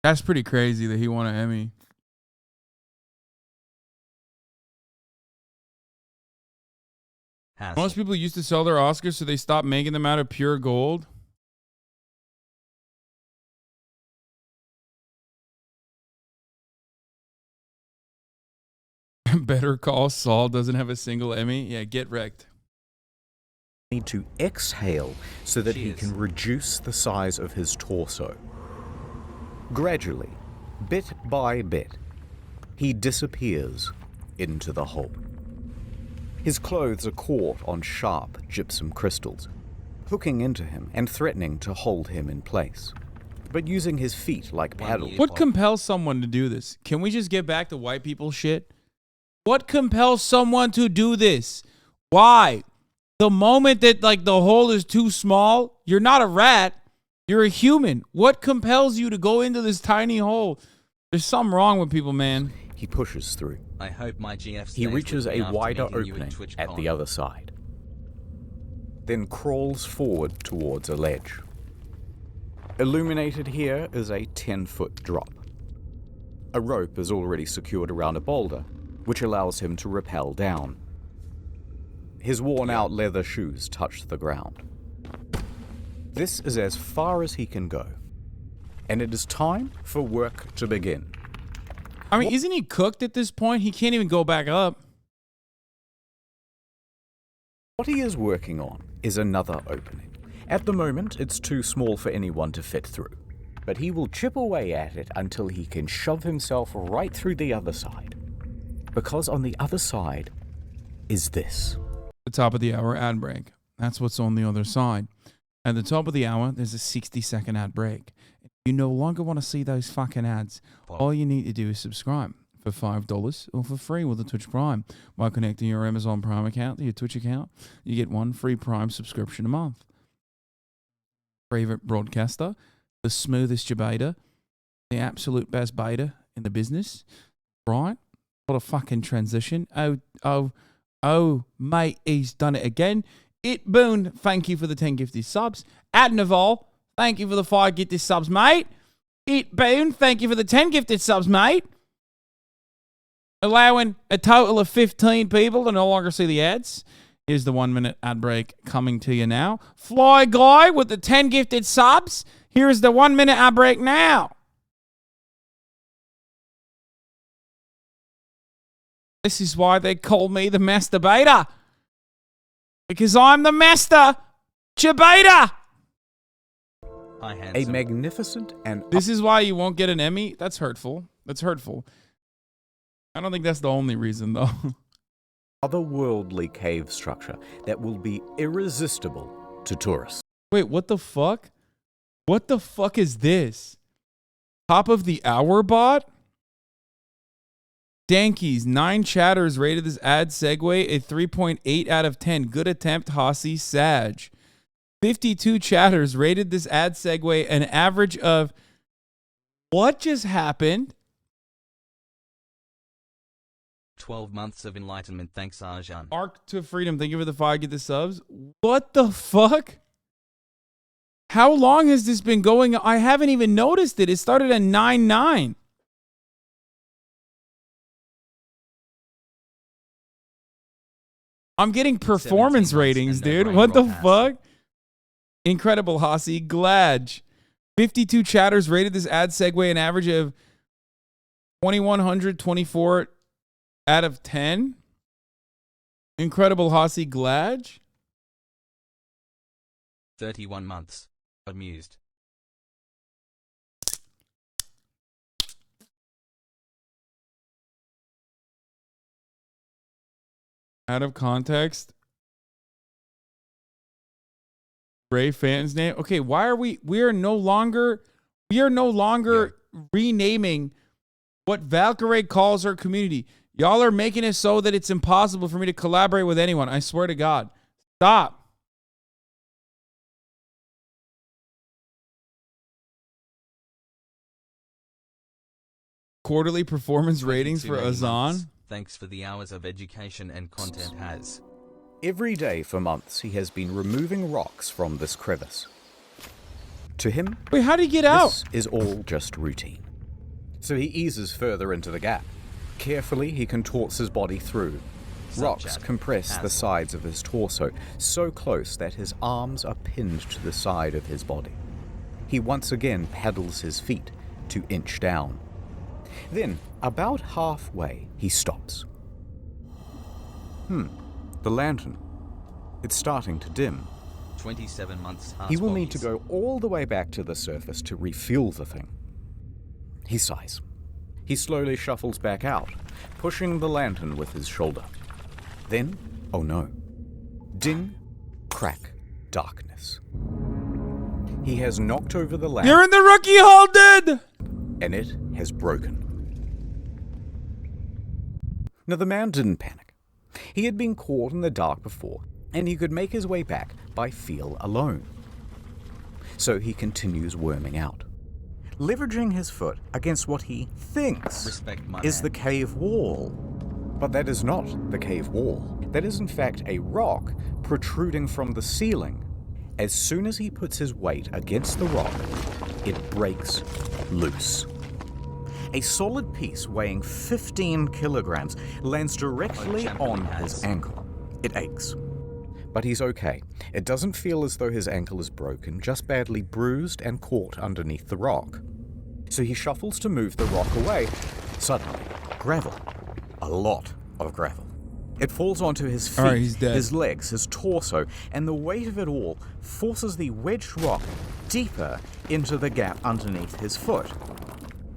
That's pretty crazy that he won an Emmy. Most people used to sell their Oscars, so they stopped making them out of pure gold. Better Call Saul doesn't have a single Emmy. Yeah, get wrecked. Need to exhale so that he can reduce the size of his torso. Gradually, bit by bit, he disappears into the hole. His clothes are caught on sharp gypsum crystals, hooking into him and threatening to hold him in place, but using his feet like paddles. What compels someone to do this? Can we just get back to white people shit? What compels someone to do this? Why? The moment that like the hole is too small, you're not a rat, you're a human. What compels you to go into this tiny hole? There's something wrong with people, man. He pushes through. I hope my GF He reaches a wider opening at the other side, then crawls forward towards a ledge. Illuminated here is a 10-foot drop. A rope is already secured around a boulder, which allows him to rappel down. His worn-out leather shoes touch the ground. This is as far as he can go, and it is time for work to begin. I mean, isn't he cooked at this point? He can't even go back up. What he is working on is another opening. At the moment, it's too small for anyone to fit through, but he will chip away at it until he can shove himself right through the other side. Because on the other side is this. The top of the hour ad break. That's what's on the other side. At the top of the hour, there's a 60-second ad break. If you no longer want to see those fucking ads, all you need to do is subscribe for $5 or for free with a Twitch Prime. By connecting your Amazon Prime account to your Twitch account, you get one free Prime subscription a month. Favorite broadcaster, the smoothest beta, the absolute best beta in the business. Right? What a fucking transition. Oh, mate, he's done it again. It Boone, thank you for the 10 gifted subs. Adnaval, thank you for the 5 gifted subs, mate. It Boone, thank you for the 10 gifted subs, mate. Allowing a total of 15 people to no longer see the ads. Here's the 1-minute ad break coming to you now. Fly Guy with the 10 gifted subs. Here's the 1 minute I break now. This is why they call me the masturbator. Because I'm the master debater. A magnificent and... This is why you won't get an Emmy? That's hurtful. That's hurtful. I don't think that's the only reason, though. otherworldly cave structure that will be irresistible to tourists. Wait, what the fuck? What the fuck is this? Top of the hour bot? Dankies, 9 chatters rated this ad segue a 3.8 out of 10. Good attempt, Hossie Sag. 52 chatters rated this ad segue an average of... What just happened? 12 months of enlightenment. Thanks, Arjan. Arc to Freedom, thank you for the 5. Get the subs. What the fuck? How long has this been going? I haven't even noticed it. It started at 9.9. I'm getting performance ratings, dude. What the fuck? Incredible, Hossie. Glad. 52 chatters rated this ad segue an average of 2,124 out of 10. Incredible, Hossie. Glad. 31 months. Amused. Out of context. Ray Fan's name. Okay, why are we are no longer renaming what Valkyrie calls her community. Y'all are making it so that it's impossible for me to collaborate with anyone. I swear to God. Stop. Quarterly performance ratings for Hasan. Thanks for the hours of education and content has. Every day for months, he has been removing rocks from this crevice. To him, wait, how did he get out? This is all just routine. So he eases further into the gap. Carefully, he contorts his body through. Rocks compress the sides of his torso so close that his arms are pinned to the side of his body. He once again paddles his feet to inch down. Then, about halfway, he stops. The lantern. It's starting to dim. 27 months. He will need to go all the way back to the surface to refuel the thing. He sighs. He slowly shuffles back out, pushing the lantern with his shoulder. Then, oh no. Ding, crack, darkness. He has knocked over the lamp. You're in the rookie hole, dude! And it has broken. Now, the man didn't panic. He had been caught in the dark before, and he could make his way back by feel alone. So he continues worming out, leveraging his foot against what he thinks is the cave wall. But that is not the cave wall. That is in fact a rock protruding from the ceiling. As soon as he puts his weight against the rock, it breaks loose. A solid piece weighing 15 kilograms lands directly on his ankle. It aches. But he's okay. It doesn't feel as though his ankle is broken, just badly bruised and caught underneath the rock. So he shuffles to move the rock away. Suddenly, gravel. A lot of gravel. It falls onto his feet, right, he's dead. His legs, his torso, and the weight of it all forces the wedged rock deeper into the gap underneath his foot.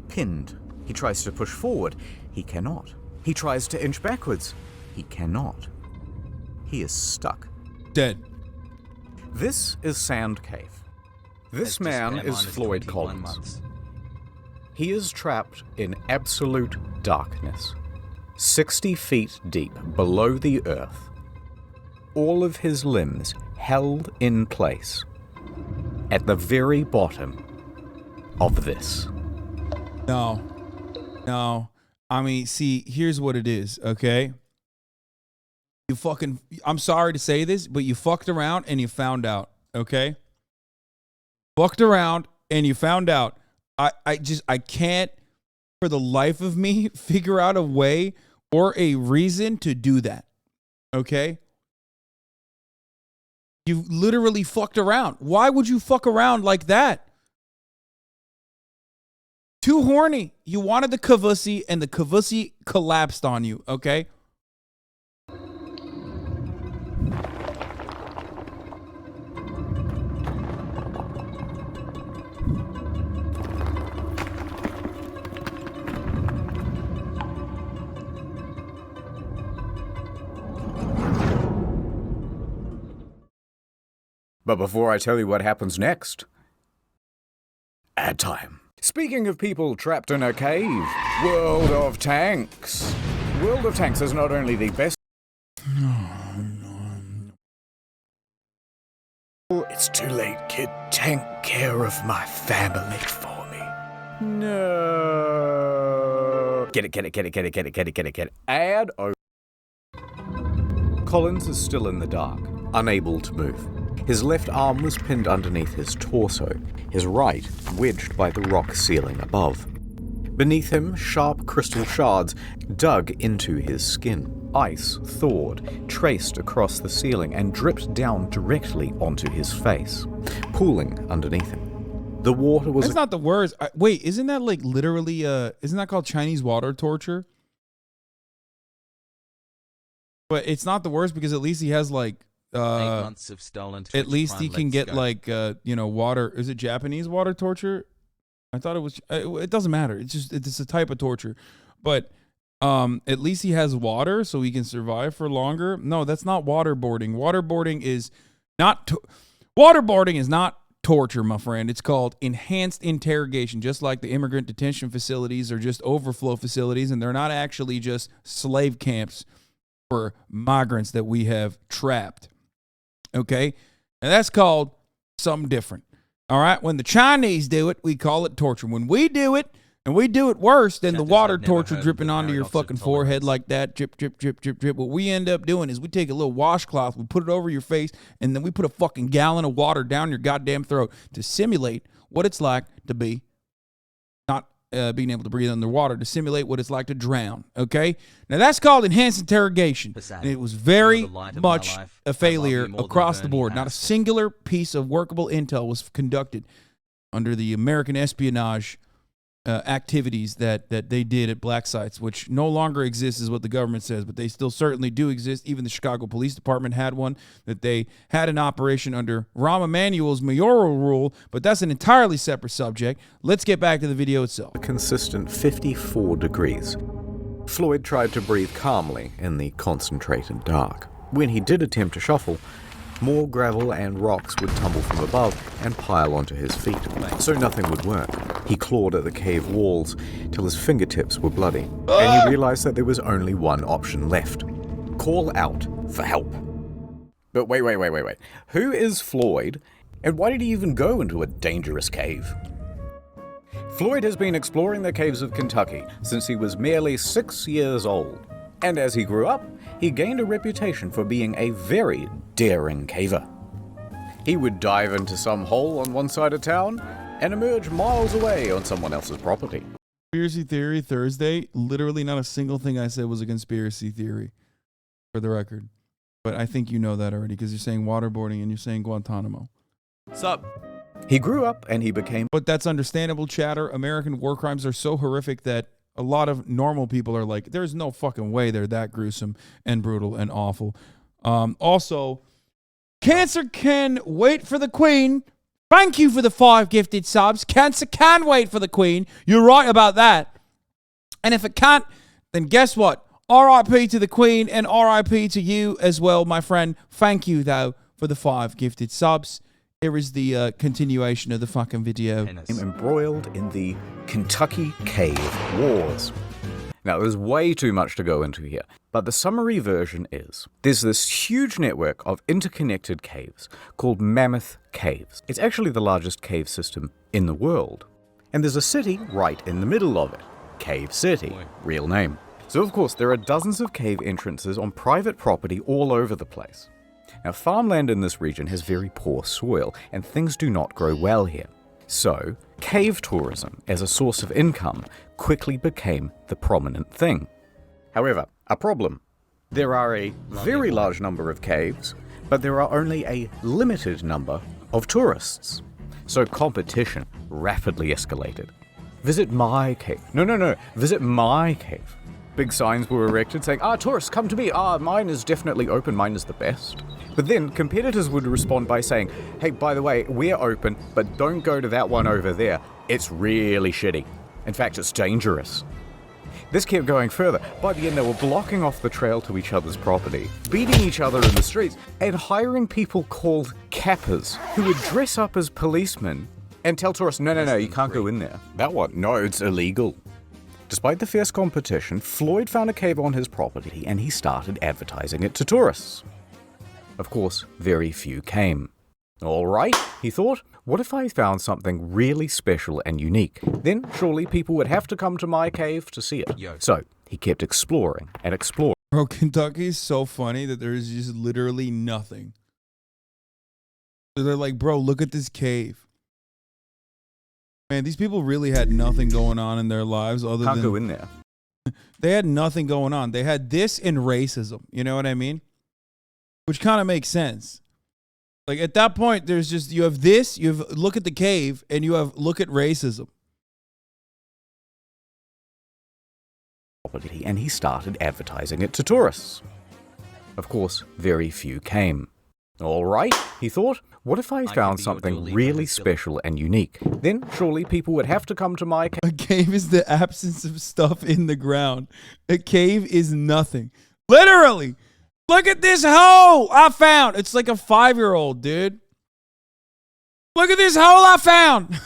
Pinned. He tries to push forward. He cannot. He tries to inch backwards. He cannot. He is stuck. Dead. This is Sand Cave. This man is Floyd Collins. He is trapped in absolute darkness, 60 feet deep below the earth. All of his limbs held in place at the very bottom of this. No. I mean, see, here's what it is, okay? I'm sorry to say this, but you fucked around and you found out, okay? Fucked around and you found out. I can't, for the life of me, figure out a way or a reason to do that, okay? You literally fucked around. Why would you fuck around like that? Too horny. You wanted the kavusi, and the kavusi collapsed on you, okay? But before I tell you what happens next, ad time. Speaking of people trapped in a cave, World of Tanks. World of Tanks is not only the best... It's too late, kid. Take care of my family for me. No. Get it. Ad over. Collins is still in the dark, unable to move. His left arm was pinned underneath his torso, his right wedged by the rock ceiling above. Beneath him, sharp crystal shards dug into his skin. Ice thawed, traced across the ceiling, and dripped down directly onto his face, pooling underneath him. The water was... That's not the worst. Wait, isn't that like literally, isn't that called Chinese water torture? But it's not the worst because at least he has like... 8 months of stolen Twitch at least he Prime can Let's get Go. like water. Is it Japanese water torture? I thought it was. It doesn't matter. It's a type of torture, but at least he has water so he can survive for longer. No, that's not waterboarding. Waterboarding is not torture, my friend. It's called enhanced interrogation, just like the immigrant detention facilities are just overflow facilities, and they're not actually just slave camps for migrants that we have trapped. Okay, and that's called something different. All right, when the Chinese do it, we call it torture. When we do it, and we do it worse than the water torture dripping onto your fucking forehead like that, drip, drip, drip, drip, drip. What we end up doing is we take a little washcloth, we put it over your face, and then we put a fucking gallon of water down your goddamn throat to simulate what it's like to be not being able to breathe underwater, to simulate what it's like to drown, okay? Now, that's called enhanced interrogation, and it was very much a failure across the board. Not a singular piece of workable intel was conducted under the American espionage activities that they did at black sites, which no longer exists is what the government says, but they still certainly do exist. Even the Chicago Police Department had one, that they had an operation under Rahm Emanuel's mayoral rule, but that's an entirely separate subject. Let's get back to the video itself. A consistent 54 degrees. Floyd tried to breathe calmly in the concentrated dark. When he did attempt to shuffle, more gravel and rocks would tumble from above and pile onto his feet, so nothing would work. He clawed at the cave walls till his fingertips were bloody, and he realized that there was only one option left. Call out for help. But wait. Who is Floyd, and why did he even go into a dangerous cave? Floyd has been exploring the caves of Kentucky since he was merely 6 years old. And as he grew up, he gained a reputation for being a very daring caver. He would dive into some hole on one side of town and emerge miles away on someone else's property. Conspiracy Theory Thursday, literally not a single thing I said was a conspiracy theory, for the record. But I think you know that already because you're saying waterboarding and you're saying Guantanamo. Sup? He grew up and he became... But that's understandable, chatter. American war crimes are so horrific that a lot of normal people are like, there's no fucking way they're that gruesome and brutal and awful. Also, Cancer can wait for the Queen. Thank you for the 5 gifted subs. Cancer can wait for the Queen. You're right about that. And if it can't, then guess what? RIP to the Queen and RIP to you as well, my friend. Thank you, though, for the 5 gifted subs. Here is the continuation of the fucking video. Embroiled in the Kentucky Cave Wars. Now, there's way too much to go into here, but the summary version is, there's this huge network of interconnected caves called Mammoth Caves. It's actually the largest cave system in the world. And there's a city right in the middle of it. Cave City, real name. So of course, there are dozens of cave entrances on private property all over the place. Now, farmland in this region has very poor soil, and things do not grow well here. So, cave tourism as a source of income quickly became the prominent thing. However, a problem. There are a very large number of caves, but there are only a limited number of tourists. So competition rapidly escalated. visit my cave. No, visit my cave. Big signs were erected saying, tourists, come to me. Mine is definitely open. Mine is the best. But then competitors would respond by saying, hey, by the way, we're open, but don't go to that one over there. It's really shitty. In fact, it's dangerous. This kept going further. By the end, they were blocking off the trail to each other's property, beating each other in the streets, and hiring people called cappers who would dress up as policemen and tell tourists, no, you can't go in there. That one? No, it's illegal. Despite the fierce competition, Floyd found a cave on his property and he started advertising it to tourists. Of course, very few came. All right, he thought, what if I found something really special and unique? Then surely people would have to come to my cave to see it. So he kept exploring and exploring. Bro, Kentucky is so funny that there is just literally nothing. So they're like, bro, look at this cave. Man, these people really had nothing going on in their lives other than... Can't go in there. They had nothing going on. They had this and racism. You know what I mean? Which kind of makes sense. Like at that point, there's just, you have this, you have look at the cave, and you have look at racism. And he started advertising it to tourists. Of course, very few came. All right, he thought, what if I found something really special and unique? Then surely people would have to come to my cave. A cave is the absence of stuff in the ground. A cave is nothing. Literally. Look at this hole I found. It's like a 5-year-old, dude. Look at this hole I found.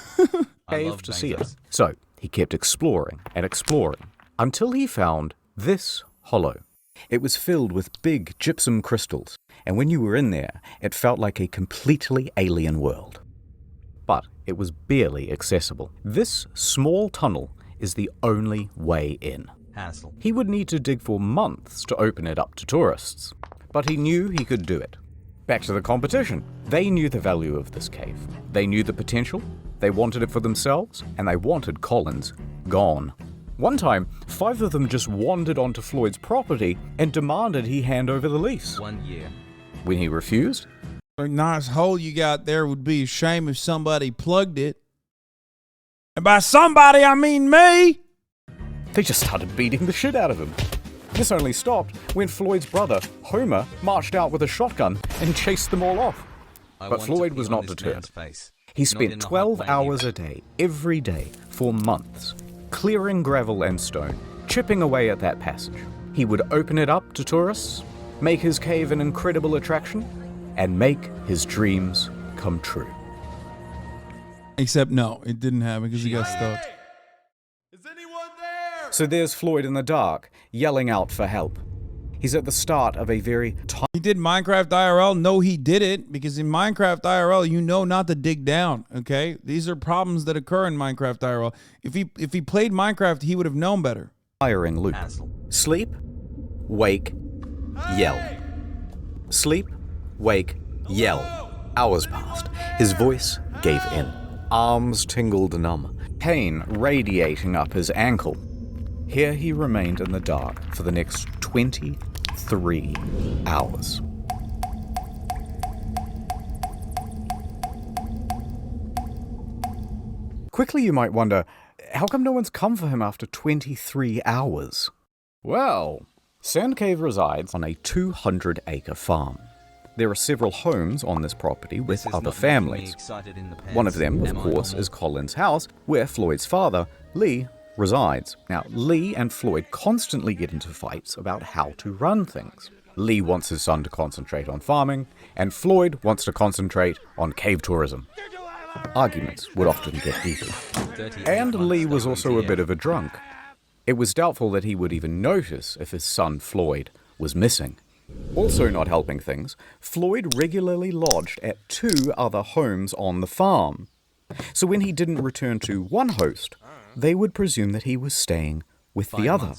Cave to see it. So he kept exploring and exploring until he found this hollow. It was filled with big gypsum crystals, and when you were in there, it felt like a completely alien world. But it was barely accessible. This small tunnel is the only way in. Hassle. He would need to dig for months to open it up to tourists, but he knew he could do it. Back to the competition. They knew the value of this cave. They knew the potential, they wanted it for themselves, and they wanted Collins gone. One time, 5 of them just wandered onto Floyd's property and demanded he hand over the lease. 1 year. When he refused, A nice hole you got there would be a shame if somebody plugged it. And by somebody, I mean me. They just started beating the shit out of him. This only stopped when Floyd's brother, Homer, marched out with a shotgun and chased them all off. But Floyd was not deterred. He spent 12 hours a day, every day, for months, clearing gravel and stone, chipping away at that passage. He would open it up to tourists, make his cave an incredible attraction, and make his dreams come true. Except no, it didn't happen because he got stuck. So there's Floyd in the dark, yelling out for help. He's at the start of a very He did Minecraft IRL. No, he didn't, because in Minecraft IRL, you know not to dig down, okay? These are problems that occur in Minecraft IRL. If he played Minecraft, he would have known better. Tiring loop. Sleep, wake, yell. Sleep, wake, yell. Hours passed. His voice gave in. Arms tingled numb. Pain radiating up his ankle. Here he remained in the dark for the next 23 hours. Quickly you might wonder, how come no one's come for him after 23 hours? Well, Sand Cave resides on a 200-acre farm. There are several homes on this property with other families. One of them, of course, is Colin's house, where Floyd's father, Lee, resides. Now, Lee and Floyd constantly get into fights about how to run things. Lee wants his son to concentrate on farming, and Floyd wants to concentrate on cave tourism. Arguments would often get heated. And Lee was also a bit of a drunk. It was doubtful that he would even notice if his son Floyd was missing. Also not helping things, Floyd regularly lodged at 2 other homes on the farm. So when he didn't return to one host, they would presume that he was staying with the other.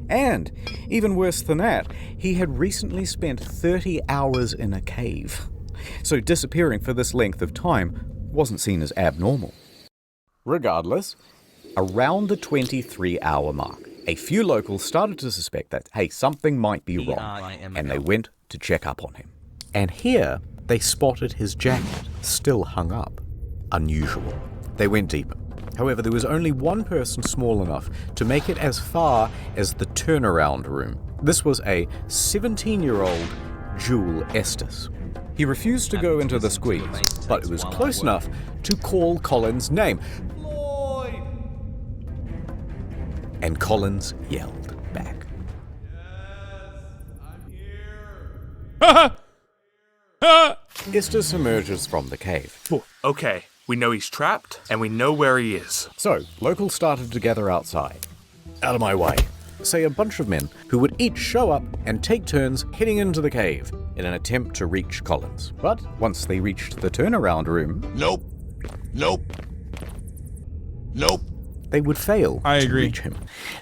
And, even worse than that, he had recently spent 30 hours in a cave. So disappearing for this length of time wasn't seen as abnormal. Regardless, around the 23-hour mark, a few locals started to suspect that, hey, something might be wrong, and they went to check up on him. And here, they spotted his jacket, still hung up. Unusual. They went deeper. However, there was only one person small enough to make it as far as the turnaround room. This was a 17-year-old Jewel Estes. He refused to go into the squeeze, but it was close enough to call Collins' name. Floyd! And Collins yelled back. Estes emerges from the cave. Okay, we know he's trapped, and we know where he is. So, locals started to gather outside. Out of my way, say a bunch of men who would each show up and take turns heading into the cave in an attempt to reach Collins. But once they reached the turnaround room... Nope. They would fail to reach him,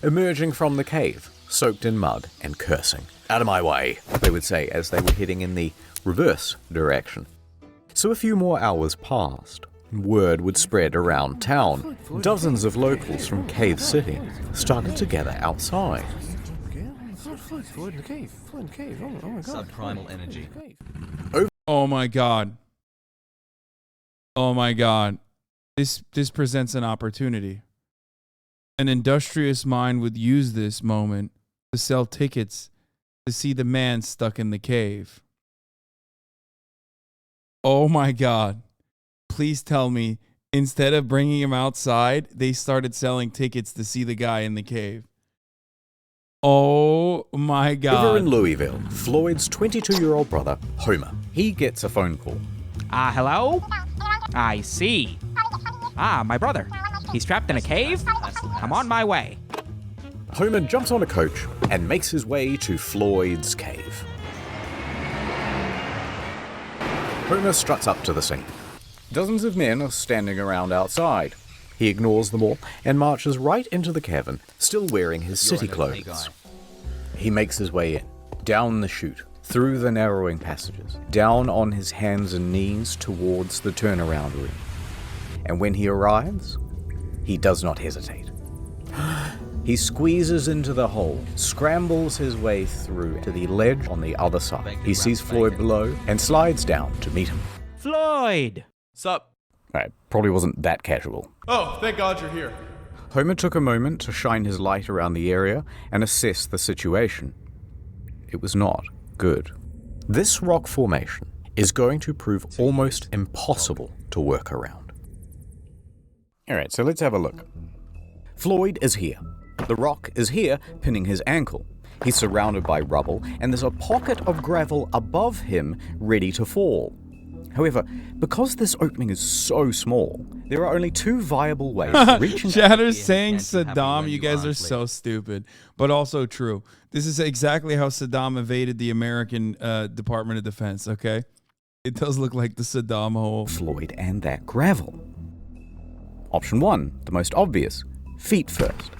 emerging from the cave, soaked in mud and cursing. Out of my way, they would say as they were heading in the reverse direction. So a few more hours passed. Word would spread around town. Dozens of locals from Cave City started to gather outside. Floyd in the cave. Oh my god. Subprimal energy. Oh my god. Oh my god. This presents an opportunity. An industrious mind would use this moment to sell tickets to see the man stuck in the cave. Oh my god. Please tell me, instead of bringing him outside, they started selling tickets to see the guy in the cave. Oh my god. Over in Louisville, Floyd's 22-year-old brother, Homer, he gets a phone call. Hello? I see. My brother. He's trapped in a cave? I'm on my way. Homer jumps on a coach and makes his way to Floyd's cave. Homer struts up to the scene. Dozens of men are standing around outside. He ignores them all and marches right into the cavern, still wearing his city clothes. He makes his way in, down the chute, through the narrowing passages, down on his hands and knees towards the turnaround room. And when he arrives, he does not hesitate. He squeezes into the hole, scrambles his way through to the ledge on the other side. He sees Floyd below and slides down to meet him. Floyd! Sup? It probably wasn't that casual. Oh, thank God you're here. Homer took a moment to shine his light around the area and assess the situation. It was not good. This rock formation is going to prove almost impossible to work around. Alright, so let's have a look. Floyd is here. The rock is here, pinning his ankle. He's surrounded by rubble, and there's a pocket of gravel above him ready to fall. However, because this opening is so small, there are only two viable ways to reach into Chatter's saying Saddam, you guys are so stupid, but also true. This is exactly how Saddam evaded the American Department of Defense, okay? It does look like the Saddam hole. Floyd and that gravel. Option 1, the most obvious, feet first.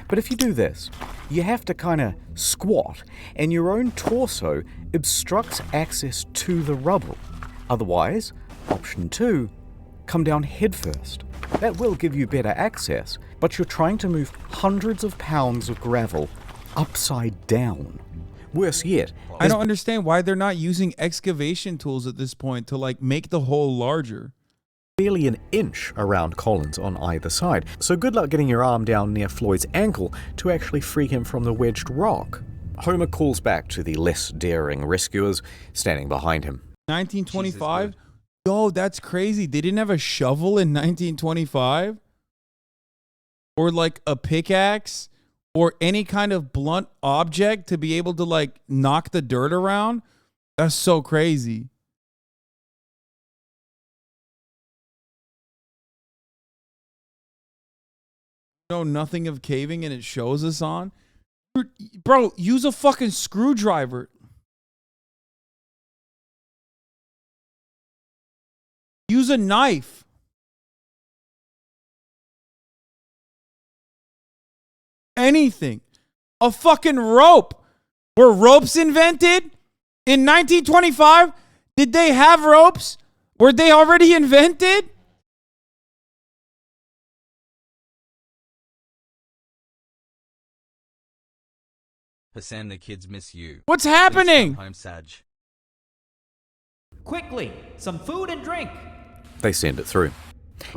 But if you do this, you have to kind of squat, and your own torso obstructs access to the rubble. Otherwise, option 2, come down head first. That will give you better access, but you're trying to move hundreds of pounds of gravel upside down. Worse yet, I don't understand why they're not using excavation tools at this point to like make the hole larger. Barely an inch around Collins on either side, so good luck getting your arm down near Floyd's ankle to actually free him from the wedged rock. Homer calls back to the less daring rescuers standing behind him. 1925? Yo, that's crazy. They didn't have a shovel in 1925? Or like a pickaxe? Or any kind of blunt object to be able to like knock the dirt around? That's so crazy. Know nothing of caving and it shows us on? Bro, use a fucking screwdriver. Use a knife. Anything. A fucking rope. Were ropes invented in 1925? Did they have ropes? Were they already invented? Hasan, the kids miss you. What's happening? Home, Saj. Quickly, some food and drink. They send it through.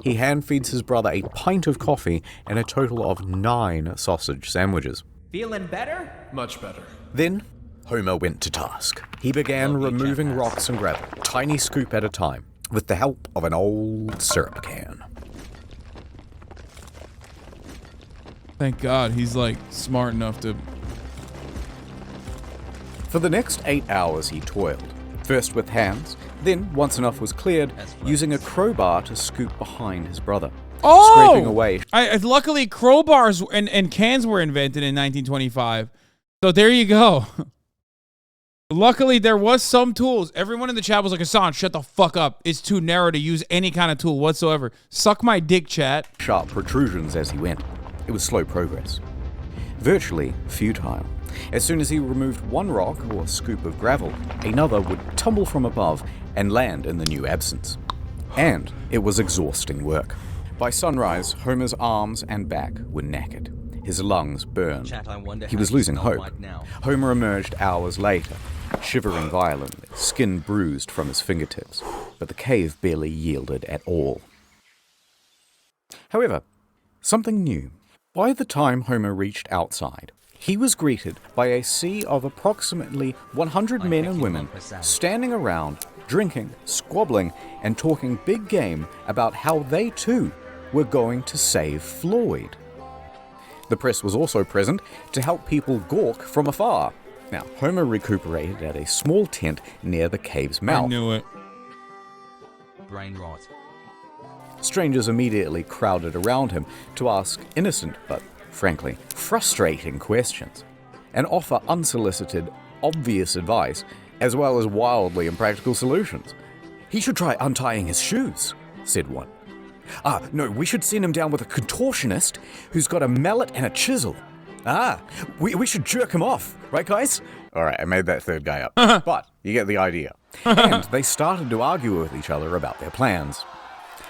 He hand-feeds his brother a pint of coffee and a total of 9 sausage sandwiches. Feeling better? Much better. Then, Homer went to task. He began removing rocks and gravel, tiny scoop at a time, with the help of an old syrup can. Thank God he's like smart enough to... For the next 8 hours he toiled, first with hands, then, once enough was cleared, using a crowbar to scoop behind his brother. Scraping away. Luckily, crowbars and cans were invented in 1925. So there you go. Luckily, there was some tools. Everyone in the chat was like, Hasan, shut the fuck up. It's too narrow to use any kind of tool whatsoever. Suck my dick, chat. Sharp protrusions as he went. It was slow progress. Virtually futile. As soon as he removed one rock or scoop of gravel, another would tumble from above and land in the new absence. And it was exhausting work. By sunrise, Homer's arms and back were knackered. His lungs burned. He was losing hope. Homer emerged hours later, shivering violently, skin bruised from his fingertips, but the cave barely yielded at all. However, something new. By the time Homer reached outside, he was greeted by a sea of approximately 100 men and women standing around, drinking, squabbling, and talking big game about how they too were going to save Floyd. The press was also present to help people gawk from afar. Now, Homer recuperated at a small tent near the cave's mouth. I knew it. Brain rot. Strangers immediately crowded around him to ask innocent but, frankly, frustrating questions, and offer unsolicited, obvious advice, as well as wildly impractical solutions. He should try untying his shoes, said one. No, we should send him down with a contortionist who's got a mallet and a chisel. We should jerk him off, right guys? Alright, I made that third guy up, but you get the idea. And they started to argue with each other about their plans.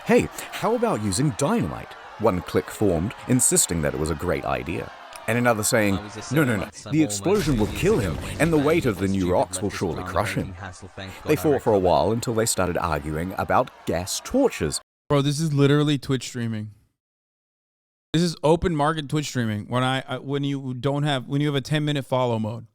Hey, how about using dynamite? One clique formed, insisting that it was a great idea. And another saying, no, the explosion will kill him, and the weight of the new rocks will surely crush him. They fought for a while until they started arguing about gas torches. Bro, this is literally Twitch streaming. This is open market Twitch streaming. When you have a 10-minute follow mode.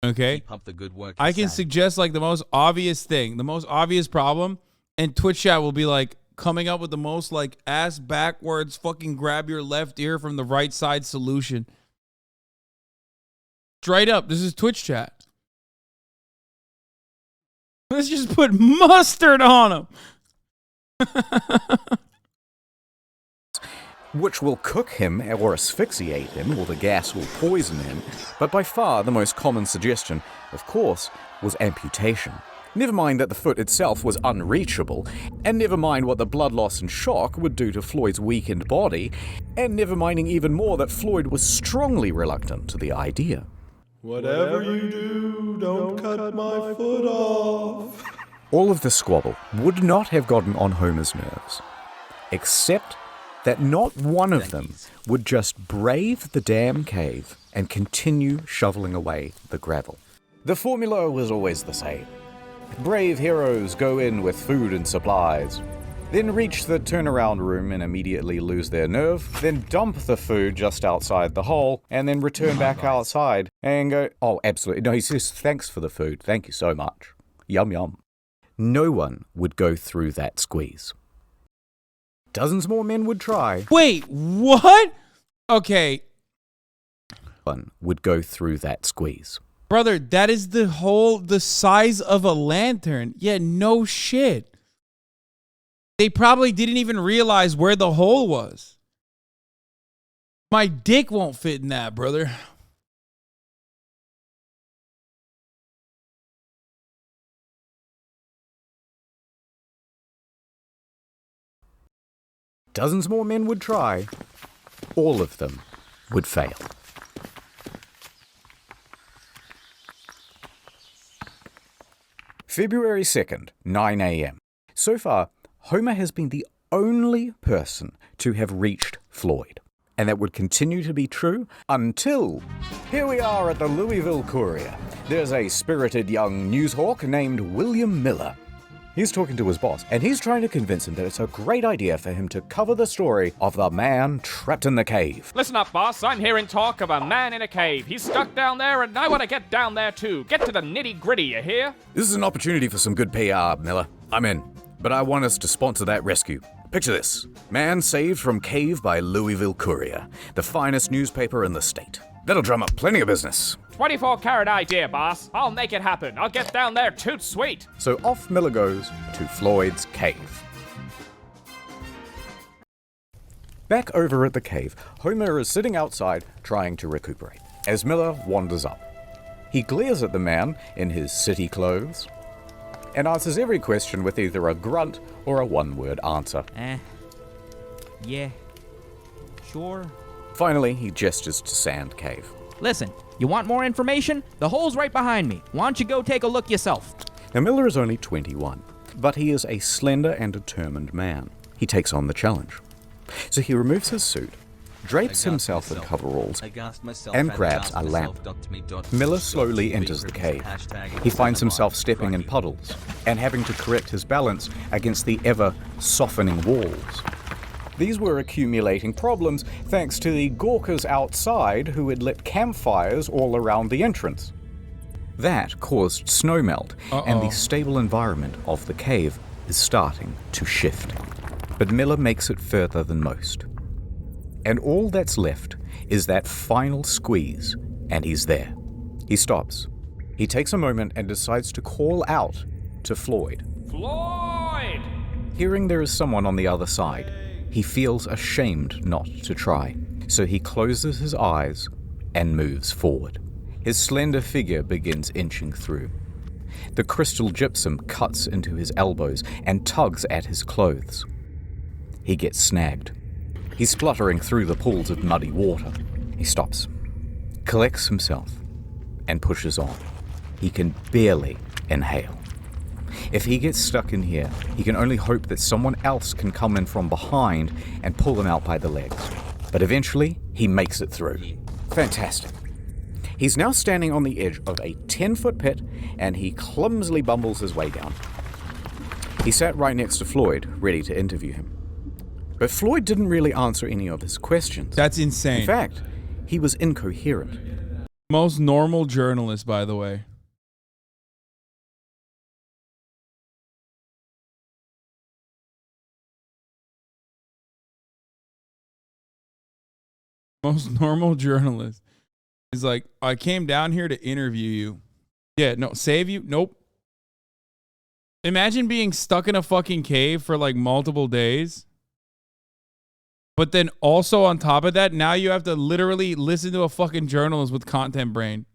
Okay? Keep up the good work, I can Hassan. suggest like the most obvious thing, the most obvious problem, and Twitch chat will be like coming up with the most like ass backwards fucking grab your left ear from the right side solution. Straight up, this is Twitch chat. Let's just put mustard on him. Which will cook him or asphyxiate him, or the gas will poison him. But by far the most common suggestion, of course, was amputation. Never mind that the foot itself was unreachable, and never mind what the blood loss and shock would do to Floyd's weakened body, and never minding even more that Floyd was strongly reluctant to the idea. Whatever you do, don't cut my foot off. All of the squabble would not have gotten on Homer's nerves, except that not one of them would just brave the damn cave and continue shoveling away the gravel. The formula was always the same. Brave heroes go in with food and supplies, then reach the turnaround room and immediately lose their nerve, then dump the food just outside the hole, and then return back outside and go, oh, absolutely. No, he says, thanks for the food. Thank you so much. Yum, yum. No one would go through that squeeze. Dozens more men would try. Wait, what? Okay. One would go through that squeeze. Brother, that is the size of a lantern. Yeah, no shit. They probably didn't even realize where the hole was. My dick won't fit in that, brother. Dozens more men would try. All of them would fail. February 2nd, 9 a.m. So far, Homer has been the only person to have reached Floyd. And that would continue to be true until... Here we are at the Louisville Courier. There's a spirited young newshawk named William Miller. He's talking to his boss, and he's trying to convince him that it's a great idea for him to cover the story of the man trapped in the cave. Listen up, boss. I'm hearing talk of a man in a cave. He's stuck down there, and I want to get down there too. Get to the nitty-gritty, you hear? This is an opportunity for some good PR, Miller. I'm in. But I want us to sponsor that rescue. Picture this. Man saved from cave by Louisville Courier, the finest newspaper in the state. That'll drum up plenty of business. 24-carat idea, boss. I'll make it happen. I'll get down there toot sweet. So off Miller goes to Floyd's cave. Back over at the cave, Homer is sitting outside trying to recuperate as Miller wanders up. He glares at the man in his city clothes and answers every question with either a grunt or a one-word answer. Yeah. Sure. Finally, he gestures to Sand Cave. Listen, you want more information? The hole's right behind me. Why don't you go take a look yourself? Now, Miller is only 21, but he is a slender and determined man. He takes on the challenge. So he removes his suit, drapes himself in coveralls, and grabs a lamp. Miller slowly enters the cave. He finds himself stepping in puddles and having to correct his balance against the ever-softening walls. These were accumulating problems thanks to the gawkers outside who had lit campfires all around the entrance. That caused snowmelt, and the stable environment of the cave is starting to shift. But Miller makes it further than most. And all that's left is that final squeeze, and he's there. He stops. He takes a moment and decides to call out to Floyd. Floyd! Hearing there is someone on the other side, he feels ashamed not to try, so he closes his eyes and moves forward. His slender figure begins inching through. The crystal gypsum cuts into his elbows and tugs at his clothes. He gets snagged. He's spluttering through the pools of muddy water. He stops, collects himself, and pushes on. He can barely inhale. If he gets stuck in here, he can only hope that someone else can come in from behind and pull him out by the legs. But eventually, he makes it through. Fantastic. He's now standing on the edge of a 10-foot pit, and he clumsily bumbles his way down. He sat right next to Floyd, ready to interview him. But Floyd didn't really answer any of his questions. That's insane. In fact, he was incoherent. Most normal journalist, by the way. Most normal journalist is like, I came down here to interview you. Yeah, no, save you? Nope. Imagine being stuck in a fucking cave for like multiple days. But then also on top of that, now you have to literally listen to a fucking journalist with content brain.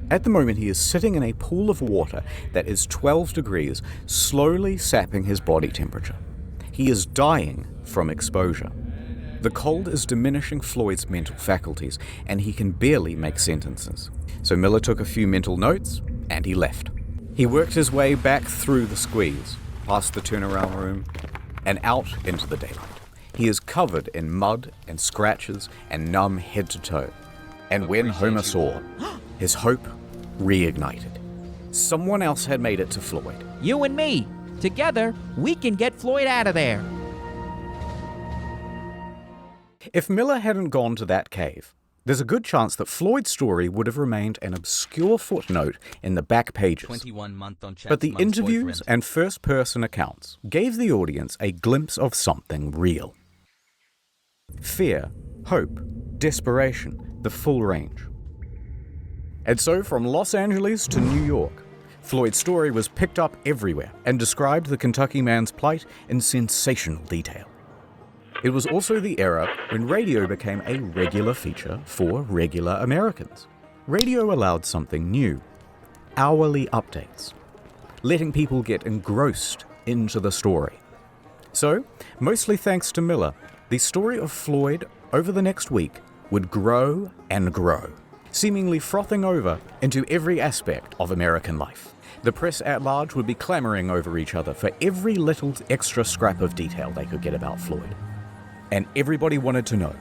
At the moment, he is sitting in a pool of water that is 12 degrees, slowly sapping his body temperature. He is dying from exposure. The cold is diminishing Floyd's mental faculties, and he can barely make sentences. So Miller took a few mental notes, and he left. He worked his way back through the squeeze, past the turnaround room, and out into the daylight. He is covered in mud and scratches and numb head to toe. And when Homer saw, his hope reignited. Someone else had made it to Floyd. You and me. Together, we can get Floyd out of there. If Miller hadn't gone to that cave, there's a good chance that Floyd's story would have remained an obscure footnote in the back pages. But the interviews and first-person accounts gave the audience a glimpse of something real. Fear, hope, desperation, the full range. And so from Los Angeles to New York, Floyd's story was picked up everywhere and described the Kentucky man's plight in sensational detail. It was also the era when radio became a regular feature for regular Americans. Radio allowed something new, hourly updates, letting people get engrossed into the story. So, mostly thanks to Miller, the story of Floyd over the next week would grow and grow, seemingly frothing over into every aspect of American life. The press at large would be clamoring over each other for every little extra scrap of detail they could get about Floyd. And everybody wanted to know,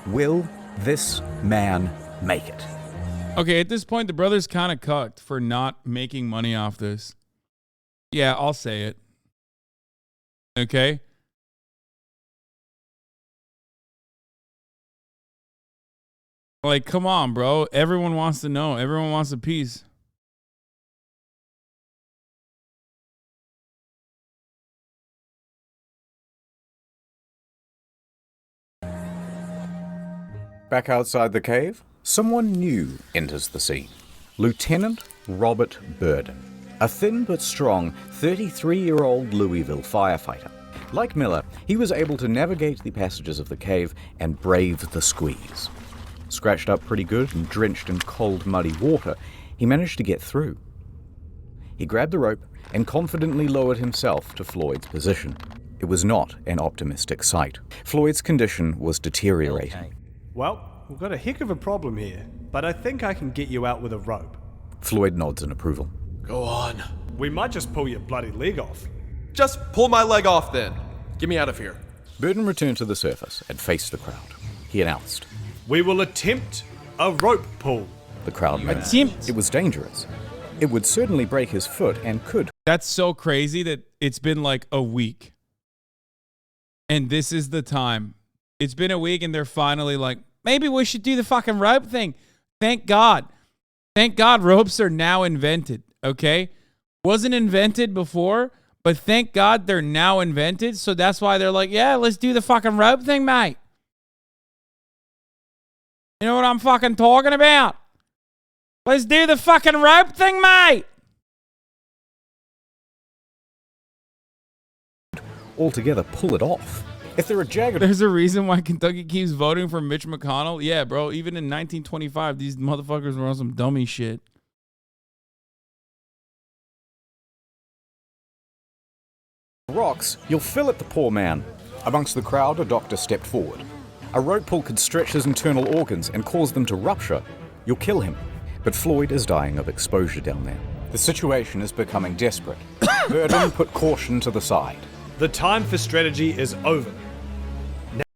will this man make it? Okay, at this point, the brother's kind of cucked for not making money off this. Yeah, I'll say it. Okay? Like, come on, bro. Everyone wants to know. Everyone wants a piece. Back outside the cave, someone new enters the scene. Lieutenant Robert Burden, a thin but strong 33-year-old Louisville firefighter. Like Miller, he was able to navigate the passages of the cave and brave the squeeze. Scratched up pretty good and drenched in cold, muddy water, he managed to get through. He grabbed the rope and confidently lowered himself to Floyd's position. It was not an optimistic sight. Floyd's condition was deteriorating. Well, we've got a heck of a problem here, but I think I can get you out with a rope. Floyd nods in approval. Go on. We might just pull your bloody leg off. Just pull my leg off then. Get me out of here. Burden returned to the surface and faced the crowd. He announced, "We will attempt a rope pull." The crowd laughed. It was dangerous. It would certainly break his foot and could. That's so crazy that it's been like a week. And this is the time. It's been a week and they're finally like, maybe we should do the fucking rope thing. Thank God. Thank God ropes are now invented, okay? Wasn't invented before, but thank God they're now invented. So that's why they're like, yeah, let's do the fucking rope thing, mate. You know what I'm fucking talking about? Let's do the fucking rope thing, mate. Altogether pull it off. If there are jagged... There's a reason why Kentucky keeps voting for Mitch McConnell. Yeah, bro. Even in 1925, these motherfuckers were on some dummy shit. Rocks, you'll fill it, the poor man. Amongst the crowd, a doctor stepped forward. A rope pull could stretch his internal organs and cause them to rupture. You'll kill him. But Floyd is dying of exposure down there. The situation is becoming desperate. Burden put caution to the side. The time for strategy is over.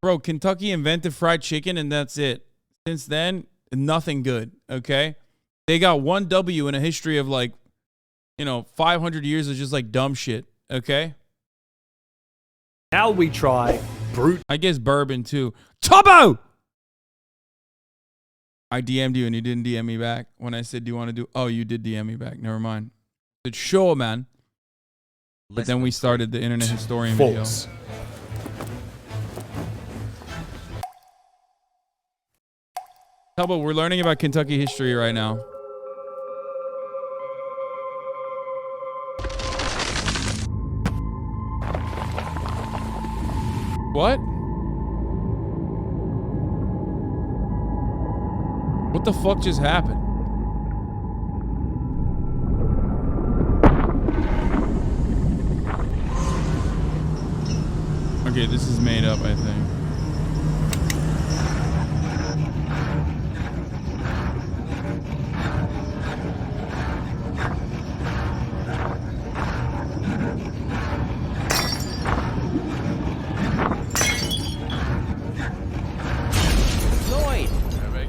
Bro, Kentucky invented fried chicken and that's it. Since then, nothing good, okay? They got one W in a history of like, 500 years of just like dumb shit, okay? Now we try brute. I guess bourbon too. Tubbo! I DM'd you and you didn't DM me back when I said, do you want to do... Oh, you did DM me back. Never mind. I said, sure, man. But then we started the Internet Historian video. Tubbo, we're learning about Kentucky history right now. What? What the fuck just happened? Okay, this is made up, I think.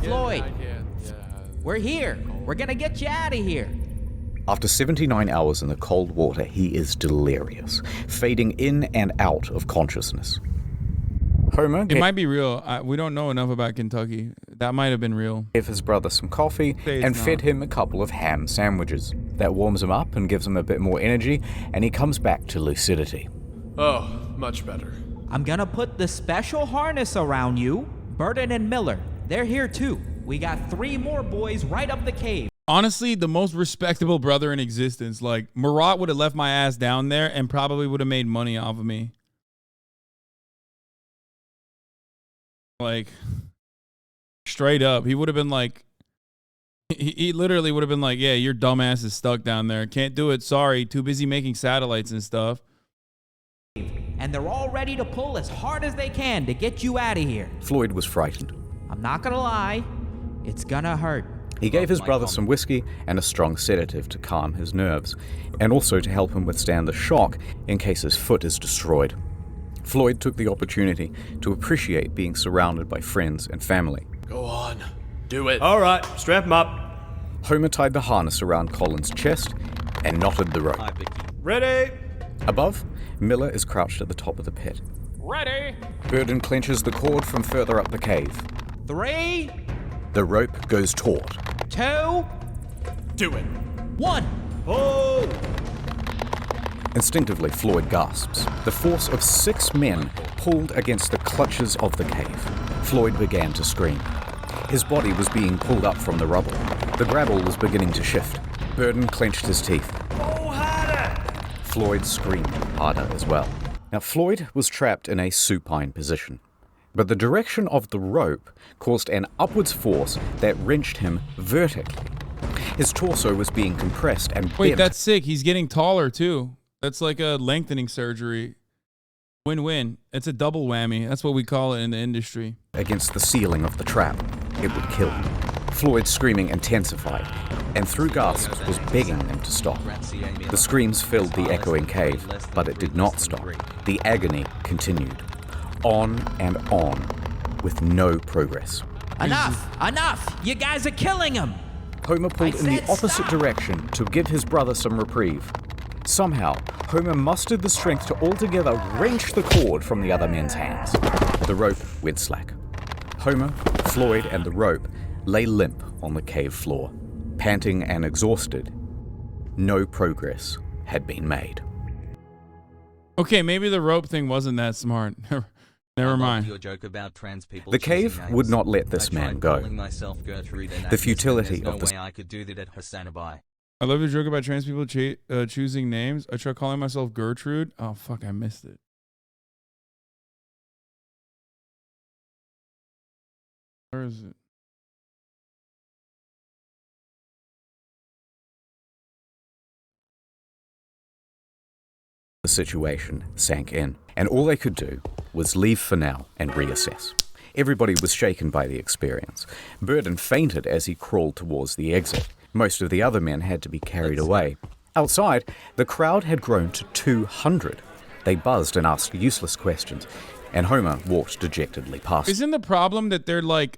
Floyd, we're here. We're gonna get you out of here. After 79 hours in the cold water, he is delirious, fading in and out of consciousness. Homer It might be real. We don't know enough about Kentucky. That might have been real. gave his brother some coffee and fed him a couple of ham sandwiches. That warms him up and gives him a bit more energy, and he comes back to lucidity. Oh, much better. I'm gonna put the special harness around you. Burden and Miller, they're here too. We got 3 more boys right up the cave. Honestly, the most respectable brother in existence. Like, Marat would have left my ass down there and probably would have made money off of me. Like, straight up. He would have been like, he literally would have been like, yeah, your dumbass is stuck down there. Can't do it. Sorry. Too busy making satellites and stuff. And they're all ready to pull as hard as they can to get you out of here. Floyd was frightened. I'm not gonna lie, it's gonna hurt. He gave his brother some whiskey and a strong sedative to calm his nerves, and also to help him withstand the shock in case his foot is destroyed. Floyd took the opportunity to appreciate being surrounded by friends and family. Go on. Do it. All right, strap him up. Homer tied the harness around Colin's chest and knotted the rope. Ready? Above, Miller is crouched at the top of the pit. Ready? Burden clenches the cord from further up the cave. 3, The rope goes taut. 2, Do it. 1. Oh! Instinctively, Floyd gasps. The force of 6 men pulled against the clutches of the cave. Floyd began to scream. His body was being pulled up from the rubble. The gravel was beginning to shift. Burden clenched his teeth. Pull harder! Floyd screamed harder as well. Now, Floyd was trapped in a supine position, but the direction of the rope caused an upwards force that wrenched him vertically. His torso was being compressed and Wait, bent that's sick. He's getting taller too. That's like a lengthening surgery. Win-win. It's a double whammy. That's what we call it in the industry. against the ceiling of the trap. It would kill him. Floyd's screaming intensified, and through gasps was begging them to stop. The screams filled the echoing cave, but it did not stop. The agony continued. On and on, with no progress. Enough! Enough! You guys are killing him! Homer pulled in the opposite direction to give his brother some reprieve. Somehow, Homer mustered the strength to altogether wrench the cord from the other men's hands. The rope went slack. Homer, Floyd, and the rope lay limp on the cave floor, panting and exhausted. No progress had been made. Okay, maybe the rope thing wasn't that smart. Never mind. Your joke about trans people The cave choosing would names. not let this I man tried go. calling myself Gertrude and The Agnes, futility and there's of no this. way I could do that at Hasanabi. I love your joke about trans people choosing names. I tried calling myself Gertrude. Oh, fuck, I missed it. Where is it? The situation sank in, and all they could do was leave for now and reassess. Everybody was shaken by the experience. Burden fainted as he crawled towards the exit. Most of the other men had to be carried away. Outside, the crowd had grown to 200. They buzzed and asked useless questions, and Homer walked dejectedly past. Isn't the problem that they're like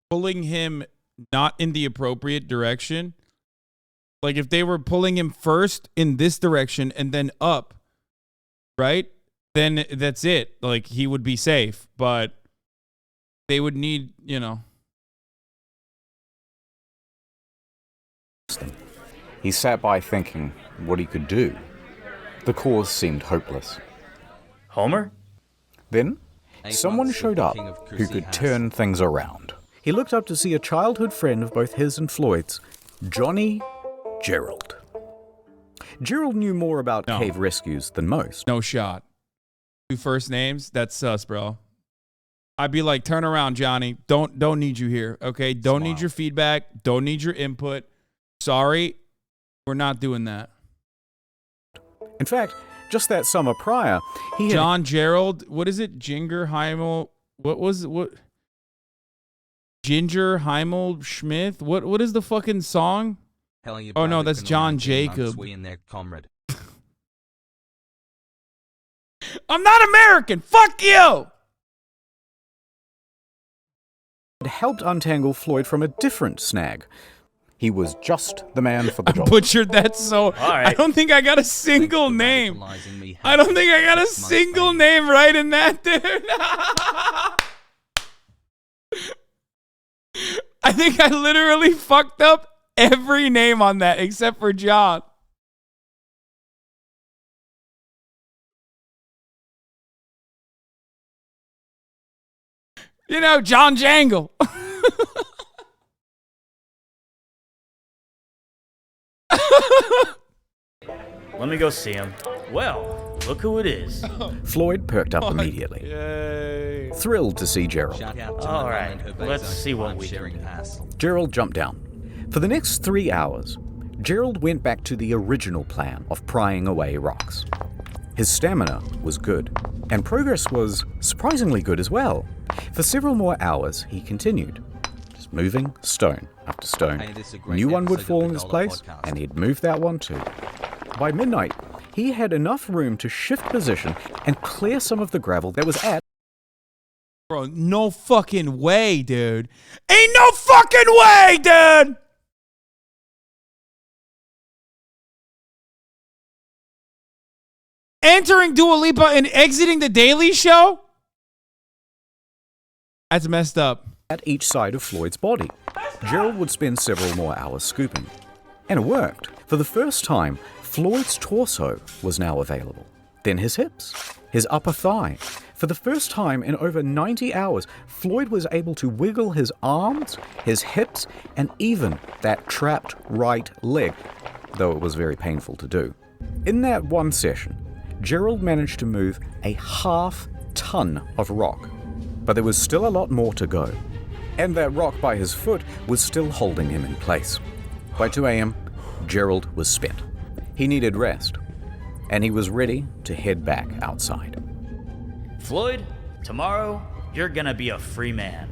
pulling him not in the appropriate direction? Like if they were pulling him first in this direction and then up, right? Then that's it. Like he would be safe, but they would need, you know. He sat by thinking what he could do. The cause seemed hopeless. Homer? Then, someone showed up who could turn things around. He looked up to see a childhood friend of both his and Floyd's, Johnny Gerald. Gerald knew more about cave rescues than most. No shot. 2 first names? That's sus, bro. I'd be like, turn around, Johnny. Don't need you here, okay? Don't need your feedback. Don't need your input. Sorry, we're not doing that. In fact, just that summer prior, he had... John Gerald, what is it? Ginger Heimel, what? Ginger Heimel Schmidt? What is the fucking song? Oh no, that's John Jacob. I'm not American. Fuck you. helped untangle Floyd from a different snag. He was just the man for the job. Butchered that so. I don't think I got a single name. I don't think I got a single name right in that, dude. I think I literally fucked up every name on that except for John. You know, John Jangle. Let me go see him. Well, look who it is. Floyd perked up immediately. Yay. Thrilled to see Gerald. All right, let's see what we can do. Gerald jumped down. For the next 3 hours, Gerald went back to the original plan of prying away rocks. His stamina was good, and progress was surprisingly good as well. For several more hours, he continued, just moving stone after stone. New one would fall in its place, and he'd move that one too. By midnight, he had enough room to shift position and clear some of the gravel that was at... Bro, no fucking way, dude. Ain't no fucking way, dude! entering Dua Lipa and exiting the Daily Show? That's messed up. At each side of Floyd's body. Gerald would spend several more hours scooping. And it worked. For the first time, Floyd's torso was now available. Then his hips, his upper thigh. For the first time in over 90 hours, Floyd was able to wiggle his arms, his hips, and even that trapped right leg, though it was very painful to do. In that one session, Gerald managed to move a half-ton of rock, but there was still a lot more to go. And that rock by his foot was still holding him in place. By 2 a.m., Gerald was spent. He needed rest, and he was ready to head back outside. Floyd, tomorrow, you're gonna be a free man.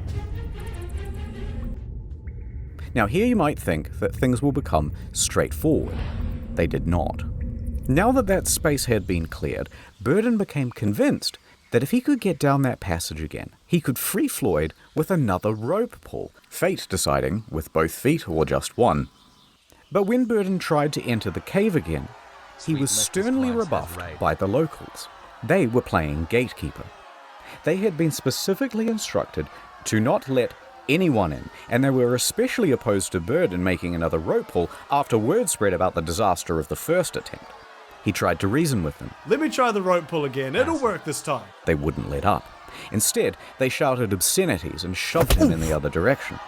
Now here you might think that things will become straightforward. They did not. Now that space had been cleared, Burden became convinced that if he could get down that passage again, he could free Floyd with another rope pull, fate deciding with both feet or just one. But when Burden tried to enter the cave again, he was sternly rebuffed by the locals. They were playing gatekeeper. They had been specifically instructed to not let anyone in, and they were especially opposed to Burden making another rope pull after word spread about the disaster of the first attempt. He tried to reason with them. Let me try the rope pull again. It'll work this time. They wouldn't let up. Instead, they shouted obscenities and shoved him in the other direction.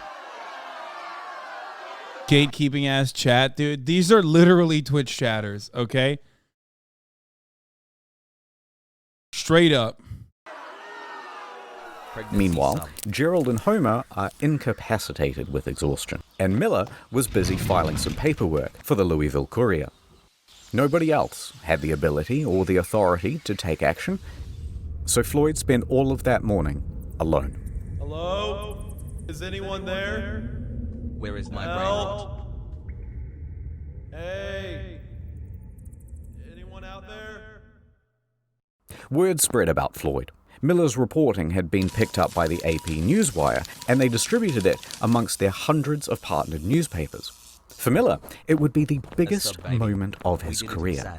Gatekeeping ass chat, dude. These are literally Twitch chatters, okay? Straight up. Meanwhile, Gerald and Homer are incapacitated with exhaustion, and Miller was busy filing some paperwork for the Louisville Courier. Nobody else had the ability or the authority to take action, so Floyd spent all of that morning alone. Hello? Is anyone there? Where is my Help? Hey! Anyone out there? Word spread about Floyd. Miller's reporting had been picked up by the AP Newswire, and they distributed it amongst their hundreds of partnered newspapers. For Miller, it would be the biggest moment of his career.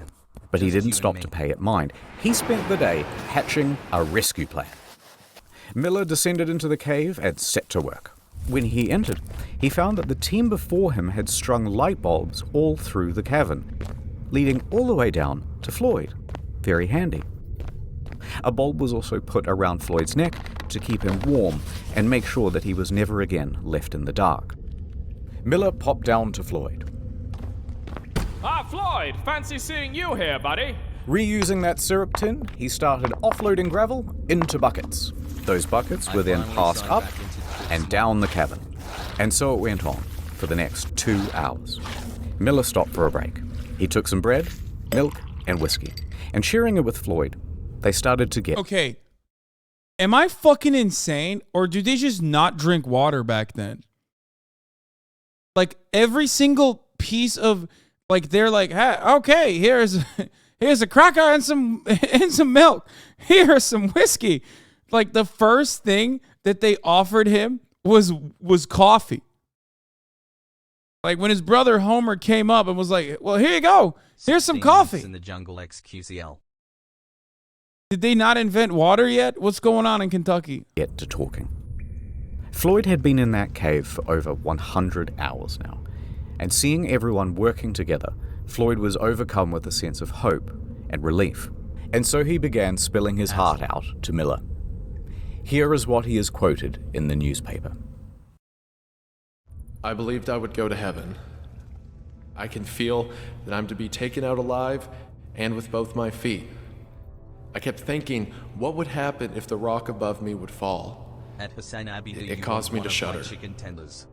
But he didn't stop to pay it mind. He spent the day hatching a rescue plan. Miller descended into the cave and set to work. When he entered, he found that the team before him had strung light bulbs all through the cavern, leading all the way down to Floyd. Very handy. A bulb was also put around Floyd's neck to keep him warm and make sure that he was never again left in the dark. Miller popped down to Floyd. Ah, Floyd, fancy seeing you here, buddy. Reusing that syrup tin, he started offloading gravel into buckets. Those buckets were then passed up and down the cavern. And so it went on for the next 2 hours. Miller stopped for a break. He took some bread, milk, and whiskey, and sharing it with Floyd, they started to get... Okay, am I fucking insane, or do they just not drink water back then? Like, every single piece of... Like, they're like, hey, okay, here's a cracker and some milk. Here's some whiskey. Like, the first thing that they offered him was coffee. Like, when his brother Homer came up and was like, well, here you go. Here's some coffee. In the jungle XQCL. Did they not invent water yet? What's going on in Kentucky? Get to talking. Floyd had been in that cave for over 100 hours now, and seeing everyone working together, Floyd was overcome with a sense of hope and relief, and so he began spilling his heart out to Miller. Here is what he is quoted in the newspaper. I believed I would go to heaven. I can feel that I'm to be taken out alive and with both my feet. I kept thinking, what would happen if the rock above me would fall? At Hasanabi, It caused me to shudder. Chicken tenders.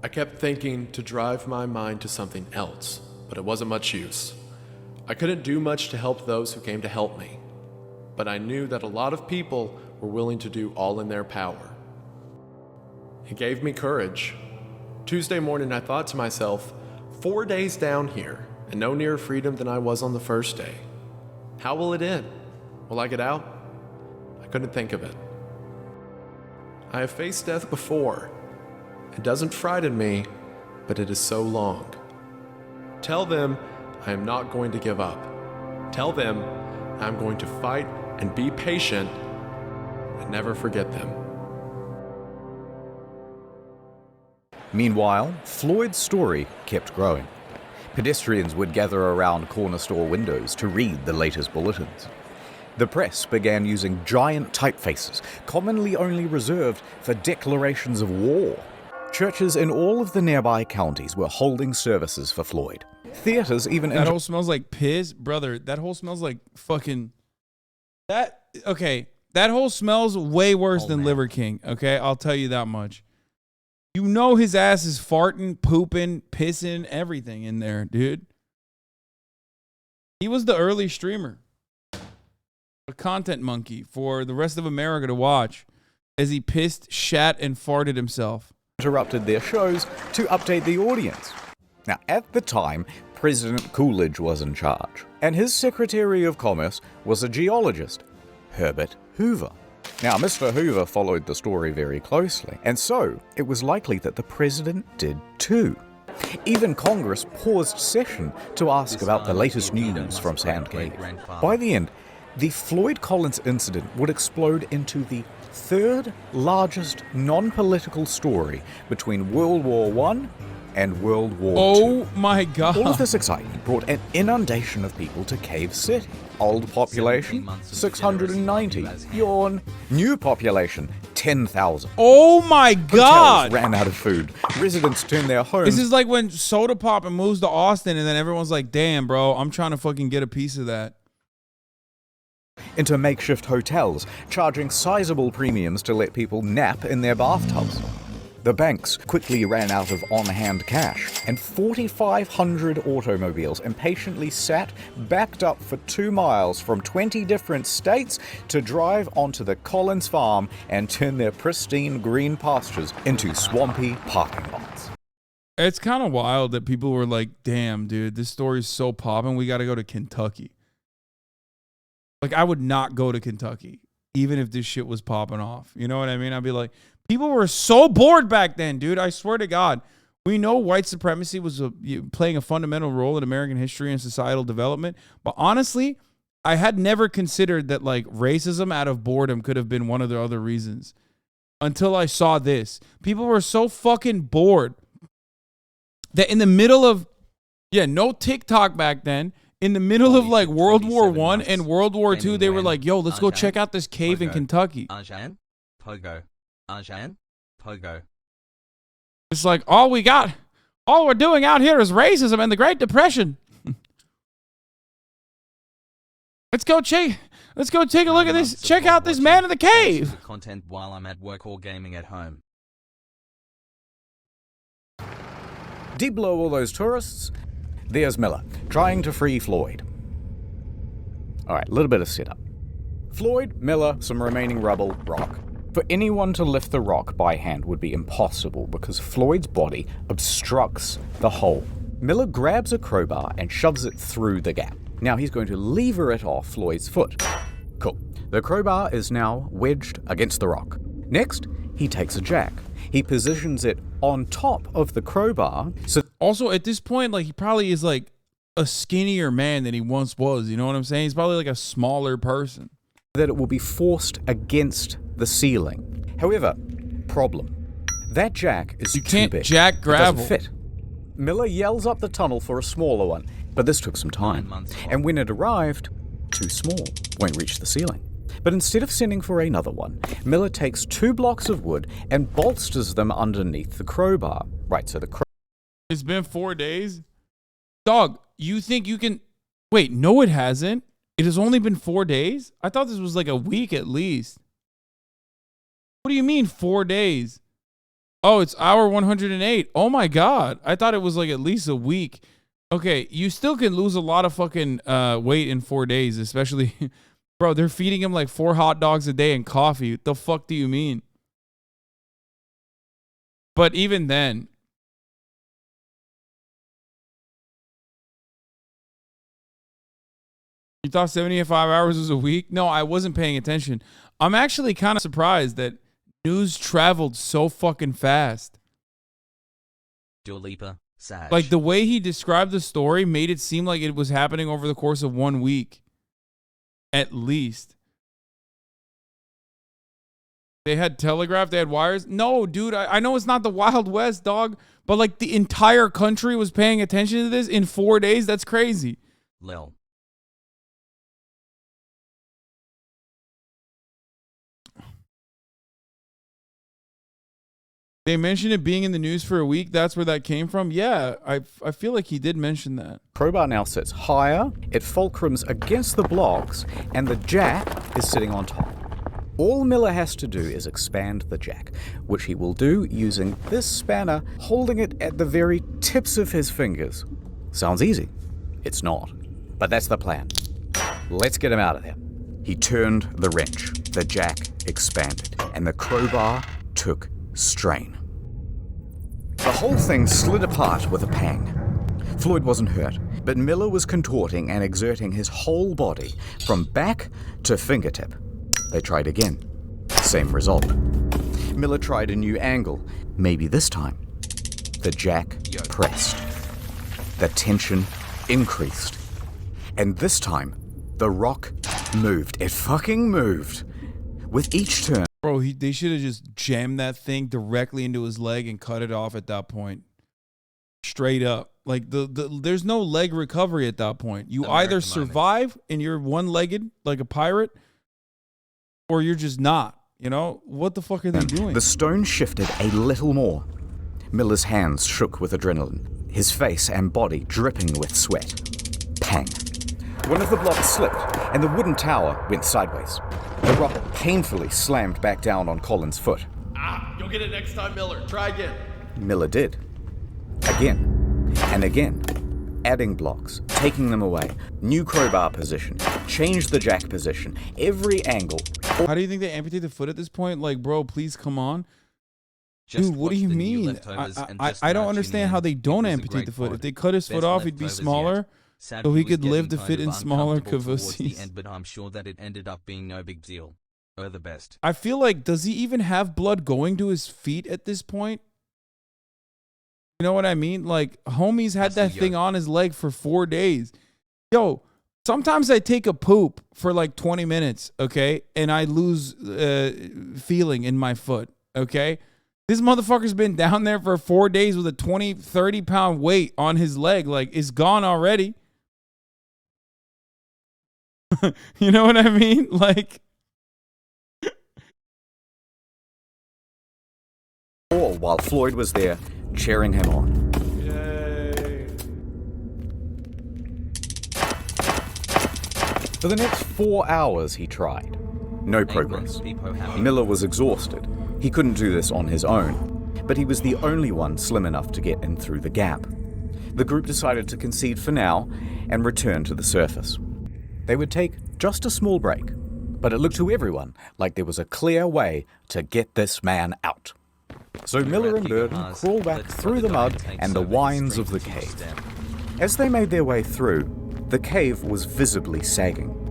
I kept thinking to drive my mind to something else, but it wasn't much use. I couldn't do much to help those who came to help me, but I knew that a lot of people were willing to do all in their power. It gave me courage. Tuesday morning, I thought to myself, 4 days down here, and no nearer freedom than I was on the first day. How will it end? Will I get out? I couldn't think of it. I have faced death before. It doesn't frighten me, but it is so long. Tell them I am not going to give up. Tell them I'm going to fight and be patient and never forget them. Meanwhile, Floyd's story kept growing. Pedestrians would gather around corner store windows to read the latest bulletins. The press began using giant typefaces, commonly only reserved for declarations of war. Churches in all of the nearby counties were holding services for Floyd. Theaters even... That whole smells like piss? Brother, that whole smells like fucking... Okay, that whole smells way worse than Liver King, okay? I'll tell you that much. You know his ass is farting, pooping, pissing, everything in there, dude. He was the early streamer. A content monkey for the rest of America to watch as he pissed, shat, and farted himself. Interrupted their shows to update the audience. Now, at the time, President Coolidge was in charge, and his Secretary of Commerce was a geologist, Herbert Hoover. Now, Mr. Hoover followed the story very closely, and so it was likely that the president did too. Even Congress paused session to ask about the latest news from Sand Cave. By the end, the Floyd Collins incident would explode into the third largest non-political story between World War I and World War II. Oh my God. All of this excitement brought an inundation of people to Cave City. Old population, 690. Yawn. New population, 10,000. Oh my God. Hotels ran out of food. Residents turned their homes... This is like when Soda Pop moves to Austin and then everyone's like, damn, bro, I'm trying to fucking get a piece of that. ...into makeshift hotels, charging sizable premiums to let people nap in their bathtubs. The banks quickly ran out of on-hand cash, and 4,500 automobiles impatiently sat backed up for 2 miles from 20 different states to drive onto the Collins farm and turn their pristine green pastures into swampy parking lots. It's kind of wild that people were like, damn, dude, this story's so popping, we got to go to Kentucky. Like, I would not go to Kentucky, even if this shit was popping off. You know what I mean? I'd be like, people were so bored back then, dude. I swear to God. We know white supremacy was playing a fundamental role in American history and societal development. But honestly, I had never considered that, like, racism out of boredom could have been one of the other reasons. Until I saw this. People were so fucking bored that in the middle of, no TikTok back then, in the middle of like World War I and World War II, they were like, yo, let's go check out this cave in Kentucky. Pogo. Pogo. It's like, all we're doing out here is racism and the Great Depression. Let's go take a look at this. Check out this man in the cave. Content while I'm at work or gaming at home. Deep below all those tourists, there's Miller, trying to free Floyd. Alright, a little bit of setup. Floyd, Miller, some remaining rubble, rock. For anyone to lift the rock by hand would be impossible because Floyd's body obstructs the hole. Miller grabs a crowbar and shoves it through the gap. Now he's going to lever it off Floyd's foot. Cool. The crowbar is now wedged against the rock. Next, he takes a jack. He positions it on top of the crowbar. So also, at this point, like, he probably is like a skinnier man than he once was. You know what I'm saying? He's probably like a smaller person. That it will be forced against the ceiling. However, problem. That jack is too big. You can't jack gravel. It doesn't fit. Miller yells up the tunnel for a smaller one, but this took some time. And when it arrived, too small. Won't reach the ceiling. But instead of sending for another one, Miller takes 2 blocks of wood and bolsters them underneath the crowbar. Right, so the crowbar... It's been 4 days? Dog, you think you can... Wait, no it hasn't. It has only been 4 days? I thought this was like a week at least. What do you mean 4 days? Oh, it's hour 108. Oh my God. I thought it was like at least a week. Okay, you still can lose a lot of fucking weight in 4 days, especially... Bro, they're feeding him like 4 hot dogs a day and coffee. What the fuck do you mean? But even then... You thought 75 hours was a week? No, I wasn't paying attention. I'm actually kind of surprised that news traveled so fucking fast. Dua Lipa, Sag. Like, the way he described the story made it seem like it was happening over the course of 1 week. At least. They had telegraph, they had wires. No, dude, I know it's not the Wild West, dog, but like the entire country was paying attention to this in 4 days. That's crazy. Lel. They mentioned it being in the news for a week. That's where that came from. Yeah, I feel like he did mention that. Crowbar now sits higher, it fulcrums against the blocks, and the jack is sitting on top. All Miller has to do is expand the jack, which he will do using this spanner, holding it at the very tips of his fingers. Sounds easy. It's not. But that's the plan. Let's get him out of there. He turned the wrench, the jack expanded, and the crowbar took strain. The whole thing slid apart with a pang. Floyd wasn't hurt, but Miller was contorting and exerting his whole body from back to fingertip. They tried again. Same result. Miller tried a new angle. Maybe this time. The jack pressed. The tension increased. And this time, the rock moved. It fucking moved. With each turn. Bro, they should have just jammed that thing directly into his leg and cut it off at that point. Straight up. Like, there's no leg recovery at that point. You either survive and you're one-legged like a pirate, or you're just not. You know? What the fuck are they doing? The stone shifted a little more. Miller's hands shook with adrenaline, his face and body dripping with sweat. Pang. One of the blocks slipped, and the wooden tower went sideways. The rock painfully slammed back down on Colin's foot. You'll get it next time, Miller. Try again. Miller did. Again. And again. Adding blocks, taking them away. New crowbar position. Changed the jack position. Every angle. How do you think they amputate the foot at this point? Like, bro, please come on. Dude, what do you mean? I don't understand how they don't amputate the foot. If they cut his foot off, he'd be smaller. So he could live to fit in smaller cavosies. But I'm sure that it ended up being no big deal. Or the best. I feel like, does he even have blood going to his feet at this point? You know what I mean? Like, homie's had that thing on his leg for 4 days. Yo, sometimes I take a poop for like 20 minutes, okay? And I lose feeling in my foot, okay? This motherfucker's been down there for 4 days with a 20, 30-pound weight on his leg. Like, it's gone already. You know what I mean? Like... All while Floyd was there, cheering him on. Yay. For the next 4 hours, he tried. No progress. Miller was exhausted. He couldn't do this on his own, but he was the only one slim enough to get in through the gap. The group decided to concede for now and return to the surface. They would take just a small break, but it looked to everyone like there was a clear way to get this man out. So Miller and Burton crawled back through the mud and the whines of the cave. As they made their way through, the cave was visibly sagging.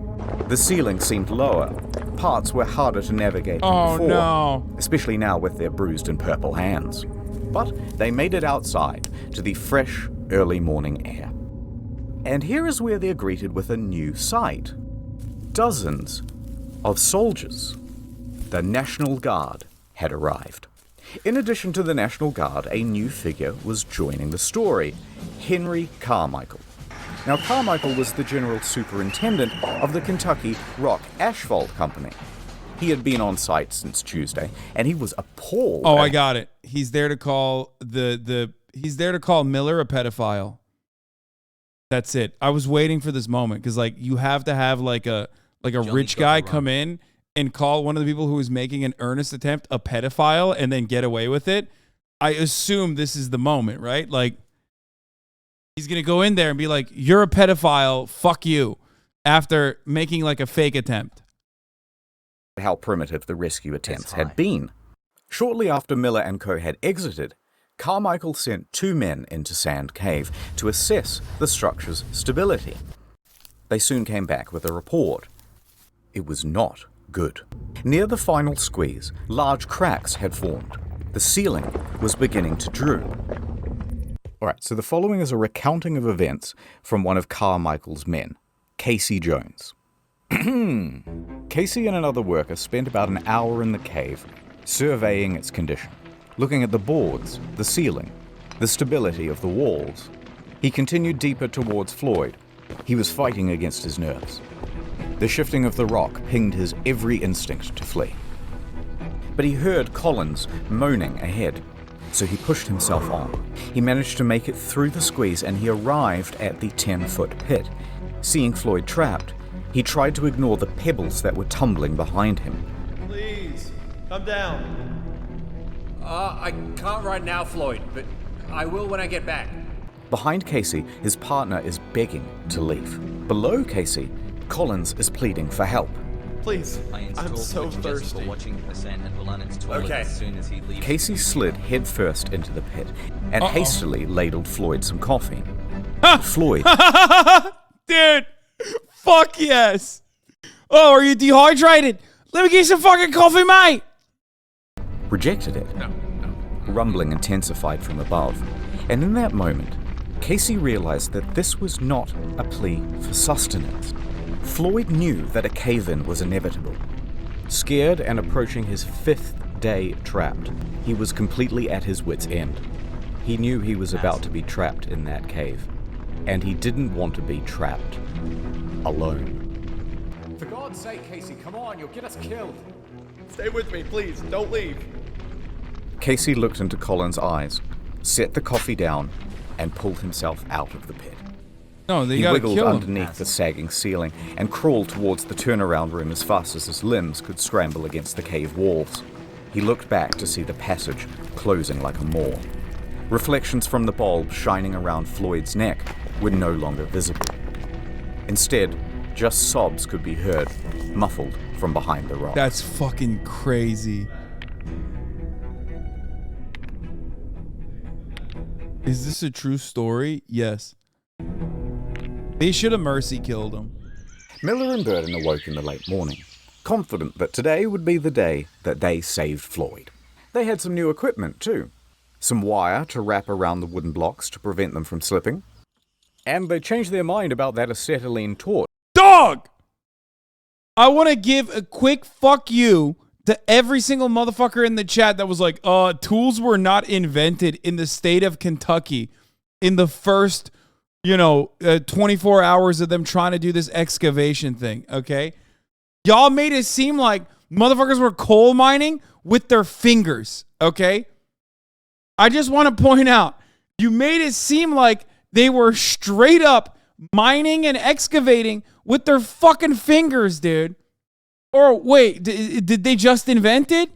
The ceiling seemed lower. Parts were harder to navigate than before, no. especially now with their bruised and purple hands. But they made it outside to the fresh, early morning air. And here is where they're greeted with a new sight. Dozens of soldiers. The National Guard had arrived. In addition to the National Guard, a new figure was joining the story, Henry Carmichael. Now, Carmichael was the general superintendent of the Kentucky Rock Asphalt Company. He had been on site since Tuesday, and he was appalled. Oh, I got it. He's there to call he's there to call Miller a pedophile. That's it. I was waiting for this moment because, like, you have to have like a rich guy come in and call one of the people who is making an earnest attempt a pedophile and then get away with it. I assume this is the moment, right? Like, he's going to go in there and be like, you're a pedophile, fuck you, after making like a fake attempt. How primitive the rescue attempts had been. Shortly after Miller and co. had exited, Carmichael sent 2 men into Sand Cave to assess the structure's stability. They soon came back with a report. It was not good. Near the final squeeze, large cracks had formed. The ceiling was beginning to droop. Alright, so the following is a recounting of events from one of Carmichael's men, Casey Jones. Casey and another worker spent about an hour in the cave, surveying its condition, looking at the boards, the ceiling, the stability of the walls. He continued deeper towards Floyd. He was fighting against his nerves. The shifting of the rock pinged his every instinct to flee. But he heard Collins moaning ahead, so he pushed himself on. He managed to make it through the squeeze and he arrived at the 10-foot pit. Seeing Floyd trapped, he tried to ignore the pebbles that were tumbling behind him. Please, come down. I can't right now, Floyd, but I will when I get back. Behind Casey, his partner is begging to leave. Below Casey, Collins is pleading for help. Please, I'm so thirsty. Okay. Casey slid headfirst into the pit and hastily ladled Floyd some coffee. Floyd... Dude, fuck yes. Oh, are you dehydrated? Let me get you some fucking coffee, mate. Rejected it. No. Rumbling intensified from above. And in that moment, Casey realized that this was not a plea for sustenance. Floyd knew that a cave-in was inevitable. Scared and approaching his 5th day trapped, he was completely at his wit's end. He knew he was about to be trapped in that cave, and he didn't want to be trapped alone. For God's sake, Casey, come on, you'll get us killed. Stay with me, please. Don't leave. Casey looked into Colin's eyes, set the coffee down, and pulled himself out of the pit. No, they He gotta wiggled kill him. underneath the sagging ceiling and crawled towards the turnaround room as fast as his limbs could scramble against the cave walls. He looked back to see the passage closing like a maw. Reflections from the bulb shining around Floyd's neck were no longer visible. Instead, just sobs could be heard, muffled from behind the rock. That's fucking crazy. Is this a true story? Yes. They should have mercy killed him. Miller and Burden awoke in the late morning, confident that today would be the day that they saved Floyd. They had some new equipment too. Some wire to wrap around the wooden blocks to prevent them from slipping. And they changed their mind about that acetylene torch. Dog! I want to give a quick fuck you to every single motherfucker in the chat that was like, tools were not invented in the state of Kentucky in the first, 24 hours of them trying to do this excavation thing, okay? Y'all made it seem like motherfuckers were coal mining with their fingers, okay? I just want to point out, you made it seem like they were straight up mining and excavating with their fucking fingers, dude. Or wait, did they just invent it?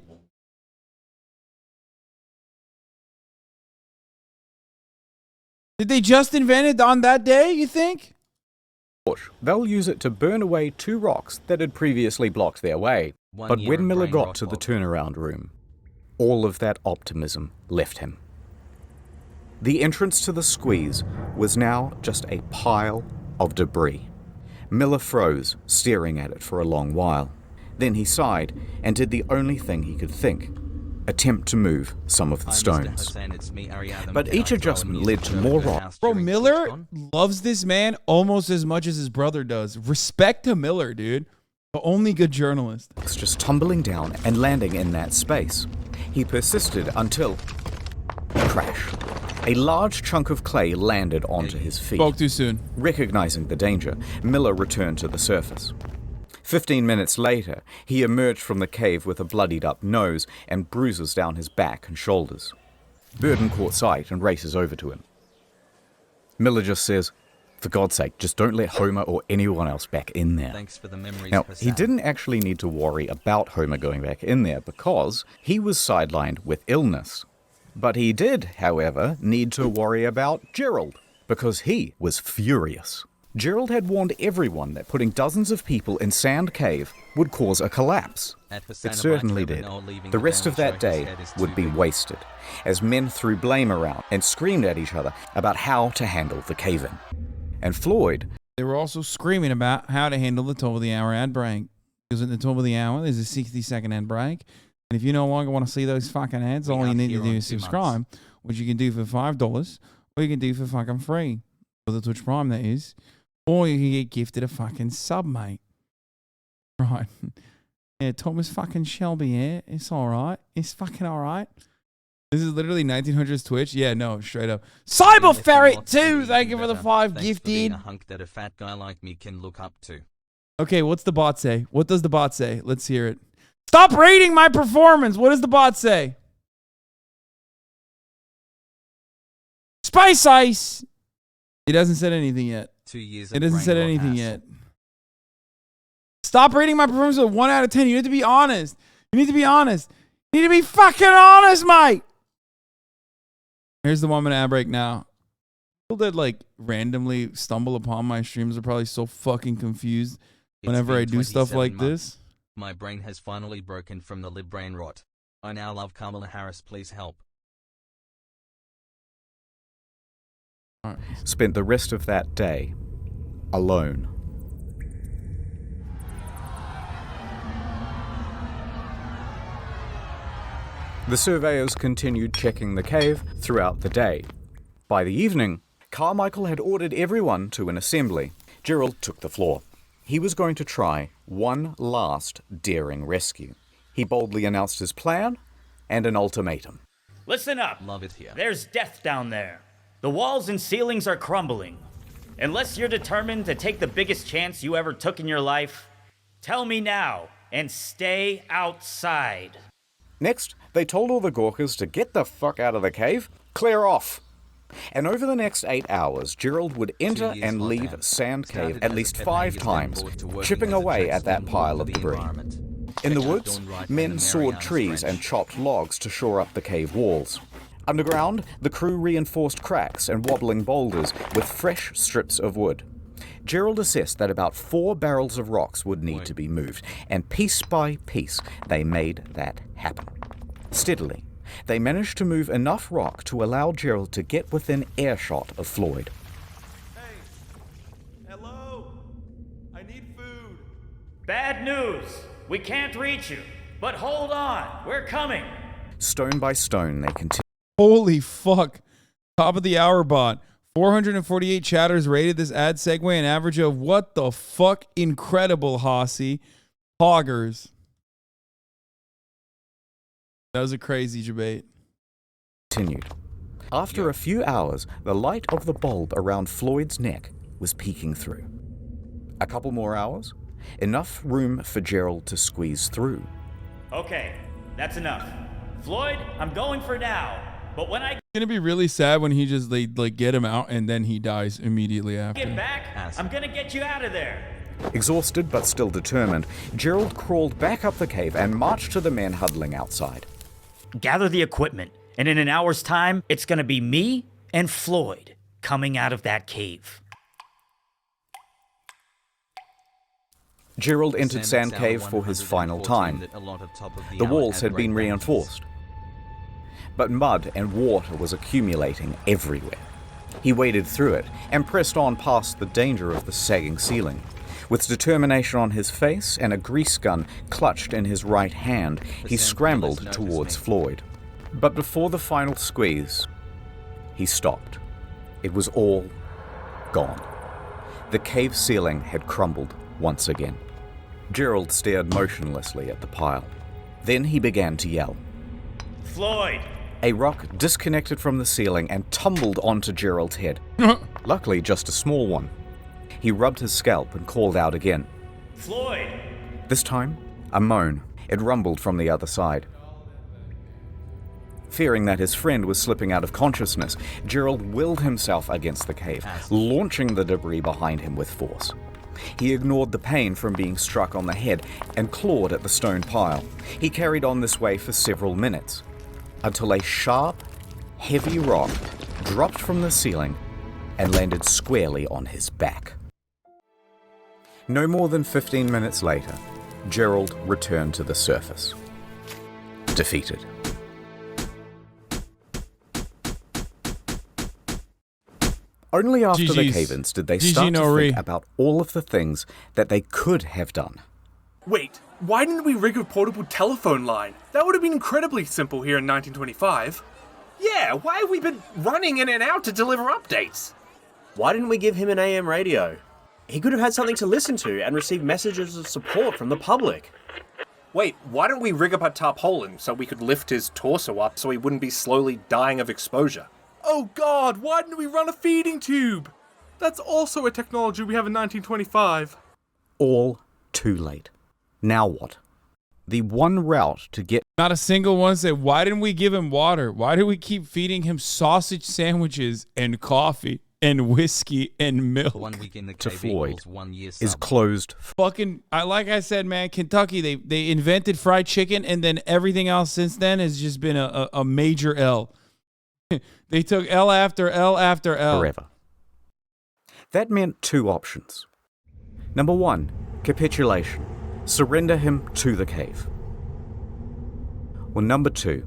Did they just invent it on that day, you think? They'll use it to burn away 2 rocks that had previously blocked their way. But when Miller got to the turnaround room, all of that optimism left him. The entrance to the squeeze was now just a pile of debris. Miller froze, staring at it for a long while. Then he sighed and did the only thing he could think, attempt to move some of the stones. But each adjustment led to more rock. Bro, Miller loves this man almost as much as his brother does. Respect to Miller, dude. The only good journalist. Just tumbling down and landing in that space. He persisted until... crash. A large chunk of clay landed onto his feet. Spoke too soon. Recognizing the danger, Miller returned to the surface. 15 minutes later, he emerged from the cave with a bloodied up nose and bruises down his back and shoulders. Burden caught sight and races over to him. Miller just says, "For God's sake, just don't let Homer or anyone else back in there." Thanks for the memories, Now, Hassan. he didn't actually need to worry about Homer going back in there because he was sidelined with illness. But he did, however, need to worry about Gerald because he was furious. Gerald had warned everyone that putting dozens of people in Sand Cave would cause a collapse. It certainly did. The rest of that day would be wasted, as men threw blame around and screamed at each other about how to handle the cave-in. And Floyd... They were also screaming about how to handle the top of the hour ad break. Because at the top of the hour, there's a 60-second ad break. And if you no longer want to see those fucking ads, all you need to do is subscribe, which you can do for $5, or you can do for fucking free. For the Twitch Prime, that is. Or you can get gifted a fucking sub, mate. Right. Yeah, Thomas fucking Shelby, yeah. It's alright. It's fucking alright. This is literally 1900s Twitch. Yeah, no, straight up. Cyber Ferret 2, thank you for the 5 Thanks gifted. for being a hunk that a fat guy like me can look up to. Okay, what's the bot say? What does the bot say? Let's hear it. Stop rating my performance. What does the bot say? Spice Ice. It hasn't said anything yet. 2 years. It hasn't said anything yet. Stop rating my performance with 1 out of 10. You need to be honest. You need to be honest. You need to be fucking honest, mate. Here's the 1 minute ad break now. People that like randomly stumble upon my streams are probably so fucking confused whenever I do stuff like this. My brain has finally broken from the lib brain rot. I now love Kamala Harris. Please help. Spent the rest of that day alone. The surveyors continued checking the cave throughout the day. By the evening, Carmichael had ordered everyone to an assembly. Gerald took the floor. He was going to try one last daring rescue. He boldly announced his plan and an ultimatum. Listen up. Love it here. There's death down there. The walls and ceilings are crumbling. Unless you're determined to take the biggest chance you ever took in your life, tell me now and stay outside. Next, they told all the Gawkers to get the fuck out of the cave, clear off. And over the next 8 hours, Gerald would enter and leave Sand Cave at least 5 times, chipping away at that pile of debris. In the woods, men sawed trees and chopped logs to shore up the cave walls. Underground, the crew reinforced cracks and wobbling boulders with fresh strips of wood. Gerald assessed that about 4 barrels of rocks would need to be moved, and piece by piece, they made that happen. Steadily, they managed to move enough rock to allow Gerald to get within earshot of Floyd. Hello? I need food. Bad news. We can't reach you. But hold on. We're coming. Stone by stone, they continued. Holy fuck. Top of the hour bot. 448 chatters rated this ad segue an average of what the fuck? Incredible, Hossie. Hoggers. That was a crazy debate. Continued. After a few hours, the light of the bulb around Floyd's neck was peeking through. A couple more hours, enough room for Gerald to squeeze through. Okay, that's enough. Floyd, I'm going for now. But when I It's gonna be really sad when he just like get him out and then he dies immediately after. get back, I'm gonna get you out of there. Exhausted but still determined, Gerald crawled back up the cave and marched to the men huddling outside. Gather the equipment, and in an hour's time, it's gonna be me and Floyd coming out of that cave. Gerald entered Sand Cave for his final time. The walls had been reinforced, but mud and water was accumulating everywhere. He waded through it and pressed on past the danger of the sagging ceiling. With determination on his face and a grease gun clutched in his right hand, he scrambled towards Floyd. But before the final squeeze, he stopped. It was all gone. The cave ceiling had crumbled once again. Gerald stared motionlessly at the pile. Then he began to yell. Floyd! A rock disconnected from the ceiling and tumbled onto Gerald's head. Luckily, just a small one. He rubbed his scalp and called out again. Floyd! This time, a moan. It rumbled from the other side. Fearing that his friend was slipping out of consciousness, Gerald willed himself against the cave, launching the debris behind him with force. He ignored the pain from being struck on the head and clawed at the stone pile. He carried on this way for several minutes, until a sharp, heavy rock dropped from the ceiling and landed squarely on his back. No more than 15 minutes later, Gerald returned to the surface, defeated. Only after the cave-ins did they start to think about all of the things that they could have done. Wait, why didn't we rig a portable telephone line? That would have been incredibly simple here in 1925. Yeah, why have we been running in and out to deliver updates? Why didn't we give him an AM radio? He could have had something to listen to and receive messages of support from the public. Wait, why don't we rig up a tarpaulin so we could lift his torso up so he wouldn't be slowly dying of exposure? Oh God, why didn't we run a feeding tube? That's also a technology we have in 1925. All too late. Now what? The one route to get... Not a single one said, why didn't we give him water? Why did we keep feeding him sausage sandwiches and coffee and whiskey and milk? 1 week in the to cave Floyd equals 1 year is sub. closed. Fucking, like I said, man, Kentucky, they invented fried chicken, and then everything else since then has just been a major L. They took L after L after L. Forever. That meant two options. Number one, capitulation. Surrender him to the cave. Or number two,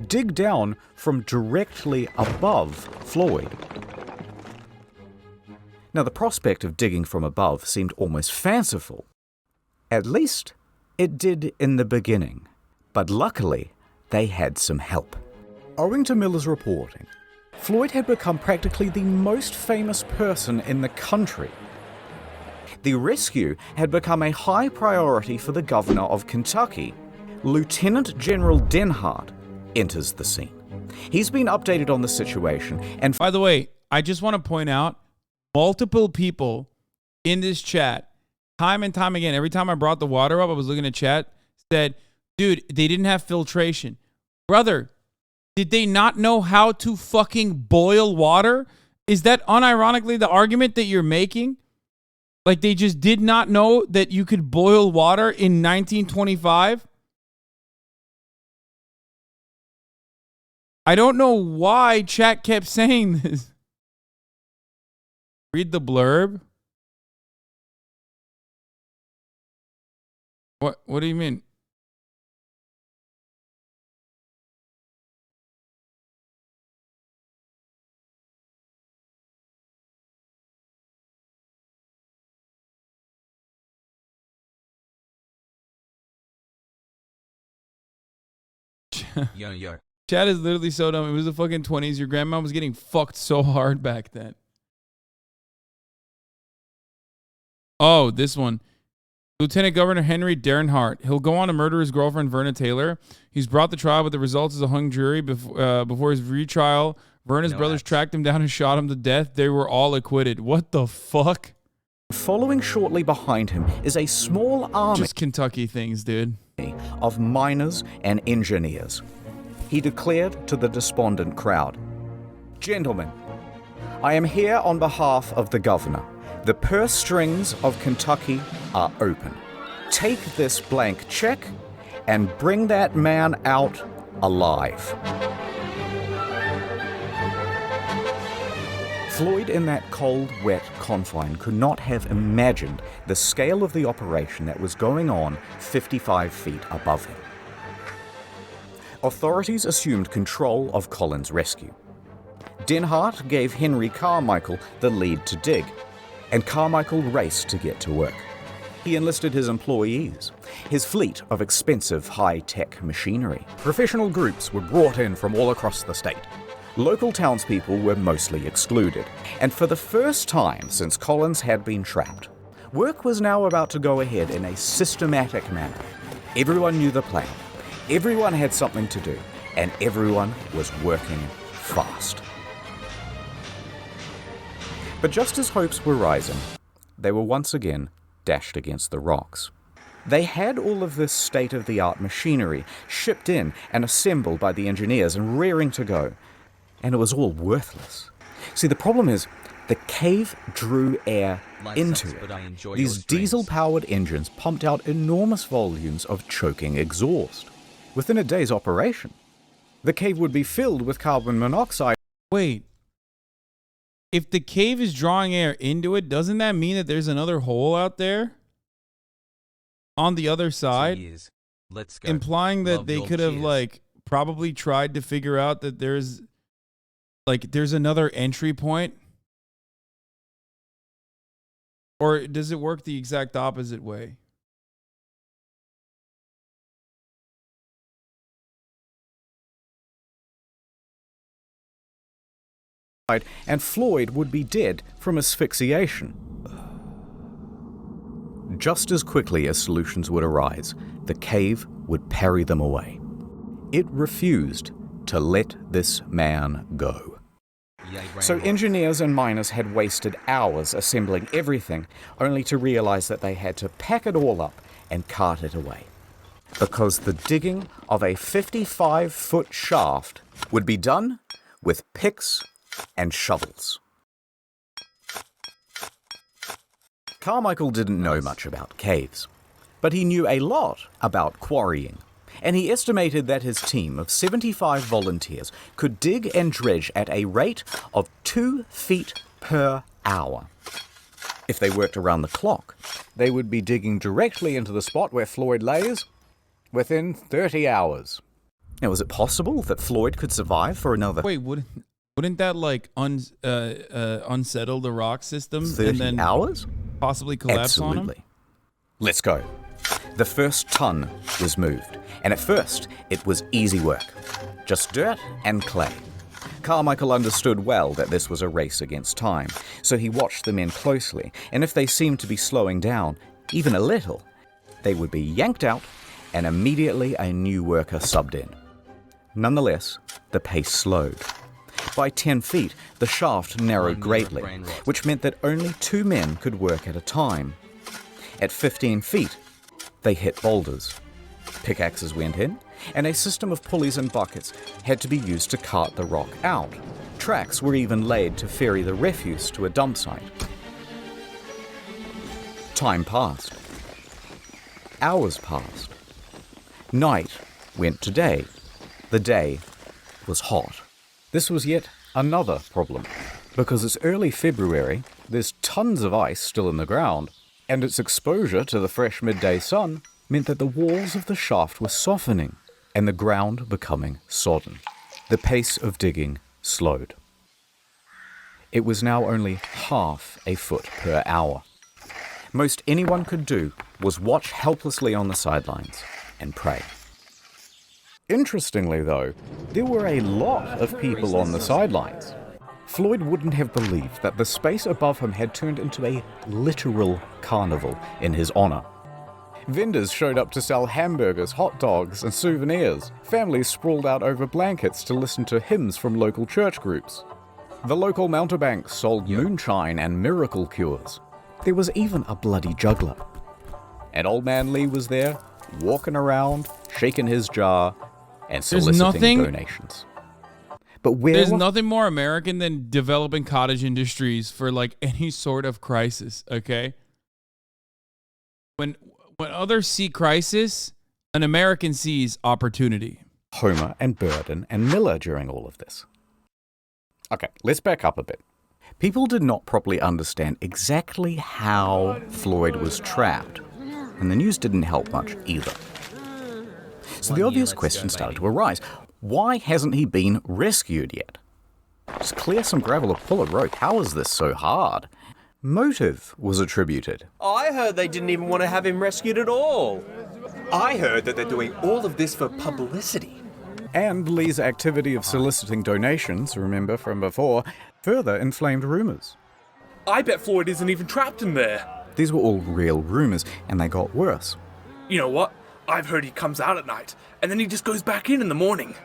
dig down from directly above Floyd. Now, the prospect of digging from above seemed almost fanciful. At least, it did in the beginning. But luckily, they had some help. Owing to Miller's reporting, Floyd had become practically the most famous person in the country. The rescue had become a high priority for the governor of Kentucky. Lieutenant General Denhart enters the scene. He's been updated on the situation, and by the way, I just want to point out, multiple people in this chat, time and time again, every time I brought the water up, I was looking at chat, said, dude, they didn't have filtration. Brother, did they not know how to fucking boil water? Is that unironically the argument that you're making? Like, they just did not know that you could boil water in 1925? I don't know why chat kept saying this. Read the blurb. What do you mean? Yo. Chat is literally so dumb. It was the fucking 20s. Your grandma was getting fucked so hard back then. Oh, this one. Lieutenant Governor Henry Denhart. He'll go on to murder his girlfriend, Verna Taylor. He's brought the trial, but the results is a hung jury. Before his retrial, Verna's brothers tracked him down and shot him to death. They were all acquitted. What the fuck? following shortly behind him is a small army. Just Kentucky things, dude. Of miners and engineers. He declared to the despondent crowd, "Gentlemen, I am here on behalf of the governor. The purse strings of Kentucky are open. Take this blank check and bring that man out alive." Floyd, in that cold, wet confine, could not have imagined the scale of the operation that was going on 55 feet above him. Authorities assumed control of Colin's rescue. Denhart gave Henry Carmichael the lead to dig, and Carmichael raced to get to work. He enlisted his employees, his fleet of expensive high-tech machinery. Professional groups were brought in from all across the state. Local townspeople were mostly excluded, and for the first time since Collins had been trapped, work was now about to go ahead in a systematic manner. Everyone knew the plan, everyone had something to do, and everyone was working fast. But just as hopes were rising, they were once again dashed against the rocks. They had all of this state-of-the-art machinery shipped in and assembled by the engineers and rearing to go, and it was all worthless. See, the problem is, the cave drew air into it. These diesel-powered engines pumped out enormous volumes of choking exhaust. Within a day's operation, the cave would be filled with carbon monoxide. Wait. If the cave is drawing air into it, doesn't that mean that there's another hole out there? On the other side? Let's go. Implying that Love they your could have, cheers. like, probably tried to figure out that there's another entry point? Or does it work the exact opposite way? And Floyd would be dead from asphyxiation. just as quickly as solutions would arise, the cave would parry them away. It refused to let this man go. So engineers and miners had wasted hours assembling everything, only to realize that they had to pack it all up and cart it away. Because the digging of a 55-foot shaft would be done with picks and shovels. Carmichael didn't know much about caves, but he knew a lot about quarrying, and he estimated that his team of 75 volunteers could dig and dredge at a rate of 2 feet per hour. If they worked around the clock, they would be digging directly into the spot where Floyd lays within 30 hours. Now, was it possible that Floyd could survive for another... Wait, wouldn't that like unsettle the rock system 30 and then hours? Possibly collapse on him? Absolutely. Let's go. The first ton was moved, and at first it was easy work. Just dirt and clay. Carmichael understood well that this was a race against time, so he watched the men closely, and if they seemed to be slowing down, even a little, they would be yanked out, and immediately a new worker subbed in. Nonetheless, the pace slowed. By 10 feet, the shaft narrowed greatly, which meant that only 2 men could work at a time. At 15 feet, they hit boulders. Pickaxes went in, and a system of pulleys and buckets had to be used to cart the rock out. Tracks were even laid to ferry the refuse to a dump site. Time passed. Hours passed. Night went to day. The day was hot. This was yet another problem, because it's early February, there's tons of ice still in the ground, and its exposure to the fresh midday sun meant that the walls of the shaft were softening and the ground becoming sodden. The pace of digging slowed. It was now only half a foot per hour. Most anyone could do was watch helplessly on the sidelines and pray. Interestingly, though, there were a lot of people on the sidelines. Floyd wouldn't have believed that the space above him had turned into a literal carnival in his honor. Vendors showed up to sell hamburgers, hot dogs, and souvenirs. Families sprawled out over blankets to listen to hymns from local church groups. The local mountebanks sold moonshine and miracle cures. There was even a bloody juggler. And Old Man Lee was there, walking around, shaking his jar, and soliciting donations. But there's nothing more American than developing cottage industries for like any sort of crisis, okay? When others see crisis, an American sees opportunity. Homer and Burden and Miller during all of this. Okay, let's back up a bit. People did not properly understand exactly how Floyd was trapped, and the news didn't help much either. So the obvious question started to arise. Why hasn't he been rescued yet? Just clear some gravel or pull a rope. How is this so hard? Motive was attributed. I heard they didn't even want to have him rescued at all. I heard that they're doing all of this for publicity. And Lee's activity of soliciting donations, remember from before, further inflamed rumors. I bet Floyd isn't even trapped in there. These were all real rumors, and they got worse. You know what? I've heard he comes out at night, and then he just goes back in the morning.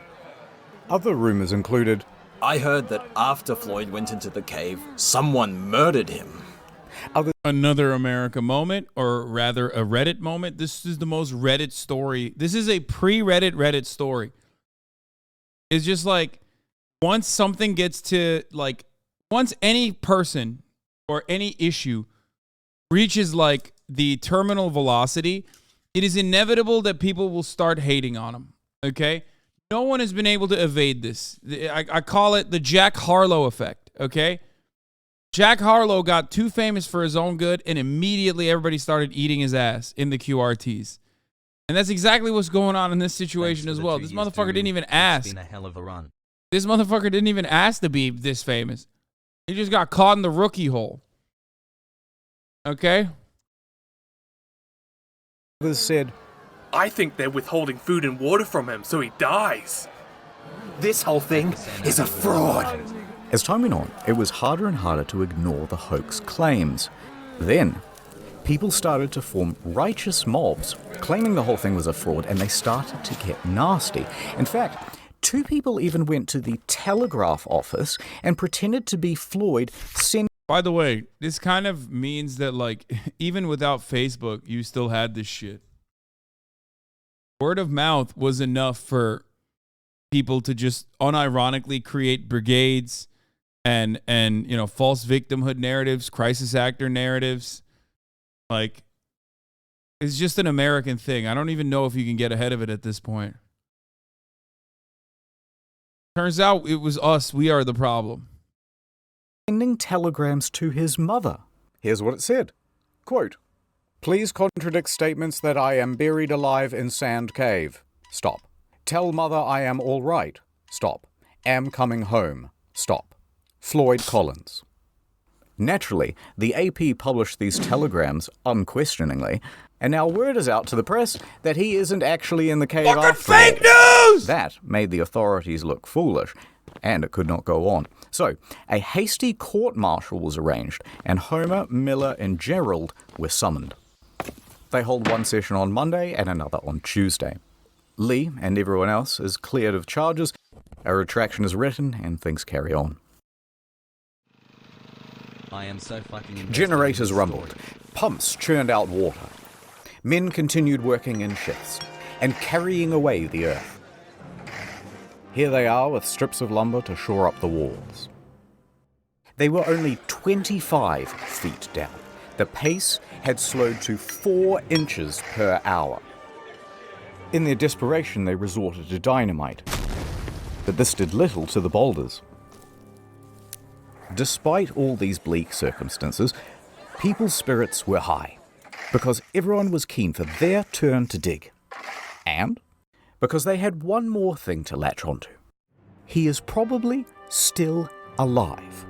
Other rumors included, I heard that after Floyd went into the cave, someone murdered him. Another America moment, or rather a Reddit moment. This is the most Reddit story. This is a pre-Reddit story. It's just like, once something gets to, like, once any person or any issue reaches, like, the terminal velocity, it is inevitable that people will start hating on him, okay? No one has been able to evade this. I call it the Jack Harlow effect, okay? Jack Harlow got too famous for his own good, and immediately everybody started eating his ass in the QRTs. And that's exactly what's going on in this situation as well. This motherfucker didn't even ask. It's been a hell of a run. This motherfucker didn't even ask to be this famous. He just got caught in the rookie hole. Okay? Others said, I think they're withholding food and water from him so he dies. This whole thing is a fraud. As time went on, it was harder and harder to ignore the hoax claims. Then, people started to form righteous mobs, claiming the whole thing was a fraud, and they started to get nasty. In fact, 2 people even went to the telegraph office and pretended to be Floyd. By the way, this kind of means that, like, even without Facebook, you still had this shit. Word of mouth was enough for people to just unironically create brigades and you know, false victimhood narratives, crisis actor narratives. Like, it's just an American thing. I don't even know if you can get ahead of it at this point. Turns out it was us. We are the problem. Sending telegrams to his mother. Here's what it said. Quote, "Please contradict statements that I am buried alive in sand cave. Stop. Tell mother I am all right. Stop. Am coming home. Stop. Floyd Collins." Naturally, the AP published these telegrams unquestioningly, and now word is out to the press that he isn't actually in the cave after all. Fake news! That made the authorities look foolish, and it could not go on. So, a hasty court-martial was arranged, and Homer, Miller, and Gerald were summoned. They hold one session on Monday and another on Tuesday. Lee and everyone else is cleared of charges, a retraction is written, and things carry on. I am so fucking invested. Generators rumbled. Pumps churned out water. Men continued working in shifts and carrying away the earth. Here they are with strips of lumber to shore up the walls. They were only 25 feet down. The pace had slowed to 4 inches per hour. In their desperation, they resorted to dynamite, but this did little to the boulders. Despite all these bleak circumstances, people's spirits were high, because everyone was keen for their turn to dig, and because they had one more thing to latch onto. He is probably still alive.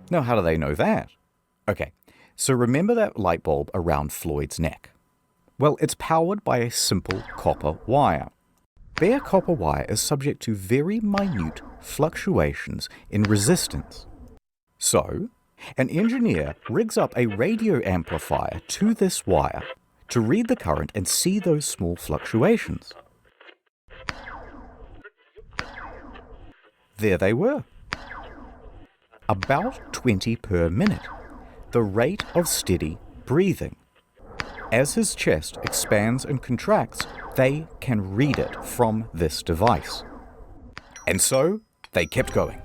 Now, how do they know that? Okay, so remember that light bulb around Floyd's neck? Well, it's powered by a simple copper wire. Bare copper wire is subject to very minute fluctuations in resistance. So, an engineer rigs up a radio amplifier to this wire to read the current and see those small fluctuations. There they were. About 20 per minute, the rate of steady breathing. As his chest expands and contracts, they can read it from this device. And so, they kept going.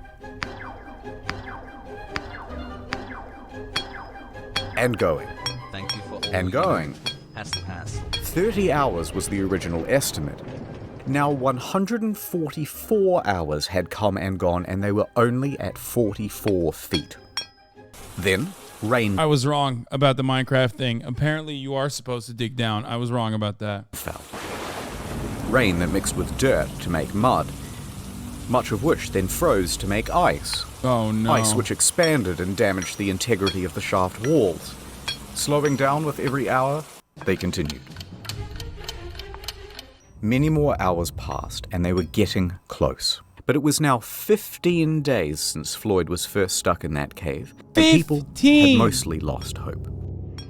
And going. Thank you for all and going. Has to pass. 30 hours was the original estimate. Now 144 hours had come and gone, and they were only at 44 feet. Then, rain I was wrong about the Minecraft thing. Apparently, you are supposed to dig down. I was wrong about that. fell. Rain that mixed with dirt to make mud, much of which then froze to make ice. Oh no. Ice which expanded and damaged the integrity of the shaft walls. Slowing down with every hour, they continued. Many more hours passed, and they were getting close. But it was now 15 days since Floyd was first stuck in that cave, and people had mostly lost hope.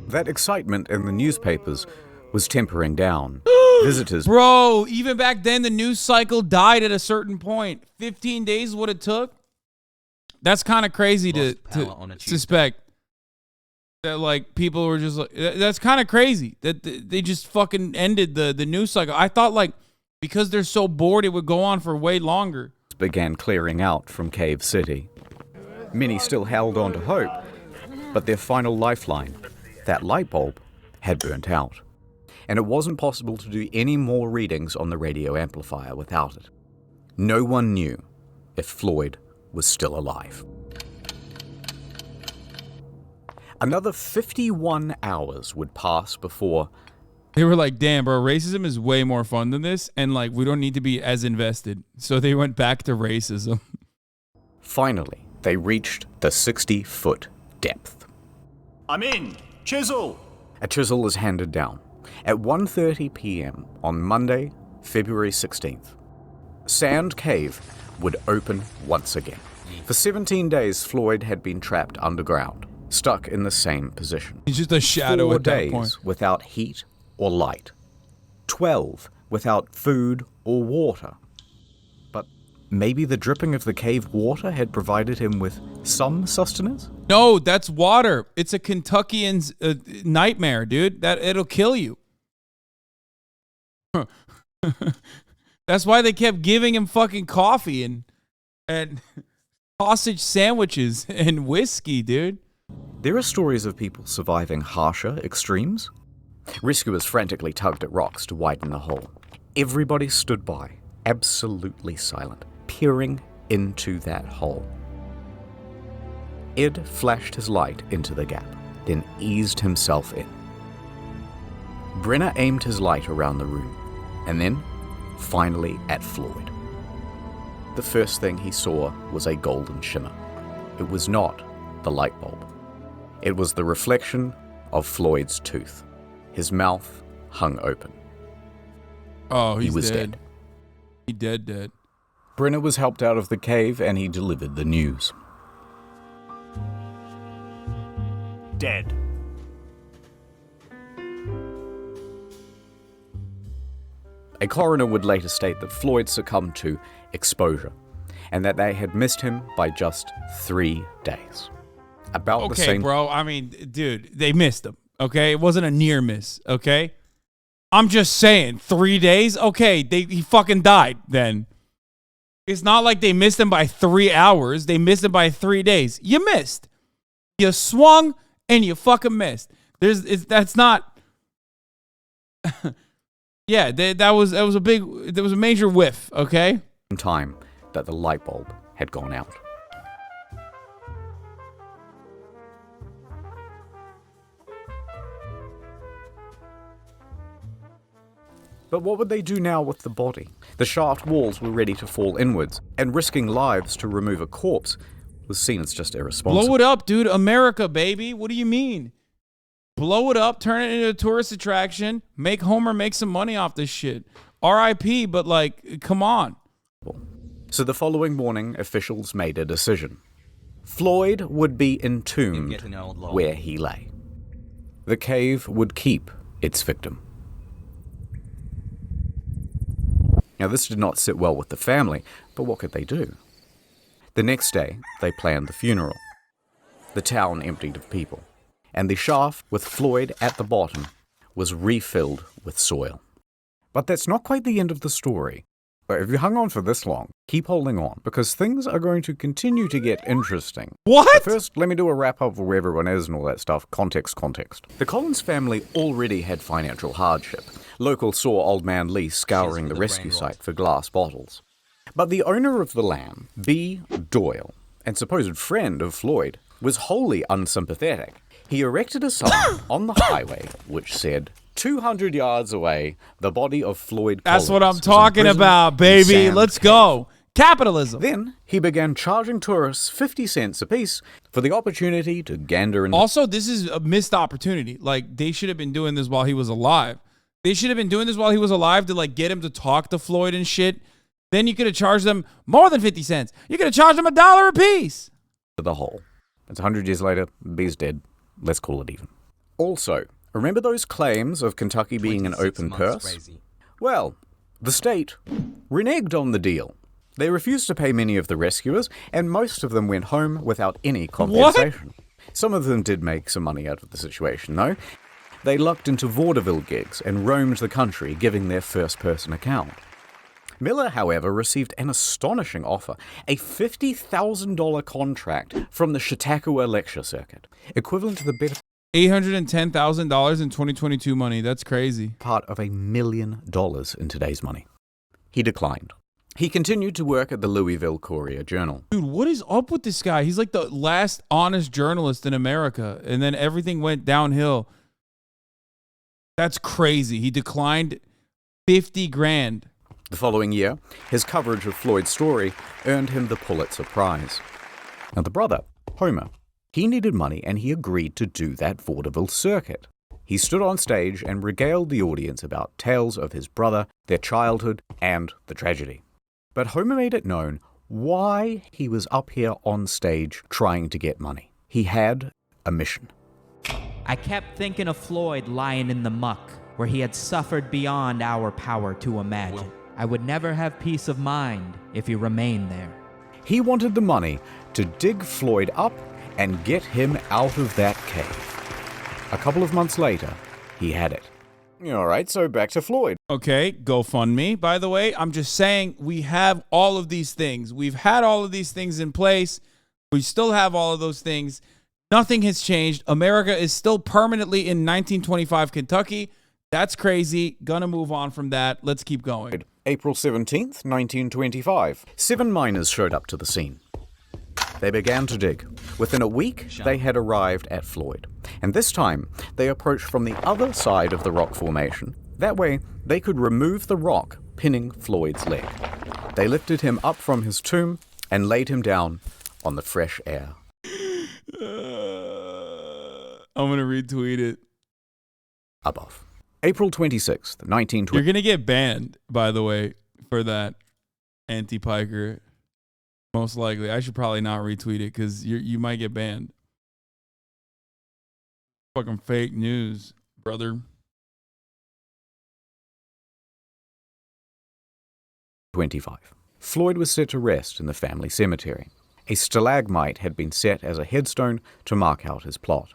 That excitement in the newspapers was tempering down. Visitors... Bro, even back then, the news cycle died at a certain point. 15 days is what it took? That's kind of crazy to suspect. That, like, people were just like... That's kind of crazy that they just fucking ended the news cycle. I thought, like, because they're so bored, it would go on for way longer. Began clearing out from Cave City. Many still held on to hope, but their final lifeline, that light bulb, had burnt out. And it wasn't possible to do any more readings on the radio amplifier without it. No one knew if Floyd was still alive. Another 51 hours would pass before... They were like, damn, bro, racism is way more fun than this, and, like, we don't need to be as invested. So they went back to racism. Finally, they reached the 60-foot depth. I'm in! Chisel! A chisel is handed down. At 1:30 p.m. on Monday, February 16th, Sand Cave would open once again. For 17 days, Floyd had been trapped underground. stuck in the same position. He's just a shadow 4 at that days point. without heat or light. 12 without food or water. But maybe the dripping of the cave water had provided him with some sustenance? No, that's water. It's a Kentuckian's nightmare, dude. That it'll kill you. That's why they kept giving him fucking coffee and sausage sandwiches and whiskey, dude. There are stories of people surviving harsher extremes. Rescuers frantically tugged at rocks to widen the hole. Everybody stood by, absolutely silent, peering into that hole. Ed flashed his light into the gap, then eased himself in. Brenner aimed his light around the room, and then, finally, at Floyd. The first thing he saw was a golden shimmer. It was not the light bulb. It was the reflection of Floyd's tooth. His mouth hung open. Oh, he was dead. He dead. Brenner was helped out of the cave and he delivered the news. Dead. A coroner would later state that Floyd succumbed to exposure and that they had missed him by just 3 days. About the same... Okay, bro. I mean, dude, they missed him. Okay, it wasn't a near miss. Okay, I'm just saying, 3 days. Okay, he fucking died. Then it's not like they missed him by 3 hours. They missed him by 3 days. You missed. You swung and you fucking missed. That's not. Yeah, there was a major whiff. Okay. Time that the light bulb had gone out. But what would they do now with the body? The shaft walls were ready to fall inwards, and risking lives to remove a corpse was seen as just irresponsible. Blow it up, dude. America, baby. What do you mean? Blow it up, turn it into a tourist attraction, make Homer make some money off this shit. R.I.P., but like, come on. So the following morning, officials made a decision. Floyd would be entombed where he lay. The cave would keep its victim. Now, this did not sit well with the family, but what could they do? The next day, they planned the funeral. The town emptied of people, and the shaft with Floyd at the bottom was refilled with soil. But that's not quite the end of the story. But if you hung on for this long, keep holding on, because things are going to continue to get interesting. What? But first, let me do a wrap-up of where everyone is and all that stuff. Context. The Collins family already had financial hardship. Locals saw Old Man Lee scouring the rescue site for glass bottles. But the owner of the land, B. Doyle, and supposed friend of Floyd, was wholly unsympathetic. He erected a sign on the highway which said, 200 yards away, the body of Floyd Collins. That's what I'm talking about, baby. Let's go. Capitalism. Then he began charging tourists 50 cents apiece for the opportunity to gander in. Also, this is a missed opportunity. Like, they should have been doing this while he was alive. They should have been doing this while he was alive to like get him to talk to Floyd and shit. Then you could have charged them more than 50 cents. You could have charged them $1 a piece. The hole. It's 100 years later. B's dead. Let's call it even. Also, remember those claims of Kentucky being an open purse? Crazy. Well, the state reneged on the deal. They refused to pay many of the rescuers, and most of them went home without any compensation. What? Some of them did make some money out of the situation, though. They lucked into vaudeville gigs and roamed the country, giving their first-person account. Miller, however, received an astonishing offer, a $50,000 contract from the Chautauqua Lecture Circuit, equivalent to the better $810,000 in 2022 money. That's crazy. part of $1 million in today's money. He declined. He continued to work at the Louisville Courier-Journal. Dude, what is up with this guy? He's like the last honest journalist in America, and then everything went downhill. That's crazy. He declined $50,000. The following year, his coverage of Floyd's story earned him the Pulitzer Prize. Now, the brother, Homer, he needed money and he agreed to do that vaudeville circuit. He stood on stage and regaled the audience about tales of his brother, their childhood, and the tragedy. But Homer made it known why he was up here on stage trying to get money. He had a mission. I kept thinking of Floyd lying in the muck, where he had suffered beyond our power to imagine. I would never have peace of mind if he remained there. He wanted the money to dig Floyd up and get him out of that cave. A couple of months later, he had it. All right, so back to Floyd. Okay, GoFundMe. By the way, I'm just saying we have all of these things. We've had all of these things in place. We still have all of those things. Nothing has changed. America is still permanently in 1925 Kentucky. That's crazy. Gonna move on from that. Let's keep going. April 17th, 1925. 7 miners showed up to the scene. They began to dig. Within a week, they had arrived at Floyd. And this time, they approached from the other side of the rock formation. That way, they could remove the rock pinning Floyd's leg. They lifted him up from his tomb and laid him down on the fresh air. I'm going to retweet it. Above. April 26th, 1920. You're going to get banned, by the way, for that, anti-piker. Most likely. I should probably not retweet it because you might get banned. Fucking fake news, brother. 25. Floyd was set to rest in the family cemetery. A stalagmite had been set as a headstone to mark out his plot.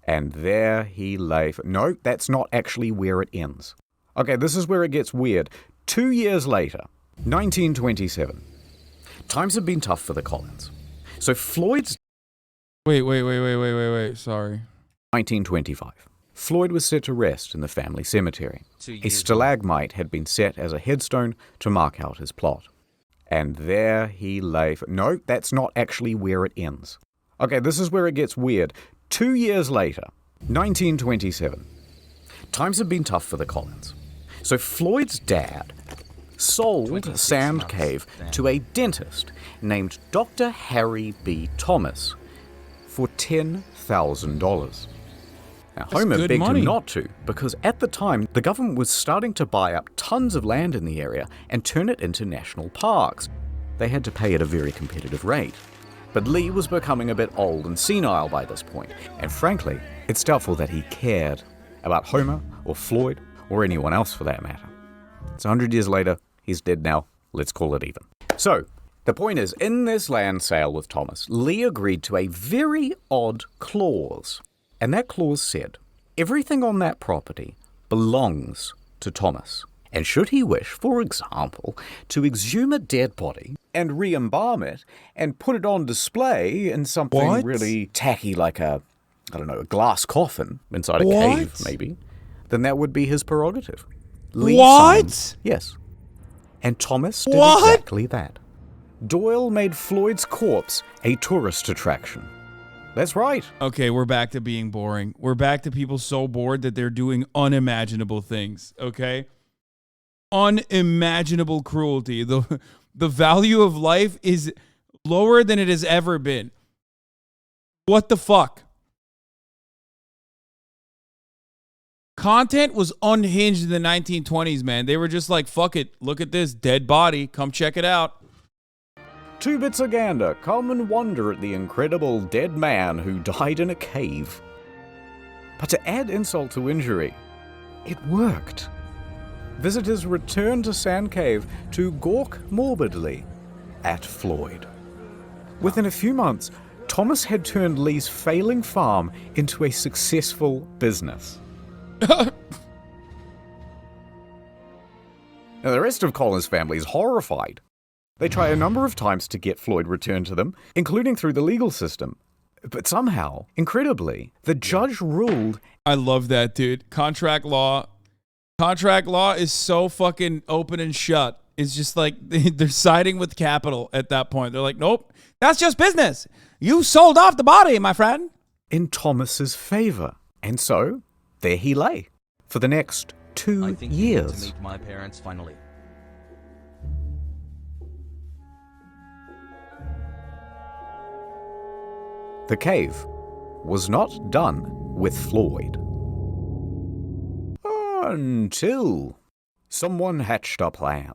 And there he lay. No, that's not actually where it ends. Okay, this is where it gets weird. 2 years later, 1927. Times have been tough for the Collins. So Floyd's... Wait. Sorry. 1925. Floyd was set to rest in the family cemetery. A stalagmite had been set as a headstone to mark out his plot. And there he lay. No, that's not actually where it ends. Okay, this is where it gets weird. 2 years later, 1927. Times have been tough for the Collins. So Floyd's dad sold Sand Cave to a dentist named Dr. Harry B. Thomas for $10,000. Now, Homer begged him not to, because at the time, the government was starting to buy up tons of land in the area and turn it into national parks. They had to pay at a very competitive rate. But Lee was becoming a bit old and senile by this point, and frankly, it's doubtful that he cared about Homer or Floyd or anyone else for that matter. It's 100 years later, he's dead now, let's call it even. So, the point is, in this land sale with Thomas, Lee agreed to a very odd clause. And that clause said, everything on that property belongs to Thomas. And should he wish, for example, to exhume a dead body and re-embalm it and put it on display in something really tacky like a glass coffin inside a cave, maybe, then that would be his prerogative. Lee signed, yes. And Thomas did exactly that. Doyle made Floyd's corpse a tourist attraction. That's right. Okay, we're back to being boring. We're back to people so bored that they're doing unimaginable things, okay? Unimaginable cruelty. The value of life is lower than it has ever been. What the fuck? Content was unhinged in the 1920s, man. They were just like, fuck it. Look at this dead body. Come check it out. 2 bits of gander, come and wonder at the incredible dead man who died in a cave. But to add insult to injury, it worked. Visitors returned to Sand Cave to gawk morbidly at Floyd. Within a few months, Thomas had turned Lee's failing farm into a successful business. Now, the rest of Collins' family is horrified. They try a number of times to get Floyd returned to them, including through the legal system. But somehow, incredibly, the judge ruled... I love that, dude. Contract law is so fucking open and shut. It's just like they're siding with capital at that point. They're like, nope, that's just business. You sold off the body, my friend. In Thomas's favor. And so, there he lay for the next 2 years. To meet my parents finally. The cave was not done with Floyd. Until someone hatched a plan.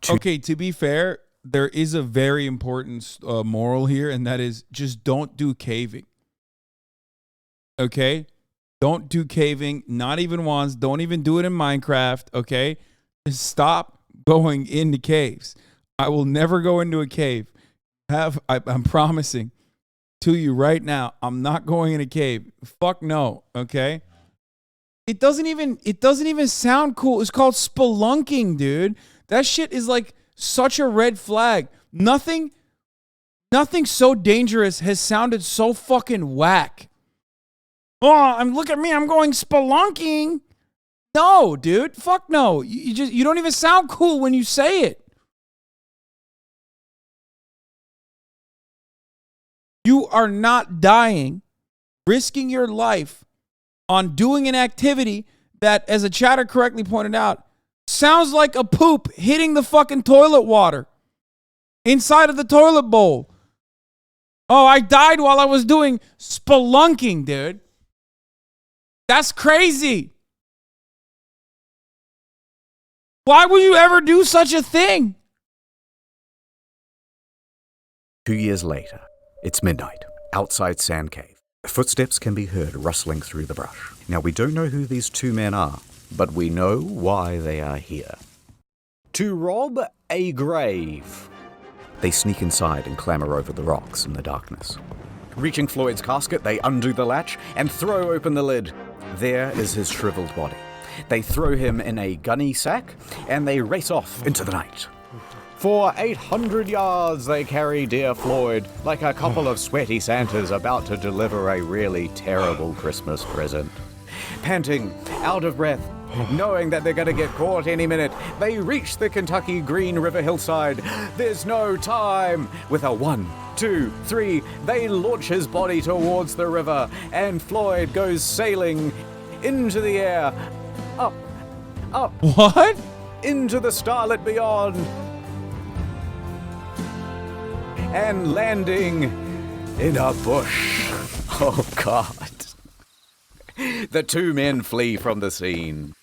Okay, to be fair, there is a very important moral here, and that is just don't do caving. Okay? Don't do caving, not even once. Don't even do it in Minecraft, okay? Just stop going into caves. I will never go into a cave. I'm promising to you right now, I'm not going in a cave. Fuck no, okay? It doesn't even sound cool. It's called spelunking, dude. That shit is like such a red flag. Nothing so dangerous has sounded so fucking whack. Oh, look at me, I'm going spelunking. No, dude. Fuck no. You don't even sound cool when you say it. You are not dying, risking your life on doing an activity that, as a chatter correctly pointed out, sounds like a poop hitting the fucking toilet water inside of the toilet bowl. Oh, I died while I was doing spelunking, dude. That's crazy. Why would you ever do such a thing? 2 years later, it's midnight, outside Sand Cave. Footsteps can be heard rustling through the brush. Now, we don't know who these two men are, but we know why they are here. To rob a grave. They sneak inside and clamber over the rocks in the darkness. Reaching Floyd's casket, they undo the latch and throw open the lid. There is his shriveled body. They throw him in a gunny sack and they race off into the night. For 800 yards they carry dear Floyd like a couple of sweaty Santas about to deliver a really terrible Christmas present. Panting, out of breath, knowing that they're going to get caught any minute, they reach the Kentucky Green River hillside. There's no time. With a 1, 2, 3, they launch his body towards the river, and Floyd goes sailing into the air, up, what? Into the starlit beyond, and landing in a bush. Oh, God. The two men flee from the scene.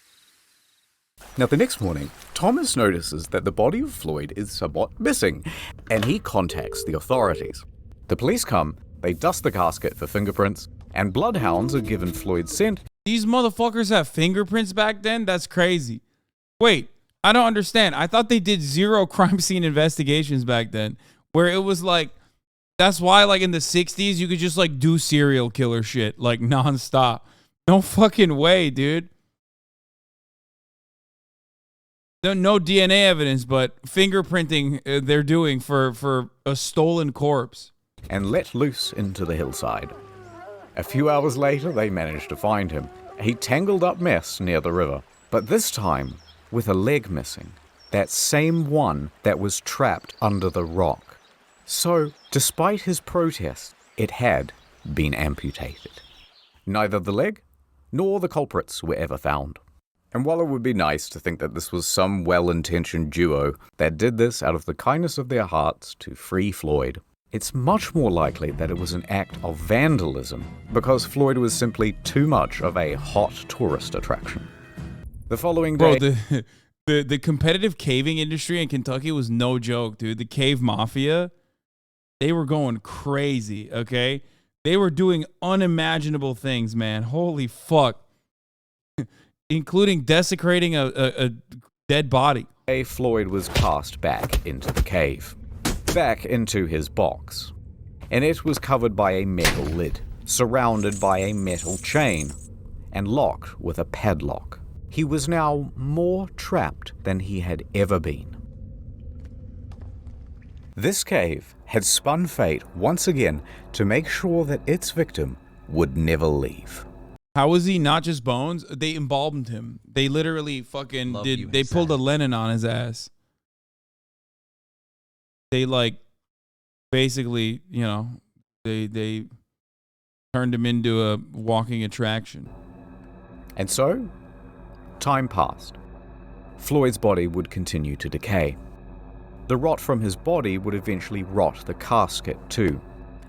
Now, the next morning, Thomas notices that the body of Floyd is somewhat missing, and he contacts the authorities. The police come, they dust the casket for fingerprints, and bloodhounds are given Floyd's scent. These motherfuckers have fingerprints back then? That's crazy. Wait, I don't understand. I thought they did 0 crime scene investigations back then, where it was like, that's why like in the 60s, you could just like do serial killer shit, like nonstop. No fucking way, dude. No DNA evidence, but fingerprinting they're doing for a stolen corpse. And let loose into the hillside. A few hours later, they managed to find him, a tangled up mess near the river, but this time with a leg missing, that same one that was trapped under the rock. So, despite his protest, it had been amputated. Neither the leg nor the culprits were ever found. And while it would be nice to think that this was some well-intentioned duo that did this out of the kindness of their hearts to free Floyd, it's much more likely that it was an act of vandalism because Floyd was simply too much of a hot tourist attraction. The following day... Bro, the competitive caving industry in Kentucky was no joke, dude. The cave mafia, they were going crazy, okay? They were doing unimaginable things, man. Holy fuck. Including desecrating a dead body. Floyd was cast back into the cave. Back into his box. And it was covered by a metal lid, surrounded by a metal chain, and locked with a padlock. He was now more trapped than he had ever been. This cave had spun fate once again to make sure that its victim would never leave. How was he not just bones? They embalmed him. They literally fucking they pulled a Lennon on his ass. They like basically, you know, they turned him into a walking attraction. And so, time passed. Floyd's body would continue to decay. The rot from his body would eventually rot the casket too,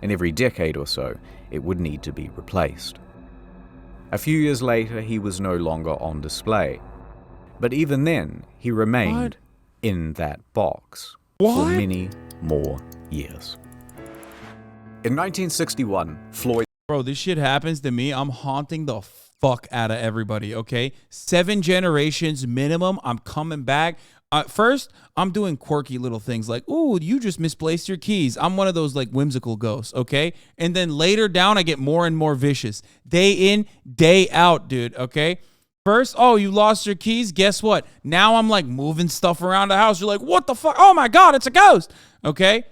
and every decade or so, it would need to be replaced. A few years later, he was no longer on display. But even then, he remained in that box for many more years. In 1961, Floyd... Bro, this shit happens to me. I'm haunting the fuck out of everybody, okay? 7 generations minimum. I'm coming back. First, I'm doing quirky little things like, ooh, you just misplaced your keys. I'm one of those like whimsical ghosts, okay? And then later down, I get more and more vicious. Day in, day out, dude, okay? First, oh, you lost your keys. Guess what? Now I'm like moving stuff around the house. You're like, what the fuck? Oh my God, it's a ghost, okay?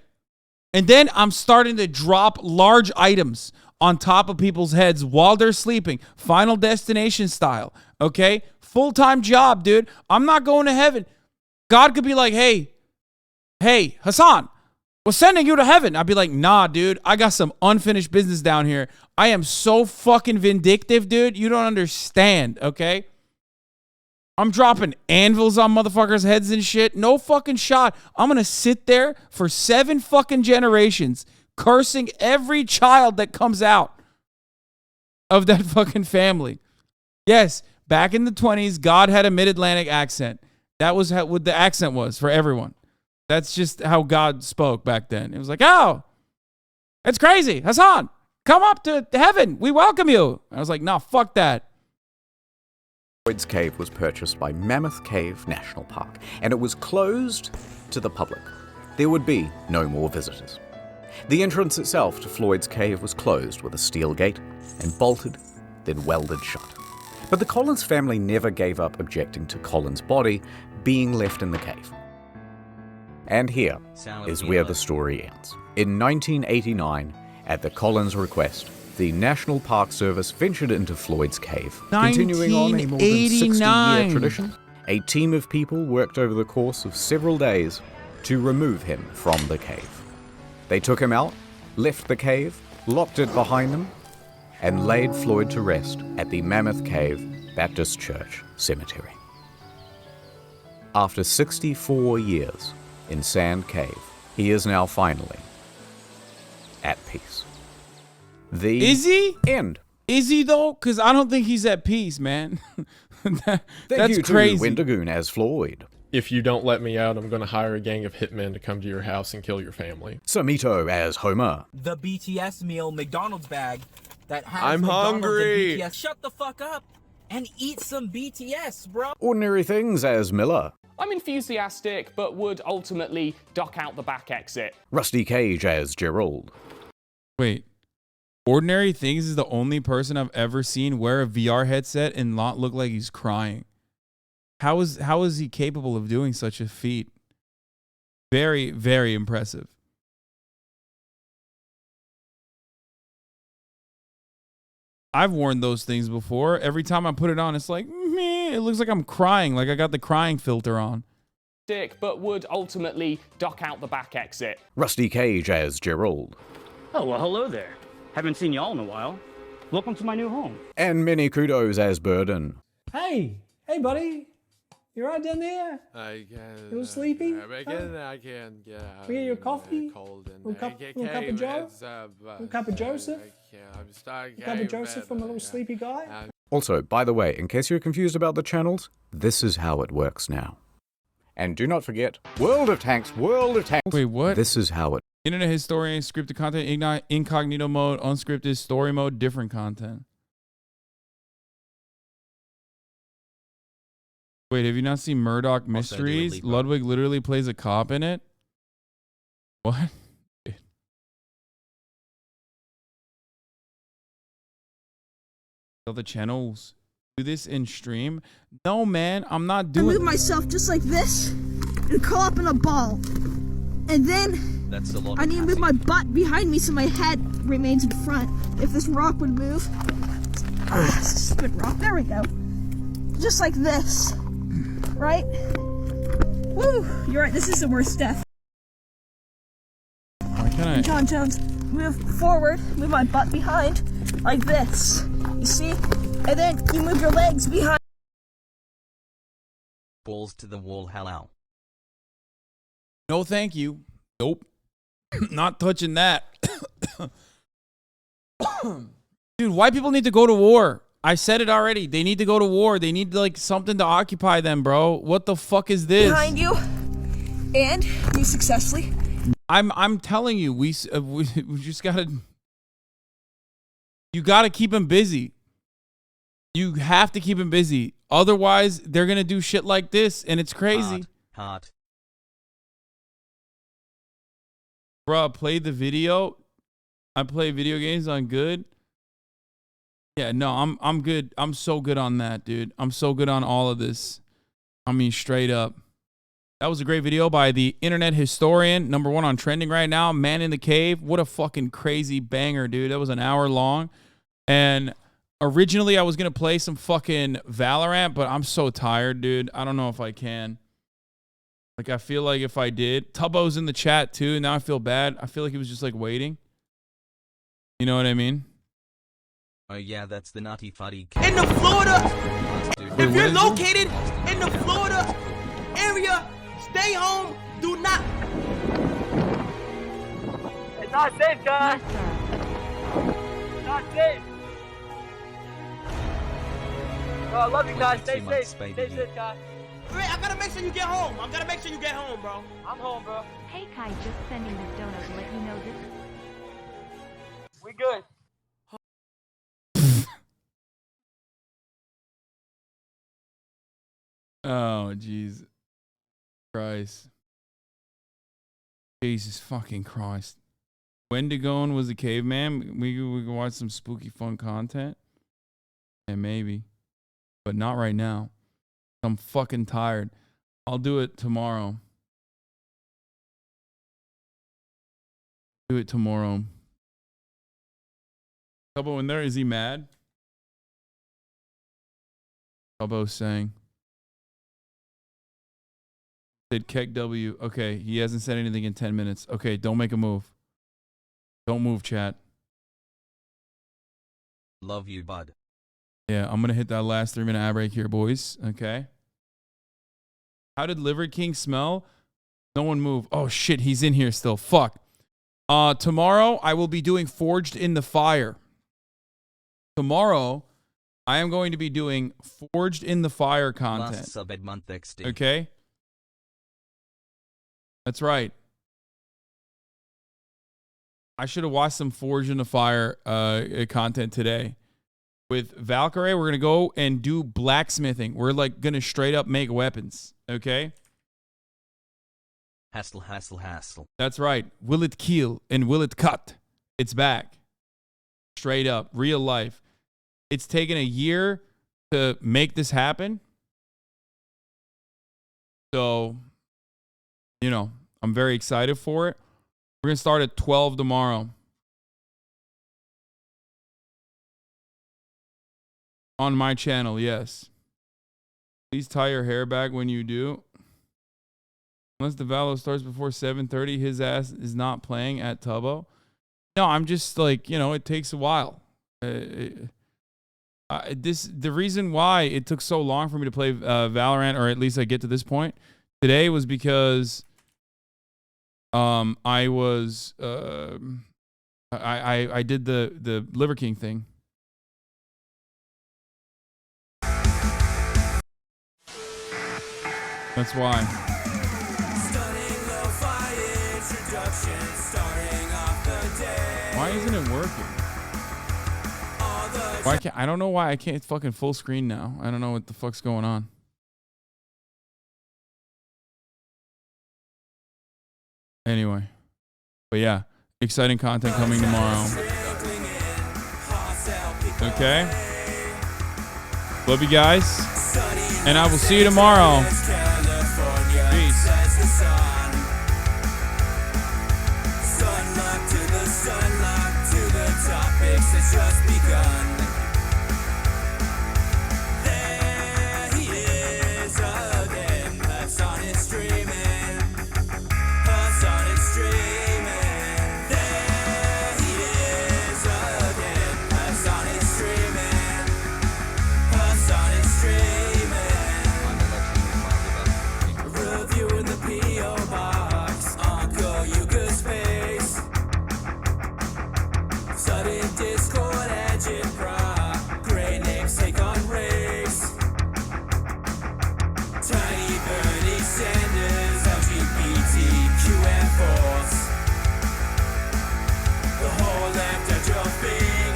And then I'm starting to drop large items on top of people's heads while they're sleeping. Final Destination style, okay? Full-time job, dude. I'm not going to heaven. God could be like, hey, Hasan, we're sending you to heaven. I'd be like, nah, dude, I got some unfinished business down here. I am so fucking vindictive, dude. You don't understand, okay? I'm dropping anvils on motherfuckers' heads and shit. No fucking shot. I'm going to sit there for 7 fucking generations cursing every child that comes out of that fucking family. Yes, back in the 20s, God had a mid-Atlantic accent. That was what the accent was for everyone. That's just how God spoke back then. It was like, oh, it's crazy. Hasan, come up to heaven. We welcome you. I was like, nah, fuck that. Floyd's Cave was purchased by Mammoth Cave National Park, and it was closed to the public. There would be no more visitors. The entrance itself to Floyd's Cave was closed with a steel gate and bolted, then welded shut. But the Collins family never gave up objecting to Collins' body being left in the cave. And here is where the story ends. In 1989, at the Collins' request, the National Park Service ventured into Floyd's Cave, continuing on a more than 60-year tradition. A team of people worked over the course of several days to remove him from the cave. They took him out, left the cave, locked it behind them, and laid Floyd to rest at the Mammoth Cave Baptist Church Cemetery. After 64 years in Sand Cave, he is now finally at peace. Is he? End. Is he though? Because I don't think he's at peace, man. Thank That's you crazy. to Wendigoon as Floyd. If you don't let me out, I'm going to hire a gang of hitmen to come to your house and kill your family. Samito as Homer. The BTS meal McDonald's bag that has I'm McDonald's hungry. and BTS. Shut the fuck up and eat some BTS, bro. Ordinary Things as Miller. I'm enthusiastic, but would ultimately duck out the back exit. Rusty Cage as Gerald. Wait. Ordinary Things is the only person I've ever seen wear a VR headset and not look like he's crying. How is he capable of doing such a feat? Very, very impressive. I've worn those things before. Every time I put it on, it's like, meh, it looks like I'm crying, like I got the crying filter on. But would ultimately duck out the back exit. Rusty Cage as Gerald. Oh, well, hello there. Haven't seen y'all in a while. Welcome to my new home. And many kudos as Burden. Hey, buddy. You right down there? I can. A little sleepy? I can. Yeah. We get your coffee? Cold and Little cup of Joe? Little cup of Joseph? I'm starting. A cup of Joseph from a little sleepy guy? Also, by the way, in case you're confused about the channels, this is how it works now. And do not forget, World of Tanks. Wait, what? This is how it. Internet historian, scripted content, incognito mode, unscripted, story mode, different content. Wait, have you not seen Murdoch Mysteries? Ludwig literally plays a cop in it? What? All the channels do this in stream? No, man, I'm not doing. I move myself just like this and curl up in a ball. And then That's a lot I need to move my butt behind me so my head remains in front. If this rock would move. Stupid rock. There we go. Just like this. Right? Woo! You're right, this is the worst death. Why can't I? John Jones, move forward, move my butt behind, like this. You see? And then you move your legs behind. Balls to the wall, halal. No, thank you. Nope. Not touching that. Dude, white people need to go to war. I said it already. They need to go to war. They need like something to occupy them, bro. What the fuck is this? Behind you. And you successfully. I'm telling you, we just gotta. You got to keep him busy. You have to keep him busy. Otherwise, they're going to do shit like this, and it's crazy. Hard. Bruh, played the video. I play video games on good. Yeah, no, I'm good. I'm so good on that, dude. I'm so good on all of this. I mean, straight up. That was a great video by the internet historian, #1 on trending right now, Man in the Cave. What a fucking crazy banger, dude. That was an hour long. And originally I was going to play some fucking Valorant, but I'm so tired, dude. I don't know if I can. Like, I feel like if I did. Tubbo's in the chat, too. Now I feel bad. I feel like he was just, like, waiting. You know what I mean? Oh yeah, that's the Nutty Fuddy. In the Florida, if you're Wait, located in the Florida area, stay home. Do not. It's not safe, guys. It's not safe. Oh, I love you guys. Stay safe. Stay safe, guys. Wait, I gotta make sure you get home. I gotta make sure you get home, bro. I'm home, bro. Hey Kai, just sending this donut to let you know this. We good. Oh, jeez. Christ. Jesus fucking Christ. Wendigo was a caveman. We could watch some spooky fun content. And maybe. But not right now. I'm fucking tired. I'll do it tomorrow. Do it tomorrow. Tubbo in there, is he mad? Tubbo's saying. Said Keck W. Okay, he hasn't said anything in 10 minutes. Okay, don't make a move. Don't move, chat. Love you, bud. Yeah, I'm going to hit that last 3-minute ad break here, boys. Okay. How did Liver King smell? No one move. Oh, shit, he's in here still. Fuck. Tomorrow, I will be doing Forged in the Fire. Tomorrow, I am going to be doing Forged in the Fire content. Last sub-ed month XD. Okay? That's right. I should have watched some Forged in the Fire content today. With Valkyrie, we're going to go and do blacksmithing. We're like going to straight up make weapons. Okay? Hassle, hassle, hassle. That's right. Will it kill and will it cut? It's back. Straight up. Real life. It's taken a year to make this happen. So, you know, I'm very excited for it. We're going to start at 12 tomorrow. On my channel, yes. Please tie your hair back when you do. Unless the Valo starts before 7:30, his ass is not playing at Tubbo. No, I'm just like, you know, it takes a while. The reason why it took so long for me to play Valorant, or at least I get to this point today, was because I did the Liver King thing. That's why. Why isn't it working? Why can't I don't know why I can't fucking full screen now. I don't know what the fuck's going on. Anyway. But yeah, exciting content coming tomorrow. Okay? Love you guys. And I will see you tomorrow. Peace. It's just begun. There he is again. Hasan is streaming. Hasan is streaming. There he is again. Hasan is streaming. Hasan is streaming. Review in the P.O. box. Uncle Yuka's face. Sudden Discord agitprop. Grey Nicks take on race. Tiny Bernie Sanders, LGBTQ and force. The whole left at your feet.